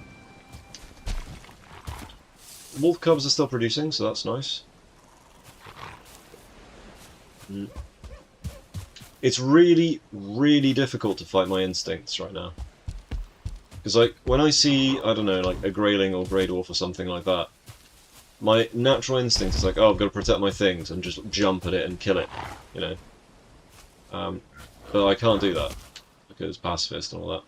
Wolf cubs are still producing, so that's nice. It's really, really difficult to fight my instincts right now. Because, like, when I see, I don't know, like a greyling or grey dwarf or something like that, my natural instinct is like, oh, I've got to protect my things and just jump at it and kill it, you know. But I can't do that because pacifist and all that.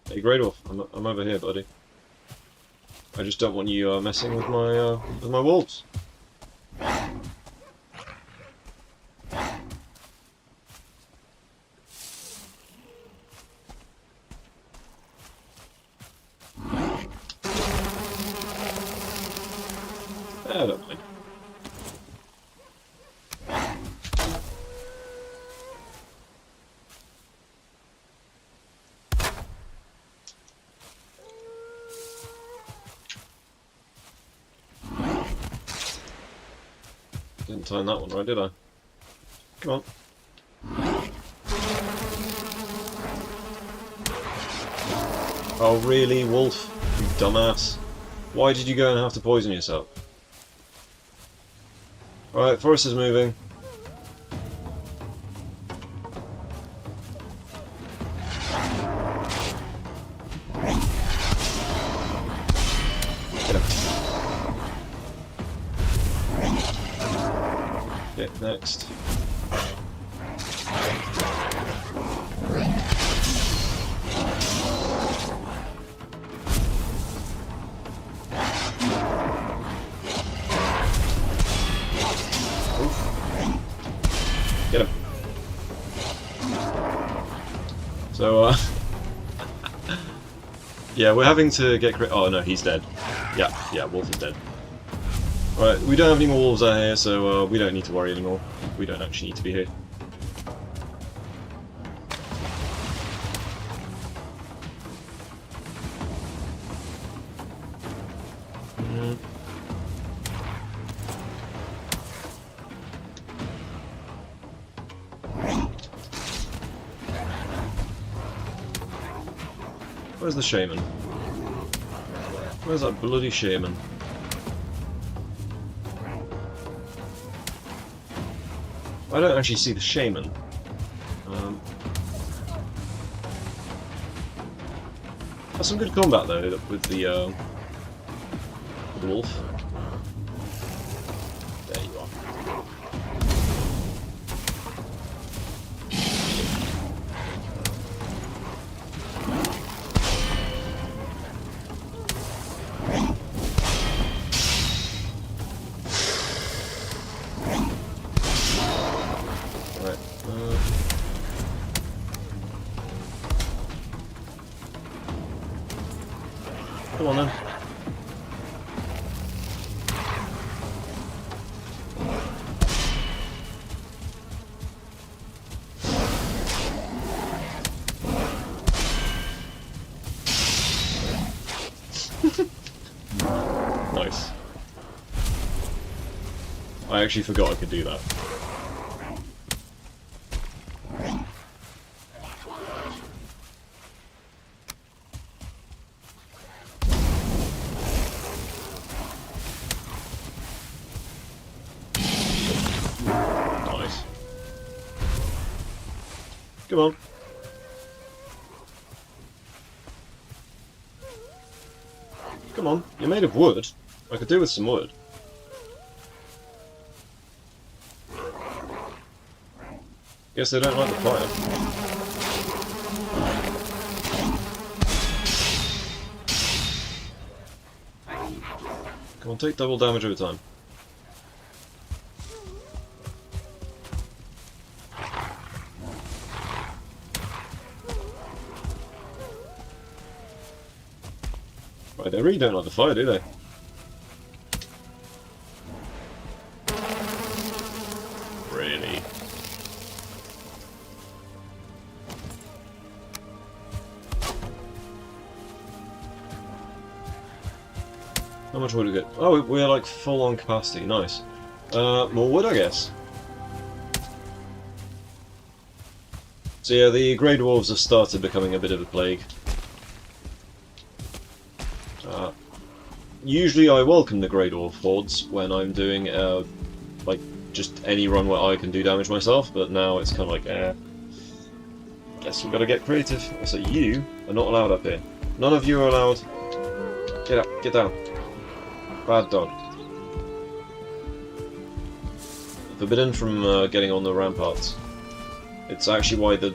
Hey, Grey Dwarf, I'm over here, buddy. I just don't want you messing with my wolves. I don't mind. Didn't time that one right, did I? Come on. Oh really, wolf? You dumbass. Why did you go and have to poison yourself? Alright, forest is moving. Get him. Get next. Get him. So, yeah, we're having to get oh no, he's dead. Yeah, wolf is dead. Right, we don't have any more wolves out here, so we don't need to worry anymore. We don't actually need to be here. Where's the shaman? Where's that bloody shaman? I don't actually see the shaman. That's some good combat though with the wolf. There you are. Come on then. Nice. I actually forgot I could do that. Nice. Come on. Come on, you're made of wood. I could do with some wood. Guess they don't like the fire. Come on, take double damage over time. Right, they really don't like the fire, do they? Really? How much wood do we get? Oh, we're like full on capacity. Nice. More wood, I guess. So yeah, the Grey Dwarves have started becoming a bit of a plague. Usually I welcome the Grey Dwarf hordes when I'm doing like just any run where I can do damage myself, but now it's kind of like, guess we've got to get creative. So you are not allowed up here. None of you are allowed. Get up, get down. Bad dog. Forbidden from getting on the ramparts. It's actually why the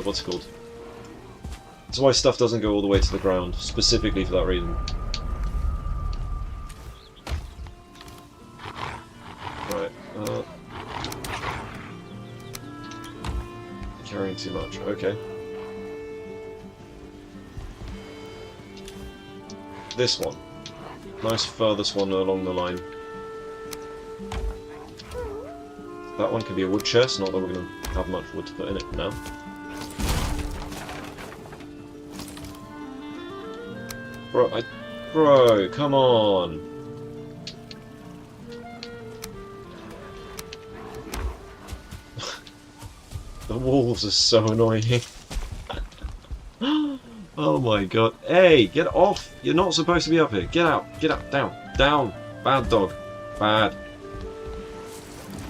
what's it called? It's why stuff doesn't go all the way to the ground, specifically for that reason. Right. Carrying too much. Okay. This one. Nice furthest one along the line. That one can be a wood chest, not that we're going to have much wood to put in it now. Bro, come on! The wolves are so annoying. Oh my god. Hey, get off! You're not supposed to be up here. Get out, down, down. Bad dog. Bad.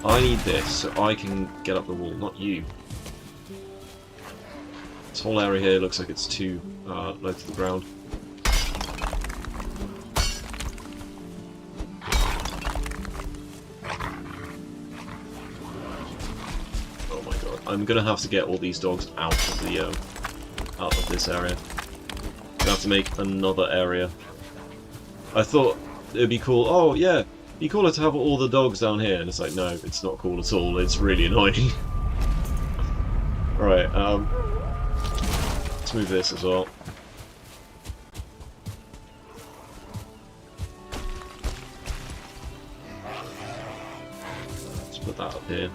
I need this so I can get up the wall, not you. This whole area here looks like it's too low to the ground. Oh my god. I'm gonna have to get all these dogs out of this area. I'm gonna have to make another area. I thought it'd be cool. Oh yeah, it'd be cooler to have all the dogs down here, and it's like, no, it's not cool at all. It's really annoying. Right, let's move this as well. Let's put that up here.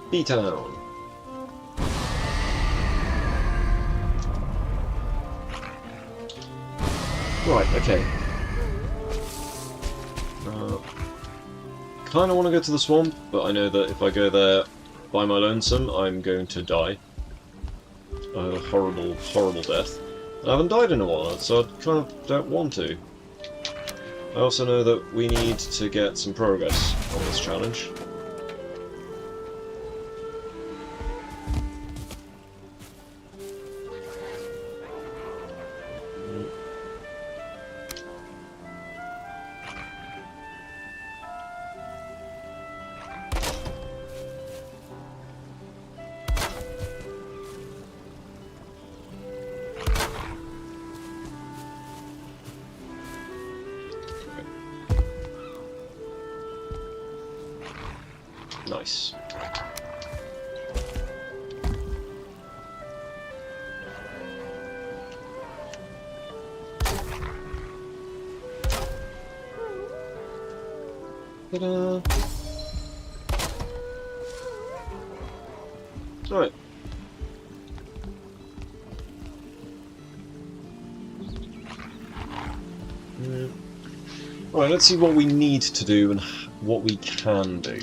B-Town. Right, okay. Kinda want to go to the swamp, but I know that if I go there by my lonesome, I'm going to die. A horrible, horrible death. And I haven't died in a while, so I kind of don't want to. I also know that we need to get some progress on this challenge. Nice. Ta-da! Alright. Alright, let's see what we need to do and what we can do.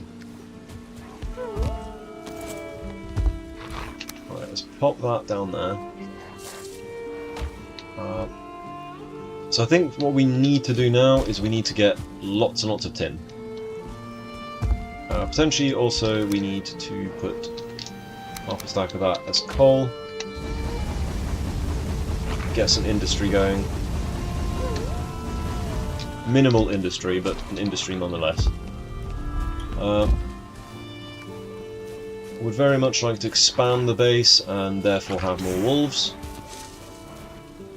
Pop that down there. So I think what we need to do now is we need to get lots and lots of tin. Potentially also we need to put half a stack of that as coal. Get some industry going. Minimal industry, but an industry nonetheless. Would very much like to expand the base and therefore have more wolves.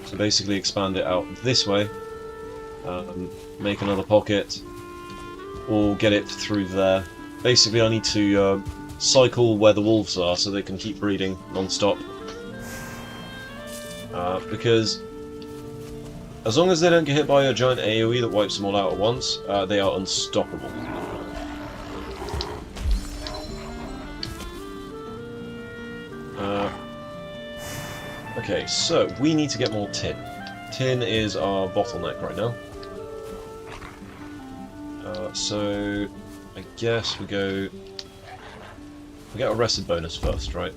So basically expand it out this way, make another pocket, or get it through there. Basically, I need to cycle where the wolves are so they can keep breeding non-stop. Because as long as they don't get hit by a giant AoE that wipes them all out at once, they are unstoppable. Okay, so we need to get more tin. Tin is our bottleneck right now. So I guess we get a rested bonus first, right?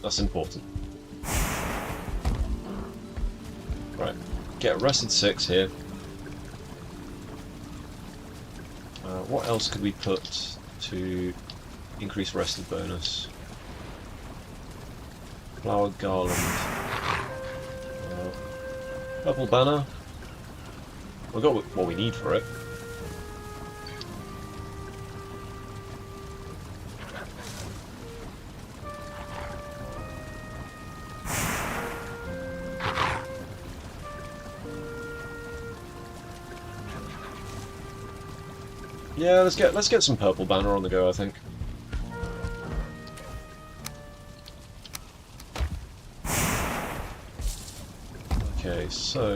That's important. Right, get rested 6 here. What else could we put to increase rested bonus? Flower garland. Purple banner. We've got what we need for it. Yeah, let's get some purple banner on the go, I think. Okay, so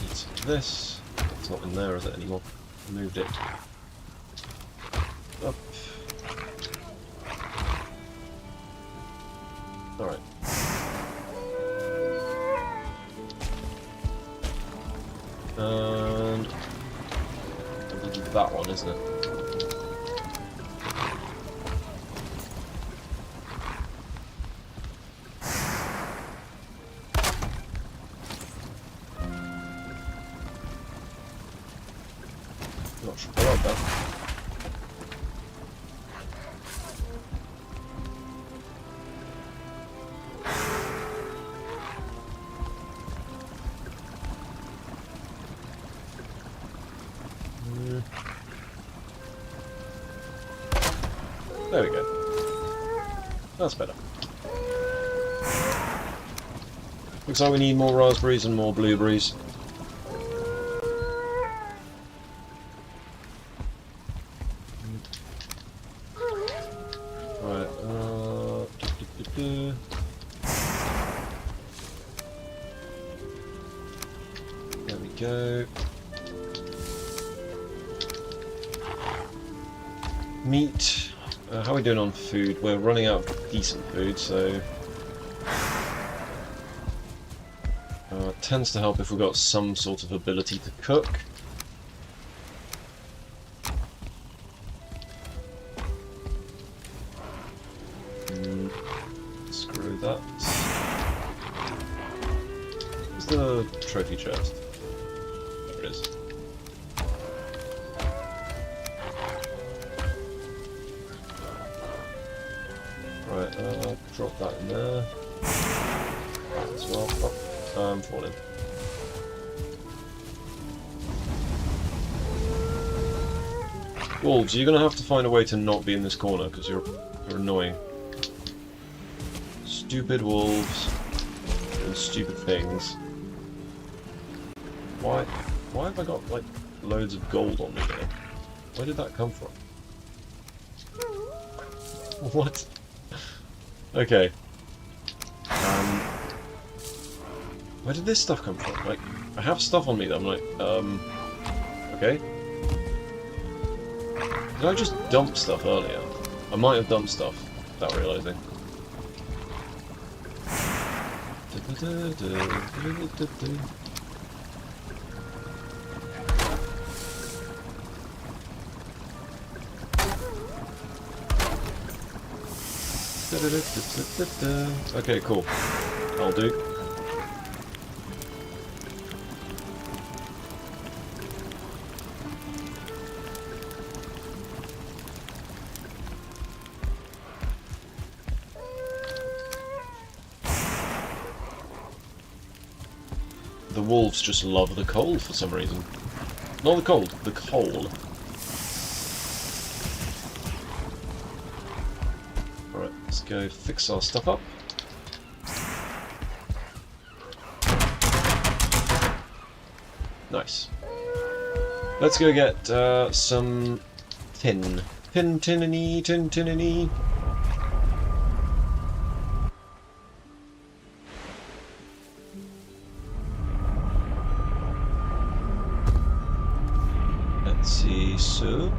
it's this. It's not in there, is it anymore? I moved it up. Alright. And that one, isn't it? Not sure about that. There we go. That's better. Looks like we need more raspberries and more blueberries. Right, there we go. Meat. How are we doing on food? We're running out of decent food, so tends to help if we've got some sort of ability to cook. Screw that. Where's the trophy chest? There it is. Right, drop that in there. That as well. Oh, I'm falling. Wolves, you're going to have to find a way to not be in this corner, because you're annoying. Stupid wolves and stupid things. Why have I got, like, loads of gold on me here? Where did that come from? What? Okay. Where did this stuff come from? Like, I have stuff on me that I'm like, okay. Did I just dump stuff earlier? I might have dumped stuff without realising. Okay, cool. I'll do. The wolves just love the coal for some reason. Not the cold, the coal. Alright, let's go fix our stuff up. Nice. Let's go get some tin. Tin-tinny, tin-tinny. Let's see, so...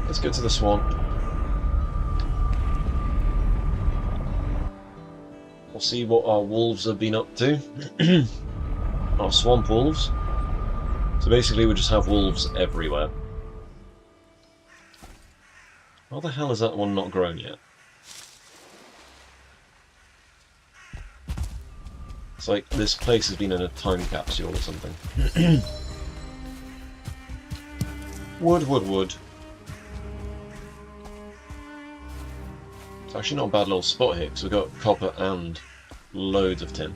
Let's go to the swamp. We'll see what our wolves have been up to. Our swamp wolves. So basically we just have wolves everywhere. How the hell is that one not grown yet? It's like this place has been in a time capsule or something. Wood. It's actually not a bad little spot here, because we've got copper and loads of tin.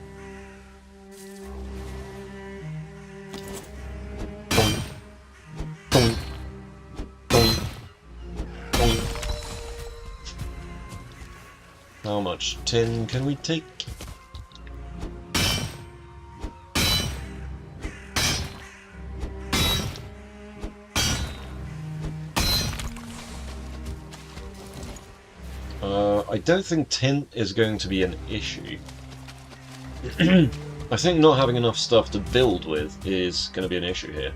How much tin can we take? I don't think tin is going to be an issue. I think not having enough stuff to build with is going to be an issue here.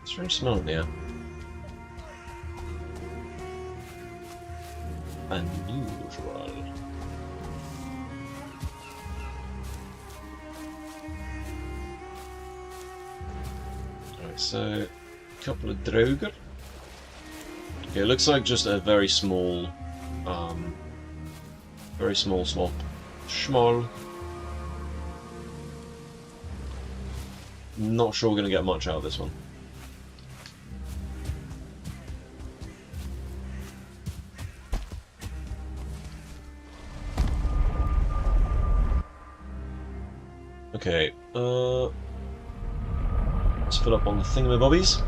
Strange smell in the air. Unusual. Alright, so a couple of droger. Okay, it looks like just a very small swamp. Small. Not sure we're gonna get much out of this one. Okay, let's fill up on the thingamabobbies.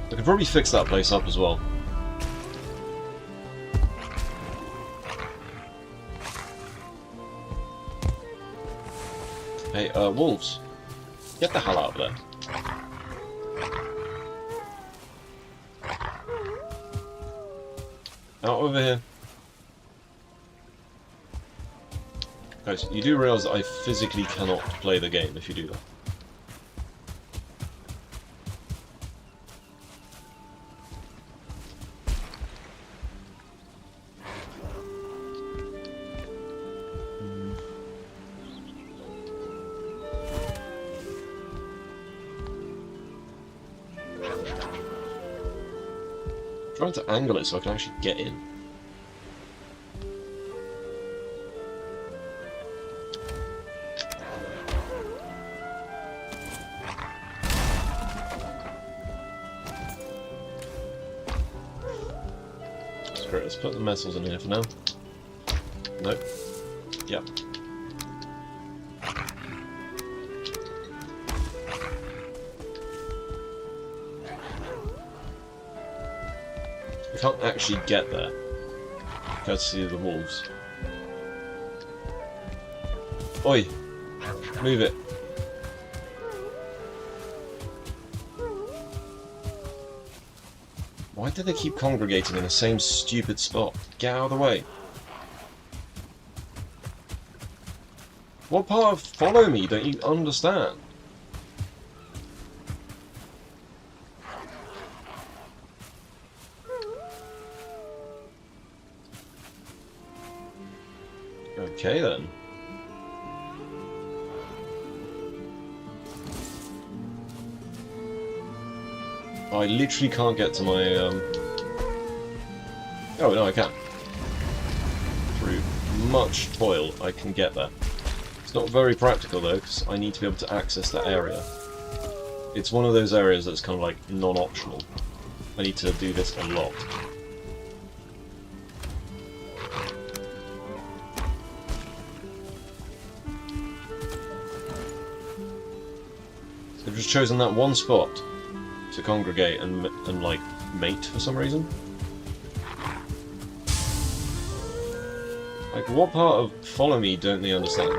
I could probably fix that place up as well. Hey, wolves. Get the hell out of there. Out over here. Guys, you do realise that I physically cannot play the game if you do that. I'm trying to angle it so I can actually get in. Screw it, let's put the metals in here for now. Nope. Yep. We can't actually get there, courtesy of the wolves. Oi! Move it. Why do they keep congregating in the same stupid spot? Get out of the way. What part of follow me don't you understand? Okay then. I literally can't get to my Oh no, I can. Through much toil I can get there. It's not very practical though, because I need to be able to access that area. it's one of those areas that's kind of like non-optional. I need to do this a lot. They've just chosen that one spot to congregate and like mate for some reason. Like, what part of follow me don't they understand?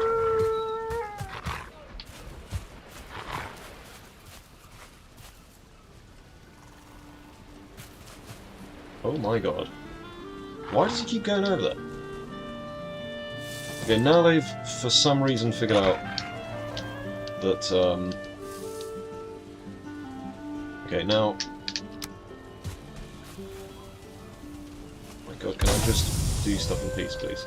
Oh my god. Why does he keep going over there? Okay, now they've for some reason figured out that okay, now... My god, can I just do stuff in peace, please?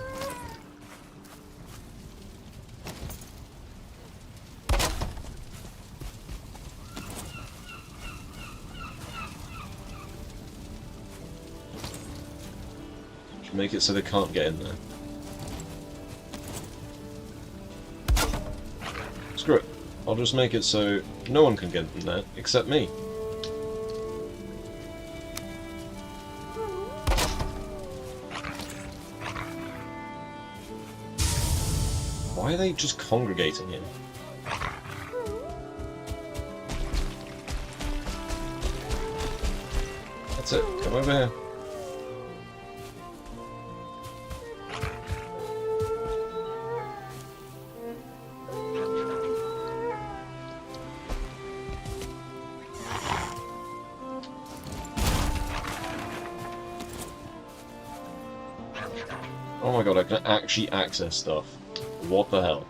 Should make it so they can't get in there. Screw it. I'll just make it so no one can get in there except me. Why are they just congregating here? That's it. Come over here. Oh my god, I can actually access stuff. What the hell?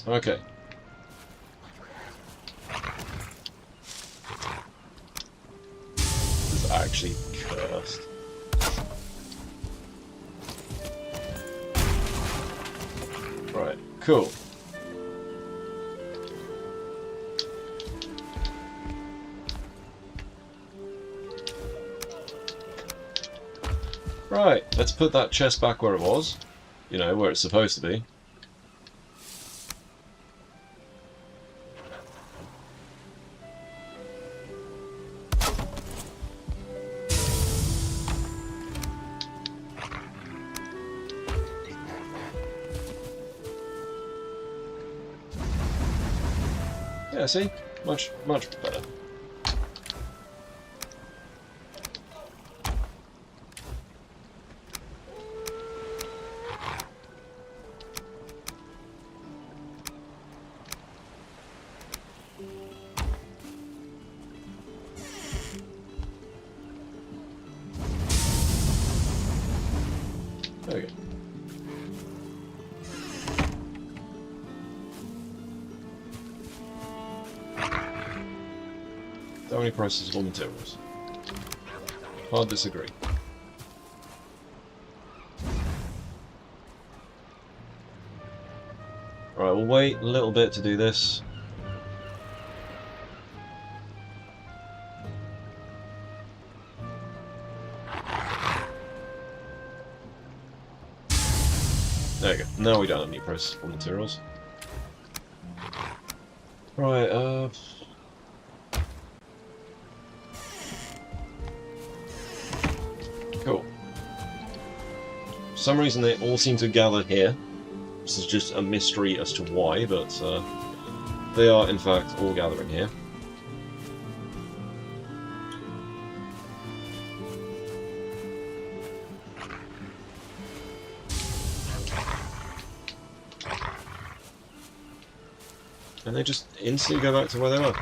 Okay. This is actually cursed. Right, cool. Right, let's put that chest back where it was. You know, where it's supposed to be. Yeah, see? Much better. There we go. How many prices for materials? Hard disagree. Right, we'll wait a little bit to do this. There you go. Now we don't have any prices for materials. Right, cool. For some reason they all seem to gather here. This is just a mystery as to why, but they are in fact all gathering here. And they just instantly go back to where they were.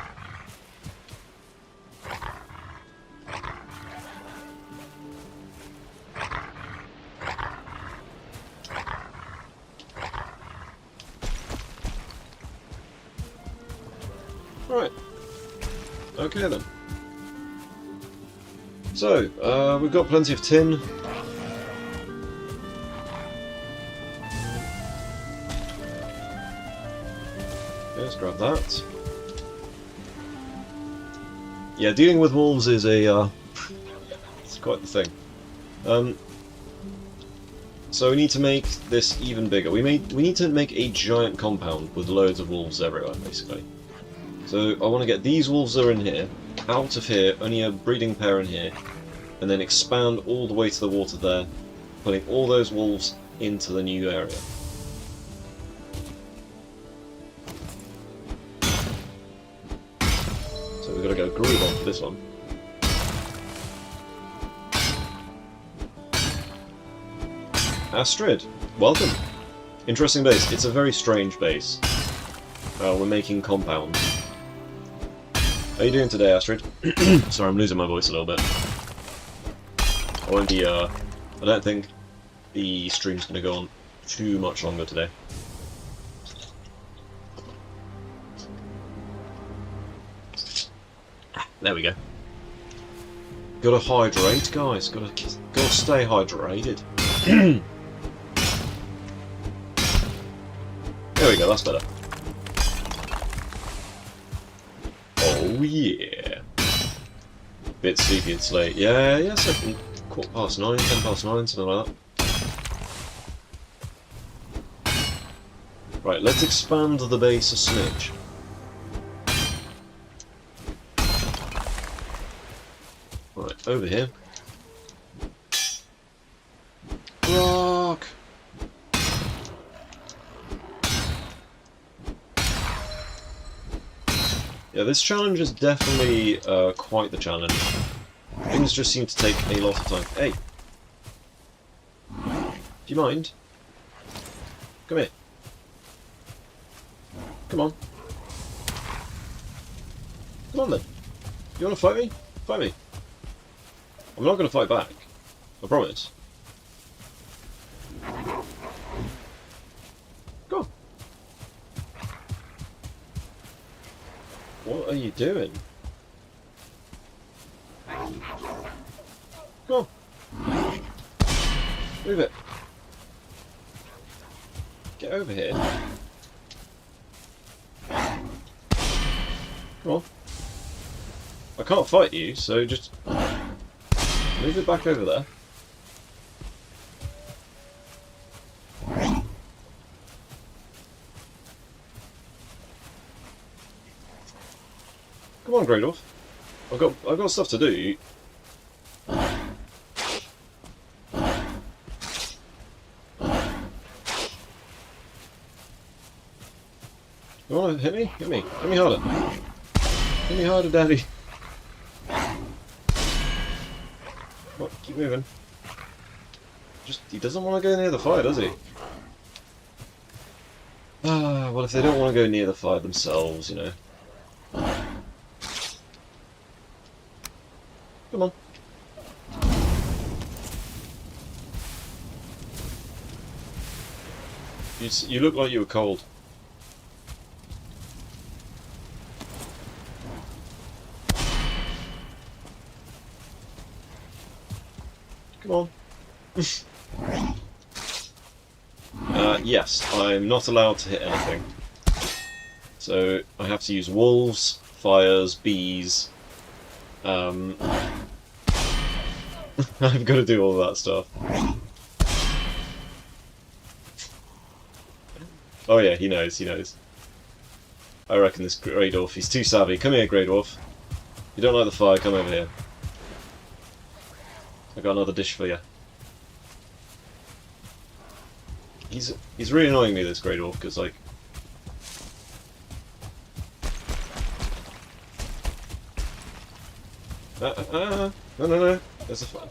Right. Okay then. So, we've got plenty of tin. let's grab that. Yeah, dealing with wolves is a it's quite the thing. So we need to make this even bigger. We need to make a giant compound with loads of wolves everywhere, basically. So I want to get these wolves that are in here out of here, only a breeding pair in here, and then expand all the way to the water there, putting all those wolves into the new area. So we've got to go groove on for this one. Astrid, welcome. Interesting base. It's a very strange base. We're making compounds. How are you doing today, Astrid? Sorry, I'm losing my voice a little bit. I won't be, I don't think the stream's going to go on too much longer today. There we go. Gotta hydrate, guys. Gotta stay hydrated. There we go, that's better. Oh yeah. Bit sleepy, it's late. Yeah, so 9:15, 10:09, something like that. Right, let's expand the base a smidge. Right, over here. Rock! Yeah, this challenge is definitely quite the challenge. Things just seem to take a lot of time. Hey! Do you mind? Come here. Come on. Come on then. You want to fight me? Fight me. I'm not going to fight back. I promise. Go on. What are you doing? Come on. Move it. Get over here. Come on. I can't fight you, so just move it back over there. Come on, Grey Dwarf. I've got stuff to do. You wanna hit me? Hit me. Hit me harder. Hit me harder, Daddy. What? Keep moving. He doesn't want to go near the fire, does he? Ah, well, if they don't want to go near the fire themselves, you know. Come on. You look like you were cold. Come on. Yes, I'm not allowed to hit anything. So I have to use wolves, fires, bees. I've got to do all that stuff. Oh yeah, he knows, he knows. I reckon this Grey Dwarf, he's too savvy. Come here, Grey Dwarf. You don't like the fire, come over here. I got another dish for you. He's really annoying me, this Grey Dwarf, because like... No. There's a fire.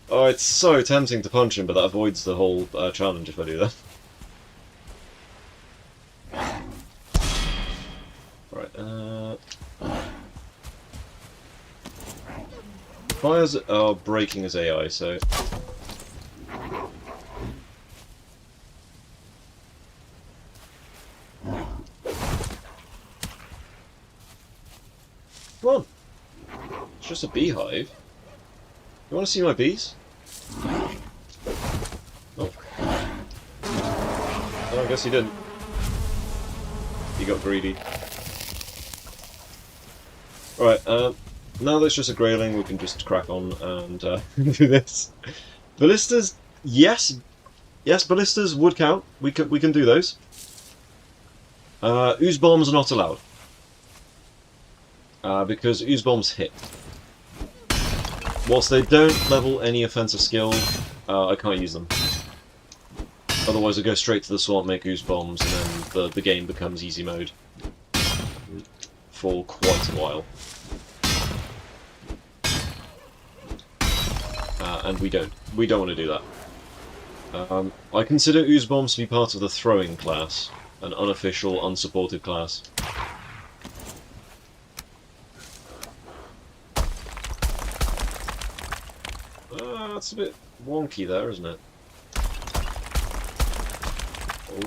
Oh, it's so tempting to punch him, but that avoids the whole challenge if I do that. Right, fires are breaking his AI, so... Come on! It's just a beehive. You want to see my bees? Oh. Oh, I guess he didn't. He got greedy. Alright, now that it's just a grayling, we can just crack on and do this. Ballistas, yes. Yes, ballistas would count. We can do those. Ooze bombs are not allowed. Because ooze bombs hit. Whilst they don't level any offensive skill, I can't use them. Otherwise I go straight to the swamp, make ooze bombs, and then the game becomes easy mode. For quite a while. And we don't want to do that. I consider ooze bombs to be part of the throwing class, an unofficial, unsupported class. That's a bit wonky there, isn't it?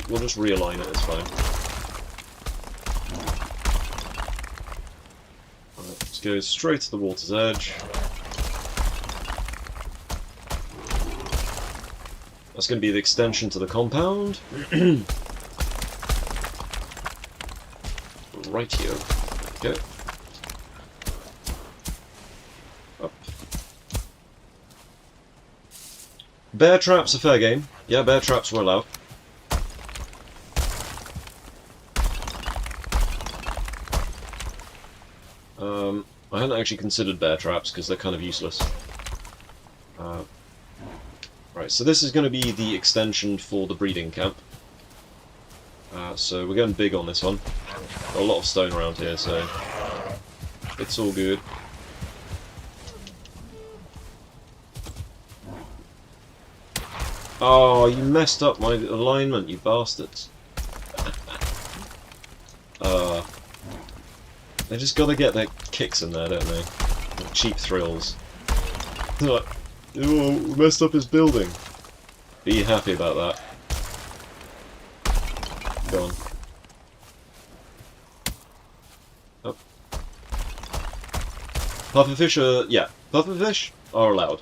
We'll just realign it, it's fine. Right, let's go straight to the water's edge. That's going to be the extension to the compound. Right here. Go. Up. Bear traps are fair game. Yeah, bear traps were allowed. I hadn't actually considered bear traps because they're kind of useless. Right, so this is going to be the extension for the breeding camp. So we're going big on this one. Got a lot of stone around here, so it's all good. Oh, you messed up my alignment, you bastards. They just gotta get their kicks in there, don't they? The cheap thrills. Like, oh, we messed up his building. Be happy about that. Go on. Oh. Pufferfish are... yeah, pufferfish are allowed.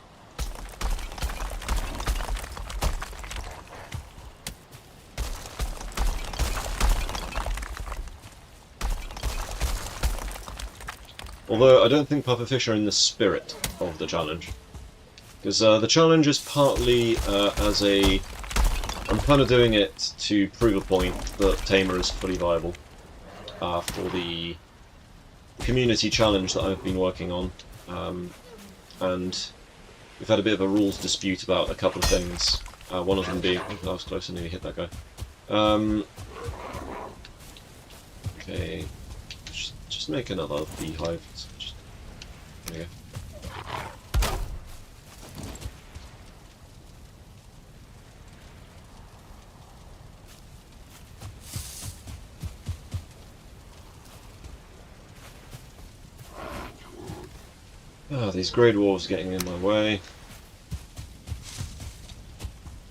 Although I don't think pufferfish are in the spirit of the challenge. Because the challenge is partly as a... I'm kind of doing it to prove a point that Tamer is fully viable for the community challenge that I've been working on. And we've had a bit of a rules dispute about a couple of things. One of them being... oh, that was close, I nearly hit that guy. Okay... just make another beehive. Just, there you go. Ah, these grey dwarves getting in my way.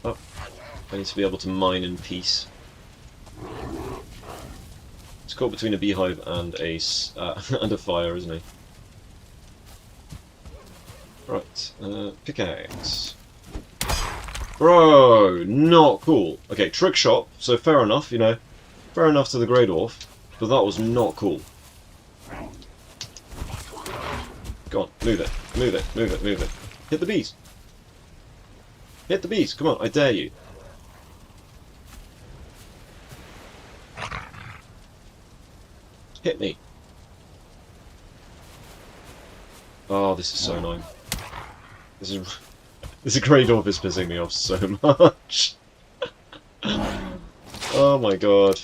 Oh, I need to be able to mine in peace. It's caught between a beehive and a and a fire, isn't he? Right, pickaxe. Bro, not cool. Okay, trick shot. So fair enough, you know, fair enough to the grey dwarf, but that was not cool. Go on, move it, move it, move it, move it. Hit the bees. Hit the bees. Come on, I dare you. Hit me. Oh, this is so annoying. This grey dwarf is pissing me off so much. Oh my god.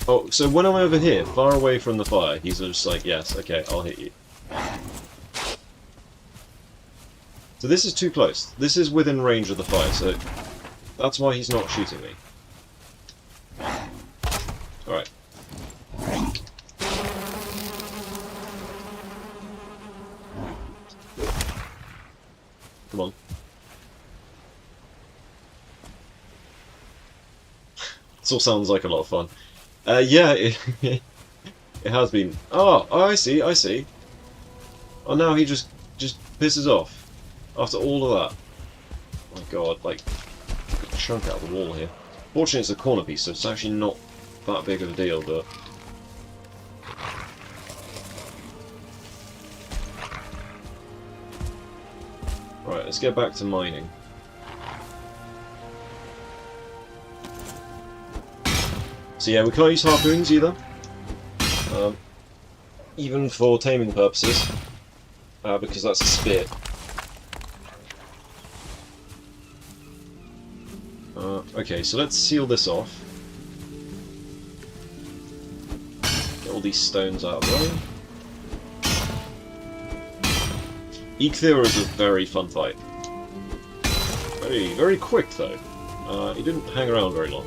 Oh, so when I'm over here, far away from the fire, he's just like, yes, okay, I'll hit you. So this is too close. This is within range of the fire, so that's why he's not shooting me. Alright. Come on. This all sounds like a lot of fun. Yeah, it has been. Oh, I see, I see. Oh, now he just pisses off after all of that. Oh my god, like a chunk out of the wall here. Fortunately, it's a corner piece, so it's actually not that big of a deal, but... Right, let's get back to mining. So yeah, we can't use harpoons either. Even for taming purposes, because that's a spear. Okay, so let's seal this off. Get all these stones out of the way. Eikthyr is a very fun fight. Very, very quick though. He didn't hang around very long.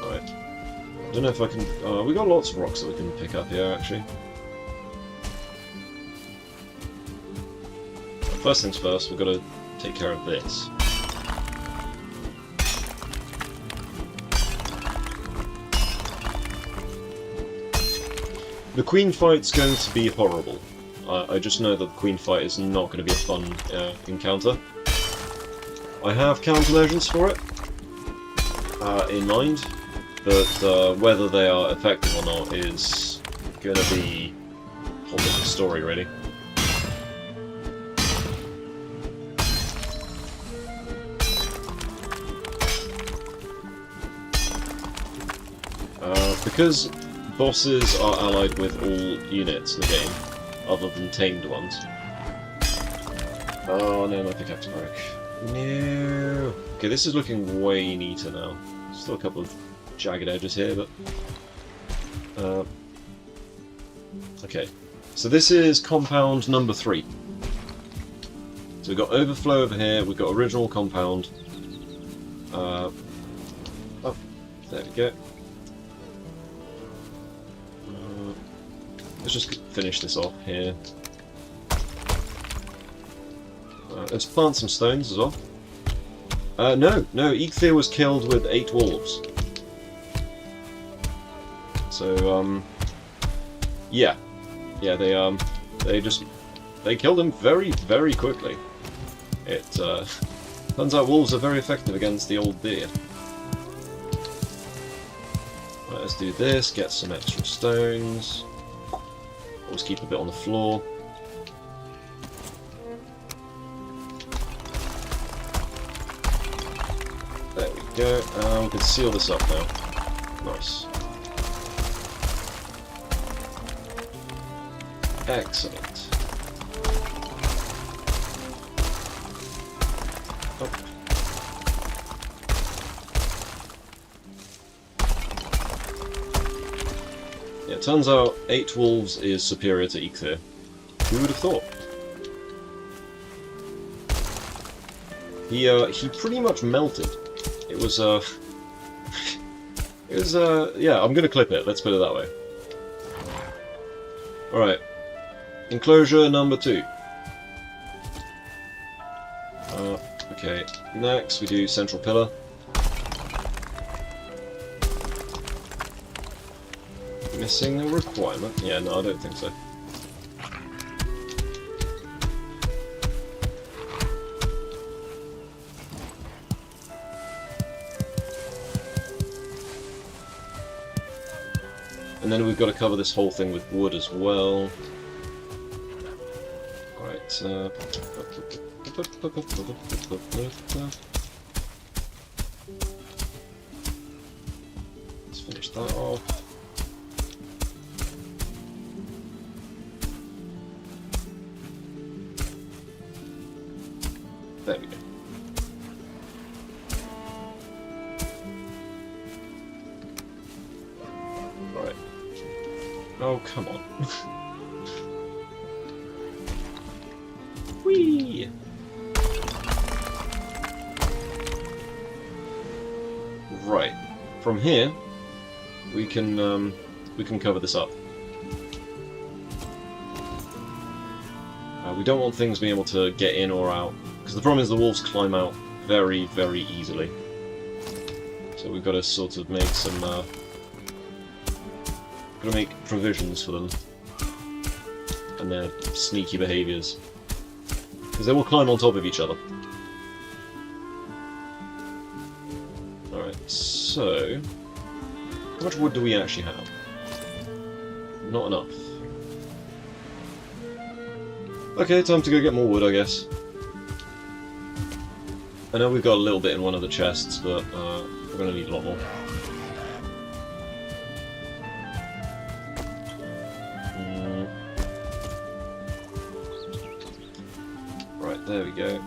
Right. I don't know if I can... we got lots of rocks that we can pick up here, actually. First things first, we've got to take care of this. The queen fight's going to be horrible. I just know that the queen fight is not going to be a fun encounter. I have countermeasures for it in mind, but whether they are effective or not is going to be a whole different story, really. Because bosses are allied with all units in the game, other than tamed ones. Oh no, my pickaxe broke. No. Okay, this is looking way neater now. Still a couple of jagged edges here, but... okay, so this is compound number 3. So we've got overflow over here, we've got original compound. Oh, there we go. Let's just finish this off here. Let's plant some stones as well. No, Eikthyr was killed with 8 wolves. So, yeah, they killed him very, very quickly. It turns out wolves are very effective against the old deer. Right, let's do this. Get some extra stones. Always keep a bit on the floor. There we go. We can seal this up now. Nice. Excellent. Oh. Yeah, it turns out 8 wolves is superior to Eikthyr. Who would have thought? He pretty much melted. It was yeah, I'm gonna clip it, let's put it that way. Alright. Enclosure number 2. Okay, next we do central pillar. Missing a requirement? Yeah, no, I don't think so. And then we've got to cover this whole thing with wood as well. Right. Let's finish that off. There we go. Right. Oh, come on. Whee! Right. From here, we can cover this up. We don't want things being able to get in or out, because the problem is the wolves climb out very, very easily. So we've got to sort of make some, got to make provisions for them and their sneaky behaviours, because they will climb on top of each other. Alright, so... how much wood do we actually have? Not enough. Okay, time to go get more wood, I guess. I know we've got a little bit in one of the chests, but we're going to need a lot more. Right, there we go.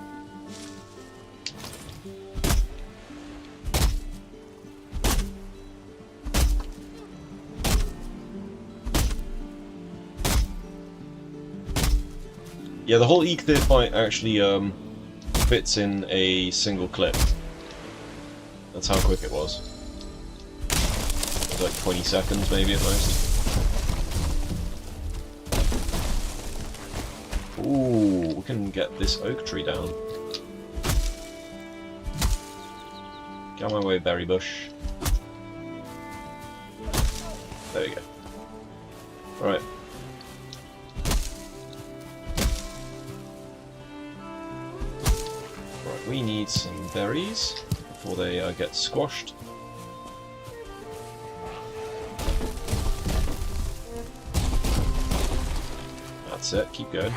Yeah, the whole Eek fight actually fits in a single clip. That's how quick it was. It was like 20 seconds maybe at most. Ooh, we can get this oak tree down. Get out my way, berry bush. There we go. Alright. We need some berries before they get squashed. That's it, keep going.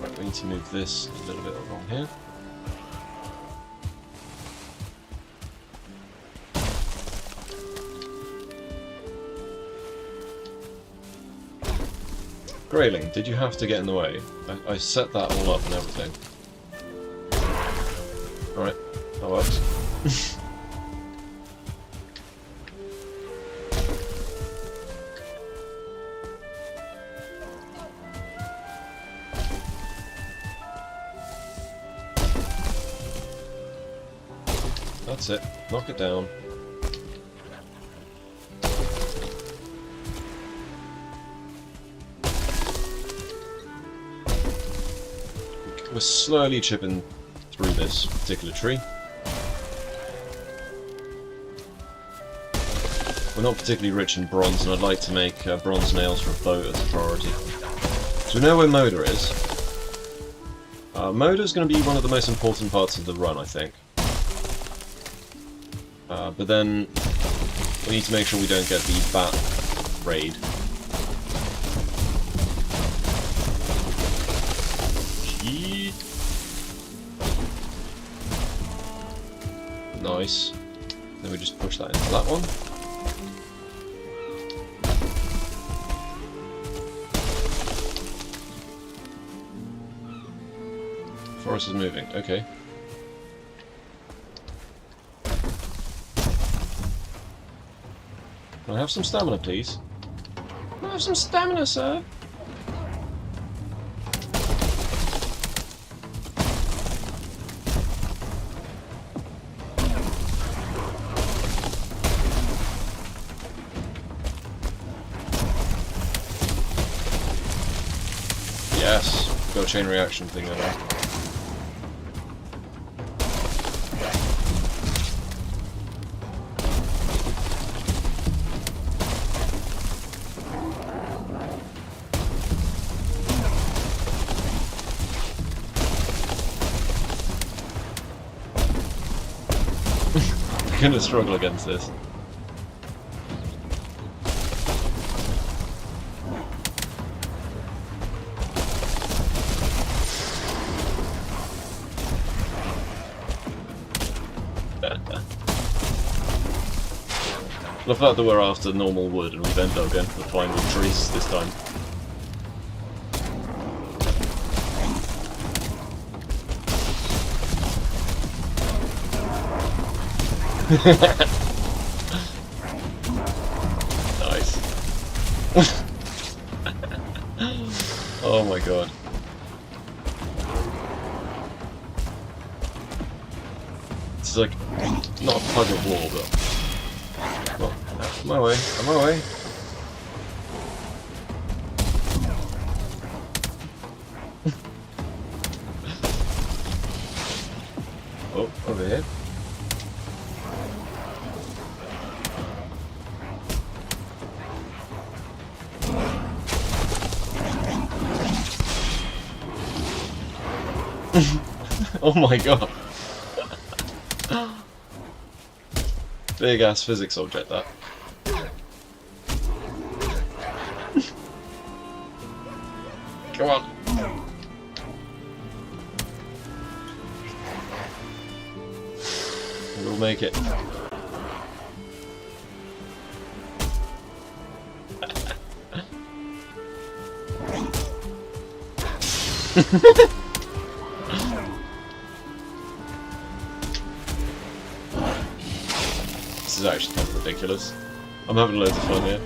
Right, we need to move this a little bit along here. Grayling, did you have to get in the way? I set that all up and everything. Alright, that works. That's it, knock it down. We're slowly chipping through this particular tree. We're not particularly rich in bronze, and I'd like to make bronze nails for a boat as a priority. So we know where Moda is. Moda's going to be one of the most important parts of the run, I think. But then we need to make sure we don't get the bat raid. Nice. Then we just push that into that one. Forest is moving, okay. Can I have some stamina, please? Can I have some stamina, sir? Yes, got a chain reaction thing there. I'm gonna struggle against this. The fact that we're after normal wood and we've ended up going for the fine wood trees this time. Nice. Oh my god. It's like not a tug of war, but well, out my way, on my way. Oh, over here. Oh my god. Big ass physics object that. Come on. We'll make it. This is actually kind of ridiculous. I'm having loads of fun here.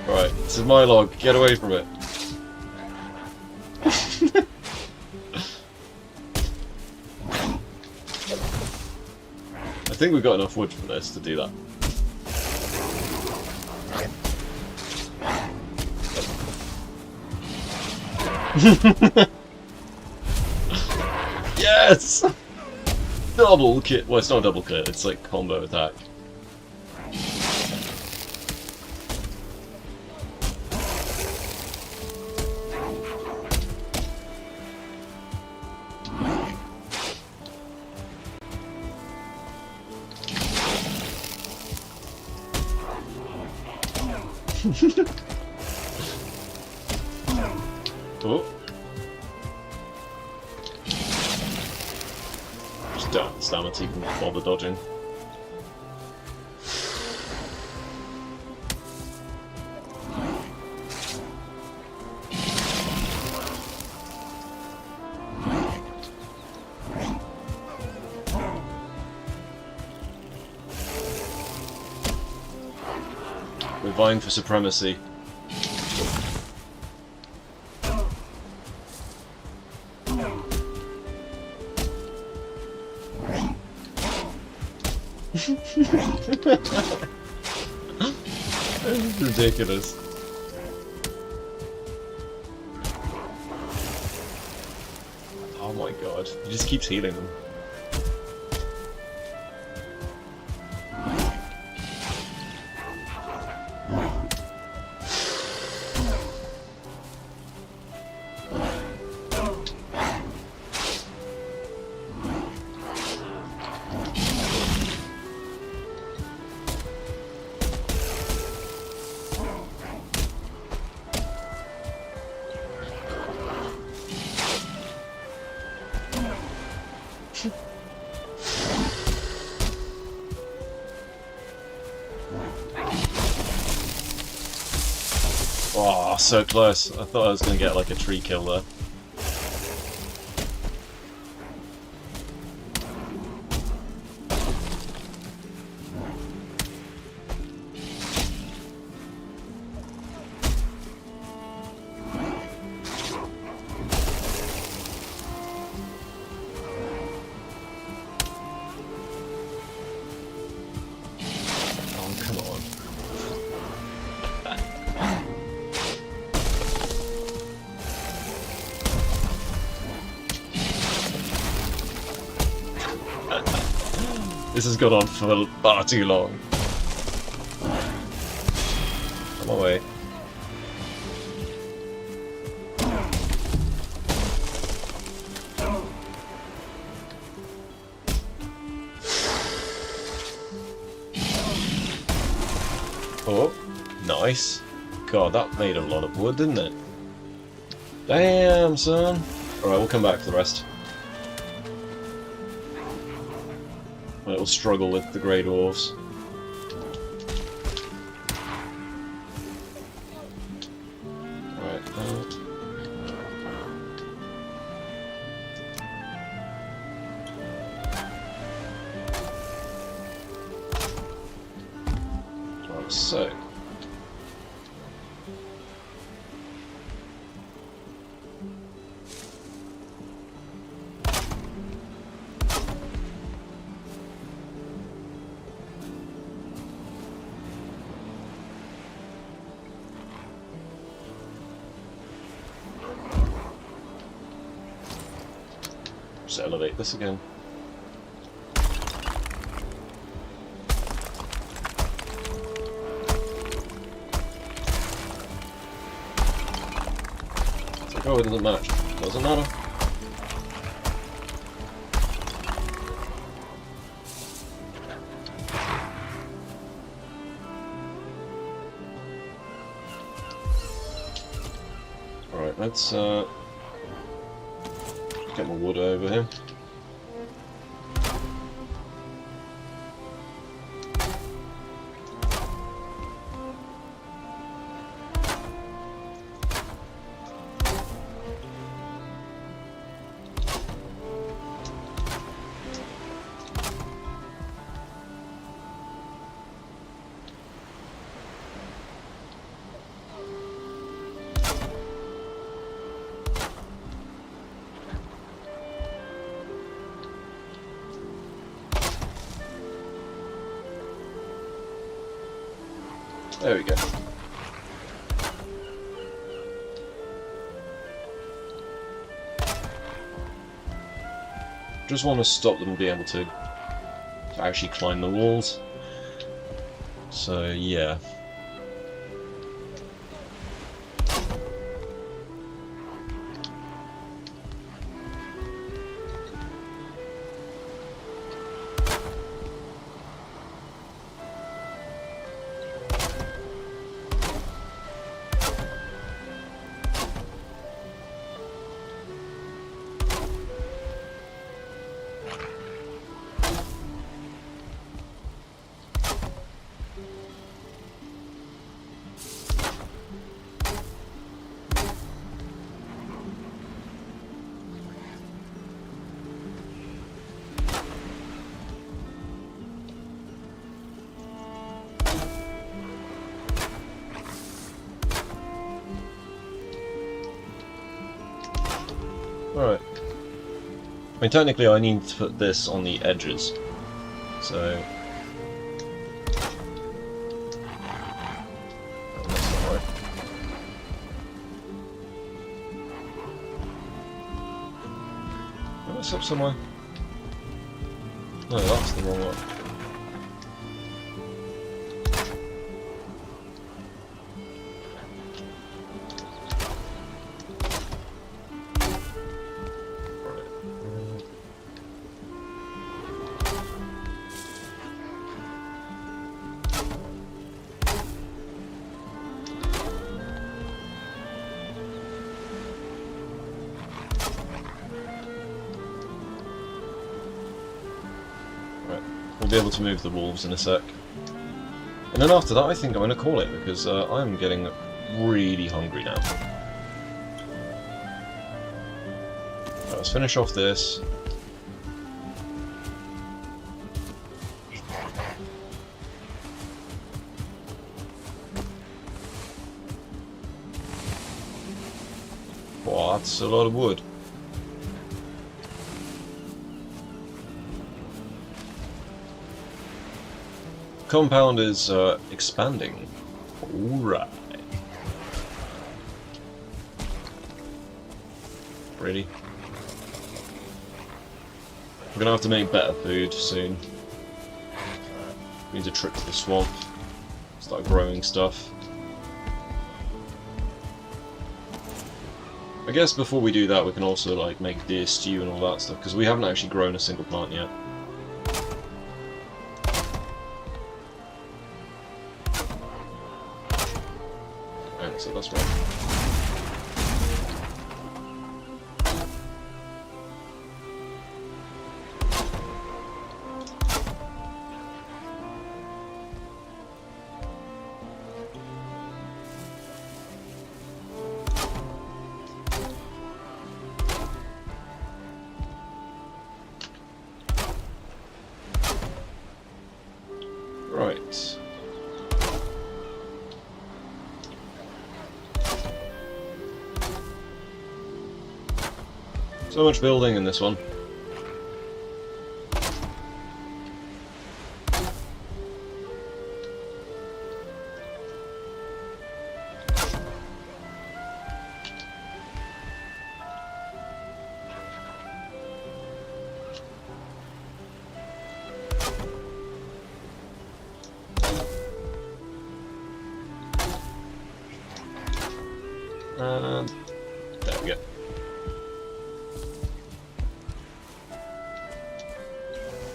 Right, this is my log. Get away from it. I think we've got enough wood for this to do that. Yes! Double kill. Well, it's not a double kill, it's like combo attack. Oh. Just don't understand what you can bother dodging. We're vying for supremacy. This is ridiculous. Oh my god, he just keeps healing them. Oh, so close. I thought I was going to get like a tree kill there. Oh, come on. This has gone on for far too long. Come away. Oh, nice. God, that made a lot of wood, didn't it? Damn, son. Alright, we'll come back for the rest. It will struggle with the Grey Dwarves. Right. Right, so. Just elevate this again. It's like, oh, it doesn't match. Doesn't matter. Alright, let's get my wood over here. There we go. Just want to stop them being able to actually climb the walls. So yeah. Alright. I mean, technically I need to put this on the edges. So... oh, that's not right. Oh, that's up somewhere. No, that's the wrong one. We'll be able to move the wolves in a sec. And then after that I think I'm going to call it, because I'm getting really hungry now. Right, let's finish off this. Wow, that's a lot of wood. Compound is expanding. Alright. Really? We're gonna have to make better food soon. We need a trip to the swamp. Start growing stuff. I guess before we do that we can also like make deer stew and all that stuff, because we haven't actually grown a single plant yet. So that's right. Right. So much building in this one. And there we go.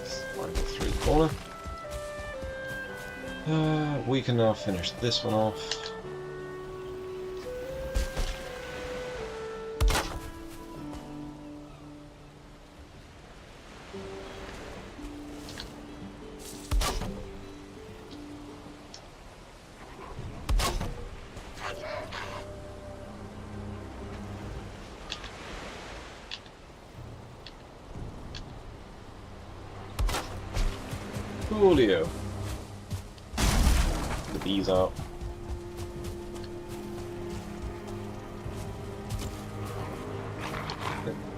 Slide it through the corner. We can now finish this one off. Coolio. The bees out.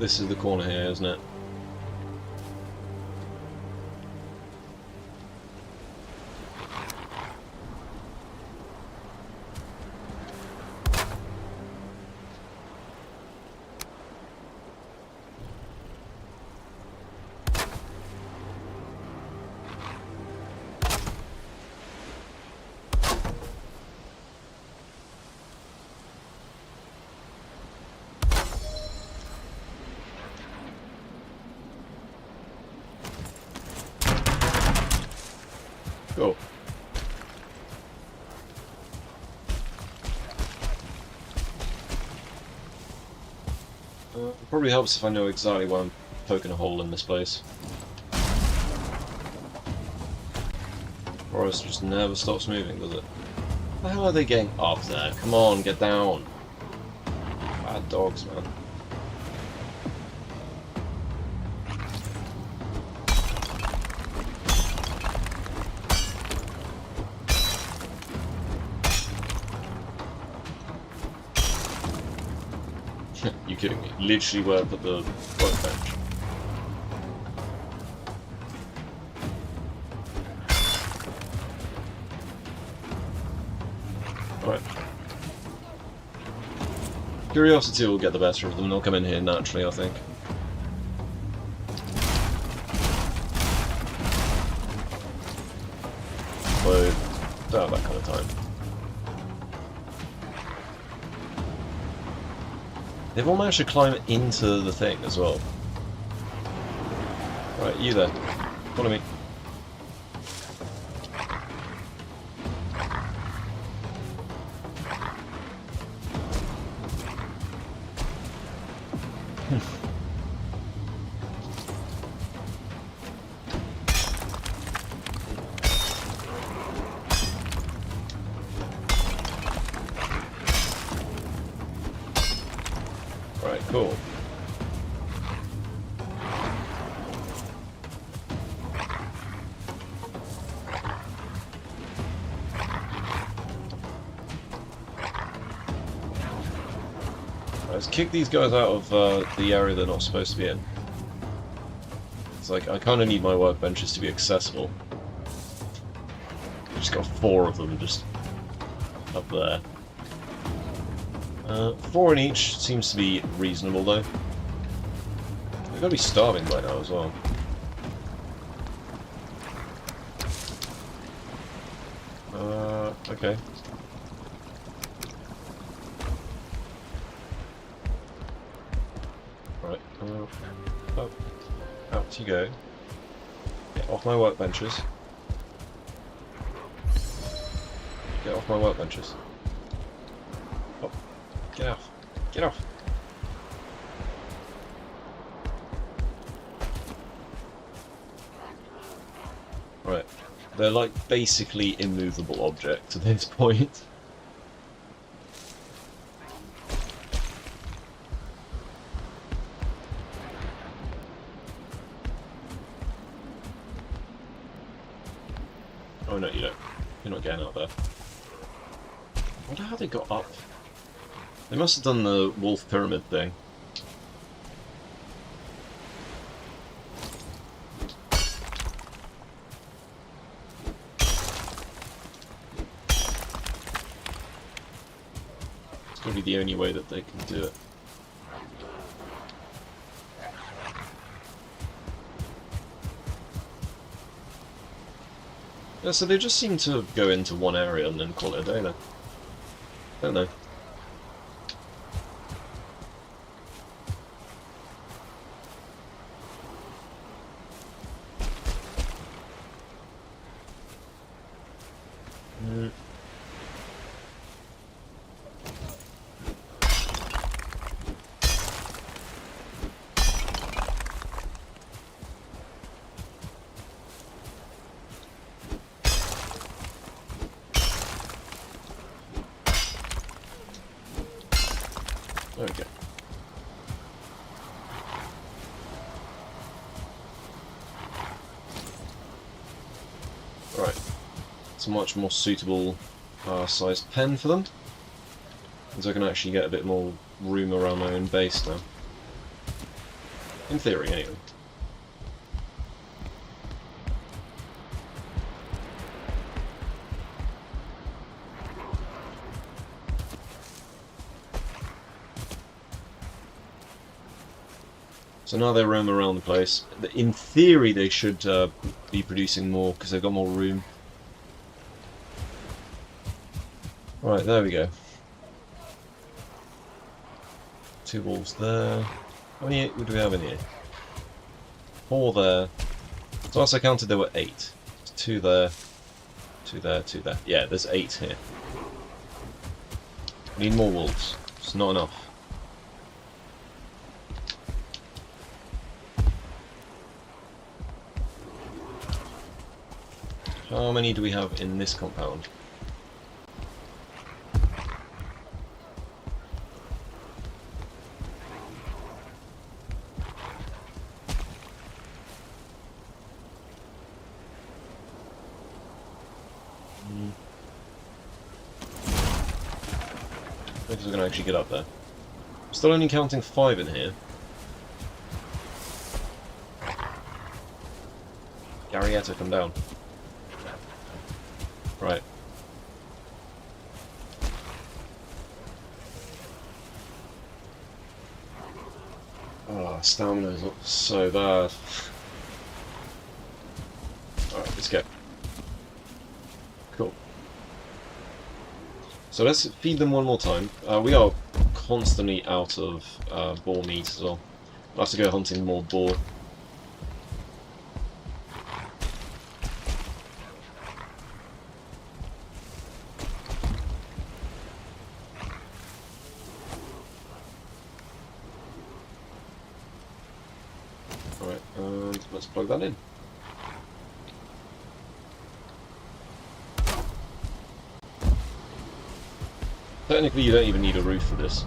This is the corner here, isn't it? Cool. Probably helps if I know exactly where I'm poking a hole in this place. Or else it just never stops moving, does it? How the hell are they getting up there? Come on, get down. Bad dogs, man. You kidding me? Literally where I put the workbench. Right. Curiosity will get the better of them. They'll come in here naturally, I think. But don't have that kind of time. They've all managed to climb into the thing as well. Right, you there. Follow me. Right, cool. Let's kick these guys out of the area they're not supposed to be in. It's like, I kind of need my workbenches to be accessible. I've just got 4 of them just up there. 4 in each seems to be reasonable though. They've got to be starving by now as well. Okay. Right, oh, out you go. Get off my workbenches. Get off my workbenches. Oh, get off. Get off. Right. They're like basically immovable objects at this point. Oh no, you don't. You're not getting out there. I wonder how they got up. They must have done the wolf pyramid thing. It's going to be the only way that they can do it. Yeah, so they just seem to go into one area and then call it a day then. Don't they? Mm. Okay. Right. It's a much more suitable sized pen for them. Because I can actually get a bit more room around my own base now. In theory, anyway. So now they roam around the place. In theory, they should be producing more because they've got more room. Right, there we go. 2 wolves there. How many do we have in here? 4 there. So last I counted there were 8. There's 2 there, 2 there, 2 there. Yeah, there's 8 here. We need more wolves. It's not enough. How many do we have in this compound? Because we're going to actually get up there. Still only counting 5 in here. Garietta, come down. Right. Oh, stamina's so bad. Alright, let's go. Cool. So let's feed them one more time. We are constantly out of boar meat as well. I'll have to go hunting more boar. Alright, let's plug that in. Technically, you don't even need a roof for this.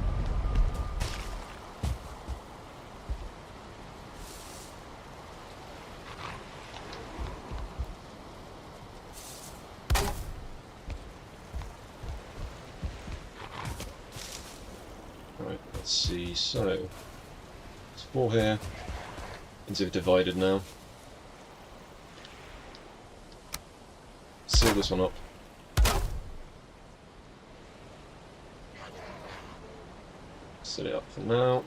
Right, let's see. So, it's 4 here. Things have divided now. Seal this one up. Set it up for now.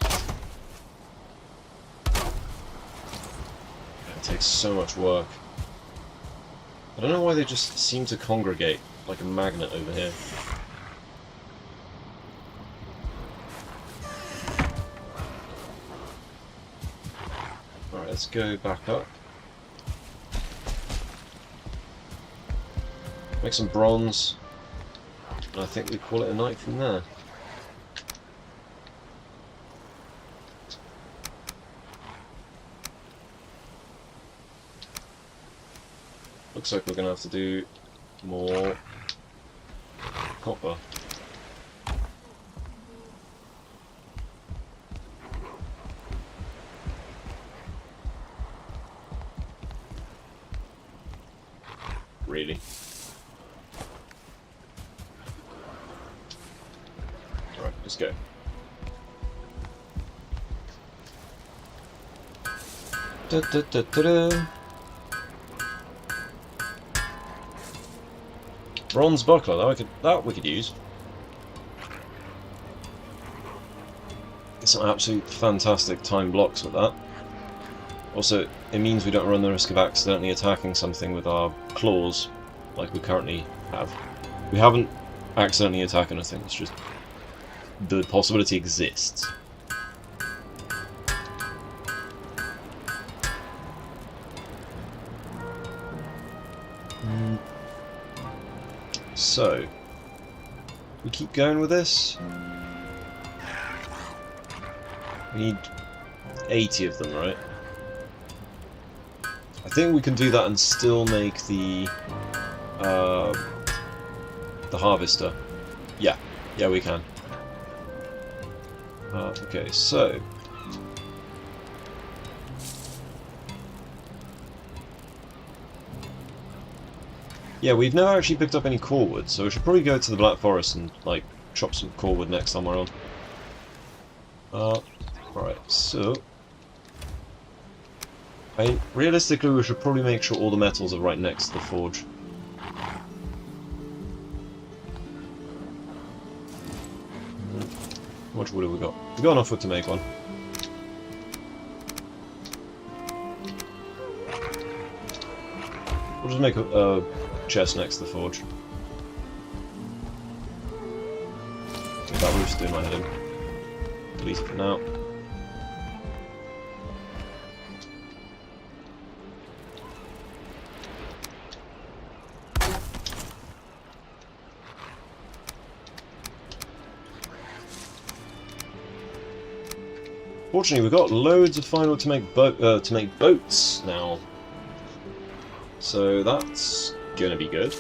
It takes so much work. I don't know why they just seem to congregate like a magnet over here. Alright, let's go back up. Make some bronze. And I think we call it a night from there. Looks like we're going to have to do more copper. Really? Alright, let's go. Da, da, da, da, da. Bronze buckler, that we could use. Get some absolute fantastic time blocks with that. Also, it means we don't run the risk of accidentally attacking something with our claws, like we currently have. We haven't accidentally attacked anything, it's just the possibility exists. So, we keep going with this. We need 80 of them, right? I think we can do that and still make the harvester. Yeah, we can. Okay, so yeah, we've never actually picked up any core wood, so we should probably go to the Black Forest and like chop some core wood next time we're on. Right, so realistically we should probably make sure all the metals are right next to the forge. How much wood have we got? We've got enough wood to make one. We'll just make a chest next to the forge. That roof's doing my head in. At least for now. Fortunately, we've got loads of fine wood to make boats now, so that's gonna be good.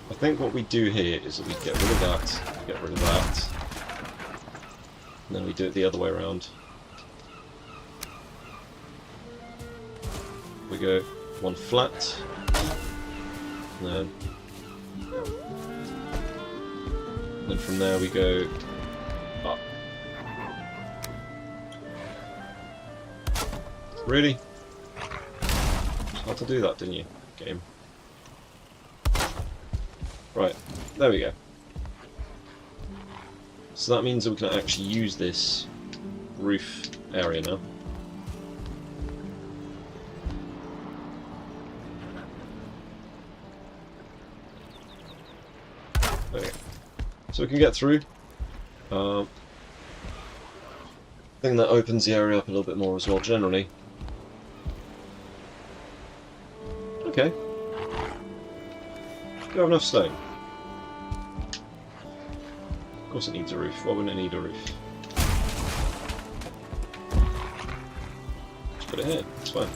I think what we do here is that we get rid of that, and then we do it the other way around. We go one flat, and then from there we go up. Really? Had to do that, didn't you, game? Right, there we go. So that means that we can actually use this roof area now. There we go. So we can get through. I think that opens the area up a little bit more as well, generally. Okay. Do you have enough stone? Of course it needs a roof. Why wouldn't it need a roof? Just put it here. It's fine.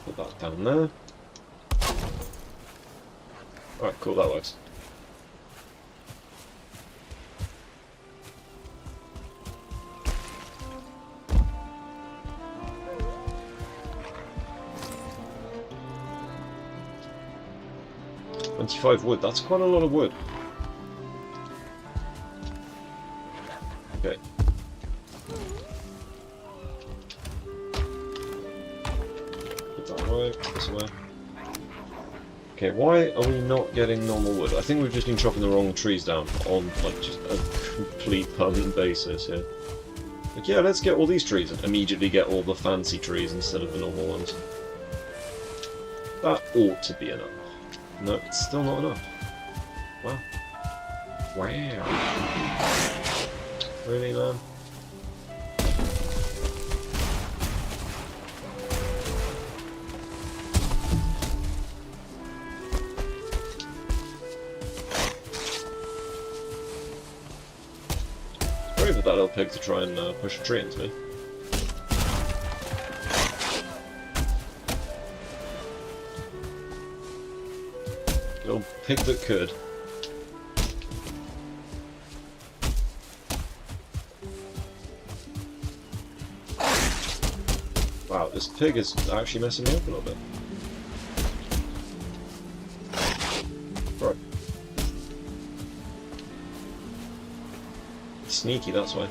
Put that down there. Alright, cool, that works. "25 wood, that's quite a lot of wood." Okay. Put that away, this away. Okay, why are we not getting normal wood? I think we've just been chopping the wrong trees down on like just a complete permanent basis here. Like, yeah, let's get all these trees and immediately get all the fancy trees instead of the normal ones. That ought to be enough. No, it's still not enough. Wow. Wow. Really, man? Brave of that little pig to try and push a tree into me. Little pig that could. Wow, this pig is actually messing me up a little bit. Right. Sneaky, that's why.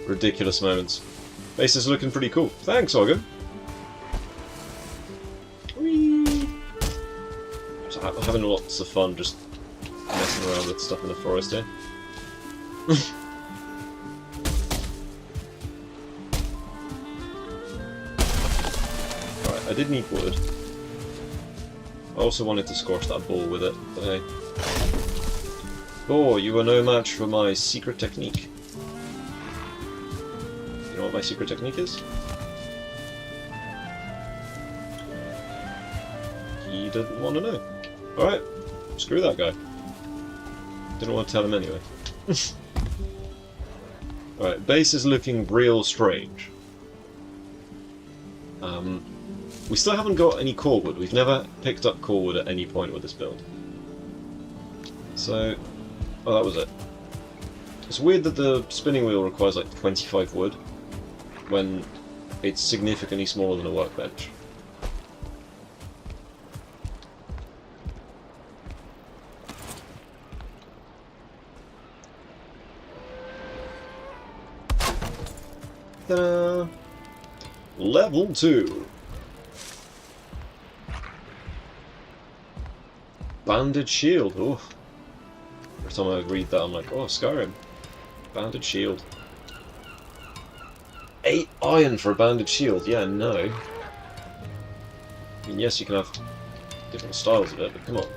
Ridiculous moments. Base is looking pretty cool. Thanks, Ogden. Whee! So I'm having lots of fun just messing around with stuff in the forest here. Alright, I did need wood. I also wanted to squash that ball with it, but hey. Oh, you are no match for my secret technique. You know what my secret technique is? He didn't want to know. Alright, screw that guy. Didn't want to tell him anyway. Alright, base is looking real strange. We still haven't got any core wood. We've never picked up core wood at any point with this build. So, oh, that was it. It's weird that the spinning wheel requires like 25 wood when it's significantly smaller than a workbench. Ta-da! Level 2. Banded shield. Oh. Every time I read that, I'm like, oh, Skyrim. Banded shield. 8 iron for a banded shield. Yeah, no. I mean, yes, you can have different styles of it, but come on.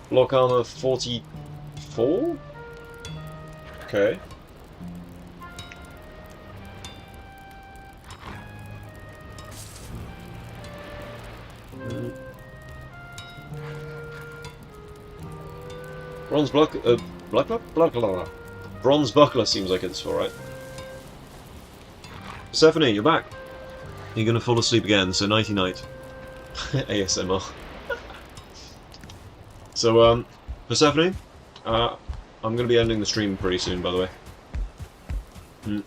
Block armor 44? Okay. Bronze Bronze buckler seems like it's alright. Persephone, you're back. You're gonna fall asleep again, so nighty night. ASMR. So, Persephone, I'm gonna be ending the stream pretty soon, by the way.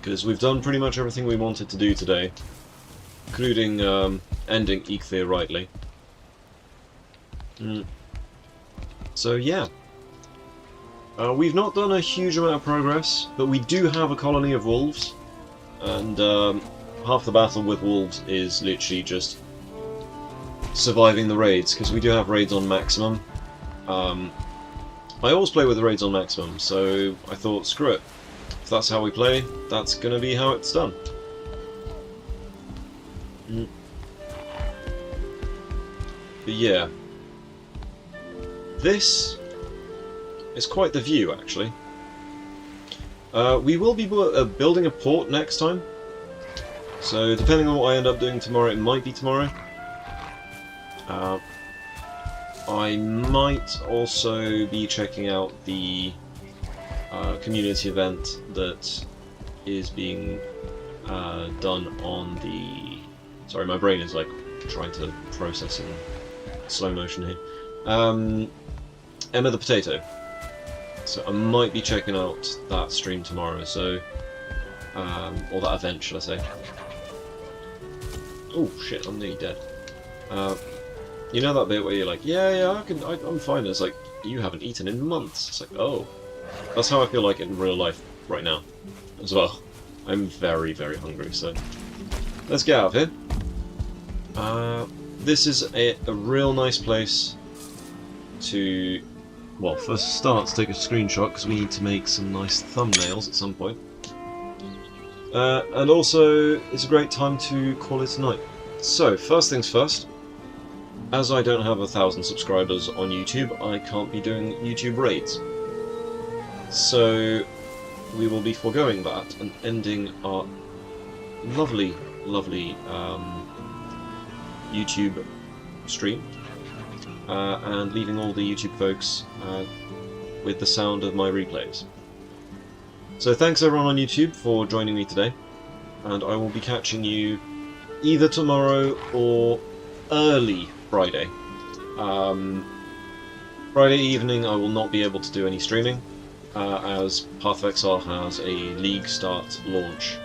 Because we've done pretty much everything we wanted to do today, including ending Eikthyr rightly. So yeah, we've not done a huge amount of progress, but we do have a colony of wolves, and half the battle with wolves is literally just surviving the raids, because we do have raids on maximum. I always play with the raids on maximum, so I thought, screw it. If that's how we play, that's gonna be how it's done. But yeah. This is quite the view, actually. We will be building a port next time, so depending on what I end up doing tomorrow, it might be tomorrow. I might also be checking out the community event that is being done on the... Sorry, my brain is like trying to process in slow motion here. Emma the Potato. So I might be checking out that stream tomorrow, so... or that event, should I say. Oh shit, I'm nearly dead. You know that bit where you're like, yeah, I'm fine. It's like, you haven't eaten in months. It's like, oh. That's how I feel like in real life right now, as well. I'm very, very hungry, so... Let's get out of here. This is a real nice place to... Well, first start, let's take a screenshot, because we need to make some nice thumbnails at some point. And also, it's a great time to call it a night. So, first things first, as I don't have 1,000 subscribers on YouTube, I can't be doing YouTube raids. So, we will be foregoing that and ending our lovely, lovely YouTube stream. And leaving all the YouTube folks with the sound of my replays. So thanks everyone on YouTube for joining me today, and I will be catching you either tomorrow or early Friday. Friday evening I will not be able to do any streaming, as Path of Exile has a League start launch,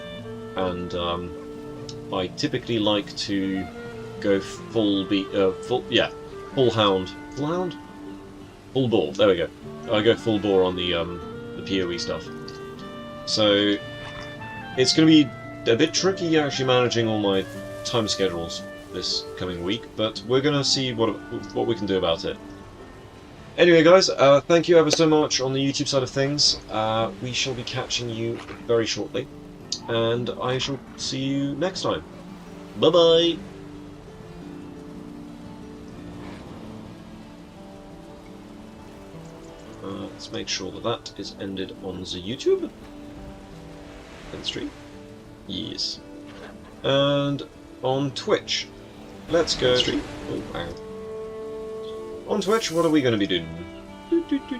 and I typically like to go full hound. Full hound? Full bore, there we go. I go full bore on the PoE stuff. So it's going to be a bit tricky actually managing all my time schedules this coming week, but we're going to see what we can do about it. Anyway guys, thank you ever so much on the YouTube side of things. We shall be catching you very shortly, and I shall see you next time. Bye bye! Let's make sure that that is ended on the YouTube. End stream. Yes. And on Twitch. Let's go. Oh, wow. On Twitch, what are we going to be doing?